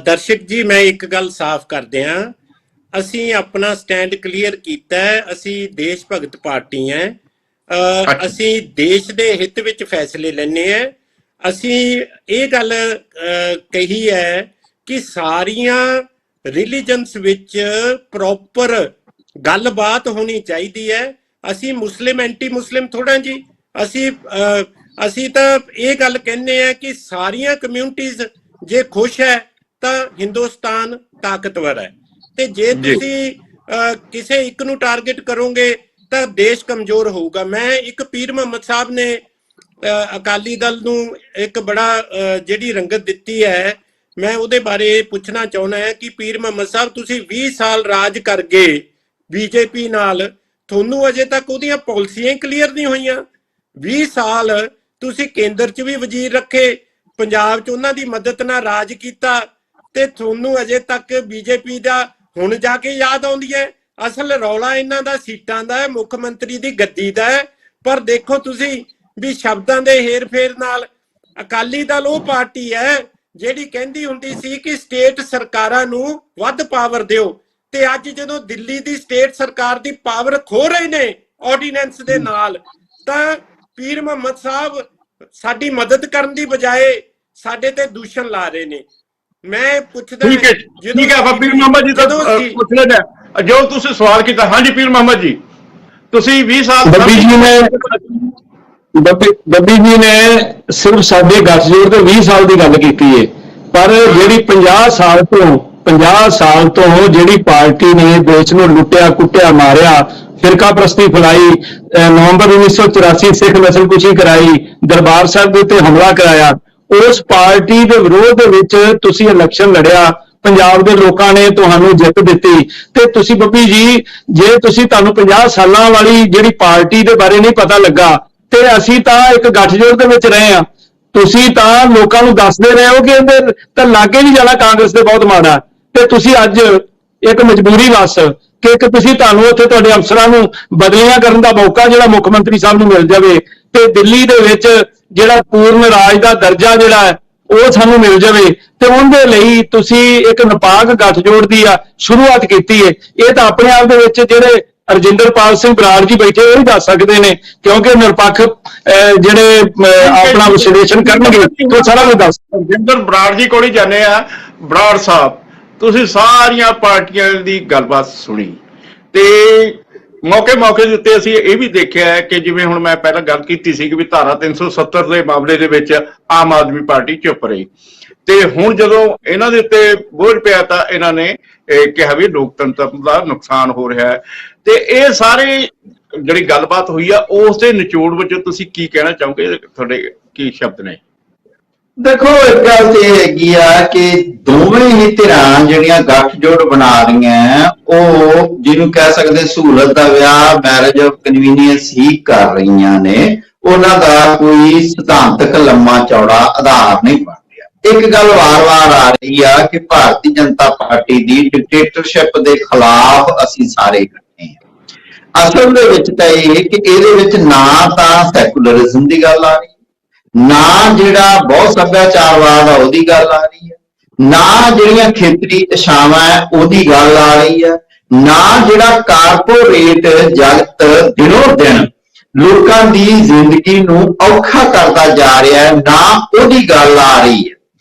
ਦਰਸ਼ਕ ਜੀ, ਮੈਂ ਇੱਕ ਗੱਲ ਸਾਫ਼ ਕਰਦੇ ਹਾਂ, ਅਸੀਂ ਆਪਣਾ ਸਟੈਂਡ ਕਲੀਅਰ ਕੀਤਾ ਹੈ। ਅਸੀਂ ਦੇਸ਼ ਭਗਤ ਪਾਰਟੀ ਹੈ। ਅਸੀਂ ਦੇਸ਼ ਦੇ ਹਿੱਤ ਵਿੱਚ ਫੈਸਲੇ ਲੈਣੇ ਆ। ਅਸੀਂ ਇਹ ਗੱਲ ਕਹੀ ਹੈ ਕਿ ਸਾਰੀਆਂ ਰਿਲੀਜਨਸ ਵਿੱਚ ਪ੍ਰੋਪਰ ਗੱਲਬਾਤ ਹੋਣੀ ਚਾਹੀਦੀ ਹੈ। ਅਸੀਂ ਮੁਸਲਿਮ ਐਂਟੀ ਮੁਸਲਿਮ ਥੋੜਾ ਜੀ। ਅਸੀਂ ਤਾਂ ਇਹ ਗੱਲ ਕਹਿੰਦੇ ਆ ਕਿ ਸਾਰੀਆਂ ਕਮਿਊਨਿਟੀਜ਼ ਜੇ ਖੁਸ਼ ਹੈ ਤਾਂ ਹਿੰਦੁਸਤਾਨ ਤਾਕਤਵਰ ਹੈ, ਤੇ ਜੇ ਤੁਸੀਂ ਕਿਸੇ ਇੱਕ ਨੂੰ ਟਾਰਗੇਟ ਕਰੋਗੇ ਤਾਂ ਦੇਸ਼ ਕਮਜ਼ੋਰ ਹੋਊਗਾ। ਮੈਂ ਇੱਕ ਪੀਰ ਮੁਹੰਮਦ ਸਾਹਿਬ ਨੇ ਅਕਾਲੀ ਦਲ ਨੂੰ ਇੱਕ ਬੜਾ ਜਿਹੜੀ ਰੰਗਤ ਦਿੱਤੀ ਹੈ, ਮੈਂ ਉਹਦੇ ਬਾਰੇ ਪੁੱਛਣਾ ਚਾਹੁੰਦਾ ਹਾਂ ਕਿ ਪੀਰ ਮੁਹੰਮਦ ਸਾਹਿਬ, ਤੁਸੀਂ 20 ਸਾਲ ਰਾਜ ਕਰ ਗਏ ਬੀਜੇਪੀ ਨਾਲ, ਤੁਹਾਨੂੰ ਅਜੇ ਤੱਕ ਉਹਦੀਆਂ ਪਾਲਿਸੀਆਂ ਕਲੀਅਰ ਨਹੀਂ ਹੋਈਆਂ। 20 ਸਾਲ ਤੁਸੀਂ ਕੇਂਦਰ 'ਚ ਵੀ ਵਜ਼ੀਰ ਰੱਖੇ, ਪੰਜਾਬ 'ਚ ਉਹਨਾਂ ਦੀ ਮਦਦ ਨਾਲ ਰਾਜ ਕੀਤਾ, ਤੇ ਤੁਹਾਨੂੰ ਅਜੇ ਤੱਕ ਬੀਜੇਪੀ ਦਾ ਹੁਣ ਜਾ ਕੇ ਯਾਦ ਆਉਂਦੀ ਹੈ। ਅਸਲ ਰੌਲਾ ਇਹਨਾਂ ਦਾ ਸੀਟਾਂ ਦਾ ਹੈ, ਮੁੱਖ ਮੰਤਰੀ ਦੀ ਗੱਦੀ ਦਾ ਹੈ। ਪਰ ਦੇਖੋ ਤੁਸੀਂ ਵੀ ਸ਼ਬਦਾਂ ਦੇ ਹੇਰ ਫੇਰ ਨਾਲ ਅਕਾਲੀ ਦਲ ਉਹ ਪਾਰਟੀ ਹੈ ਜਿਹੜੀ ਕਹਿੰਦੀ ਹੁੰਦੀ ਸੀ ਕਿ ਸਟੇਟ ਸਰਕਾਰਾਂ ਨੂੰ ਵੱਧ ਪਾਵਰ ਦਿਓ, ਤੇ ਅੱਜ ਜਦੋਂ ਦਿੱਲੀ ਦੀ ਸਟੇਟ ਸਰਕਾਰ ਦੀ ਪਾਵਰ ਖੋ ਰਹੇ ਨੇ ਆਰਡੀਨੈਂਸ ਦੇ ਨਾਲ, ਤਾਂ ਪੀਰ ਮੁਹੰਮਦ ਸਾਹਿਬ ਸਾਡੀ ਮਦਦ ਕਰਨ ਦੀ ਬਜਾਏ ਸਾਡੇ ਤੇ ਦੂਸ਼ਣ ਲਾ ਰਹੇ ਨੇ। ਮੈਂ ਪੁੱਛਦਾ ਠੀਕ ਹੈ ਪੀਰ ਮੁਹੰਮਦ ਜੀ, ਪੁੱਛ ਲੈਣਾ ਜੋ ਤੁਸੀਂ ਸਵਾਲ ਕੀਤਾ। ਹਾਂਜੀ ਪੀਰ ਮੁਹੰਮਦ ਜੀ, ਤੁਸੀਂ 20 ਸਾਲ ਬੱਬੀ ਜੀ ਨੇ ਸਿਰਫ ਸਾਡੇ ਗੱਠਜੋੜ ਤੇ 20 ਸਾਲ ਦੀ ਗੱਲ ਕੀਤੀ ਹੈ, ਪਰ ਜਿਹੜੀ 50 ਸਾਲ ਤੋਂ ਜਿਹੜੀ ਪਾਰਟੀ ਨੇ ਦੇਸ਼ ਨੂੰ ਲੁੱਟਿਆ ਕੁੱਟਿਆ ਮਾਰਿਆ, ਫਿਰਕਾ ਪ੍ਰਸਤੀ ਫੈਲਾਈ, ਨਵੰਬਰ 1984 ਸਿੱਖ ਨਸਲਕੁਸ਼ੀ ਕਰਾਈ, ਦਰਬਾਰ ਸਾਹਿਬ ਦੇ ਉੱਤੇ ਹਮਲਾ ਕਰਾਇਆ, ਉਸ ਪਾਰਟੀ ਦੇ ਵਿਰੋਧ ਦੇ ਵਿੱਚ ਤੁਸੀਂ ਇਲੈਕਸ਼ਨ ਲੜਿਆ, ਪੰਜਾਬ ਦੇ ਲੋਕਾਂ ਨੇ ਤੁਹਾਨੂੰ ਜਿੱਤ ਦਿੱਤੀ। ਤੇ ਤੁਸੀਂ ਬੱਬੀ ਜੀ, ਜੇ ਤੁਹਾਨੂੰ 50 ਸਾਲਾਂ ਵਾਲੀ ਜਿਹੜੀ ਪਾਰਟੀ ਦੇ ਬਾਰੇ ਨਹੀਂ ਪਤਾ ਲੱਗਾ, ਤੇ ਅਸੀਂ ਤਾਂ ਇੱਕ ਗੱਠਜੋੜ ਦੇ ਵਿੱਚ ਰਹੇ ਹਾਂ। ਤੁਸੀਂ ਤਾਂ ਲੋਕਾਂ ਨੂੰ ਦੱਸਦੇ ਰਹੇ ਹੋ ਕਿ ਇਹਦੇ ਤਾਂ ਲਾਗੇ ਨਹੀਂ ਜਾਣਾ, ਕਾਂਗਰਸ ਦੇ ਬਹੁਤ ਮਾੜਾ, ਤੇ ਤੁਸੀਂ ਅੱਜ ਇੱਕ ਮਜਬੂਰੀ ਵਸ ਕਿ ਤੁਹਾਨੂੰ ਉੱਥੇ ਤੁਹਾਡੇ ਅਫਸਰਾਂ ਨੂੰ ਬਦਲੀਆਂ ਕਰਨ ਦਾ ਮੌਕਾ ਜਿਹੜਾ ਮੁੱਖ ਮੰਤਰੀ ਸਾਹਿਬ ਨੂੰ ਮਿਲ ਜਾਵੇ, ਤੇ ਦਿੱਲੀ ਦੇ ਵਿੱਚ ਜਿਹੜਾ ਪੂਰਨ ਰਾਜ ਦਾ ਦਰਜਾ ਜਿਹੜਾ ਉਹ ਸਾਨੂੰ ਮਿਲ ਜਾਵੇ, ਤੇ ਉਹਦੇ ਲਈ ਤੁਸੀਂ ਇੱਕ ਨਿਪਾਕ ਗੱਠਜੋੜ ਦੀ ਸ਼ੁਰੂਆਤ ਕੀਤੀ ਹੈ। ਇਹ ਤਾਂ ਆਪਣੇ ਆਪ ਦੇ ਵਿੱਚ ਜਿਹੜੇ ਰਜਿੰਦਰਪਾਲ ਸਿੰਘ ਬਰਾੜ ਜੀ ਬੈਠੇ ਉਹ ਹੀ ਦੱਸ ਸਕਦੇ ਨੇ, ਕਿਉਂਕਿ ਨਿਰਪੱਖ ਜਿਹੜੇ ਆਪਣਾ ਵਿਸ਼ਲੇਸ਼ਣ ਕਰਨਗੇ ਉਹ ਸਾਰਾ ਕੁਝ ਦੱਸ। ਰਜਿੰਦਰ ਬਰਾੜ ਜੀ ਕੋਲ ਹੀ ਜਾਂਦੇ ਆ। ਬਰਾੜ ਸਾਹਿਬ, ਤੁਸੀਂ ਸਾਰੀਆਂ ਪਾਰਟੀਆਂ ਦੀ ਗੱਲਬਾਤ ਸੁਣੀ ਤੇ ਮੌਕੇ ਦੇ ਉੱਤੇ ਅਸੀਂ ਇਹ ਵੀ ਦੇਖਿਆ ਹੈ ਕਿ ਜਿਵੇਂ ਹੁਣ ਮੈਂ ਪਹਿਲਾਂ ਗੱਲ ਕੀਤੀ ਸੀ ਕਿ ਵੀ ਧਾਰਾ 370 ਦੇ ਮਾਮਲੇ ਦੇ ਵਿੱਚ ਆਮ ਆਦਮੀ ਪਾਰਟੀ ਚੁੱਪ ਰਹੀ, ਤੇ ਹੁਣ ਜਦੋਂ ਇਹਨਾਂ ਦੇ ਉੱਤੇ ਬੋਝ ਪਿਆ ਤਾਂ ਇਹਨਾਂ ਨੇ ਕਿਹਾ ਵੀ ਲੋਕਤੰਤਰ ਦਾ ਨੁਕਸਾਨ ਹੋ ਰਿਹਾ ਹੈ। ਤੇ ਇਹ ਸਾਰੇ ਜਿਹੜੀ ਗੱਲਬਾਤ ਹੋਈ ਆ ਉਸ ਦੇ ਨਿਚੋੜ ਵਜੋਂ ਤੁਸੀਂ ਕੀ ਕਹਿਣਾ ਚਾਹੋਗੇ, ਤੁਹਾਡੇ ਕੀ ਸ਼ਬਦ ਨੇ? ਦੇਖੋ, ਇੱਕ ਗੱਲ ਤੇ ਇਹ ਹੈਗੀ ਆ ਕਿ ਦੋਵੇਂ ਹੀ ਧਿਰਾਂ ਜਿਹੜੀਆਂ ਗੱਠਜੋੜ ਬਣਾ ਰਹੀਆਂ ਉਹ ਜਿਹਨੂੰ ਕਹਿ ਸਕਦੇ ਸਹੂਲਤ ਦਾ ਵਿਆਹ, ਮੈਰਿਜ ਆਫ ਕਨਵੀਨੀਅੰਸ ਹੀ ਕਰ ਰਹੀਆਂ ਨੇ। ਉਹਨਾਂ ਦਾ ਕੋਈ ਸਿਧਾਂਤਕ ਲੰਮਾ ਚੌੜਾ ਆਧਾਰ ਨਹੀਂ ਬਣ ਰਿਹਾ। ਇੱਕ ਗੱਲ ਵਾਰ-ਵਾਰ ਆ ਰਹੀ ਆ ਕਿ ਭਾਰਤੀ ਜਨਤਾ ਪਾਰਟੀ ਦੀ ਡਿਕਟੇਟਰਸ਼ਿਪ ਦੇ ਖਿਲਾਫ ਅਸੀਂ ਸਾਰੇ ਇਕੱਠੇ ਹਾਂ। ਅਸਲ ਦੇ ਵਿੱਚ ਤਾਂ ਇਹ ਕਿ ਇਹਦੇ ਵਿੱਚ ਨਾ ਤਾਂ ਸੈਕੂਲਰਿਜ਼ਮ ਦੀ ਗੱਲ ਆ ਰਹੀ, ਨਾ ਜਿਹੜਾ ਬਹੁਤ ਸੱਭਿਆਚਾਰਵਾਦ ਆ ਉਹਦੀ ਗੱਲ ਆ ਰਹੀ ਹੈ, ਨਾ ਜਿਹੜੀਆਂ ਖੇਤਰੀ ਇਛਾਵਾਂ ਹੈ ਉਹਦੀ ਗੱਲ ਆ ਰਹੀ ਹੈ, ਨਾ ਜਿਹੜਾ ਕਾਰਪੋਰੇਟ ਜਗਤ ਦਿਨੋਂ ਦਿਨ ਲੋਕਾਂ ਦੀ ਜ਼ਿੰਦਗੀ ਨੂੰ ਔਖਾ ਕਰਦਾ ਜਾ ਰਿਹਾ ਹੈ, ਨਾ ਉਹਦੀ ਗੱਲ ਆ ਰਹੀ ਹੈ।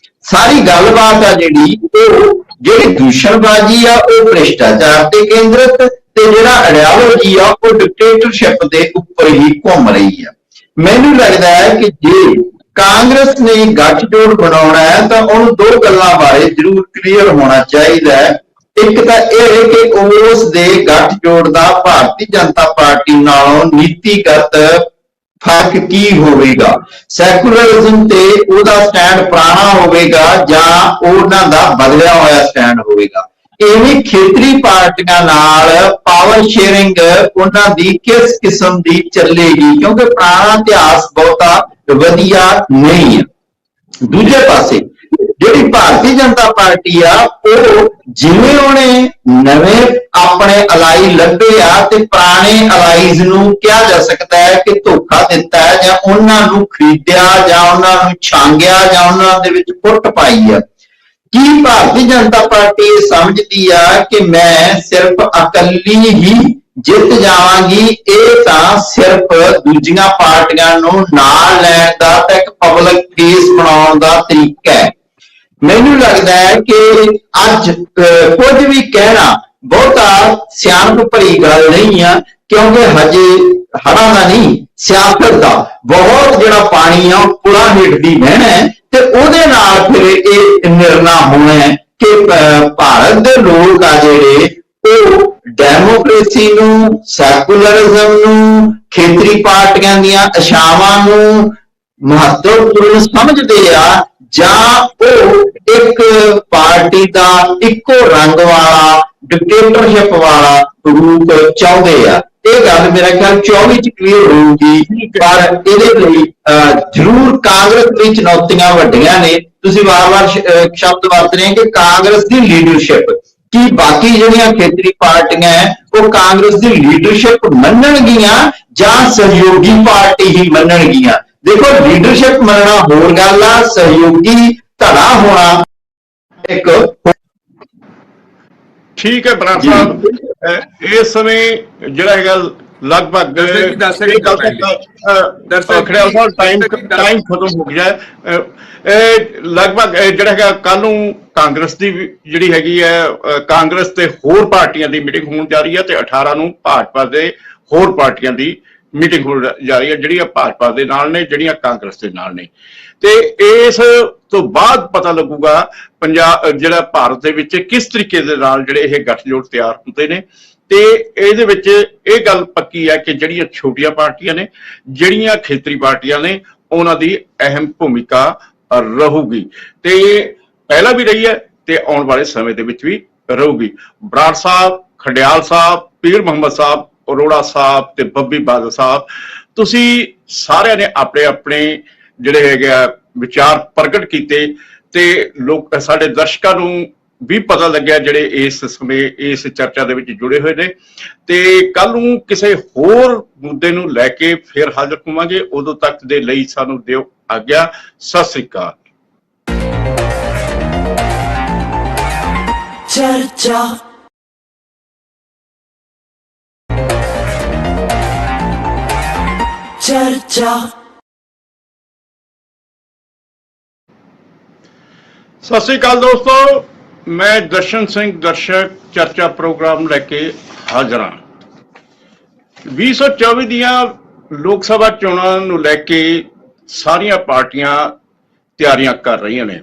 ਸਾਰੀ ਗੱਲਬਾਤ ਆ ਜਿਹੜੀ ਦੂਸ਼ਣਬਾਜ਼ੀ ਆ ਉਹ ਭ੍ਰਿਸ਼ਟਾਚਾਰ ਤੇ ਕੇਂਦਰਿਤ, ਤੇ ਜਿਹੜਾ ਆਈਡੀਓਲੋਜੀ ਆ ਉਹ ਡਿਕਟੇਟਰਸ਼ਿਪ ਦੇ ਉੱਪਰ ਹੀ ਘੁੰਮ ਰਹੀ ਆ। ਮੈਨੂੰ ਲੱਗਦਾ ਹੈ ਕਿ ਜੇ ਕਾਂਗਰਸ ਨੇ ਗੱਠਜੋੜ ਬਣਾਉਣਾ ਹੈ ਤਾਂ ਉਹਨੂੰ ਦੋ ਗੱਲਾਂ ਬਾਰੇ ਜ਼ਰੂਰ ਕਲੀਅਰ ਹੋਣਾ ਚਾਹੀਦਾ ਹੈ। ਇੱਕ ਤਾਂ ਇਹ ਕਿ ਉਸ ਦੇ ਗੱਠਜੋੜ ਦਾ ਭਾਰਤੀ ਜਨਤਾ ਪਾਰਟੀ ਨਾਲੋਂ ਨੀਤੀਗਤ ਫਰਕ ਕੀ ਹੋਵੇਗਾ, ਸੈਕੂਲਰਿਜ਼ਮ ਤੇ ਉਹਦਾ ਸਟੈਂਡ ਪੁਰਾਣਾ ਹੋਵੇਗਾ ਜਾਂ ਉਹਨਾਂ ਦਾ ਬਦਲਿਆ ਹੋਇਆ ਸਟੈਂਡ ਹੋਵੇਗਾ। ਇਵੇਂ ਖੇਤਰੀ ਪਾਰਟੀਆਂ ਨਾਲ ਪਾਵਰ ਸ਼ੇਅਰਿੰਗ ਉਹਨਾਂ ਦੀ ਕਿਸ ਕਿਸਮ ਦੀ ਚੱਲੇਗੀ, ਕਿਉਂਕਿ ਪੁਰਾਣਾ ਇਤਿਹਾਸ ਬਹੁਤਾ ਵਧੀਆ ਨਹੀਂ ਹੈ। ਦੂਜੇ ਪਾਸੇ ਜਿਹੜੀ ਭਾਰਤੀ ਜਨਤਾ ਪਾਰਟੀ ਆ ਉਹ ਜਿਵੇਂ ਉਹਨੇ ਨਵੇਂ ਆਪਣੇ ਅਲਾਈ ਲੱਭੇ ਆ ਤੇ ਪੁਰਾਣੇ ਅਲਾਈਜ਼ ਨੂੰ ਕਿਹਾ ਜਾ ਸਕਦਾ ਹੈ ਕਿ ਧੋਖਾ ਦਿੱਤਾ ਹੈ ਜਾਂ ਉਹਨਾਂ ਨੂੰ ਖਰੀਦਿਆ ਜਾਂ ਉਹਨਾਂ ਨੂੰ ਛਾਂਗਿਆ ਜਾਂ ਉਹਨਾਂ ਦੇ ਵਿੱਚ ਫੁੱਟ ਪਾਈ ਆ। ਕੀ ਭਾਰਤੀ ਜਨਤਾ ਪਾਰਟੀ ਸਮਝਦੀ ਆ ਕਿ ਮੈਂ ਸਿਰਫ ਇਕੱਲੀ ਹੀ ਜਿੱਤ ਜਾਵਾਂਗੀ? ਇਹ ਤਾਂ ਸਿਰਫ ਦੂਜੀਆਂ ਪਾਰਟੀਆਂ ਨੂੰ ਨਾਲ ਲੈਣ ਦਾ ਤੇ ਇੱਕ ਪਬਲਿਕ ਫੇਸ ਬਣਾਉਣ ਦਾ ਤਰੀਕਾ ਹੈ। ਮੈਨੂੰ ਲੱਗਦਾ ਹੈ ਕਿ ਅੱਜ ਕੁਝ ਵੀ ਕਹਿਣਾ ਬਹੁਤਾ ਸਿਆਣਪ ਭਰੀ ਗੱਲ ਨਹੀਂ ਆ, ਕਿਉਂਕਿ ਹਜੇ ਹੜ੍ਹਾਂ ਦਾ ਨਹੀਂ ਸਿਆਸਤ ਦਾ ਬਹੁਤ ਜਿਹੜਾ ਪਾਣੀ ਆ ਉਹ ਪੁਲਾਂ ਹੇਠ ਦੀ ਵਹਿਣਾ ਹੈ, ਤੇ ਉਹਦੇ ਨਾਲ ਫਿਰ ਇਹ ਨਿਰਣਾ ਹੋਣਾ ਹੈ ਕਿ ਭਾਰਤ ਦੇ ਲੋਕ ਆ ਜਿਹੜੇ ਉਹ ਡੈਮੋਕ੍ਰੇਸੀ ਨੂੰ, ਸੈਕੂਲਰਿਜ਼ਮ ਨੂੰ, ਖੇਤਰੀ ਪਾਰਟੀਆਂ ਦੀਆਂ ਇਛਾਵਾਂ ਨੂੰ ਮਹੱਤਵਪੂਰਨ ਸਮਝਦੇ ਆ ਜਾਂ ਉਹ ਇੱਕ ਪਾਰਟੀ ਦਾ ਇੱਕੋ ਰੰਗ ਵਾਲਾ ਡਿਕਟੇਟਰਸ਼ਿਪ ਵਾਲਾ ਰੂਪ ਚਾਹੁੰਦੇ ਆ। ਇਹ ਗੱਲ ਮੇਰਾ ਖਿਆਲ 24 ਚ ਕਲੀਅਰ ਹੋਊਗੀ, ਪਰ ਇਹਦੇ ਲਈ ਜ਼ਰੂਰ ਕਾਂਗਰਸ ਦੀ ਚੁਣੌਤੀਆਂ ਵੱਡੀਆਂ ਨੇ। ਤੁਸੀਂ ਵਾਰ-ਵਾਰ ਸ਼ਬਦ ਵਰਤ ਰਹੇ ਕਿ ਕਾਂਗਰਸ ਦੀ ਲੀਡਰਸ਼ਿਪ, ਕੀ ਬਾਕੀ ਜਿਹੜੀਆਂ ਖੇਤਰੀ ਪਾਰਟੀਆਂ ਹੈ ਉਹ ਕਾਂਗਰਸ ਦੀ ਲੀਡਰਸ਼ਿਪ ਮੰਨਣਗੀਆਂ ਜਾਂ ਸਹਿਯੋਗੀ ਪਾਰਟੀ ਹੀ ਮੰਨਣਗੀਆਂ? ਦੇਖੋ, ਲੀਡਰਸ਼ਿਪ ਮੰਨਣਾ ਹੋਰ ਗੱਲ ਆ, ਸਹਿਯੋਗੀ ਧੜਾ ਹੋਣਾ ਇੱਕ। ਠੀਕ ਹੈ ਬਰਾੜ ਸਾਹਿਬ, ਇਸ ਸਮੇਂ ਜਿਹੜਾ ਹੈਗਾ ਲਗਭਗ ਟਾਈਮ ਖਤਮ ਹੋ ਗਿਆ। ਲਗਭਗ ਜਿਹੜਾ ਹੈਗਾ ਕੱਲ ਨੂੰ ਕਾਂਗਰਸ ਦੀ ਜਿਹੜੀ ਹੈਗੀ ਹੈ ਕਾਂਗਰਸ ਤੇ ਹੋਰ ਪਾਰਟੀਆਂ ਦੀ ਮੀਟਿੰਗ ਹੋਣ ਜਾ ਰਹੀ ਹੈ, ਤੇ 18 ਨੂੰ ਭਾਜਪਾ ਦੇ ਹੋਰ ਪਾਰਟੀਆਂ ਦੀ ਮੀਟਿੰਗ ਹੋਣ ਜਾ ਰਹੀ ਹੈ, ਜਿਹੜੀਆਂ ਭਾਜਪਾ ਦੇ ਨਾਲ ਨੇ, ਜਿਹੜੀਆਂ ਕਾਂਗਰਸ ਦੇ ਨਾਲ ਨੇ। ਤੇ ਇਸ ਤੋਂ ਬਾਅਦ ਪਤਾ ਲੱਗੂਗਾ ਪੰਜਾਬ ਜਿਹੜਾ ਭਾਰਤ ਦੇ ਵਿੱਚ ਕਿਸ ਤਰੀਕੇ ਦੇ ਨਾਲ ਜਿਹੜੇ ਇਹ ਗੱਠਜੋੜ ਤਿਆਰ ਹੁੰਦੇ ਨੇ। ਤੇ ਇਹਦੇ ਵਿੱਚ ਇਹ ਗੱਲ ਪੱਕੀ ਹੈ ਕਿ ਜਿਹੜੀਆਂ ਛੋਟੀਆਂ ਪਾਰਟੀਆਂ ਨੇ, ਜਿਹੜੀਆਂ ਖੇਤਰੀ ਪਾਰਟੀਆਂ ਨੇ, ਉਹਨਾਂ ਦੀ ਅਹਿਮ ਭੂਮਿਕਾ ਰਹੂਗੀ, ਤੇ ਪਹਿਲਾਂ ਵੀ ਰਹੀ ਹੈ ਤੇ ਆਉਣ ਵਾਲੇ ਸਮੇਂ ਦੇ ਵਿੱਚ ਵੀ ਰਹੂਗੀ। ਬਰਾੜ ਸਾਹਿਬ, ਖੰਡਿਆਲ ਸਾਹਿਬ, ਪੀਰ ਮੁਹੰਮਦ ਸਾਹਿਬ, ਅਰੋੜਾ ਸਾਹਿਬ ਤੇ ਬੱਬੀ ਬਾਦਲ ਸਾਹਿਬ, ਤੁਸੀਂ ਸਾਰਿਆਂ ਨੇ ਆਪਣੇ ਆਪਣੇ ਜਿਹੜੇ ਹੈਗੇ ਆ ਵਿਚਾਰ ਪ੍ਰਗਟ ਕੀਤੇ, ਤੇ ਲੋਕ ਸਾਡੇ ਦਰਸ਼ਕਾਂ ਨੂੰ ਵੀ ਪਤਾ ਲੱਗਿਆ ਜਿਹੜੇ ਇਸ ਸਮੇਂ ਇਸ ਚਰਚਾ ਦੇ ਵਿੱਚ ਜੁੜੇ ਹੋਏ ਨੇ। ਤੇ ਕੱਲ ਨੂੰ ਕਿਸੇ ਹੋਰ ਮੁੱਦੇ ਨੂੰ ਲੈ ਕੇ ਫਿਰ ਹਾਜ਼ਰ ਹੋਵਾਂਗੇ। ਉਦੋਂ ਤੱਕ ਦੇ ਲਈ ਸਾਨੂੰ ਦਿਓ ਆਗਿਆ। ਸਤਿ ਸ੍ਰੀ ਅਕਾਲ। ਚਰਚਾ चर्चा। ਸਤਿ ਸ੍ਰੀ ਅਕਾਲ ਦੋਸਤੋ, ਮੈਂ ਦਰਸ਼ਨ ਸਿੰਘ ਦਰਸ਼ਕ ਚਰਚਾ ਪ੍ਰੋਗਰਾਮ ਲੈ ਕੇ ਹਾਜ਼ਰ ਹਾਂ। 2024 ਦੀਆਂ ਲੋਕ ਸਭਾ ਚੋਣਾਂ ਨੂੰ ਲੈ ਕੇ ਸਾਰੀਆਂ ਪਾਰਟੀਆਂ ਤਿਆਰੀਆਂ ਕਰ ਰਹੀਆਂ ਨੇ।